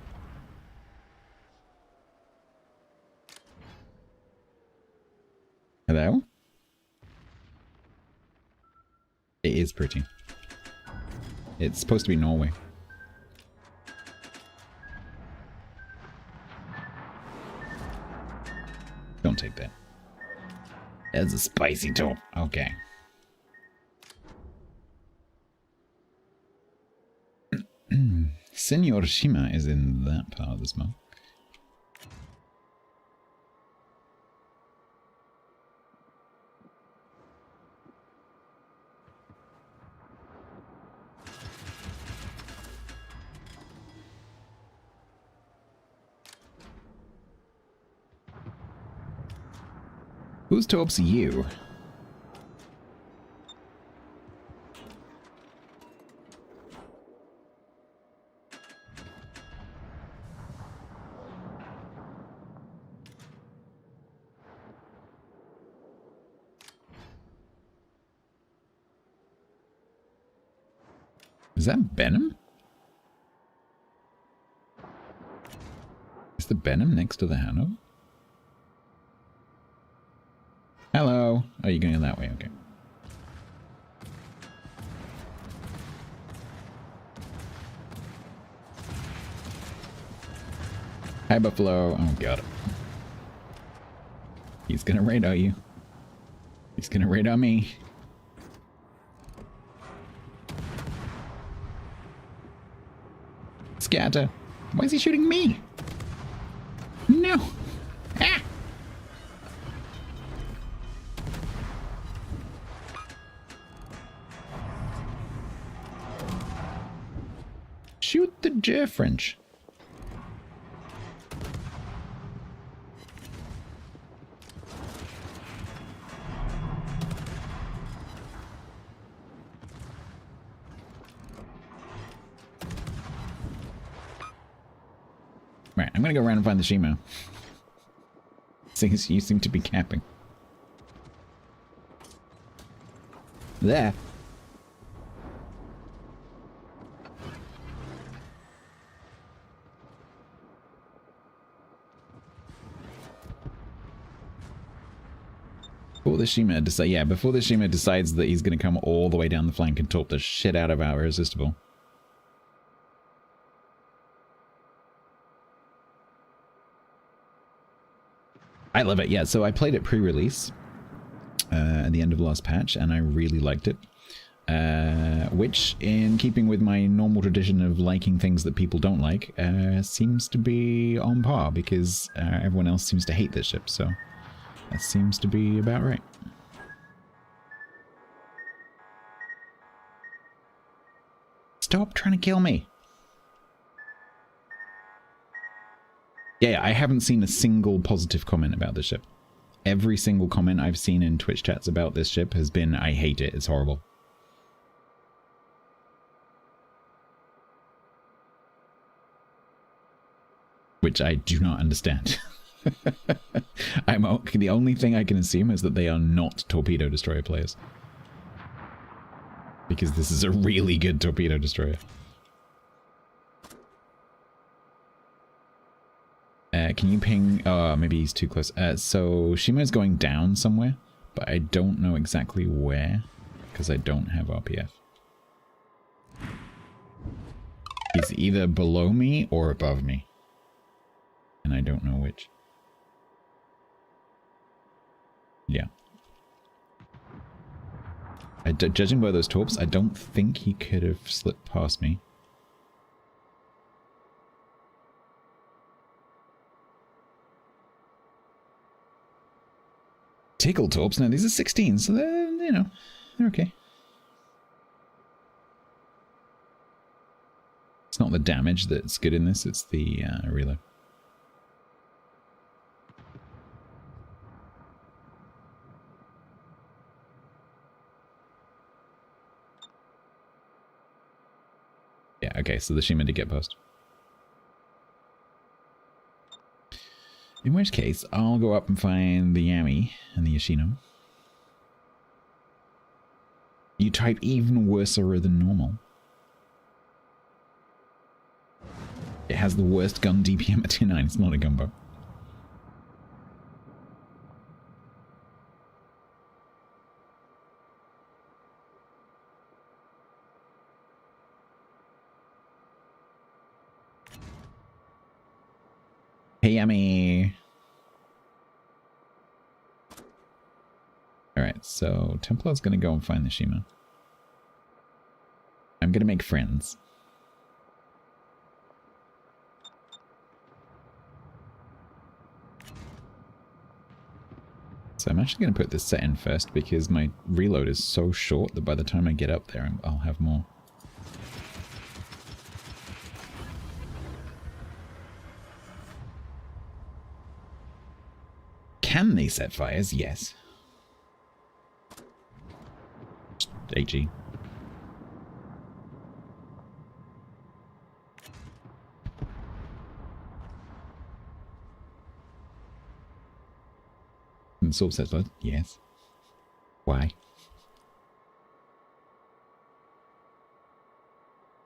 Hello? It is pretty. It's supposed to be Norway. Don't take that. That's a spicy top. Okay. Senor Shima is in that part of the smoke. Whose top's you? Is that Benham? Is the Benham next to the Hanover? Hello. Oh, you're going that way. Okay. Hi, Buffalo. Oh, God. He's gonna radar you. He's gonna radar me. Scatter. Why is he shooting me? No. Ah! Shoot the J French. Right, I'm gonna go around and find the Shimo. Since you seem to be camping. There. Before the Shima decides that he's gonna come all the way down the flank and torp the shit out of our Irresistible. I love it, yeah. So I played it pre-release at the end of last patch, and I really liked it. Which, in keeping with my normal tradition of liking things that people don't like, seems to be on par, because everyone else seems to hate this ship, so that seems to be about right. Stop trying to kill me! Yeah, I haven't seen a single positive comment about this ship. Every single comment I've seen in Twitch chats about this ship has been, I hate it, it's horrible. which I do not understand. The only thing I can assume is that they are not torpedo destroyer players. Because this is a really good torpedo destroyer. Can you ping... Oh, maybe he's too close. So Shima's going down somewhere, but I don't know exactly where, because I don't have RPF. He's either below me or above me. And I don't know which. Yeah. Judging by those torps, I don't think he could have slipped past me. Tickle torps? No, these are 16, so they're, you know, they're okay. It's not the damage that's good in this, it's the reload. Yeah, okay, so the Shima did get past. In which case, I'll go up and find the Yami and the Yoshino. You type even worser than normal. It has the worst gun DPM at 9. It's not a gunboat. Hey, Yami. Alright, so Templar's gonna go and find the Shima. I'm gonna make friends. So I'm actually gonna put this set in first because my reload is so short that by the time I get up there, I'll have more. Can they set fires? Yes. HE. And Soul sets fires? Yes. Why?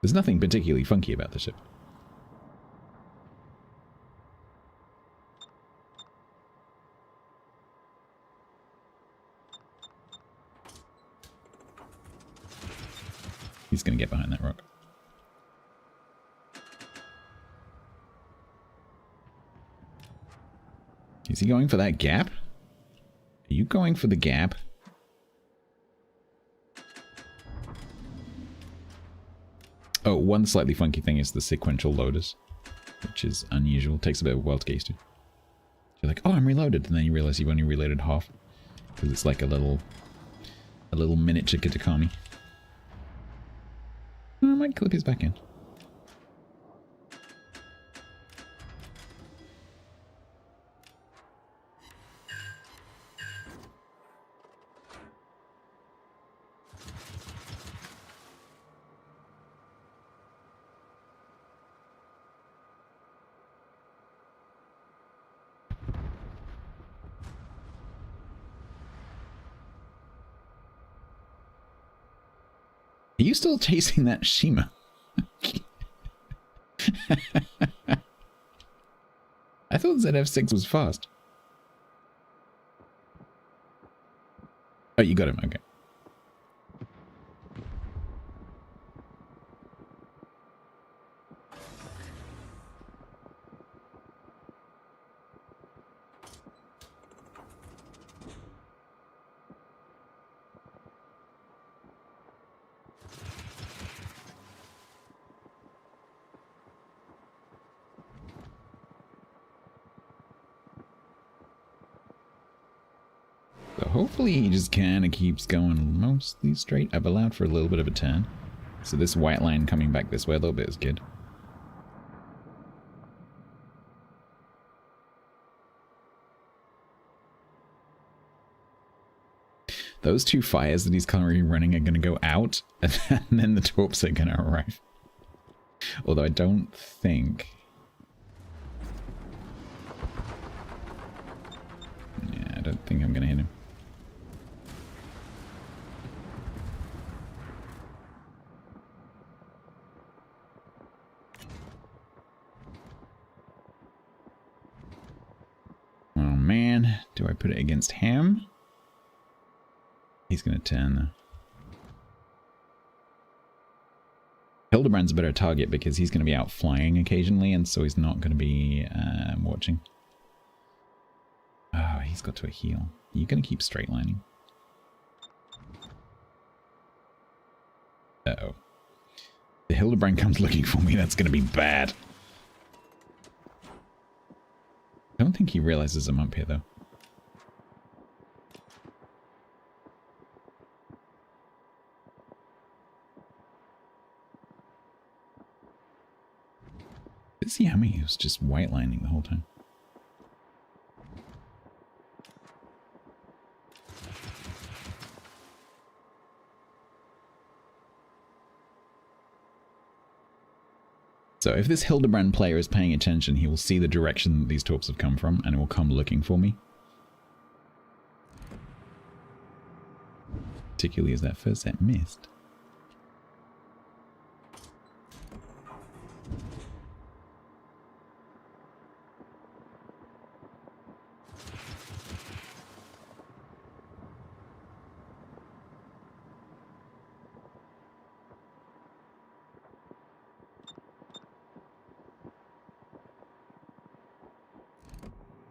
There's nothing particularly funky about the ship. He's going to get behind that rock. Is he going for that gap? Are you going for the gap? Oh, one slightly funky thing is the sequential loaders, which is unusual. Takes a bit of a while to get used to. You're like, oh, I'm reloaded, and then you realize you've only reloaded half. Because it's like a little miniature Kitakami. I might clip his back in. Are you still chasing that Shima? I thought ZF6 was fast. Oh, you got him. Okay. So hopefully he just kind of keeps going mostly straight. I've allowed for a little bit of a turn. So this white line coming back this way a little bit is good. Those two fires that he's currently running are going to go out, and then the torps are going to arrive. Although I don't think... don't think I'm going to hit him. Oh man, do I put it against him? He's going to turn though. Hildebrand's a better target because he's going to be out flying occasionally, and so he's not going to be watching. Oh, he's got to a heal. You're going to keep straight lining. Uh-oh. The Hildebrand comes looking for me, that's going to be bad. I don't think he realizes I'm up here, though. This Yami was just white lining the whole time. So if this Hildebrand player is paying attention, he will see the direction that these torps have come from, and it will come looking for me. Particularly as that first set missed.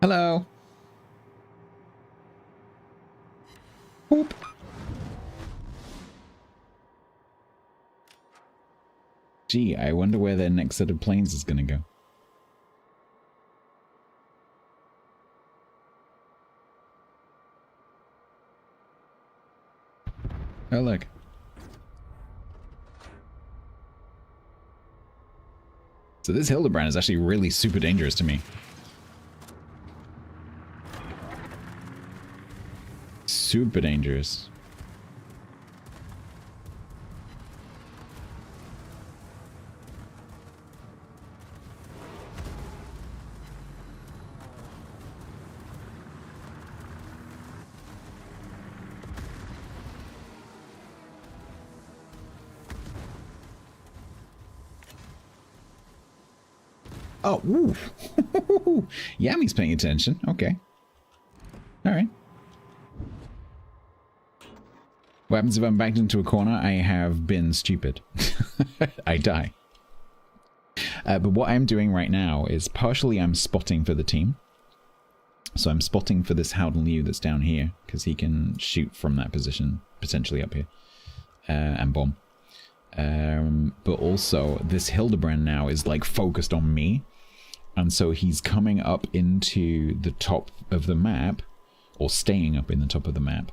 Hello. Boop. Gee, I wonder where their next set of planes is going to go. Oh, look. So this Hildebrand is actually really super dangerous to me. Super dangerous. Oh, ooh. Yami's paying attention. Okay. All right. What happens if I'm backed into a corner? I have been stupid. I die. But what I'm doing right now is partially I'm spotting for the team. So I'm spotting for this Howden Liu that's down here, because he can shoot from that position, potentially up here, and bomb. But also, this Hildebrand now is like focused on me. And so he's coming up into the top of the map, or staying up in the top of the map,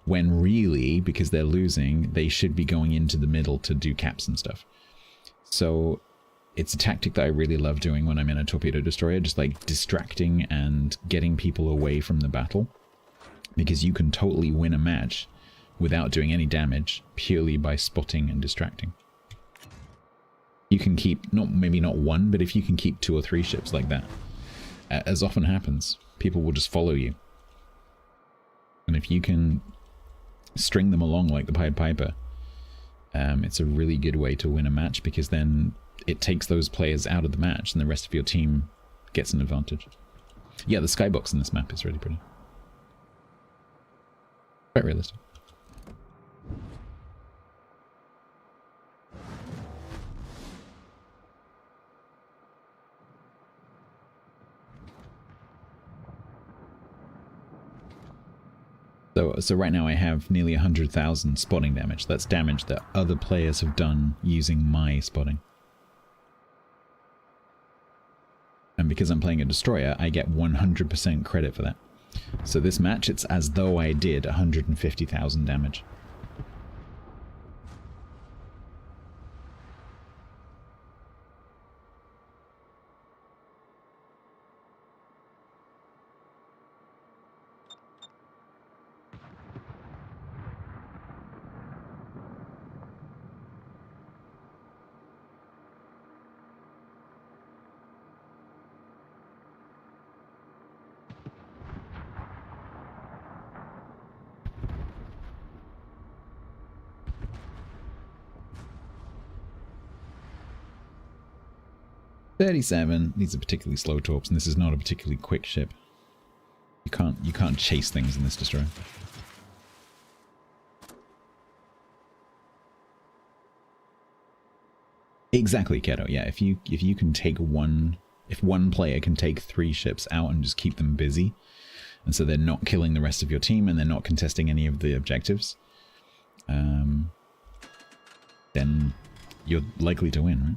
when really, because they're losing, they should be going into the middle to do caps and stuff. So it's a tactic that I really love doing when I'm in a torpedo destroyer, just like distracting and getting people away from the battle. Because you can totally win a match without doing any damage, purely by spotting and distracting. You can keep, maybe not one, but if you can keep 2 or 3 ships like that, as often happens, people will just follow you. And if you can string them along like the Pied Piper, it's a really good way to win a match, because then it takes those players out of the match and the rest of your team gets an advantage. Yeah, the skybox in this map is really pretty. Quite realistic. So right now I have nearly 100,000 spotting damage. That's damage that other players have done using my spotting. And because I'm playing a destroyer, I get 100% credit for that. So this match, it's as though I did 150,000 damage. 37. These are particularly slow torps, and this is not a particularly quick ship. You can't chase things in this destroyer. Exactly, Keto. Yeah, if you can take if one player can take 3 ships out and just keep them busy, and so they're not killing the rest of your team and they're not contesting any of the objectives, then you're likely to win, right?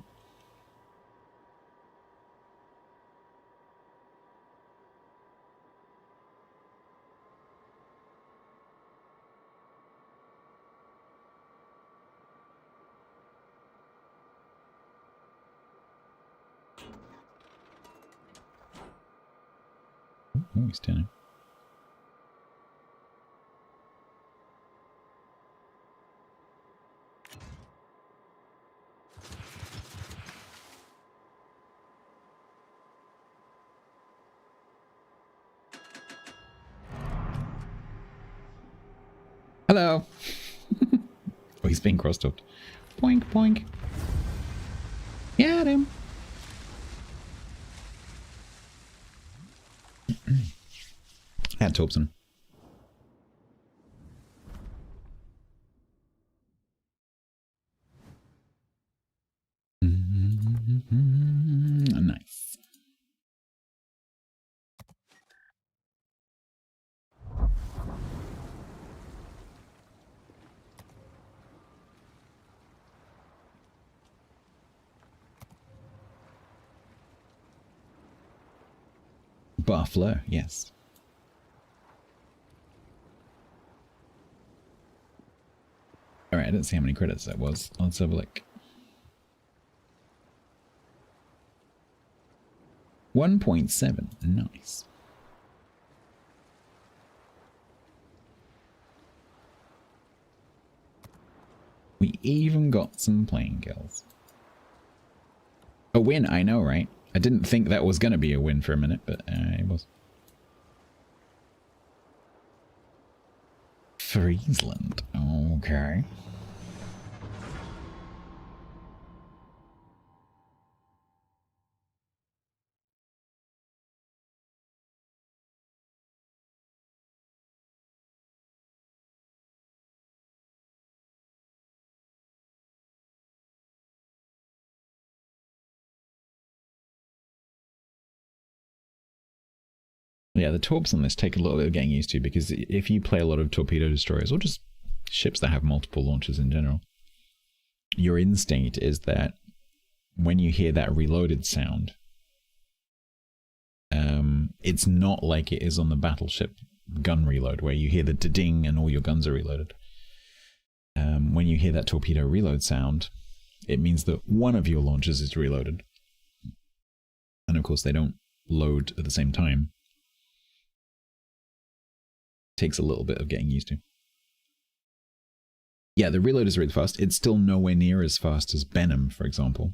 Oh, he's turning. Hello. Oh, he's being cross-talked. Boink, boink. Get him. At Thompson. Nice. Buffalo, yes. Alright, I didn't see how many credits that was. Let's have a look. 1.7. Nice. We even got some playing kills. A win, I know, right? I didn't think that was going to be a win for a minute, but it was. Friesland. Okay. Yeah, the torps on this take a little bit of getting used to, because if you play a lot of torpedo destroyers, or just ships that have multiple launchers in general, your instinct is that when you hear that reloaded sound, it's not like it is on the battleship gun reload, where you hear the ding and all your guns are reloaded. When you hear that torpedo reload sound, it means that one of your launchers is reloaded. And of course they don't load at the same time. Takes a little bit of getting used to. Yeah, the reload is really fast. It's still nowhere near as fast as Benham, for example.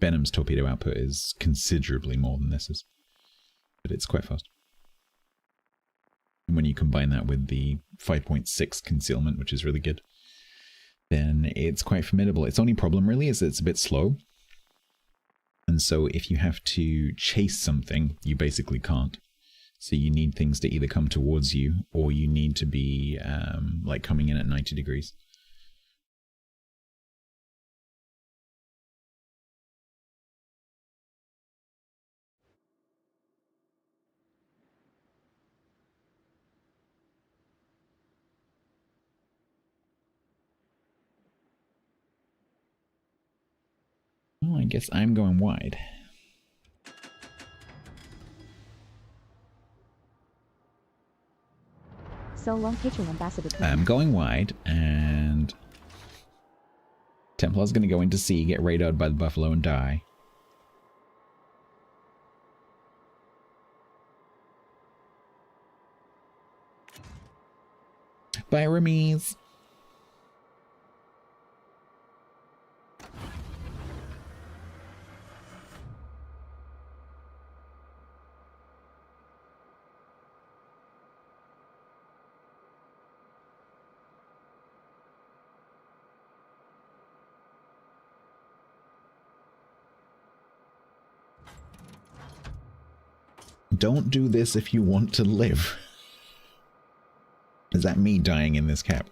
Benham's torpedo output is considerably more than this is, but it's quite fast. And when you combine that with the 5.6 concealment, which is really good, then it's quite formidable. Its only problem really is that it's a bit slow. And so if you have to chase something, you basically can't. So you need things to either come towards you, or you need to be like coming in at 90 degrees. Well, I guess I'm going wide. So long, Patron Ambassador. I'm going wide, and Templar's going to go into sea, get radarred by the Buffalo, and die. Bye, Remies. don't do this if you want to live. Is that me dying in this cap?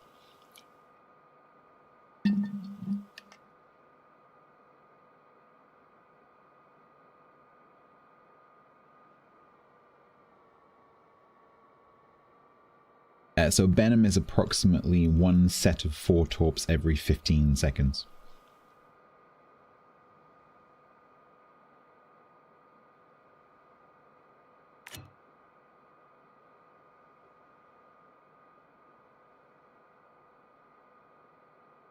So Venom is approximately one set of 4 torps every 15 seconds.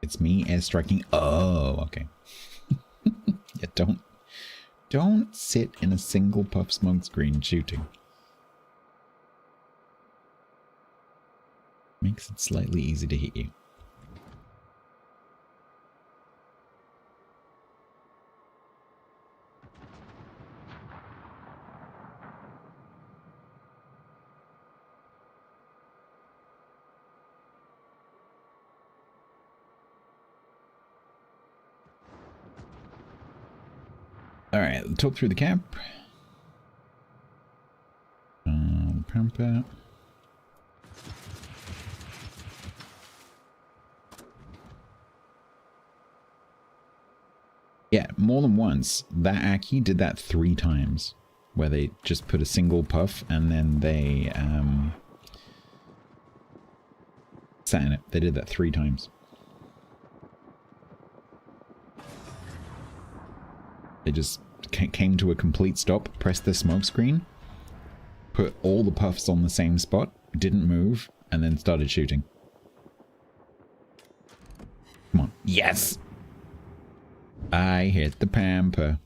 It's me airstriking. Oh, okay. Yeah, don't sit in a single puff smoke screen shooting. Makes it slightly easy to hit you. Alright, talk through the cap. Pamper. Yeah, more than once. That Aki did that 3 times. Where they just put a single puff and then they sat in it. They did that 3 times. They just came to a complete stop, pressed the smoke screen, put all the puffs on the same spot, didn't move, and then started shooting. Come on. Yes! I hit the pamper.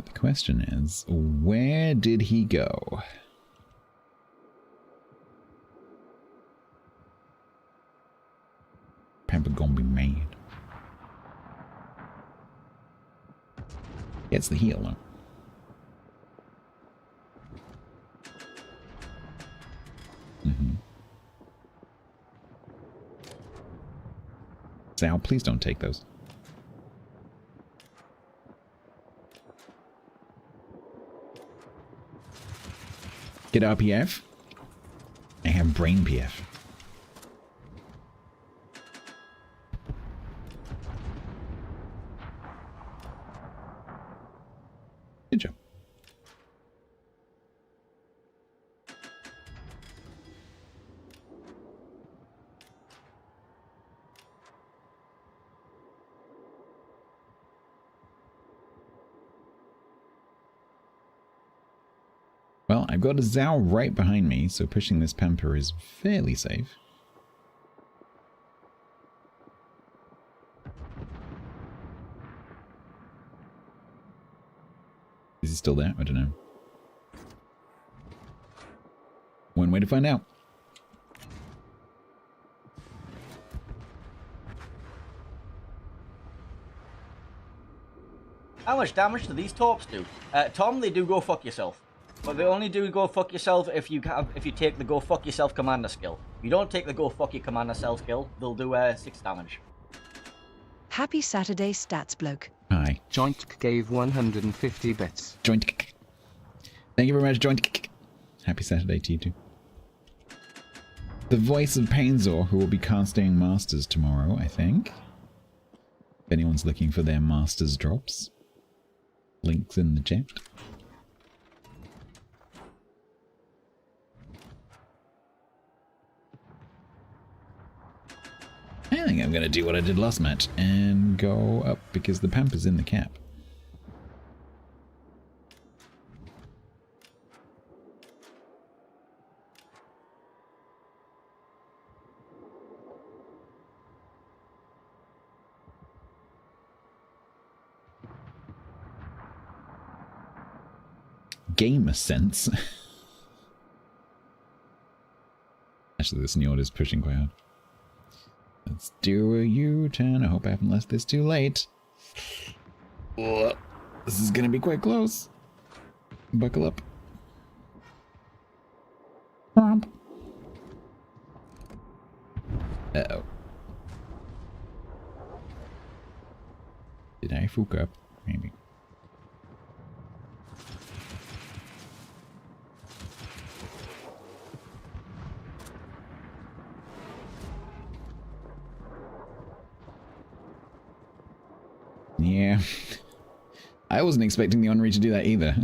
The question is, where did he go? Pamper gonna be mad. Gets the heal though. Sal, please don't take those. Get RPF. I have brain PF. Good job. Well, I've got a Zao right behind me, so pushing this pamper is fairly safe. Is he still there? I don't know. One way to find out. How much damage do these torps do? Tom, they do go fuck yourself. But they only do go fuck yourself if you take the go fuck yourself commander skill. If you don't take the go fuck your commander self skill, they'll do 6 damage. Happy Saturday, StatsBloke. Hi. Joint gave 150 bits. Joint. Thank you very much, Joint. Happy Saturday to you too. The voice of Painzor, who will be casting Masters tomorrow, I think. If anyone's looking for their Masters drops. Links in the chat. I think I'm going to do what I did last match and go up because the pamper's in the cap. Gamer sense. Actually, this Njord is pushing quite hard. Let's do a U-turn. I hope I haven't left this too late. This is going to be quite close. Buckle up. Uh-oh. Did I fuck up? Maybe. Yeah. I wasn't expecting the Henri to do that either.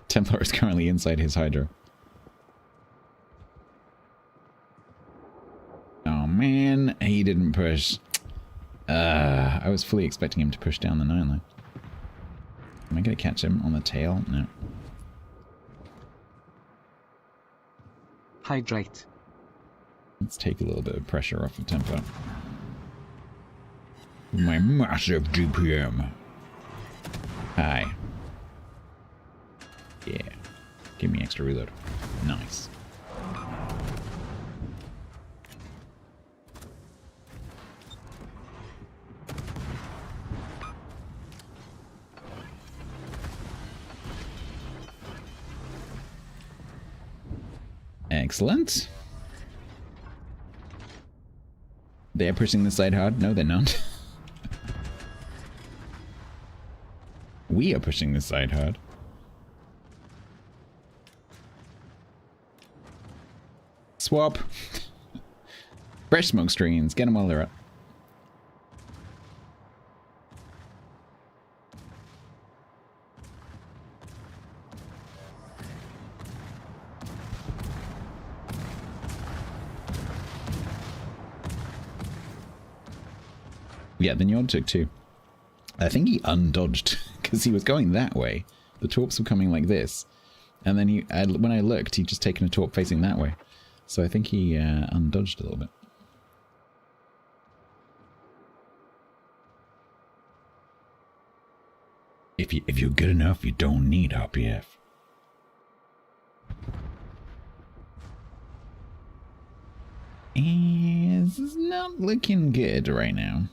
Templar is currently inside his Hydra. Oh man, he didn't push. I was fully expecting him to push down the 9 line. Am I going to catch him on the tail? No. Hydrate. Let's take a little bit of pressure off the Templar. My massive GPM. Hi. Yeah. Give me extra reload. Nice. Excellent. They're pushing the side hard? No, they're not. We are pushing this side hard. Swap. Fresh smoke screens. Get them while they're up. Yeah, the Njord took 2. I think he undodged because he was going that way. The torps were coming like this. And then when I looked, he'd just taken a torp facing that way. So I think he undodged a little bit. If you're good enough, you don't need RPF. And this is not looking good right now.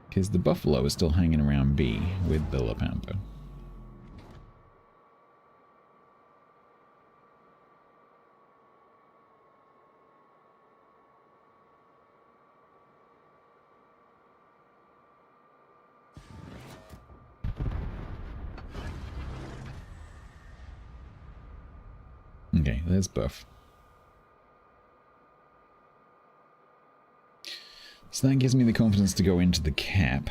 Because the Buffalo is still hanging around B with the Lapampa. Okay, there's Buff. So that gives me the confidence to go into the cap.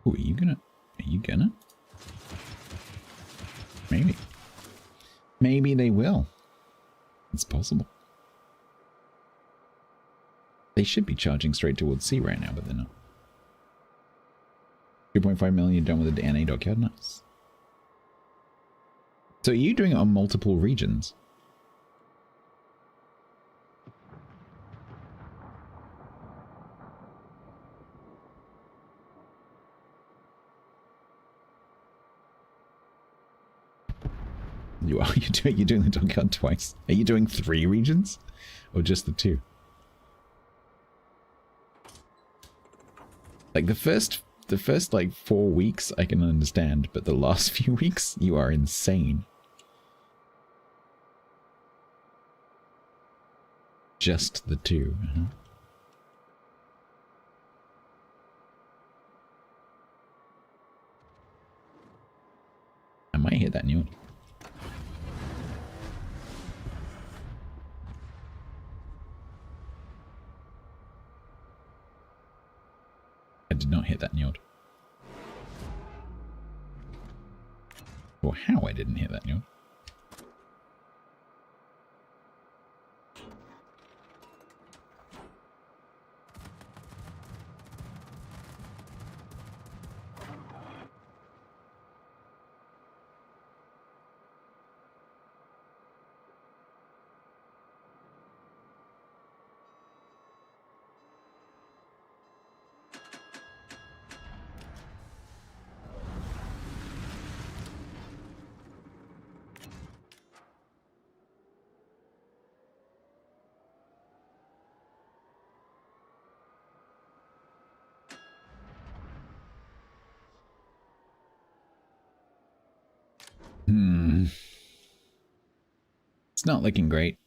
Ooh, are you gonna? Maybe. Maybe they will. It's possible. They should be charging straight towards C right now, but they're not. 2.5 million done with the NA dockyard. Nice. So are you doing it on multiple regions? You're doing the dockyard twice. Are you doing 3 regions? Or just the 2? Like the first like 4 weeks I can understand, but the last few weeks you are insane. Just the 2. I might hit that new one. I did not hit that Njord. Or how I didn't hit that Njord. It's not looking great.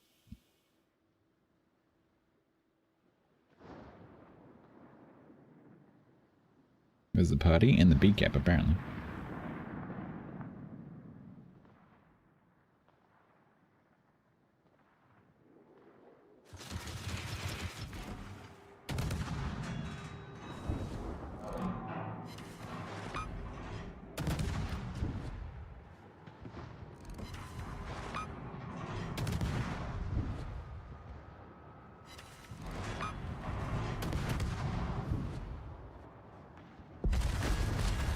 There's the party and the B cap apparently.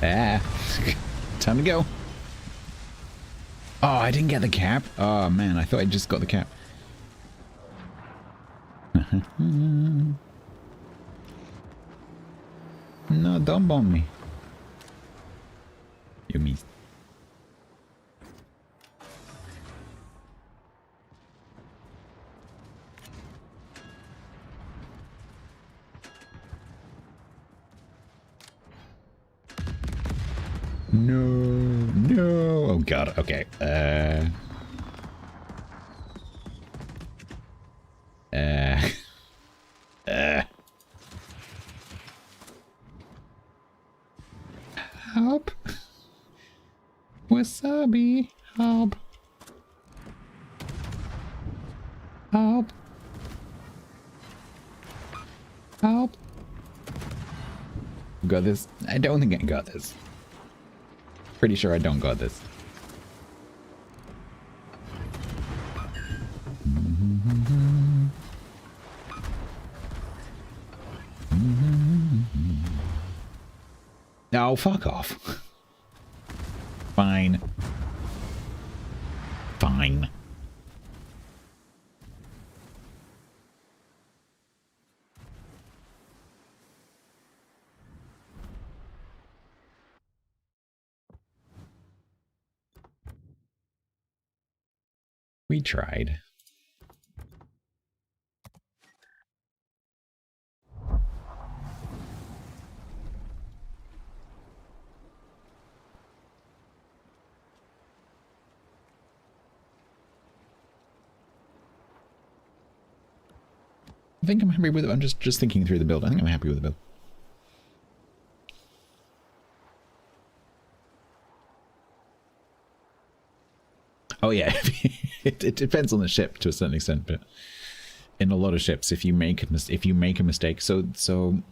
Ah, time to go. Oh, I didn't get the cap. Oh man, I thought I just got the cap. No, don't bomb me. You missed. No, no. Oh god, okay. Help. Wasabi, help. Help. Help. Got this? I don't think I got this. Pretty sure I don't got this. No, fuck off. Fine. Fine. We tried. I think I'm happy with it. I'm just thinking through the build. I think I'm happy with the build. Oh yeah, it depends on the ship to a certain extent, but in a lot of ships, if you make a mistake, so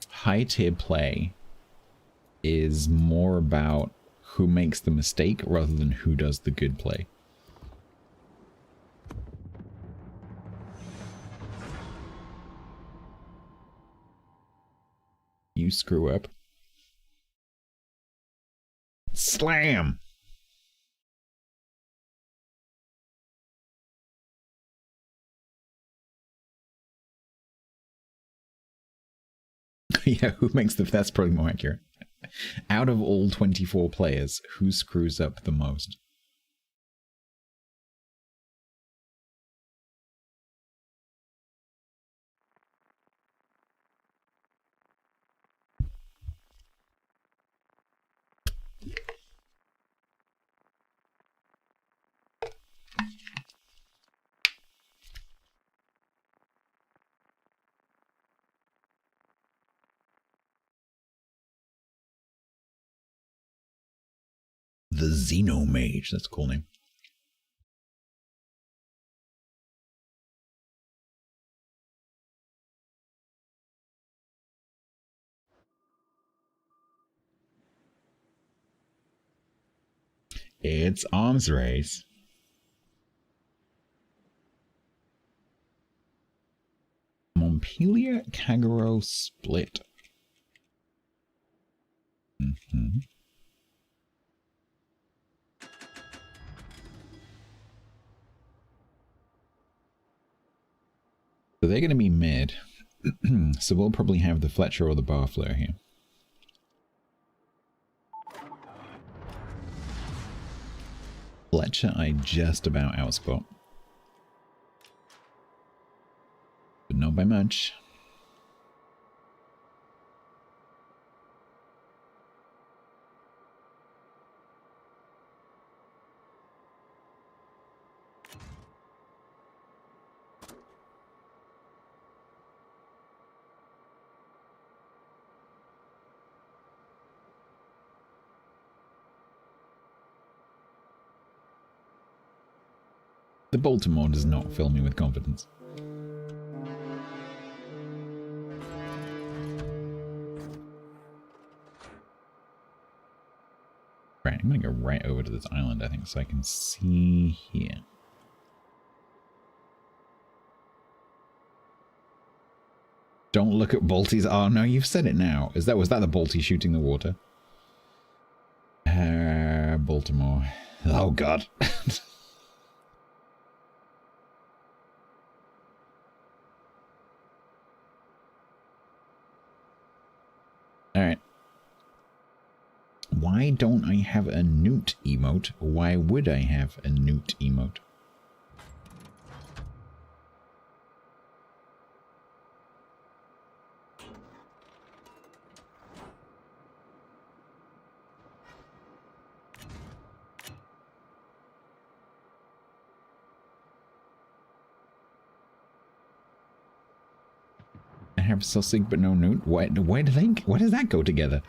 high tier play is more about who makes the mistake rather than who does the good play. You screw up. Slam! Yeah, who makes that's probably more accurate. Out of all 24 players, who screws up the most? The Xenomage, that's a cool name. It's arms race. Montpelier Kagero split. Mm-hmm. So they're going to be mid. So we'll probably have the Fletcher or the Barfleur here. Fletcher I just about outspot. But not by much. The Baltimore does not fill me with confidence. Right, I'm gonna go right over to this island, I think, so I can see here. Don't look at Balti's. Oh no, you've said it now. Was that the Balti shooting the water? Baltimore. Oh god. Alright. Why don't I have a newt emote? Why would I have a newt emote? I have sausage but no newt? Why does that go together?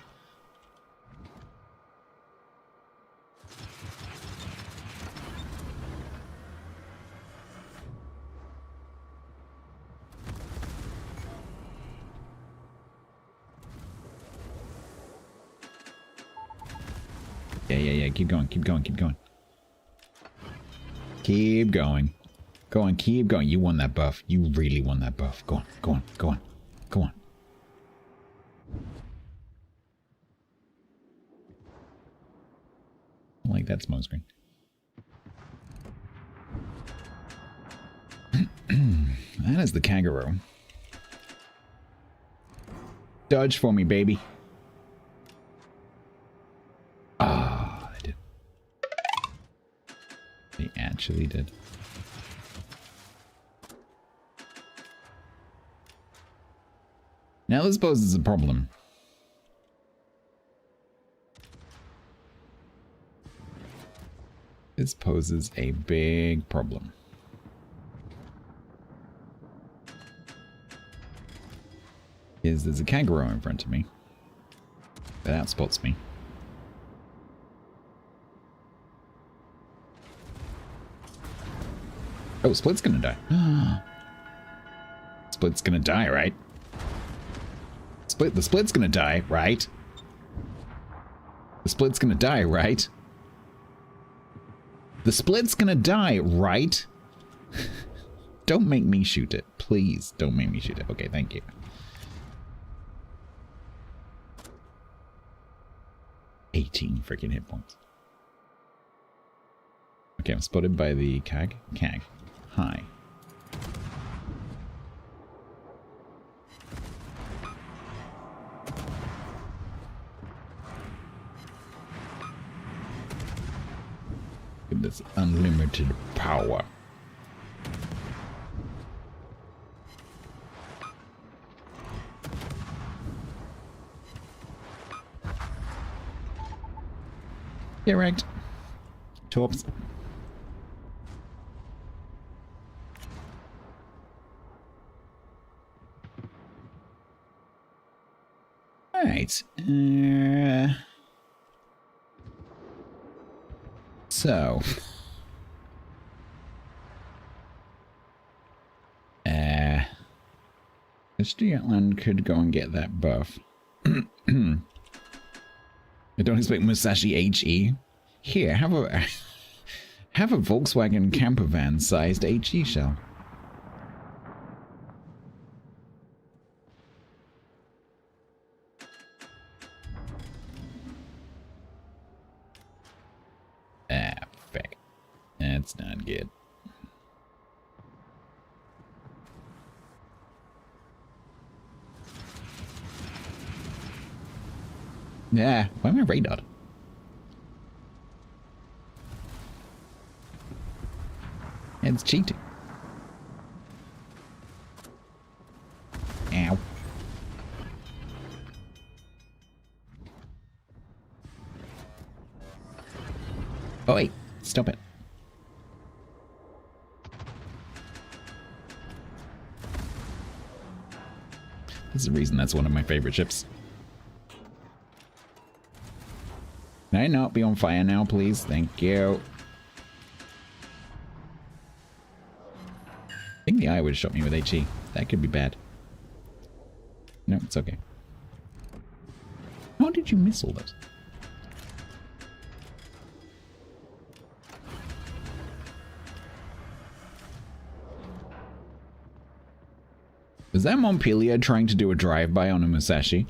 Yeah. Keep going. Keep going. Go on, keep going. You won that buff. You really won that buff. Go on. I like that smoke screen. That is the kangaroo. Dodge for me, baby. Ah, they did. They actually did. Now this poses a problem. This poses a big problem. There's a kangaroo in front of me that outspots me. Oh, Split's gonna die. Split's gonna die, right? The Split's gonna die, right? The Split's gonna die, right? The Split's gonna die, right? Don't make me shoot it. Please, don't make me shoot it. Okay, thank you. 18 freaking hit points. Okay, I'm spotted by the CAG. CAG. Hi. Give this unlimited power. Get wrecked. Torps. Alright. So. Stratland could go and get that buff. I don't expect Musashi HE. Here, have a Volkswagen camper van sized HE shell. Ah, fuck. That's not good. Yeah, why am I radar? It's cheating. Ow. Oh wait, stop it. There's a reason that's one of my favorite ships. Can I not be on fire now, please? Thank you. think the eye would have shot me with HE. That could be bad. No, it's okay. How did you miss all those? Was that Montpelier trying to do a drive-by on a Musashi?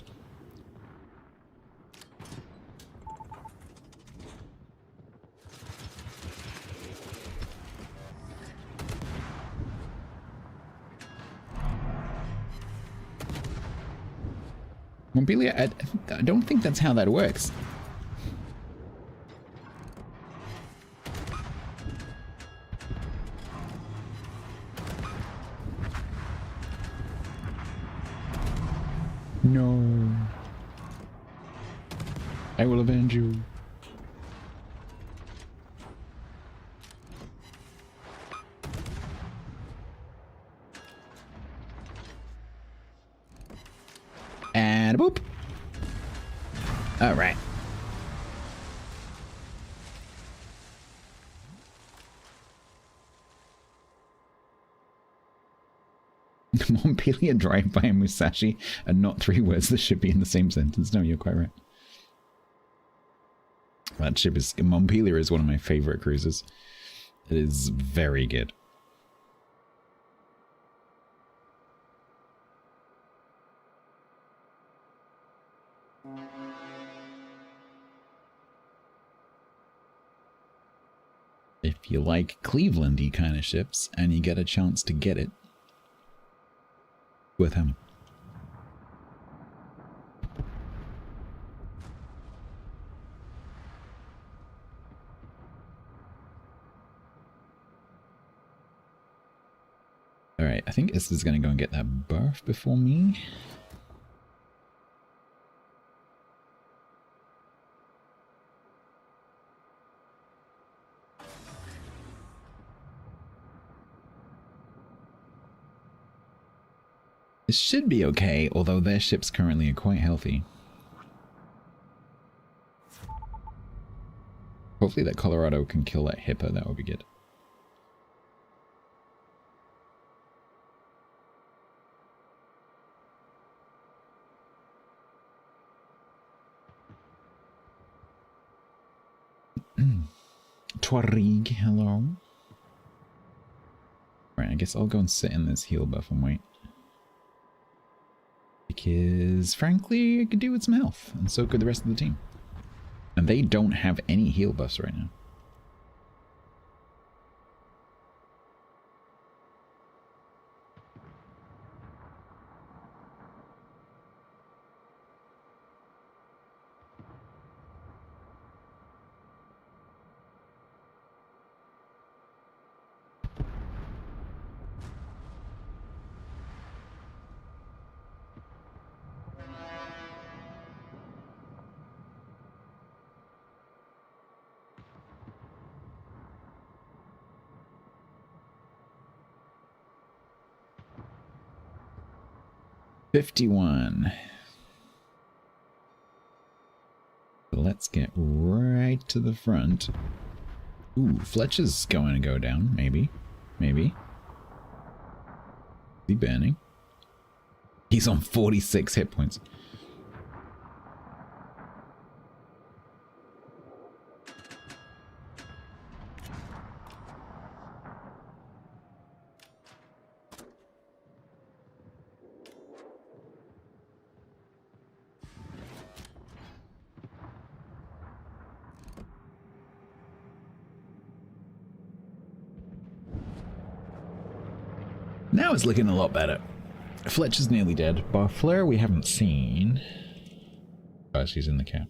Montpelier, I don't think that's how that works. No. I will avenge you. And a boop. All right. Montpelier drive by Musashi and not 3 words that should be in the same sentence. No, you're quite right. That ship is... Montpelier is one of my favorite cruisers. It is very good. If you like Cleveland-y kind of ships and you get a chance to get it, worth having. Alright, I think Isla's gonna go and get that buff before me. This should be okay, although their ships currently are quite healthy. Hopefully that Colorado can kill that Hipper, that would be good. Tuareg, hello. Right, I guess I'll go and sit in this heal buff and wait. Because, frankly, I could do with some health, and so could the rest of the team. And they don't have any heal buffs right now. $51. Let's get right to the front. Ooh, Fletcher's going to go down. Maybe. Maybe. Is he burning? He's on 46 hit points. Now it's looking a lot better. Fletcher's nearly dead. Barfleur we haven't seen. Oh, she's in the cap.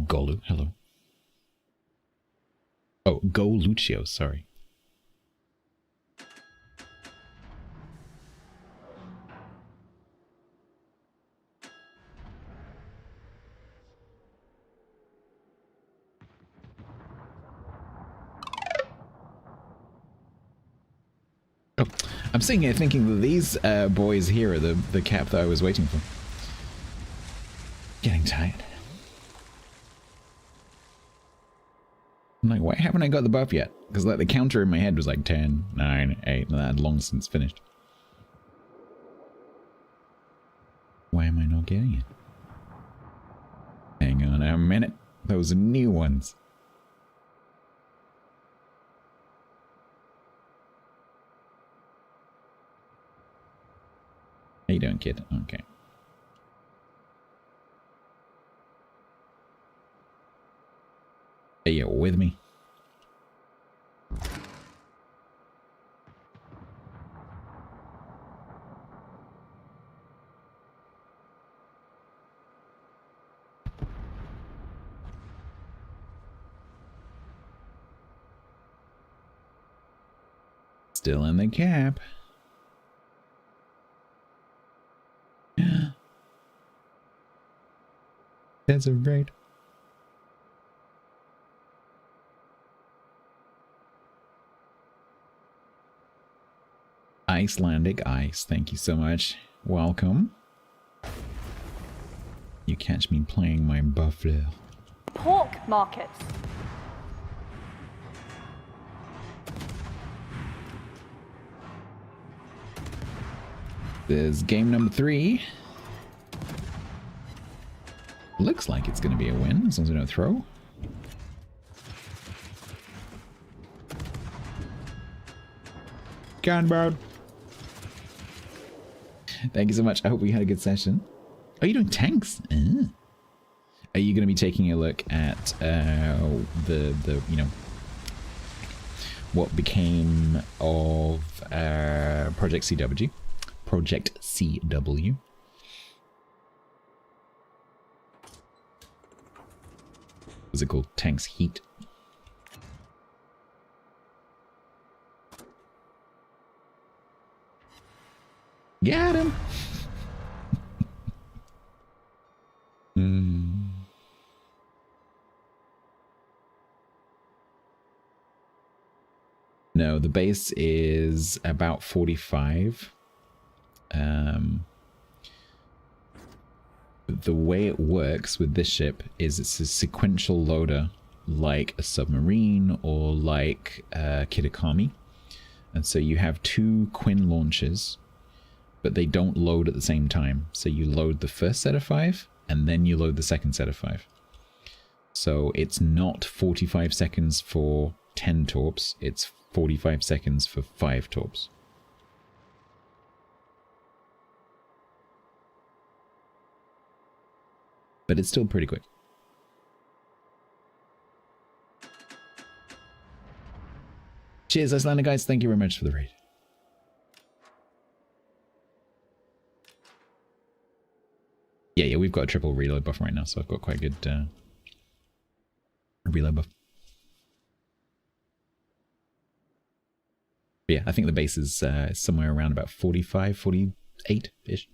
Golu, hello. Oh, Go Lucio, sorry. Oh, I'm sitting here thinking that these boys here are the cap that I was waiting for. Getting tired. I'm like, why haven't I got the buff yet? Because like the counter in my head was like 10, 9, 8, and that had long since finished. Why am I not getting it? Hang on a minute. Those are new ones. How you doing, kid? Okay. Are you with me? Still in the cap. That's a right. Icelandic ice, thank you so much. Welcome. You catch me playing my buffalo. Pork markets. There's game number 3. Looks like it's going to be a win, as long as I don't throw. Gunboat. Thank you so much. I hope we had a good session. Are you doing tanks? Are you going to be taking a look at the you know, what became of Project CW? Project CW. Was it called Tanks Heat? Got him! No, the base is about 45. The way it works with this ship is it's a sequential loader, like a submarine or like Kitakami. And so you have 2 Quinn launches, but they don't load at the same time. So you load the first set of 5, and then you load the second set of 5. So it's not 45 seconds for 10 torps, it's 45 seconds for 5 torps. But it's still pretty quick. Cheers, Icelandic guys. Thank you very much for the raid. Yeah, we've got a triple reload buff right now, so I've got quite a good reload buff. But yeah, I think the base is somewhere around about 45, 48-ish.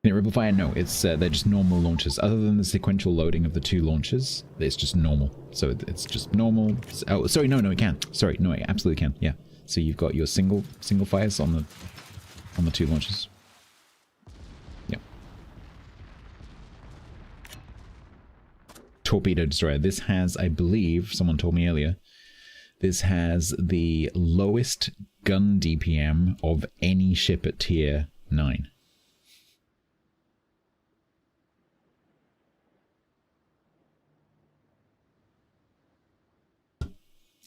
Ripple Fire? No, it's they're just normal launches. Other than the sequential loading of the 2 launches, it's just normal. So it's just normal. Oh, sorry, no, it can. Sorry, no, it absolutely can. Yeah. So you've got your single fires on the 2 launches. Yep. Torpedo Destroyer. This has, I believe, someone told me earlier, this has the lowest gun DPM of any ship at tier 9.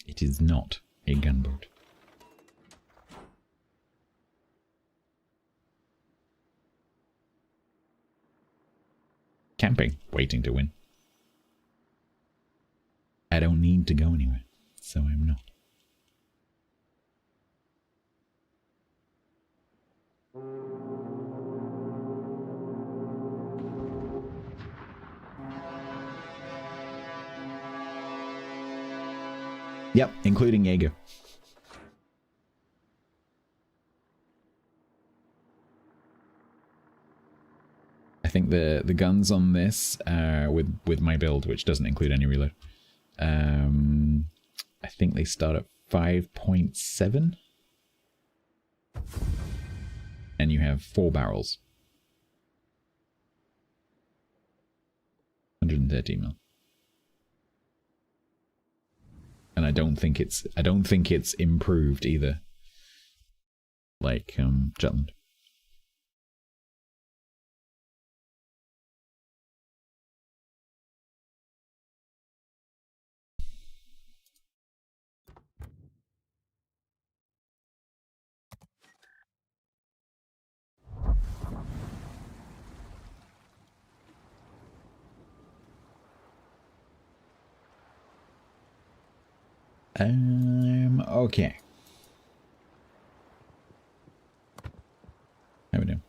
It is not a gunboat. Camping, waiting to win. I don't need to go anywhere, so I'm not. Yep, including Jaeger. I think the guns on this, with my build, which doesn't include any reload, I think they start at 5.7, and you have 4 barrels. 130 mil. And I don't think it's improved either. Like Jutland. Okay. How we doing?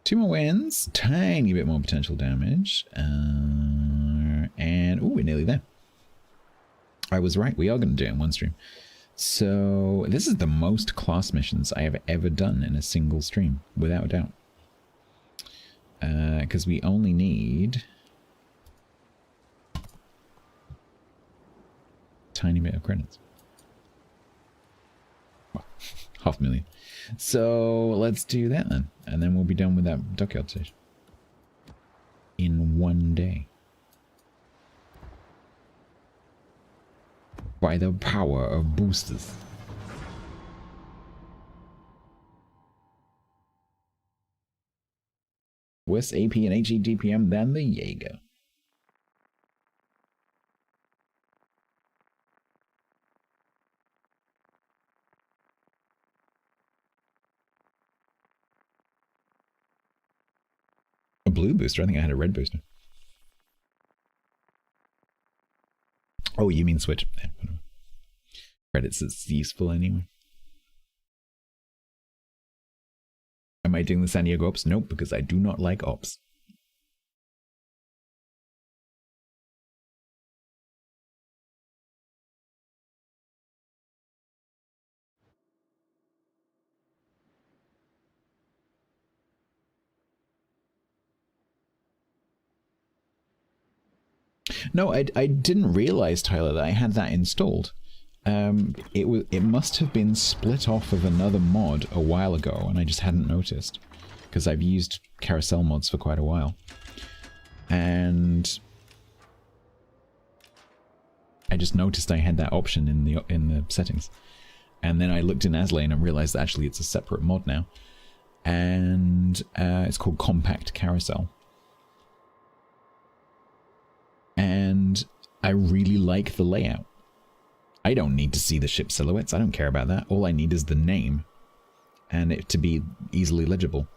2 more wins, tiny bit more potential damage, and we're nearly there. I was right, we are going to do it in one stream. So this is the most class missions I have ever done in a single stream, without a doubt. Because we only need a tiny bit of credits. Well, 500,000. So let's do that then, and then we'll be done with that dockyard station in one day. By the power of boosters. Worse AP and HE DPM than the Jaeger. A blue booster? I think I had a red booster. Oh, you mean switch? Yeah, whatever. Credits is useful anyway. Am I doing the San Diego ops? Nope, because I do not like ops. No, I didn't realize, Tyler, that I had that installed. It must have been split off of another mod a while ago, and I just hadn't noticed, because I've used carousel mods for quite a while. And I just noticed I had that option in the settings. And then I looked in Aslane and realized that actually it's a separate mod now. And it's called Compact Carousel. And I really like the layout. I don't need to see the ship silhouettes. I don't care about that. All I need is the name and it to be easily legible.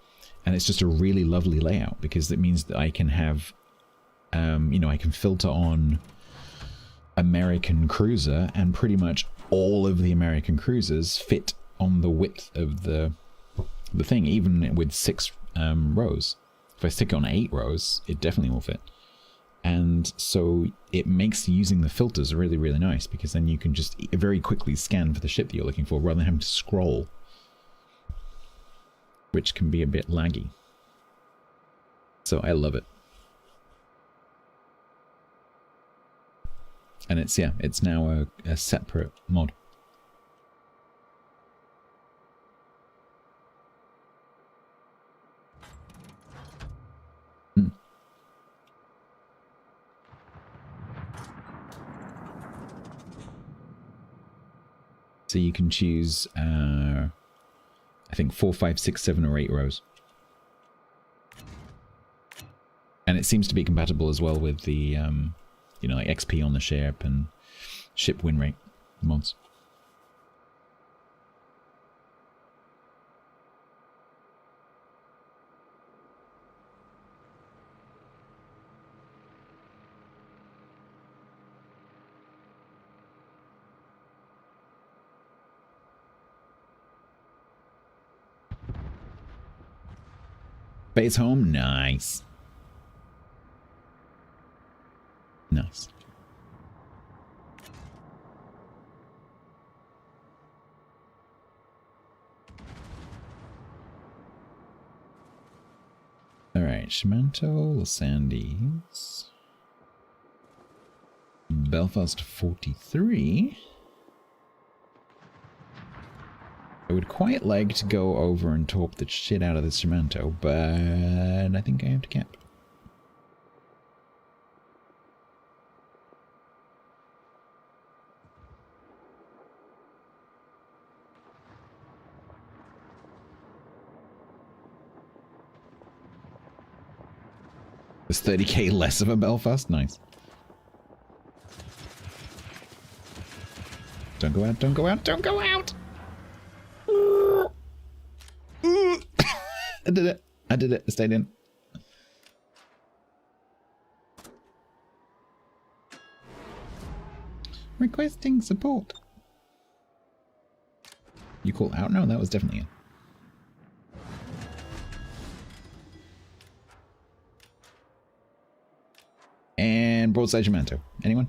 And it's just a really lovely layout because it means that I can have, you know, I can filter on American cruiser, and pretty much all of the American cruisers fit on the width of the thing, even with 6 rows. If I stick it on 8 rows, it definitely will fit. And so it makes using the filters really, really nice, because then you can just very quickly scan for the ship that you're looking for rather than having to scroll, which can be a bit laggy. So I love it. And it's, yeah, it's now a separate mod. So you can choose, I think 4, 5, 6, 7, or 8 rows. And it seems to be compatible as well with the, you know, like XP on the ship and ship win rate mods. Base home, nice. Nice. Alright, Shimanto, Los Andes, Belfast 43. I would quite like to go over and torp the shit out of this Shimanto, but I think I have to cap. There's 30k less of a Belfast? Nice. Don't go out, don't go out, don't go out! I did it. I did it. I stayed in. Requesting support. You call out? No, that was definitely it. And broadside Jamanto. Anyone?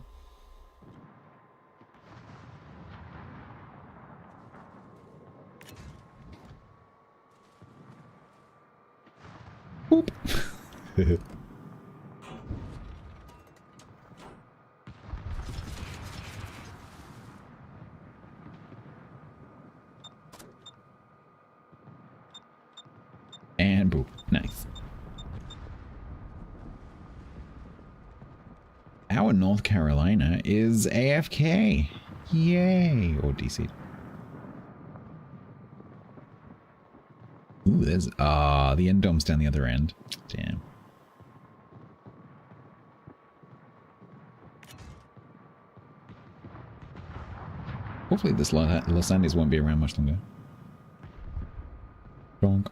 Boop. And boop. Nice. Our North Carolina is AFK. Yay. Or DC. Ooh, there's... the end dome's down the other end. Damn. Hopefully this Los Andes won't be around much longer. Donk.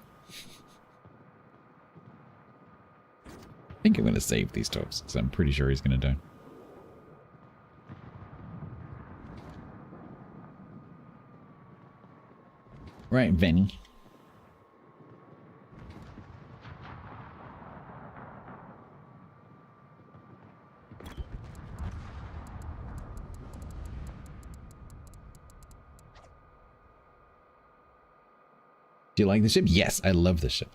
I think I'm going to save these tops, because I'm pretty sure he's going to die. Right, Venny. Do you like the ship? Yes, I love the ship.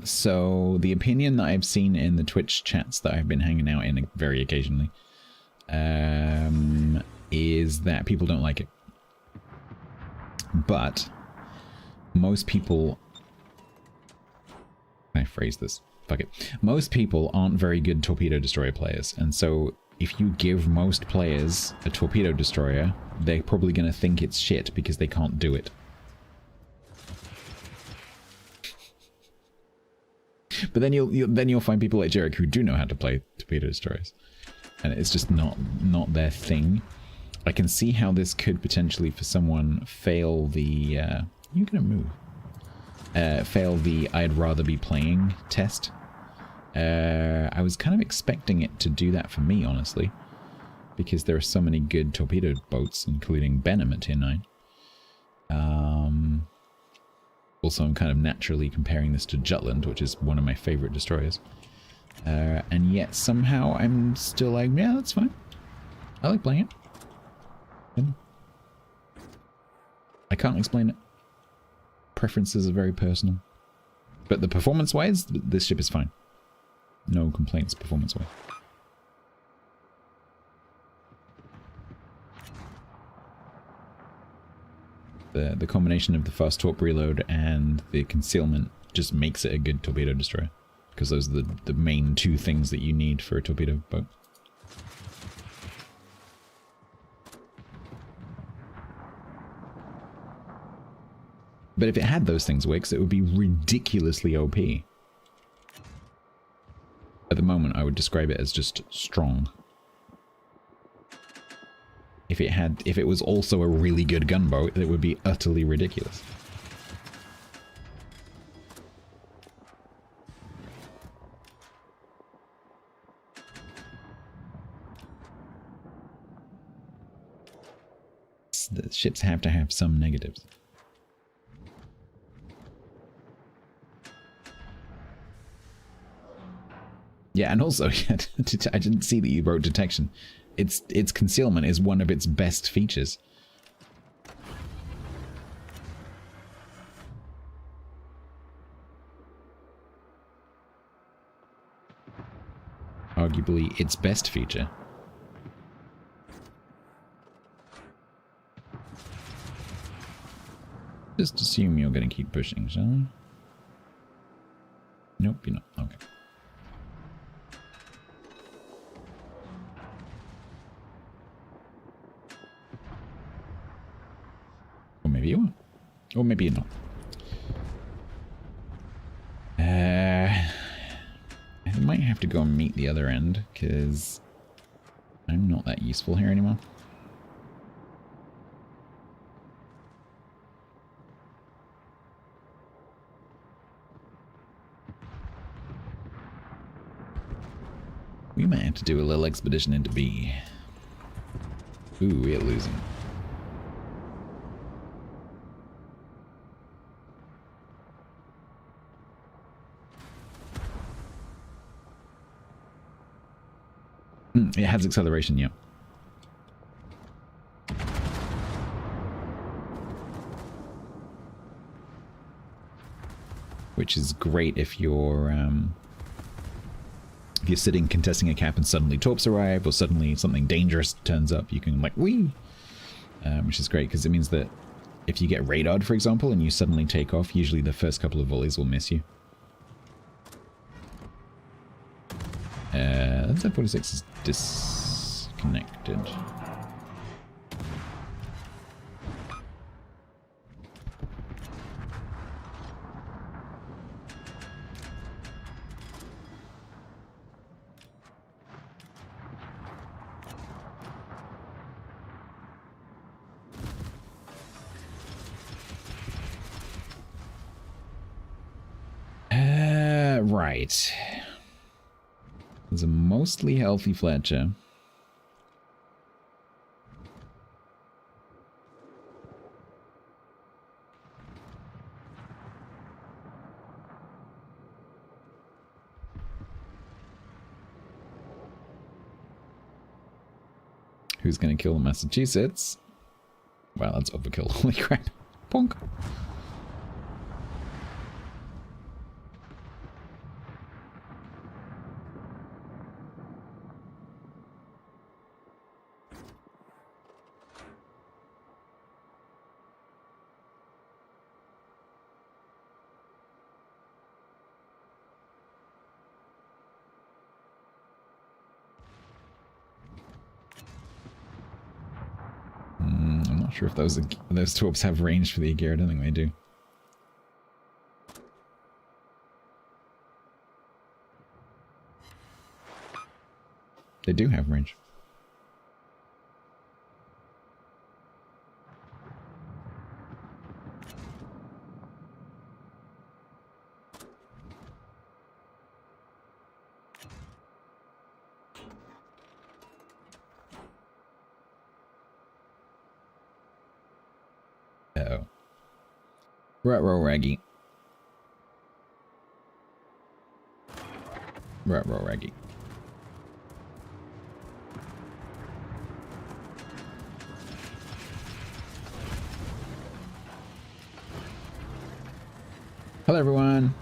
So the opinion that I've seen in the Twitch chats that I've been hanging out in very occasionally, is that people don't like it. But most people... Can I phrase this? Fuck it. Most people aren't very good torpedo destroyer players, and so if you give most players a torpedo destroyer, they're probably going to think it's shit because they can't do it. But then you'll find people like Jarek who do know how to play torpedo destroyers, and it's just not their thing. I can see how this could potentially, for someone, fail the you're gonna move. Fail the I'd rather be playing test. I was kind of expecting it to do that for me, honestly, because there are so many good torpedo boats, including Benham at tier 9. Also, I'm kind of naturally comparing this to Jutland, which is one of my favorite destroyers. And yet, somehow, I'm still like, yeah, that's fine. I like playing it. I can't explain it. Preferences are very personal. But the performance-wise, this ship is fine. No complaints performance-wise. The combination of the fast torp reload and the concealment just makes it a good torpedo destroyer. Because those are the main two things that you need for a torpedo boat. But if it had those things, Wix, it would be ridiculously OP. At the moment, I would describe it as just strong. If it was also a really good gunboat, it would be utterly ridiculous. The ships have to have some negatives. Yeah, and also, I didn't see that you wrote detection. Its concealment is one of its best features. Arguably its best feature. Just assume you're going to keep pushing, shall we? Nope, you're not. Okay. Or maybe you are. Or maybe you're not. go and meet the other end, because I'm not that useful here anymore. We might have to do a little expedition into B. Ooh, we're losing. It has acceleration, yeah. Which is great if you're sitting contesting a cap and suddenly torps arrive, or suddenly something dangerous turns up, you can like whee, which is great because it means that if you get radared, for example, and you suddenly take off, usually the first couple of volleys will miss you. That 46 is disconnected. Right. There's a mostly healthy Fletcher. Who's gonna kill Massachusetts? Wow, that's overkill. Holy crap. Bonk. I'm not sure if those torps have range for the Aegir. I don't think they do. They do have range. Uh-oh. Ruh-roh raggy. Ruh-roh raggy. Hello, everyone.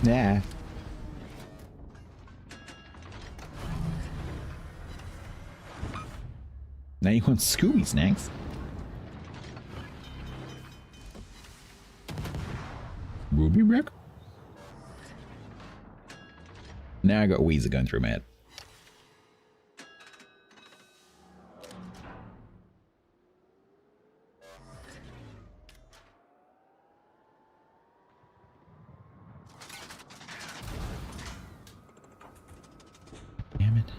Yeah. Now you want Scooby snacks? Ruby Brick? Now I got Weezer going through my head. Damn it.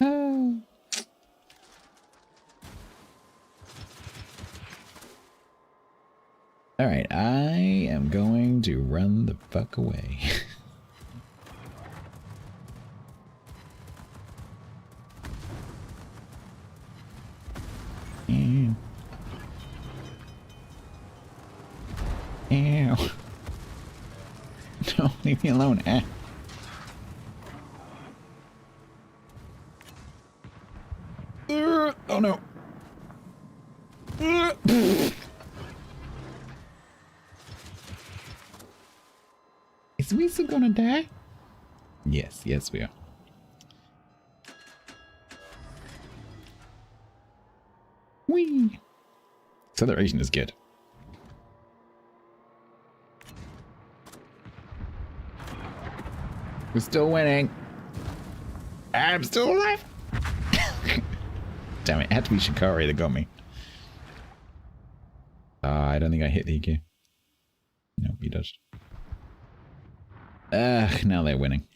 Oh. All right, I am going to run the fuck away. Ew. Ew. Don't leave me alone. Eh. Oh no. Is we still gonna die? Yes, yes we are. Whee! Acceleration is good. We're still winning. I'm still alive. Damn it, it had to be Shikari that got me. I don't think I hit the EQ. Nope, you dodged. Now they're winning.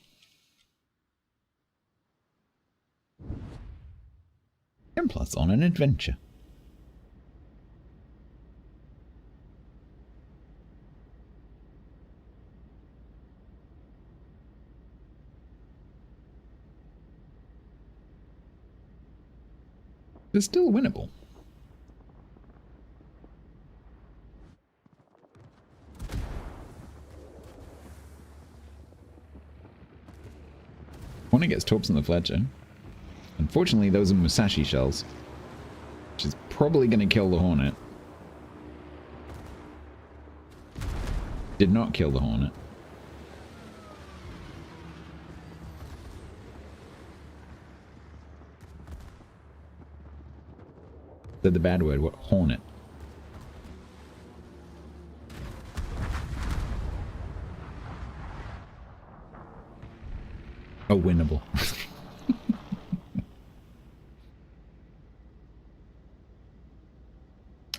10+ on an adventure. It's still winnable. Hornet gets torps on the Fletcher. Unfortunately, those are Musashi shells, which is probably going to kill the Hornet. Did not kill the Hornet. Said the bad word. What? Hornet. Oh, winnable.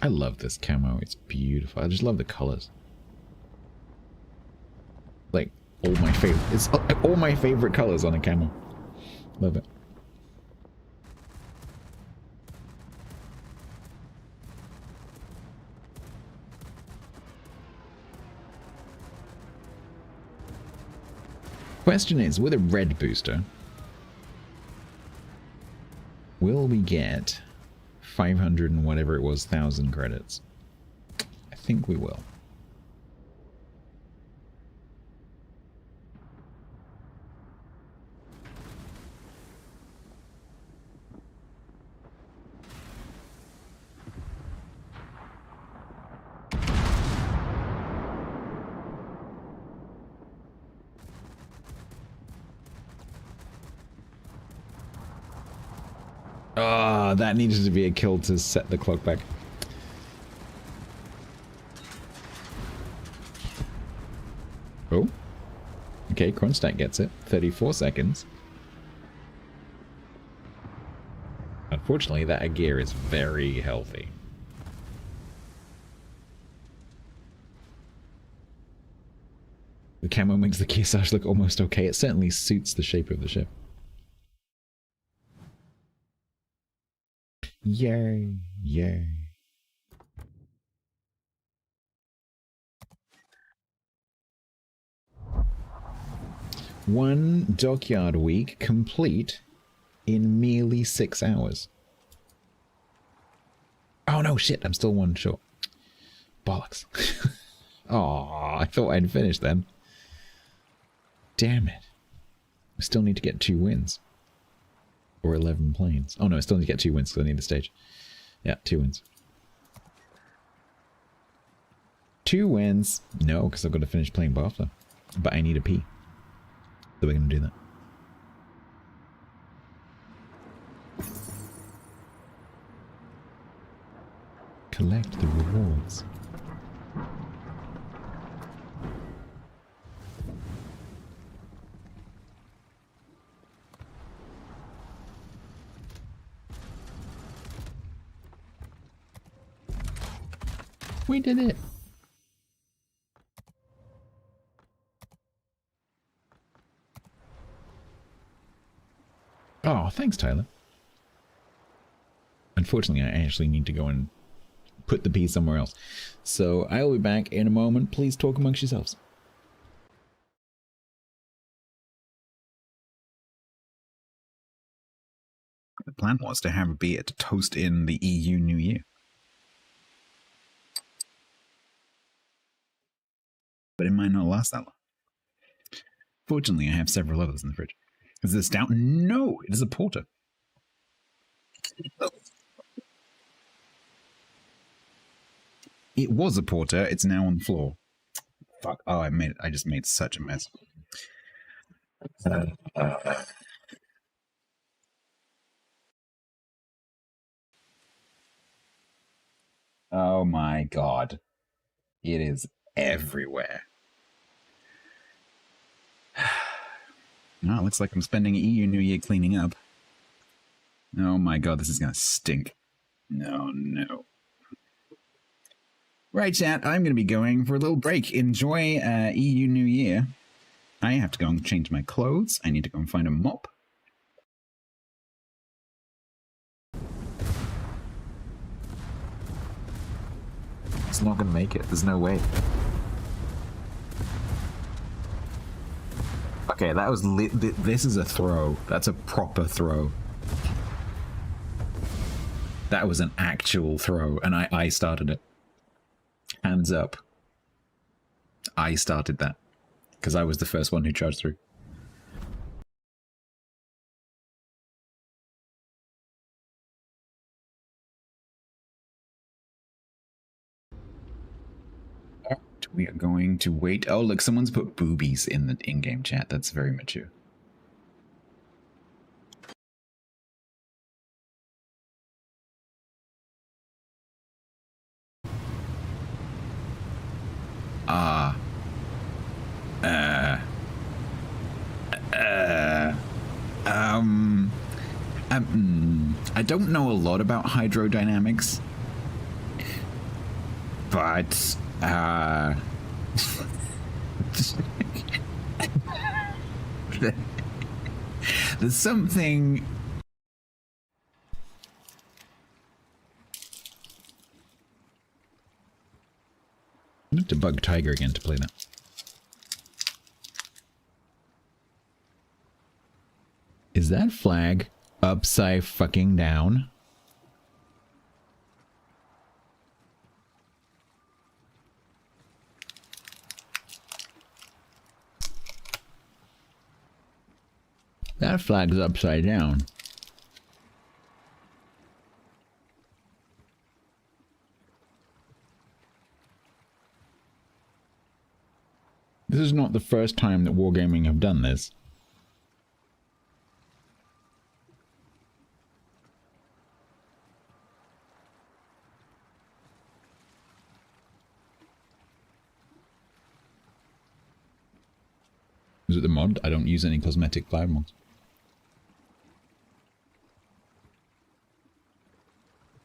I love this camo. It's beautiful. I just love the colors. Like all my favorite. It's all my favorite colors on a camo. Love it. Question is, with a red booster, will we get 500 and whatever it was, 1,000 credits? I think we will. Ah, that needed to be a kill to set the clock back. Oh. Okay, Kronstadt gets it. 34 seconds. Unfortunately, that gear is very healthy. The camo makes the Kearsarge look almost okay. It certainly suits the shape of the ship. Yay, yay. One dockyard week complete in merely 6 hours. Oh no, shit, I'm still one short. Bollocks. Oh, I thought I'd finished then. Damn it. I still need to get 2 wins. Or 11 planes. Oh no, I still need to get 2 wins because I need the stage. Yeah, 2 wins. 2 wins. No, because I've got to finish playing Bafta. But I need a P. So we're going to do that. Collect the rewards. We did it! Oh, thanks, Tyler. Unfortunately, I actually need to go and put the P somewhere else. So, I'll be back in a moment. Please talk amongst yourselves. The plan was to have a beer to toast in the EU New Year. But it might not last that long. Fortunately, I have several others in the fridge. Is this stout? No, it is a porter. It was a porter. It's now on the floor. Fuck! Oh, I just made such a mess. Oh my god! It is everywhere. Well, it looks like I'm spending EU New Year cleaning up. Oh my god, this is gonna stink. No, no. Right, chat, I'm gonna be going for a little break. Enjoy EU New Year. I have to go and change my clothes. I need to go and find a mop. It's not gonna make it. There's no way. Okay, that was this is a throw. That's a proper throw. That was an actual throw, and I started it. Hands up. I started that. Because I was the first one who charged through. We are going to wait. Oh, look, someone's put boobies in the in-game chat. That's very mature. I don't know a lot about hydrodynamics, but there's something. I have to bug Tiger again to play that. Is that flag upside fucking down? That flag's upside down. This is not the first time that Wargaming have done this. Is it the mod? I don't use any cosmetic flag mods.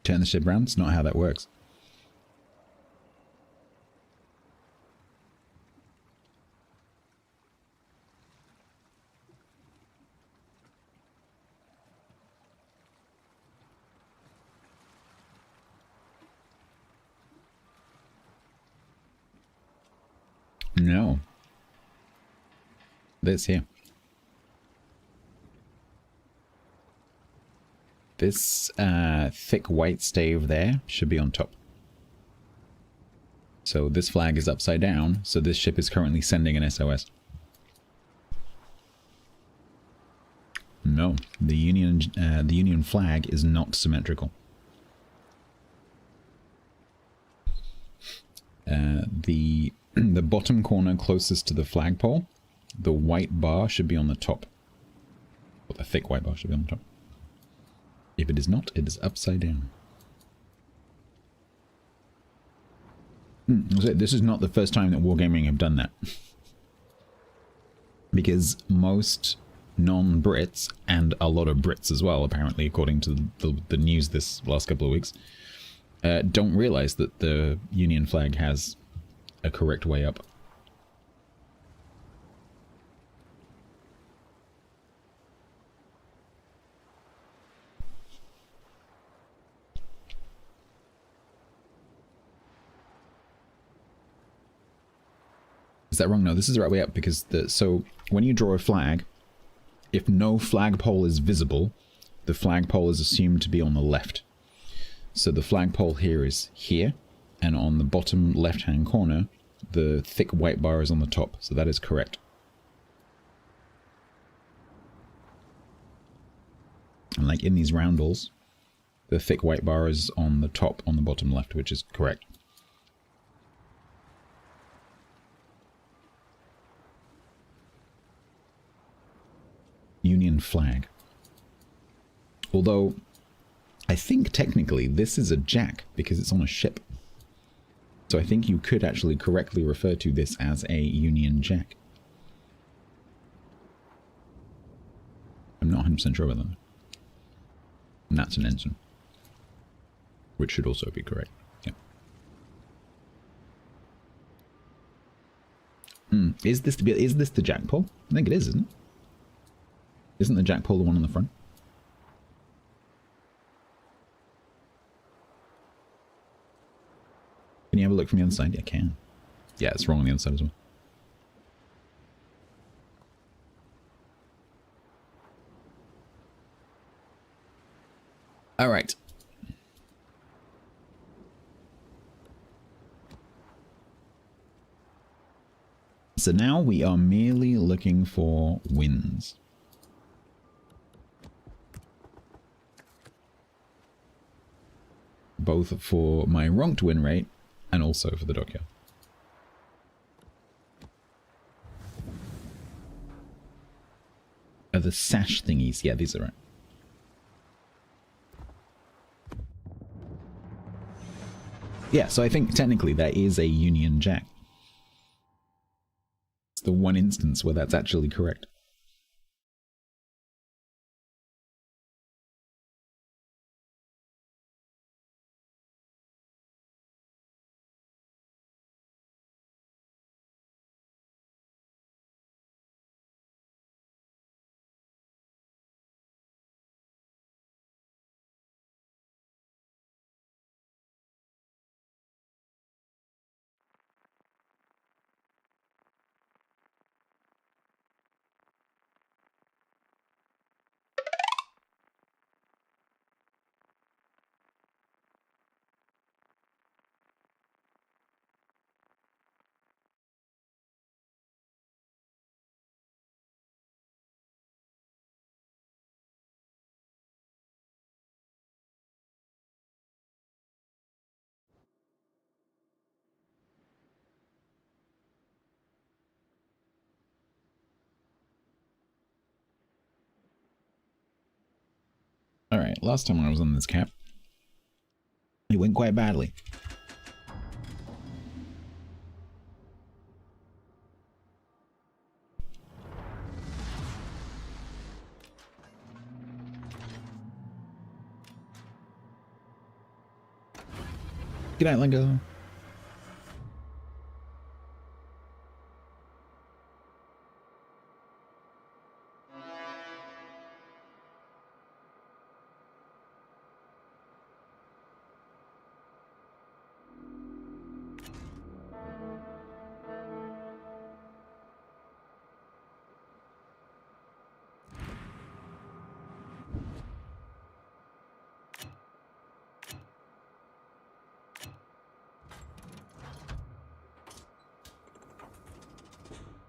Turn the ship around? It's not how that works. No. This here. This thick white stave there should be on top. So this flag is upside down, so this ship is currently sending an SOS. No, the Union flag is not symmetrical. The bottom corner closest to the flagpole, the white bar should be on the top. Or the thick white bar should be on the top. If it is not, it is upside down. This is not the first time that Wargaming have done that. Because most non-Brits, and a lot of Brits as well, apparently, according to the news this last couple of weeks, don't realize that the Union flag has a correct way up. Is that wrong? No, this is the right way up, because so when you draw a flag, if no flagpole is visible, the flagpole is assumed to be on the left. So the flagpole here is here, and on the bottom left-hand corner, the thick white bar is on the top. So that is correct. And like in these roundels, the thick white bar is on the top, on the bottom left, which is correct. Union flag. Although, I think technically this is a jack because it's on a ship. So I think you could actually correctly refer to this as a Union jack. I'm not 100% sure about that. And that's an ensign. Which should also be correct. Yeah. Is this the jack pole? I think it is, isn't it? Isn't the jack pole the one on the front? Can you have a look from the other side? Yeah, I can. Yeah, it's wrong on the other side as well. All right. So now we are merely looking for wins. Both for my ranked win rate and also for the dockyard. Oh, the sash thingies. Yeah, these are right. Yeah, so I think technically that is a Union Jack. It's the one instance where that's actually correct. Alright, last time I was on this cap, it went quite badly. Good night, Lingo.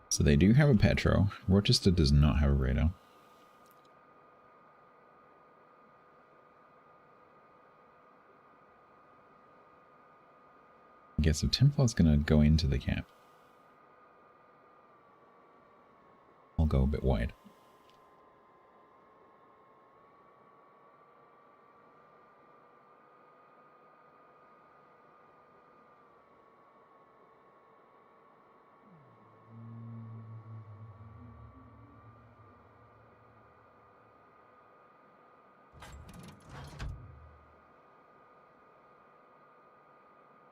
So they do have a Petro. Rochester does not have a radar. I guess if Templar's gonna go into the cap, I'll go a bit wide.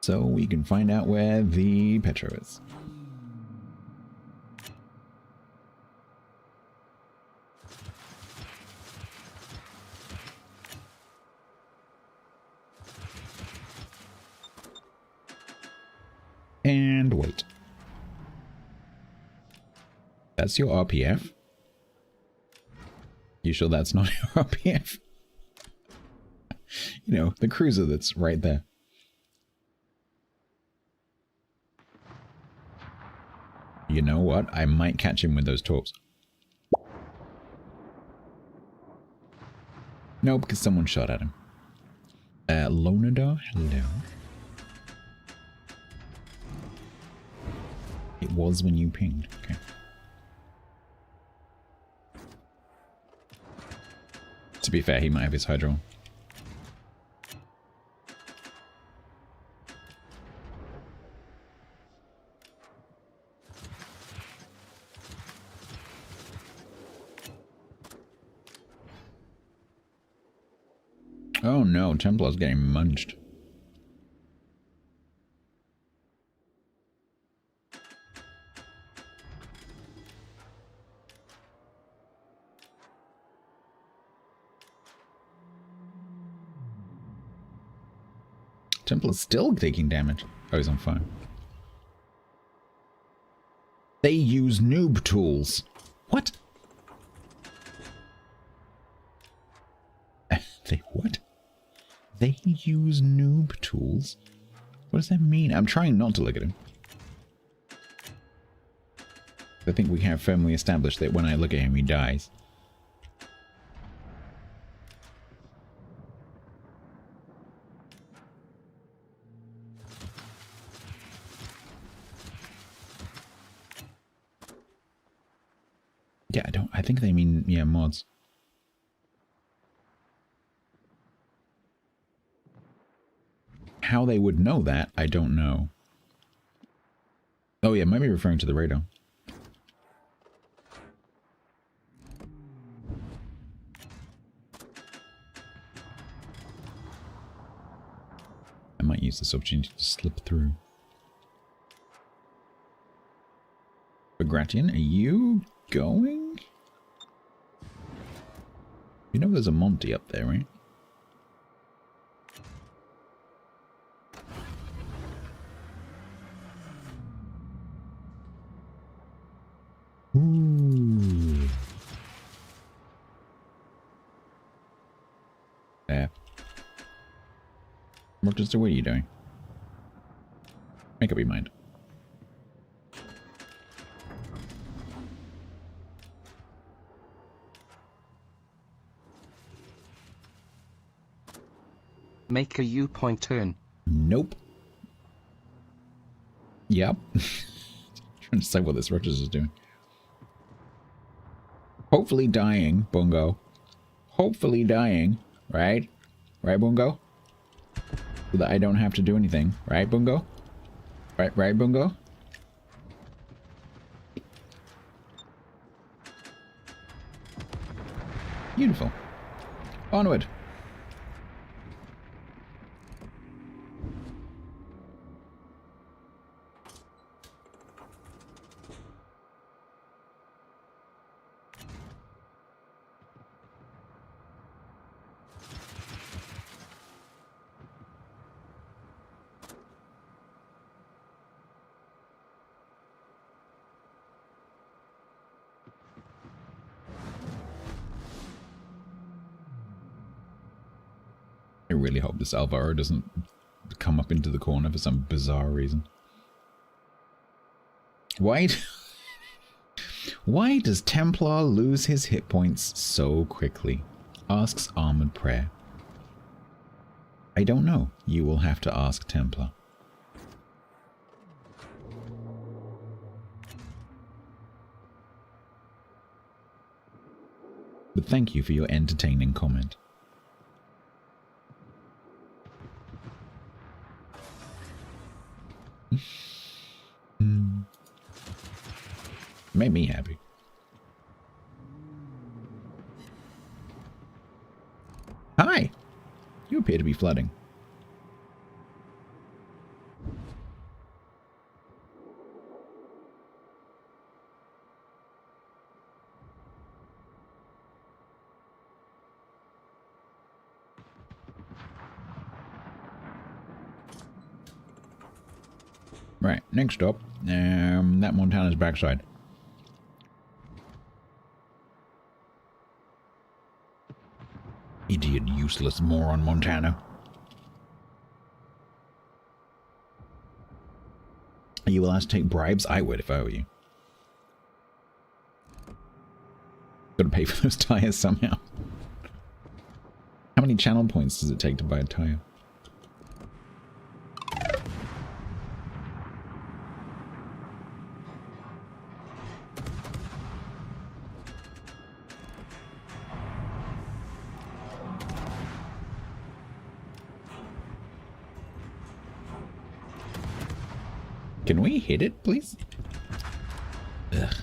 So we can find out where the Petro is. And wait. That's your RPF? You sure that's not your RPF? You know, the cruiser that's right there. You know what? I might catch him with those torps. No, because someone shot at him. Lonadar? Hello. It was when you pinged. Okay. To be fair, he might have his Hydra on. Oh no, Templar's getting munched. Templar's still taking damage. Oh, he's on fire. They use noob tools. What? They what? They use noob tools? What does that mean? I'm trying not to look at him. I think we have firmly established that when I look at him, he dies. Yeah, I think they mean, yeah, mods. How they would know that, I don't know. Oh yeah, might be referring to the radar. I might use this opportunity to slip through. Bagration, are you going? You know there's a Monty up there, right? Ooh. There. Rochester, what are you doing? Make up your mind. Make a U-point turn. Nope. Yep. Trying to decide what this Rogers is doing. Hopefully dying, Bungo. Hopefully dying, right? Right, Bungo? So that I don't have to do anything. Right, Bungo? Right, Bungo? Beautiful. Onward. I really hope this Alvaro doesn't come up into the corner for some bizarre reason. Why does Templar lose his hit points so quickly? Asks Armored Prayer. I don't know. You will have to ask Templar. But thank you for your entertaining comment. Made me happy. Hi! You appear to be flooding. Right, next up, that Montana's backside. Idiot, useless moron, Montana. Are you allowed to take bribes? I would if I were you. Gotta pay for those tires somehow. How many channel points does it take to buy a tire? Can we hit it, please? Ugh.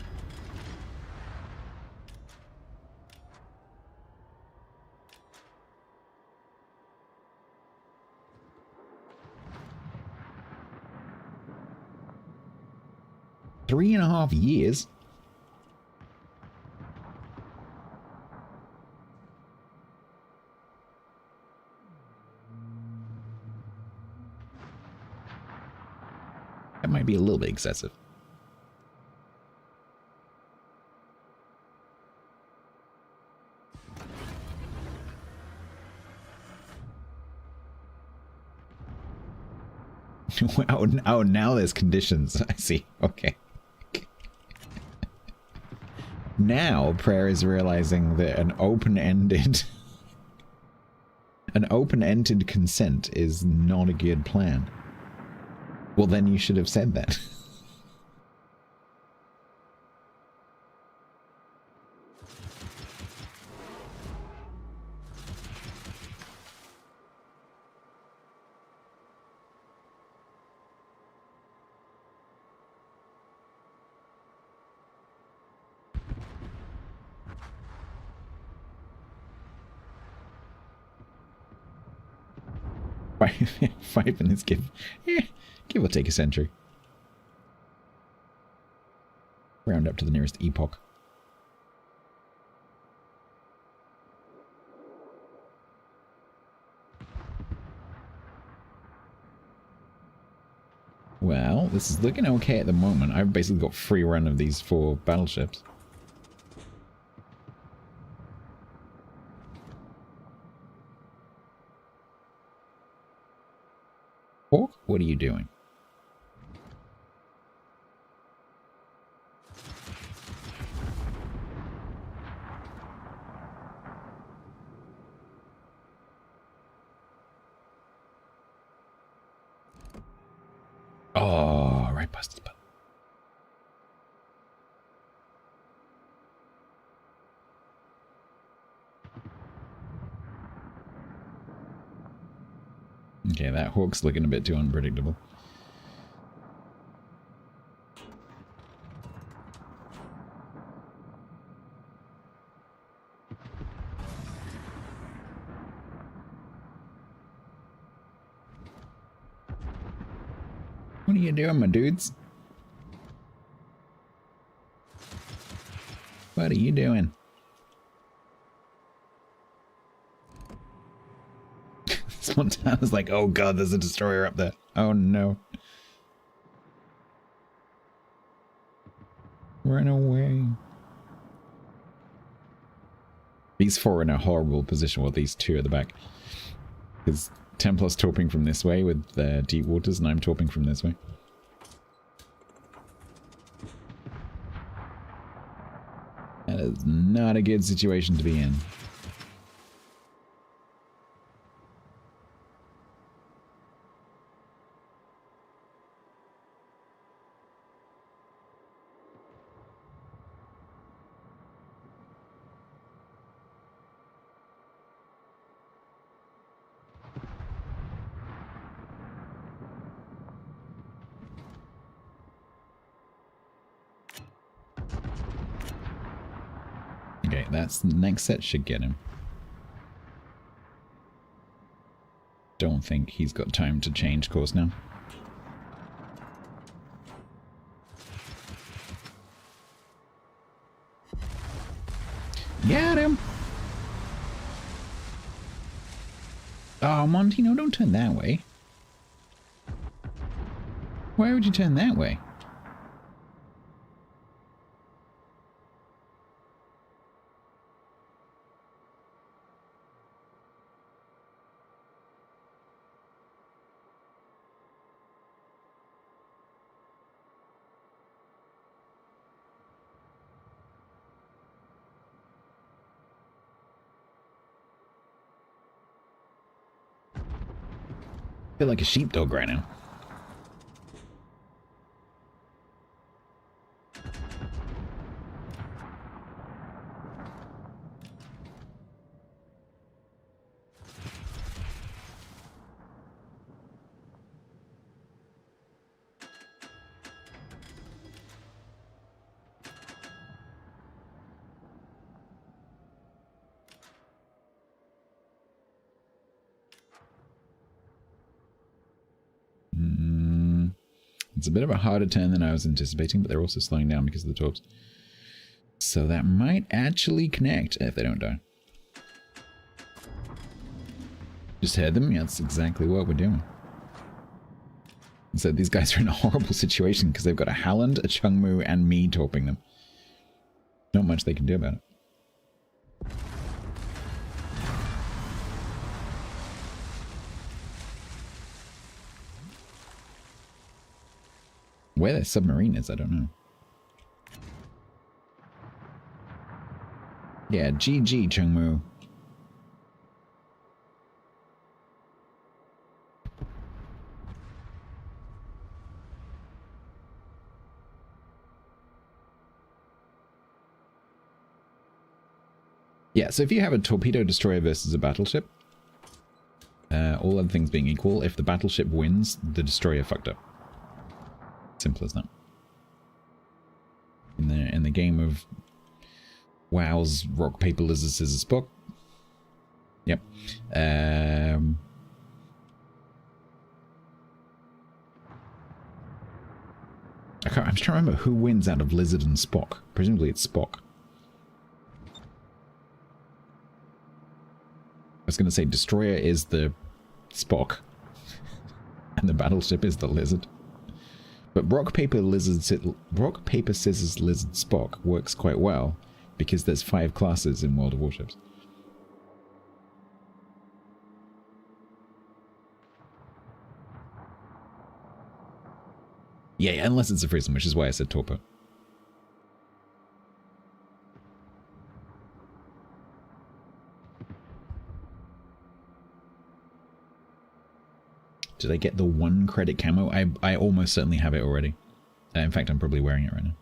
3.5 years? That might be a little bit excessive. Oh, now there's conditions. I see. Okay. Now Prayer is realizing that an open-ended consent is not a good plan. Well, then you should have said that. Five minutes, give or take a century. Round up to the nearest epoch. Well, this is looking okay at the moment. I've basically got free run of these 4 battleships. Hawk, what are you doing? Oh, right past the button. Okay, that Hawk's looking a bit too unpredictable. What are you doing, my dudes? What are you doing? Montana's like, oh god, there's a destroyer up there. Oh no. Run away. These 4 are in a horrible position, well, these 2 at the back. Because Templar's torping from this way with deep waters, and I'm torping from this way. That is not a good situation to be in. Okay, that's the next set should get him. Don't think he's got time to change course now. Get him! Oh, Monty, no, don't turn that way. Why would you turn that way? I feel like a sheepdog right now. It's a bit of a harder turn than I was anticipating, but they're also slowing down because of the torps. So that might actually connect if they don't die. Just heard them? Yeah, that's exactly what we're doing. So these guys are in a horrible situation because they've got a Halland, a Chungmu, and me torping them. Not much they can do about it. Where their submarine is, I don't know. Yeah, GG, Chungmu. Yeah, so if you have a torpedo destroyer versus a battleship, all other things being equal, if the battleship wins, the destroyer fucked up. Simple as that. In the game of WoW's rock, paper, lizard, scissors, spock. Yep. I'm trying to remember who wins out of Lizard and Spock. Presumably it's Spock. I was going to say Destroyer is the Spock. And the battleship is the Lizard. But rock, paper, scissors, lizard, Spock works quite well because there's 5 classes in World of Warships. Yeah, unless it's a Frism, which is why I said torpo. Did I get the 1 credit camo? I almost certainly have it already. In fact, I'm probably wearing it right now.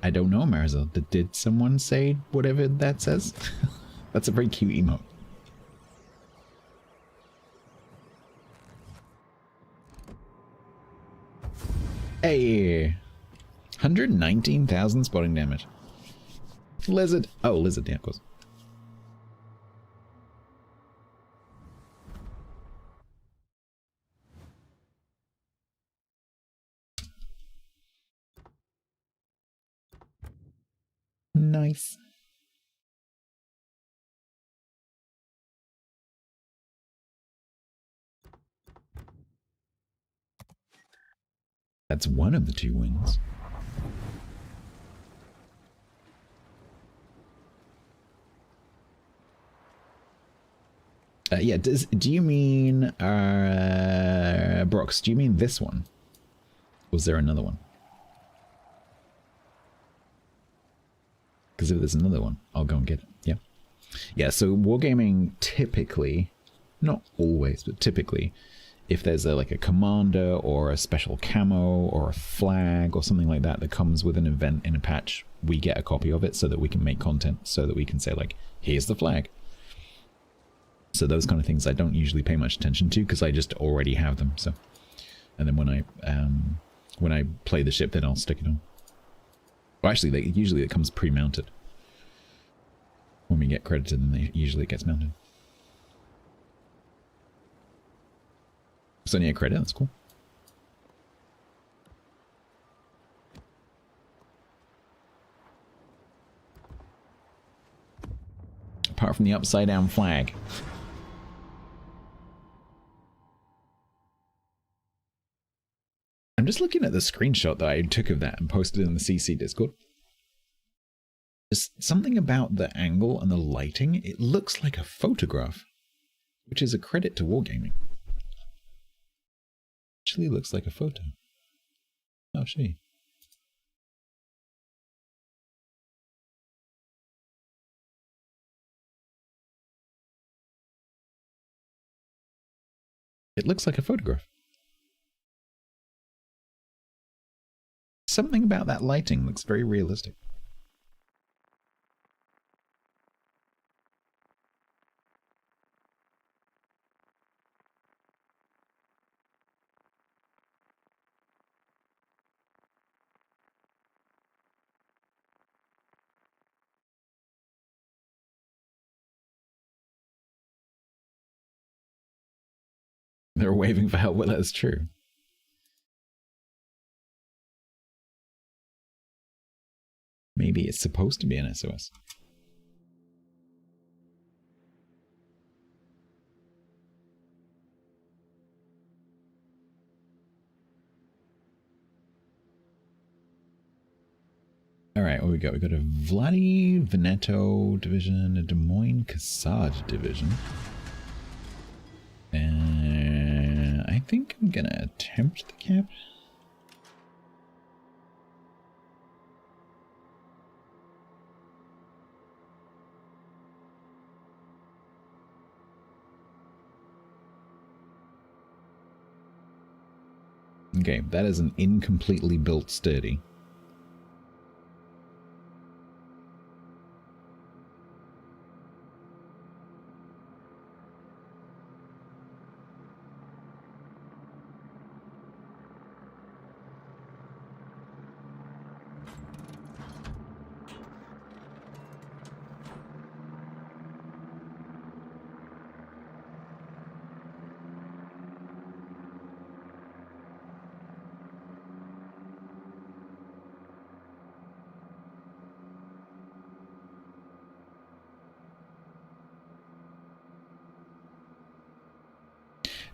I don't know, Marisol. Did someone say whatever that says? That's a very cute emote. Hey! 119,000 spotting damage. Lizard. Oh, lizard, yeah, of course. Nice. That's one of the 2 wins. Yeah, do you mean, Brox, do you mean this one? Was there another one? Because if there's another one, I'll go and get it. Yeah. Yeah, so wargaming typically, not always, but typically, if there's like a commander or a special camo or a flag or something like that that comes with an event in a patch, we get a copy of it so that we can make content, so that we can say like, here's the flag. So those kind of things I don't usually pay much attention to because I just already have them. So, and then when I play the ship, then I'll stick it on. Well, actually, usually it comes pre-mounted. When we get credited, then usually it gets mounted. It's only a credit, that's cool. Apart from the upside down flag. I'm just looking at the screenshot that I took of that and posted in the CC Discord. There's something about the angle and the lighting. It looks like a photograph, which is a credit to Wargaming. Actually looks like a photo. Oh, she. It looks like a photograph. Something about that lighting looks very realistic. They're waving for help. Well, that's true. Maybe it's supposed to be an SOS. All right, what we got? We got a Vladi Veneto division, a Des Moines Cassard division. And I think I'm gonna attempt the cap. Okay, that is an incompletely built sturdy.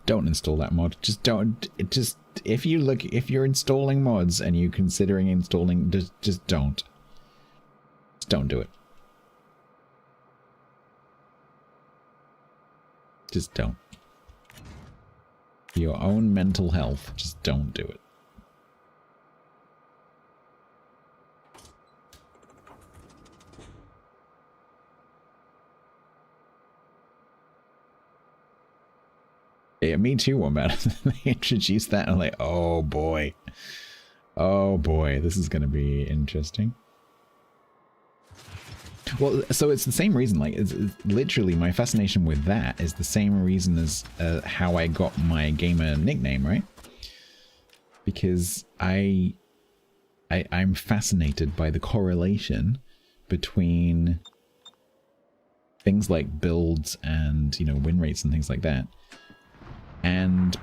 Don't install that mod. Just don't. Just if you're installing mods and you're considering installing, just don't. Just don't do it. Just don't. For your own mental health, just don't do it. Yeah, me too, Wombat. They introduced that and I'm like, oh boy. Oh boy, this is gonna be interesting. Well, so it's the same reason, like, it's literally my fascination with that is the same reason as how I got my gamer nickname, right? Because I'm fascinated by the correlation between things like builds and, you know, win rates and things like that, and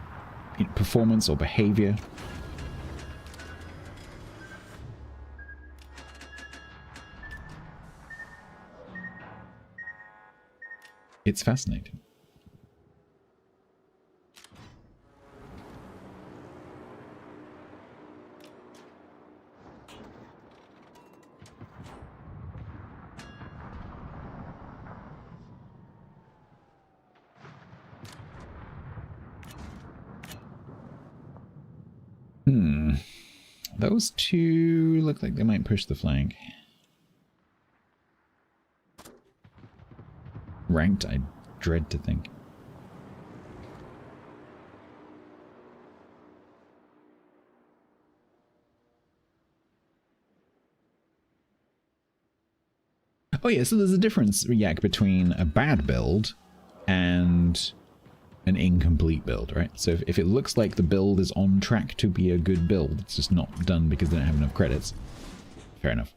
performance or behavior. It's fascinating. Those two look like they might push the flank. Ranked, I dread to think. Oh yeah, so there's a difference, Yak, between a bad build and an incomplete build, right? So if it looks like the build is on track to be a good build, it's just not done because they don't have enough credits. Fair enough.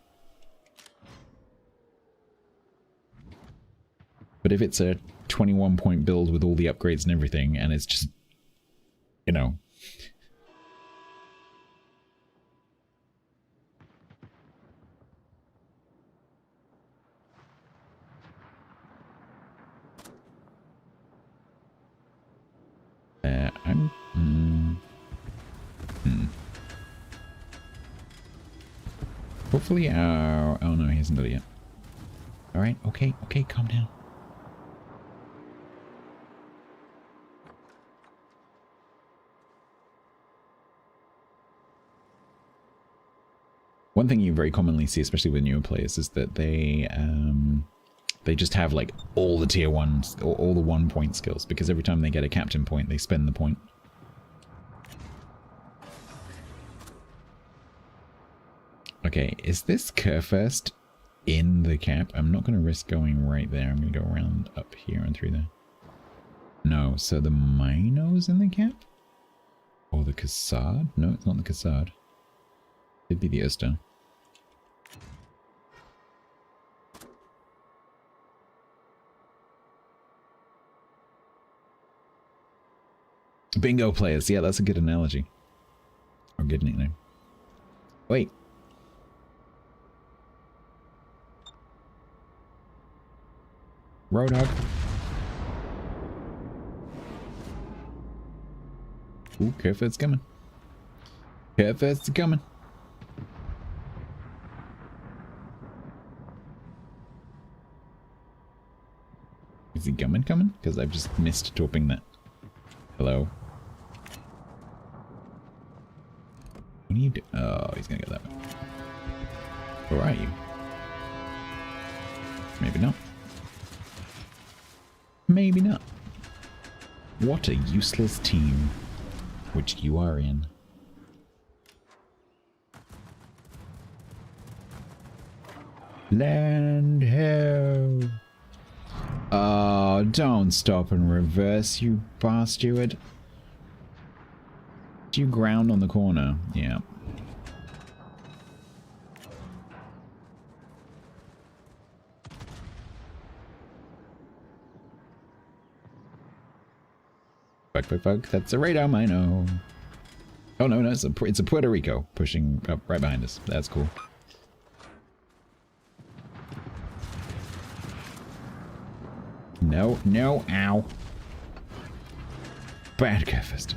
But if it's a 21-point build with all the upgrades and everything, and it's just, you know... Hopefully our... Oh no, he hasn't done it yet. Alright, okay, calm down. One thing you very commonly see, especially with newer players, is that they just have like all the tier 1s, or all the 1-point skills, because every time they get a captain point, they spend the point. Okay, is this Kurfürst in the cap? I'm not going to risk going right there. I'm going to go around up here and through there. No, so the Mino's in the cap? Or the Cassard? No, it's not the Cassard. It'd be the Oster. bingo players. Yeah, that's a good analogy. Or good nickname. Wait. Roadhog. Ooh, careful, it's coming. Careful, it's coming. Is he coming? Because I've just missed topping that. Hello. What do you do? Oh, he's gonna go that way. Where are you? Maybe not. Maybe not. What a useless team which you are in. Land ho. Oh, don't stop and reverse, you bastard. Do you ground on the corner? Yeah. Fuck. That's a radar mino. Oh no, it's a Puerto Rico pushing up right behind us. That's cool. No, ow. Bad Kefist.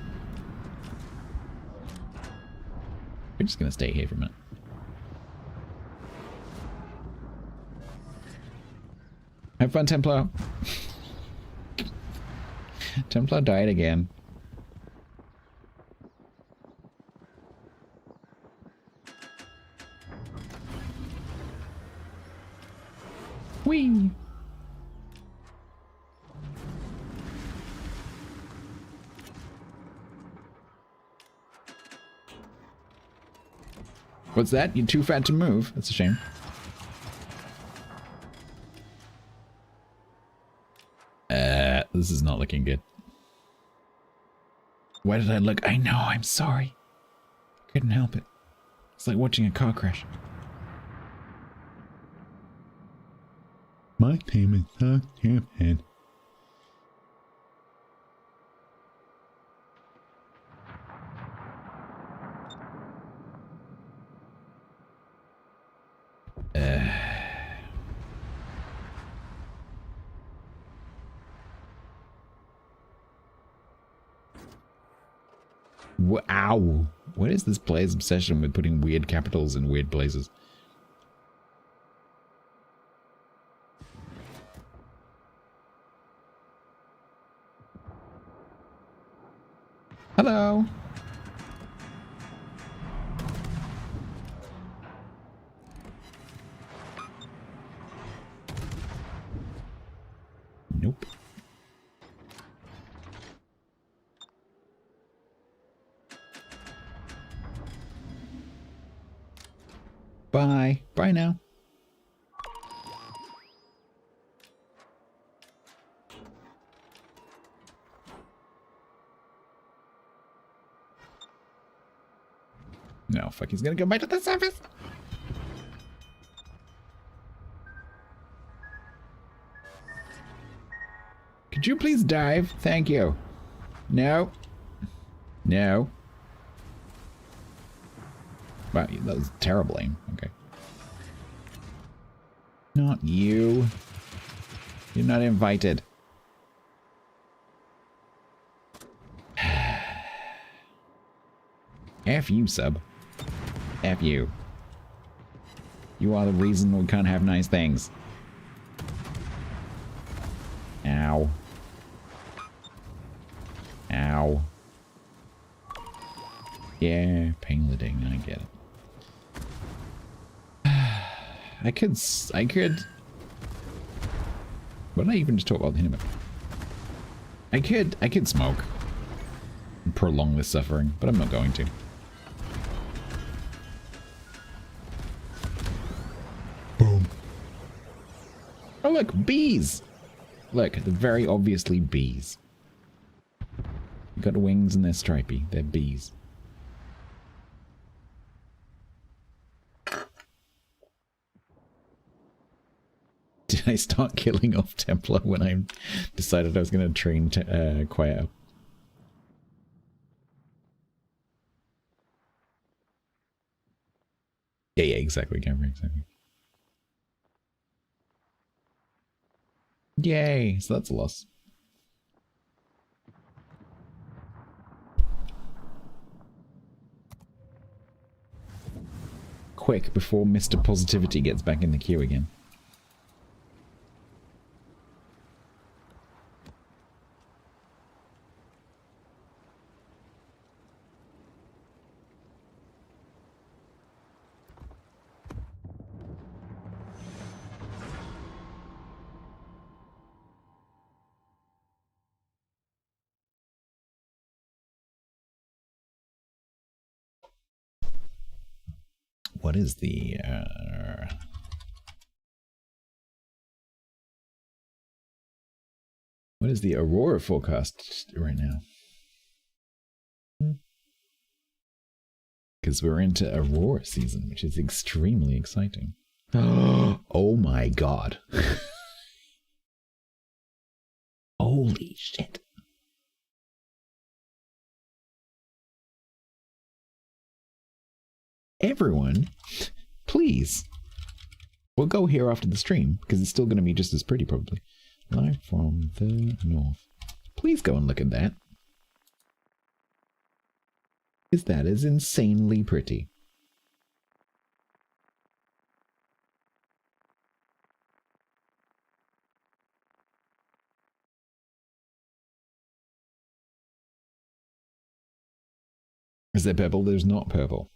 We're just gonna stay here for a minute. Have fun, Templar. Templar died again. Whee! What's that? You're too fat to move. That's a shame. This is not looking good. Why did I look? I know, I'm sorry. Couldn't help it. It's like watching a car crash. My team is so stupid. Ow! What is this player's obsession with putting weird capitals in weird places? Hello! Nope. Bye. Bye now. No, fuck, he's gonna go back to the surface. Could you please dive? Thank you. No. No. Wow, that was terrible aim. Okay. Not you. You're not invited. F you, sub. F you. You are the reason we can't have nice things. Ow. Ow. Yeah, painletting, I get it. I could... What did I even just talk about him about? I could smoke. And prolong this suffering, but I'm not going to. Boom. Oh look, bees! Look, they're very obviously bees. They've got wings and they're stripy. They're bees. Did I start killing off Templar when I decided I was going to train Quiet up? Yeah, exactly, Camera, exactly. Yay, so that's a loss. Quick, before Mr. Positivity gets back in the queue again. What is the what is the Aurora forecast right now? Because we're into Aurora season, which is extremely exciting. Oh my god. Holy shit. Everyone, please. We'll go here after the stream, because it's still going to be just as pretty, probably. Live from the north. Please go and look at that. Because that is insanely pretty. Is there purple? There's not purple.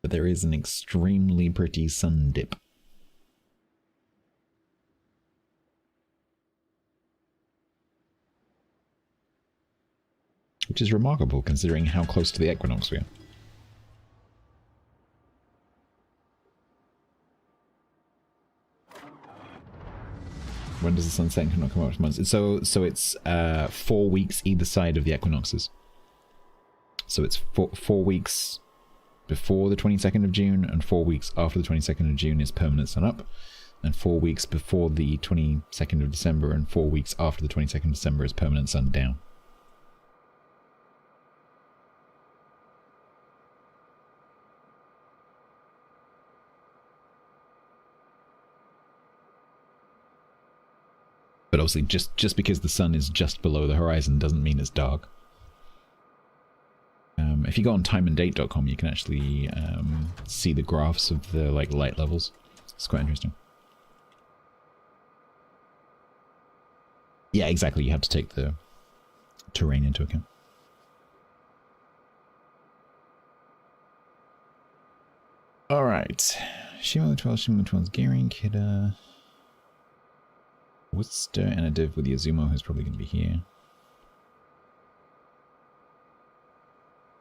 But there is an extremely pretty sun dip. Which is remarkable considering how close to the equinox we are. When does the sun set and cannot come out months? So it's 4 weeks either side of the equinoxes. So it's 4 weeks before the 22nd of June, and 4 weeks after the 22nd of June is permanent sun up, and 4 weeks before the 22nd of December and 4 weeks after the 22nd of December is permanent sun down. But obviously just because the sun is just below the horizon doesn't mean it's dark. If you go on timeanddate.com, you can actually see the graphs of the light levels. It's quite interesting. Yeah, exactly. You have to take the terrain into account. All right. Shimo 12, Shimo 12's gearing, Kidda. Worcester and a div with Yazumo, who's probably going to be here.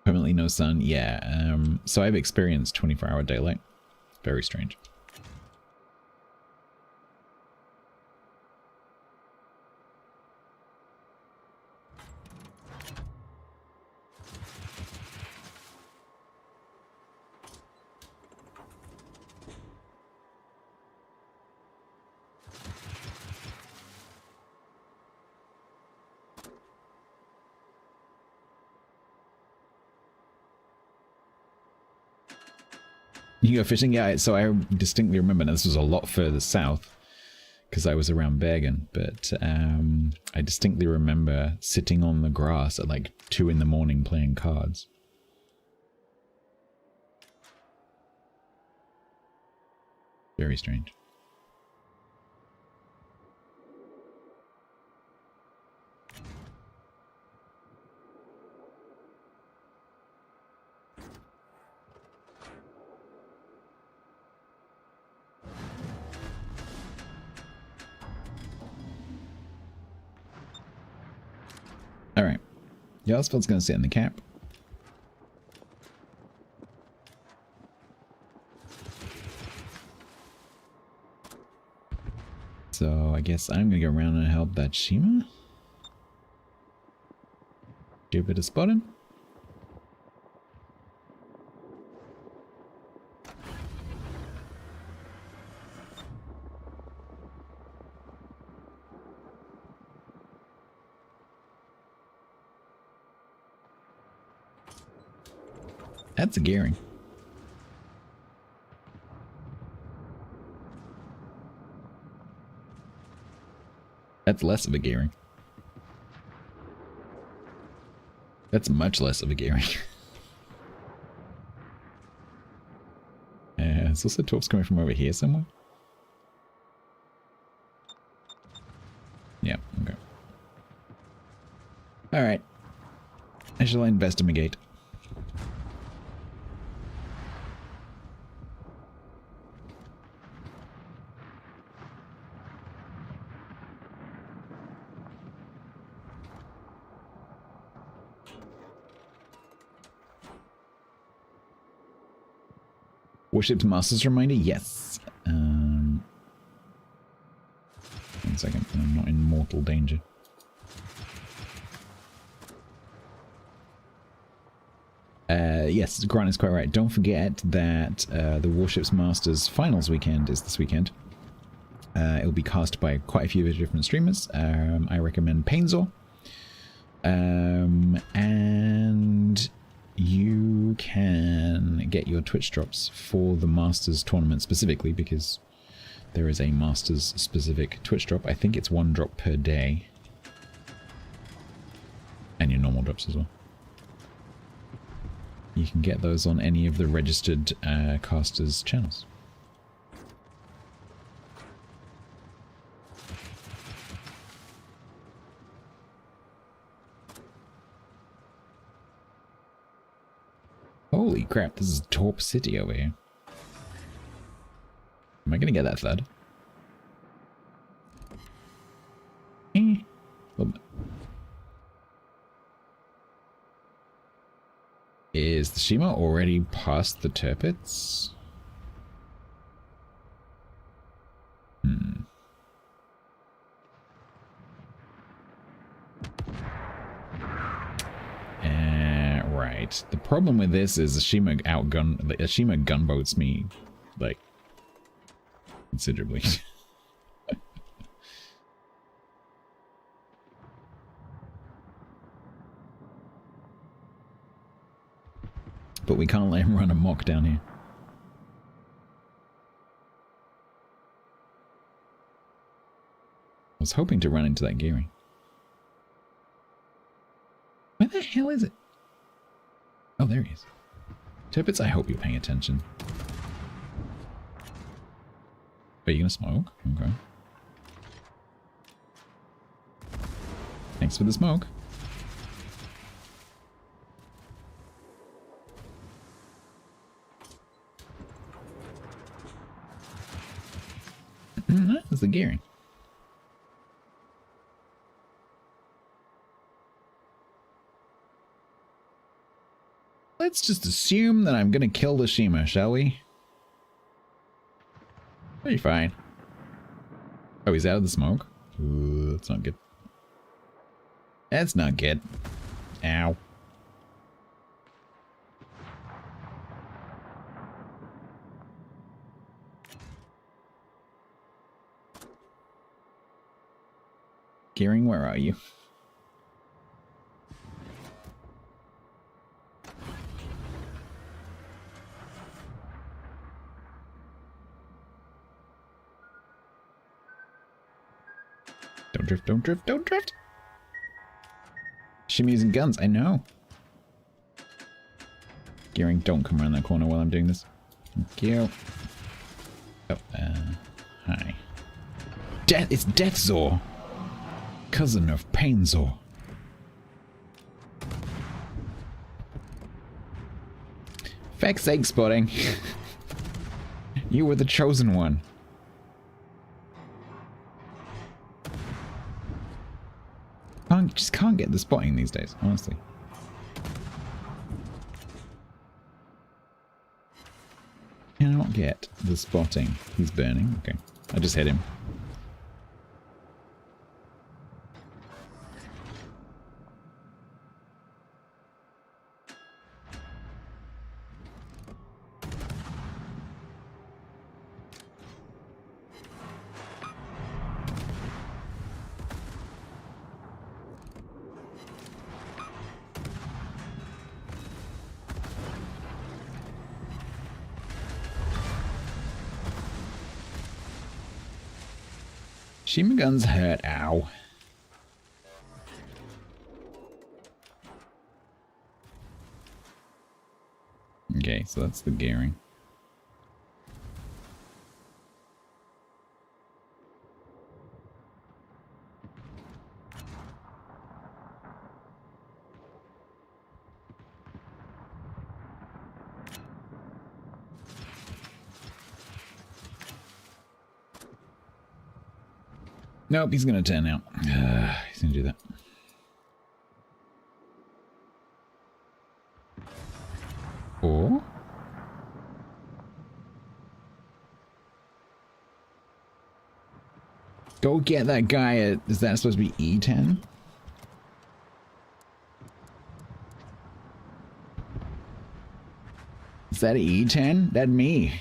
Permanently no sun, yeah. So I've experienced 24-hour daylight. Very strange. You go fishing? Yeah, so I distinctly remember, now this was a lot further south, because I was around Bergen, but I distinctly remember sitting on the grass at like 2 in the morning playing cards. Very strange. Alright. Yarlsfeld's going to sit in the cap. So I guess I'm going to go around and help that Shima. Do a bit of spotting. That's a gearing. That's less of a gearing. That's much less of a gearing. There's also torps coming from over here somewhere. Yeah, okay. Alright. I shall investigate. Warships Masters reminder? Yes. 1 second, I'm not in mortal danger. Yes, Grant is quite right. Don't forget that the Warships Masters Finals weekend is this weekend. It'll be cast by quite a few different streamers. I recommend Painzor. And you can get your Twitch drops for the Masters tournament specifically, because there is a Masters specific Twitch drop. I think it's 1 drop per day. And your normal drops as well. You can get those on any of the registered casters' channels. Holy crap, this is Torp City over here. Am I gonna get that third? Is the Shima already past the Tirpitz? Right. The problem with this is the Shima gunboats me, like, considerably. But we can't let him run amok down here. I was hoping to run into that gearing. Where the hell is it? Oh, there he is. Tirpitz, I hope you're paying attention. Are you gonna smoke? Okay. Thanks for the smoke. That's the gearing. Let's just assume that I'm gonna kill the Shima, shall we? Pretty fine. Oh, he's out of the smoke? Ooh, that's not good. That's not good. Ow. Gearing, where are you? Don't drift, don't drift, don't drift! Shimmy using guns, I know. Gearing, don't come around that corner while I'm doing this. Thank you. Oh, hi. It's Deathzor! Cousin of Painzor. Feck's egg spotting. You were the chosen one. Just can't get the spotting these days, honestly. Cannot get the spotting. He's burning. Okay, I just hit him. Machine guns hurt. Ow. Okay, so that's the gearing. Nope, he's gonna turn out. He's gonna do that. Or go get that guy at, is that supposed to be E10? Is that E10? That'd me.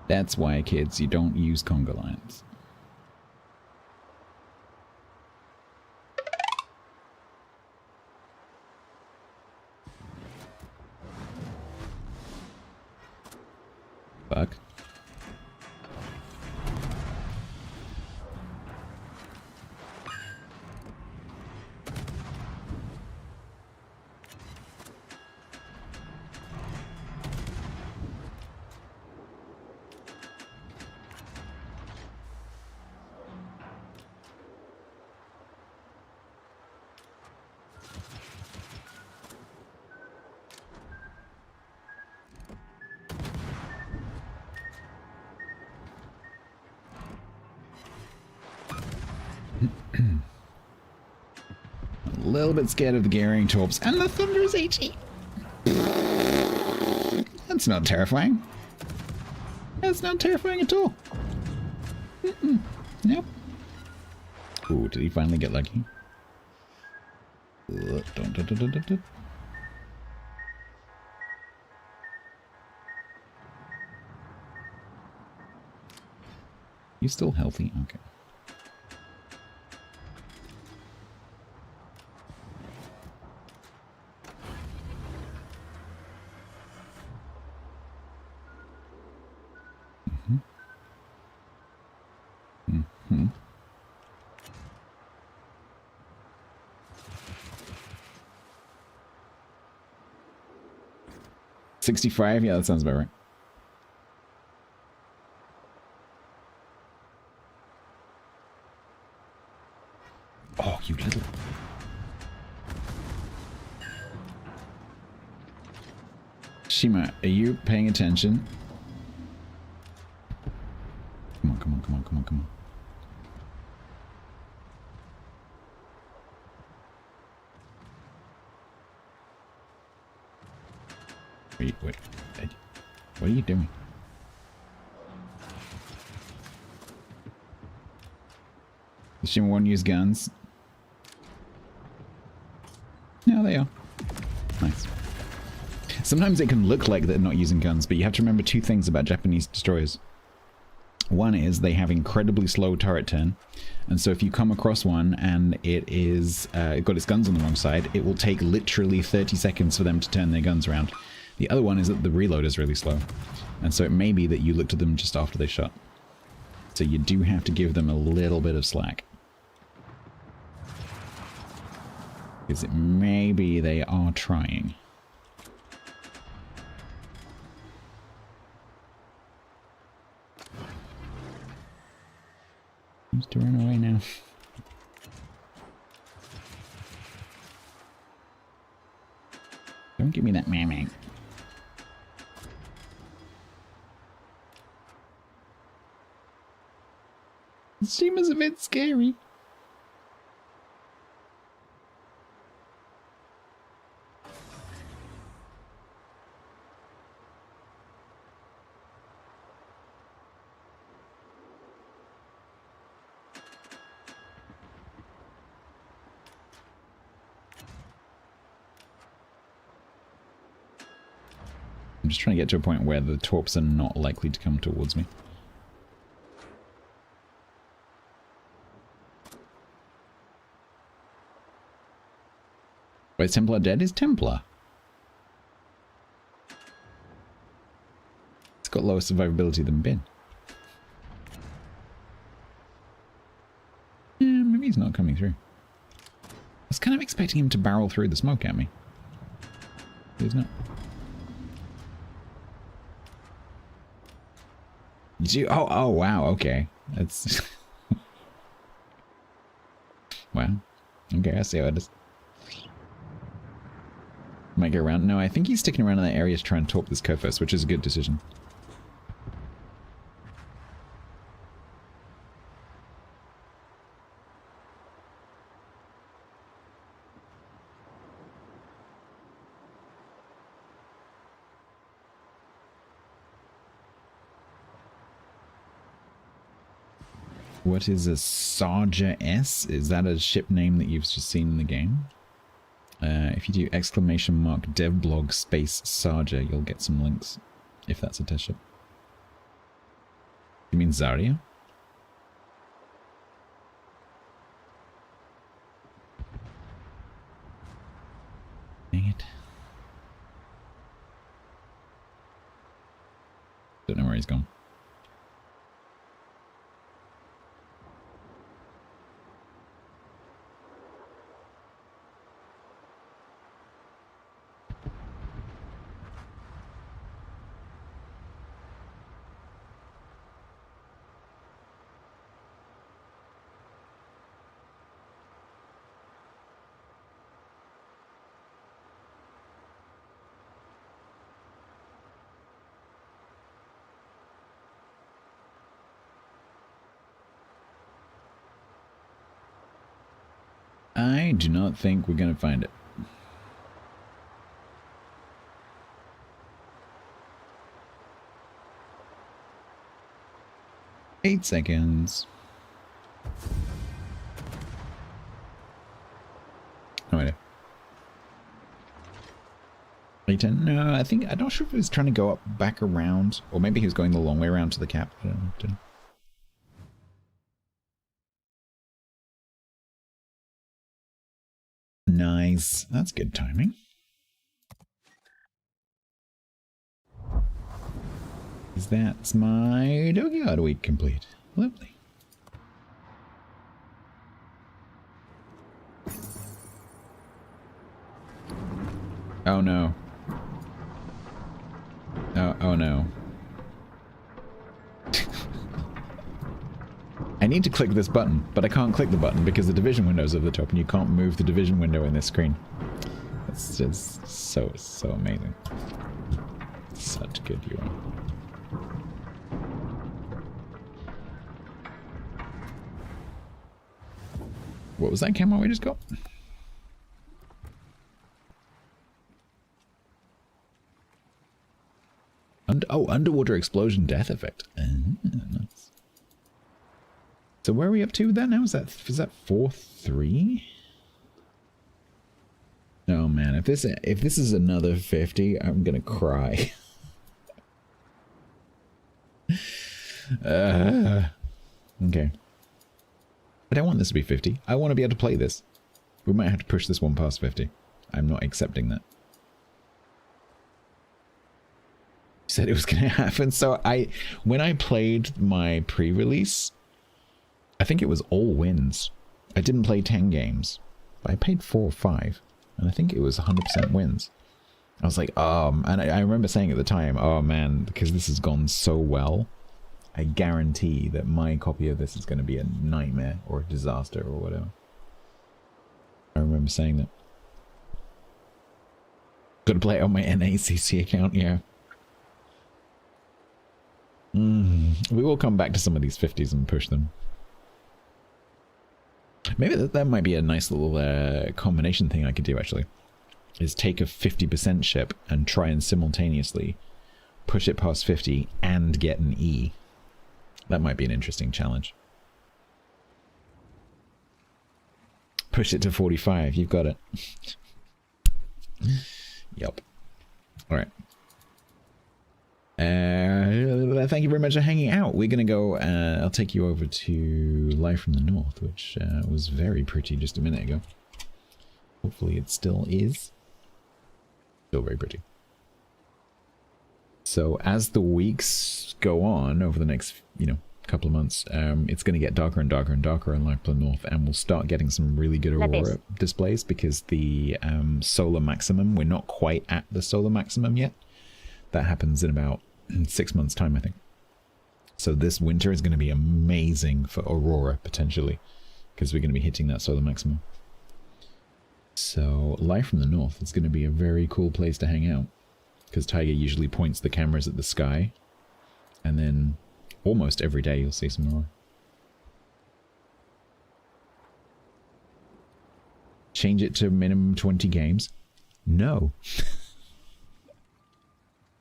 That's why, kids, you don't use conga lines. Fuck. A little bit scared of the gearing torps and the thunderous HE. That's not terrifying. That's not terrifying at all. Nope. Ooh, did he finally get lucky? You still healthy? Okay. Mm-hmm. 65? Yeah, that sounds about right. Oh, you little... Shima, are you paying attention? Come on, come on, come on, come on, come on. Wait, wait. What are you doing? Does Shima won't use guns? No, they are. Nice. Sometimes it can look like they're not using guns, but you have to remember two things about Japanese destroyers. One is they have incredibly slow turret turn, and so if you come across one and it is got its guns on the wrong side, it will take literally 30 seconds for them to turn their guns around. The other one is that the reload is really slow, and so it may be that you looked at them just after they shot. So you do have to give them a little bit of slack. Because it may be they are trying. Seems to run away now. Don't give me that mammoth. Shima's a bit scary. I'm just trying to get to a point where the torps are not likely to come towards me. Wait, is Templar dead? Is Templar? It's got lower survivability than Bin. Yeah, maybe he's not coming through. I was kind of expecting him to barrel through the smoke at me. But he's not. Oh, wow, okay. That's... wow. Okay, I see how it is. Might go around. No, I think he's sticking around in that area to try and talk this curve first, which is a good decision. What is a Sarja S? Is that a ship name that you've just seen in the game? If you do !devblog space Sarja, you'll get some links, if that's a test ship. You mean Zarya? Dang it. Don't know where he's gone. I do not think we're going to find it. Eight seconds. No idea. 10? No, I think, I'm not sure if he was trying to go up back around, or maybe he was going the long way around to the cap. I don't know. Nice. That's good timing. That's my Dockyard week complete. Lovely. Oh no. Oh no. I need to click this button, but I can't click the button because the division window's over the top and you can't move the division window in this screen. That's just so amazing. Such good UI. What was that camo we just got? Underwater explosion death effect. Nice. So where are we up to with that now? Is that 4-3? Oh man, if this is another 50, I'm gonna cry. Okay. I don't want this to be 50. I want to be able to play this. We might have to push this one past 50. I'm not accepting that. You said it was going to happen. So when I played my pre-release, I think it was all wins. I didn't play 10 games. But I played 4 or 5. And I think it was 100% wins. I was like, and I remember saying at the time, oh man, because this has gone so well, I guarantee that my copy of this is going to be a nightmare or a disaster or whatever. I remember saying that. Got to play it on my NACC account, yeah. We will come back to some of these 50s and push them. Maybe that might be a nice little combination thing I could do, actually. Is take a 50% ship and try and simultaneously push it past 50 and get an E. That might be an interesting challenge. Push it to 45. You've got it. Yup. Alright. Thank you very much for hanging out. We're going to go... I'll take you over to Live from the North, which was very pretty just a minute ago. Hopefully it still is. Still very pretty. So as the weeks go on over the next, couple of months, it's going to get darker and darker and darker in Life to the North, and we'll start getting some really good aurora displays because the solar maximum, we're not quite at the solar maximum yet. That happens in about 6 months' time, I think. So this winter is going to be amazing for aurora, potentially, because we're going to be hitting that solar maximum. So Life from the North is going to be a very cool place to hang out, because Tiger usually points the cameras at the sky, and then almost every day you'll see some aurora. Change it to minimum 20 games? No.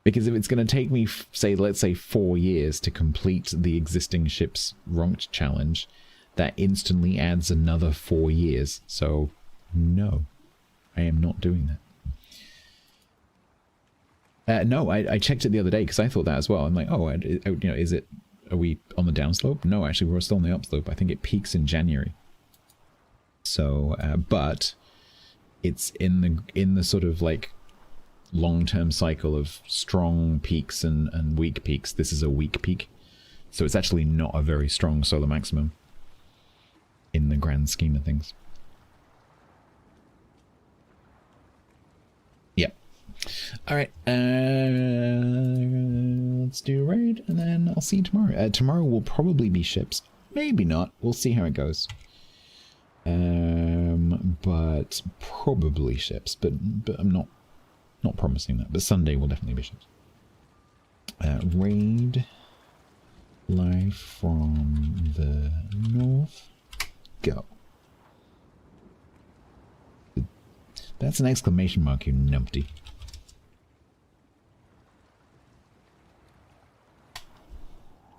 Because if it's going to take me, let's say 4 years to complete the existing ship's ranked challenge, that instantly adds another 4 years. So, no. I am not doing that. No, I checked it the other day because I thought that as well. I'm like, oh, are we on the downslope? No, actually, we're still on the upslope. I think it peaks in January. So, but it's in the sort of like long-term cycle of strong peaks and weak peaks. This is a weak peak. So it's actually not a very strong solar maximum in the grand scheme of things. Yep. Alright, let's do a raid, and then I'll see you tomorrow. Tomorrow will probably be ships. Maybe not. We'll see how it goes. But probably ships. But I'm not promising that. But Sunday will definitely be ships. Raid. Live from the north. Go. That's an exclamation mark, you numpty.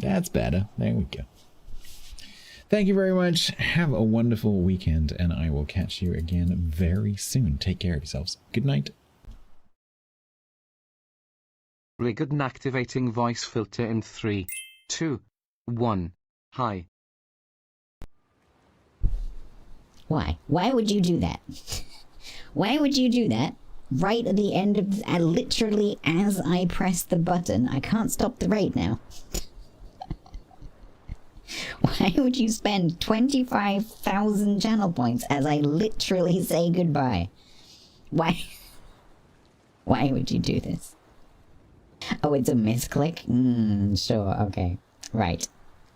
That's better. There we go. Thank you very much. Have a wonderful weekend, and I will catch you again very soon. Take care of yourselves. Good night. Triggered and activating voice filter in 3, 2, 1. Hi. Why? Why would you do that? Why would you do that? Right at the end of... literally as I press the button. I can't stop the raid now. Why would you spend 25,000 channel points as I literally say goodbye? Why? Why would you do this? Oh, it's a misclick? Sure, okay. Right.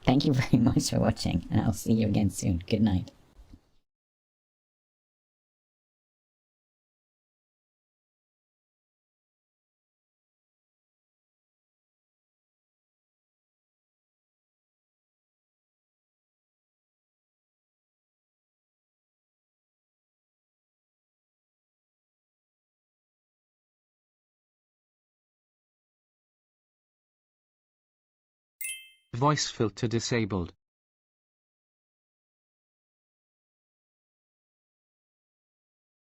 Thank you very much for watching, and I'll see you again soon. Good night. Voice filter disabled.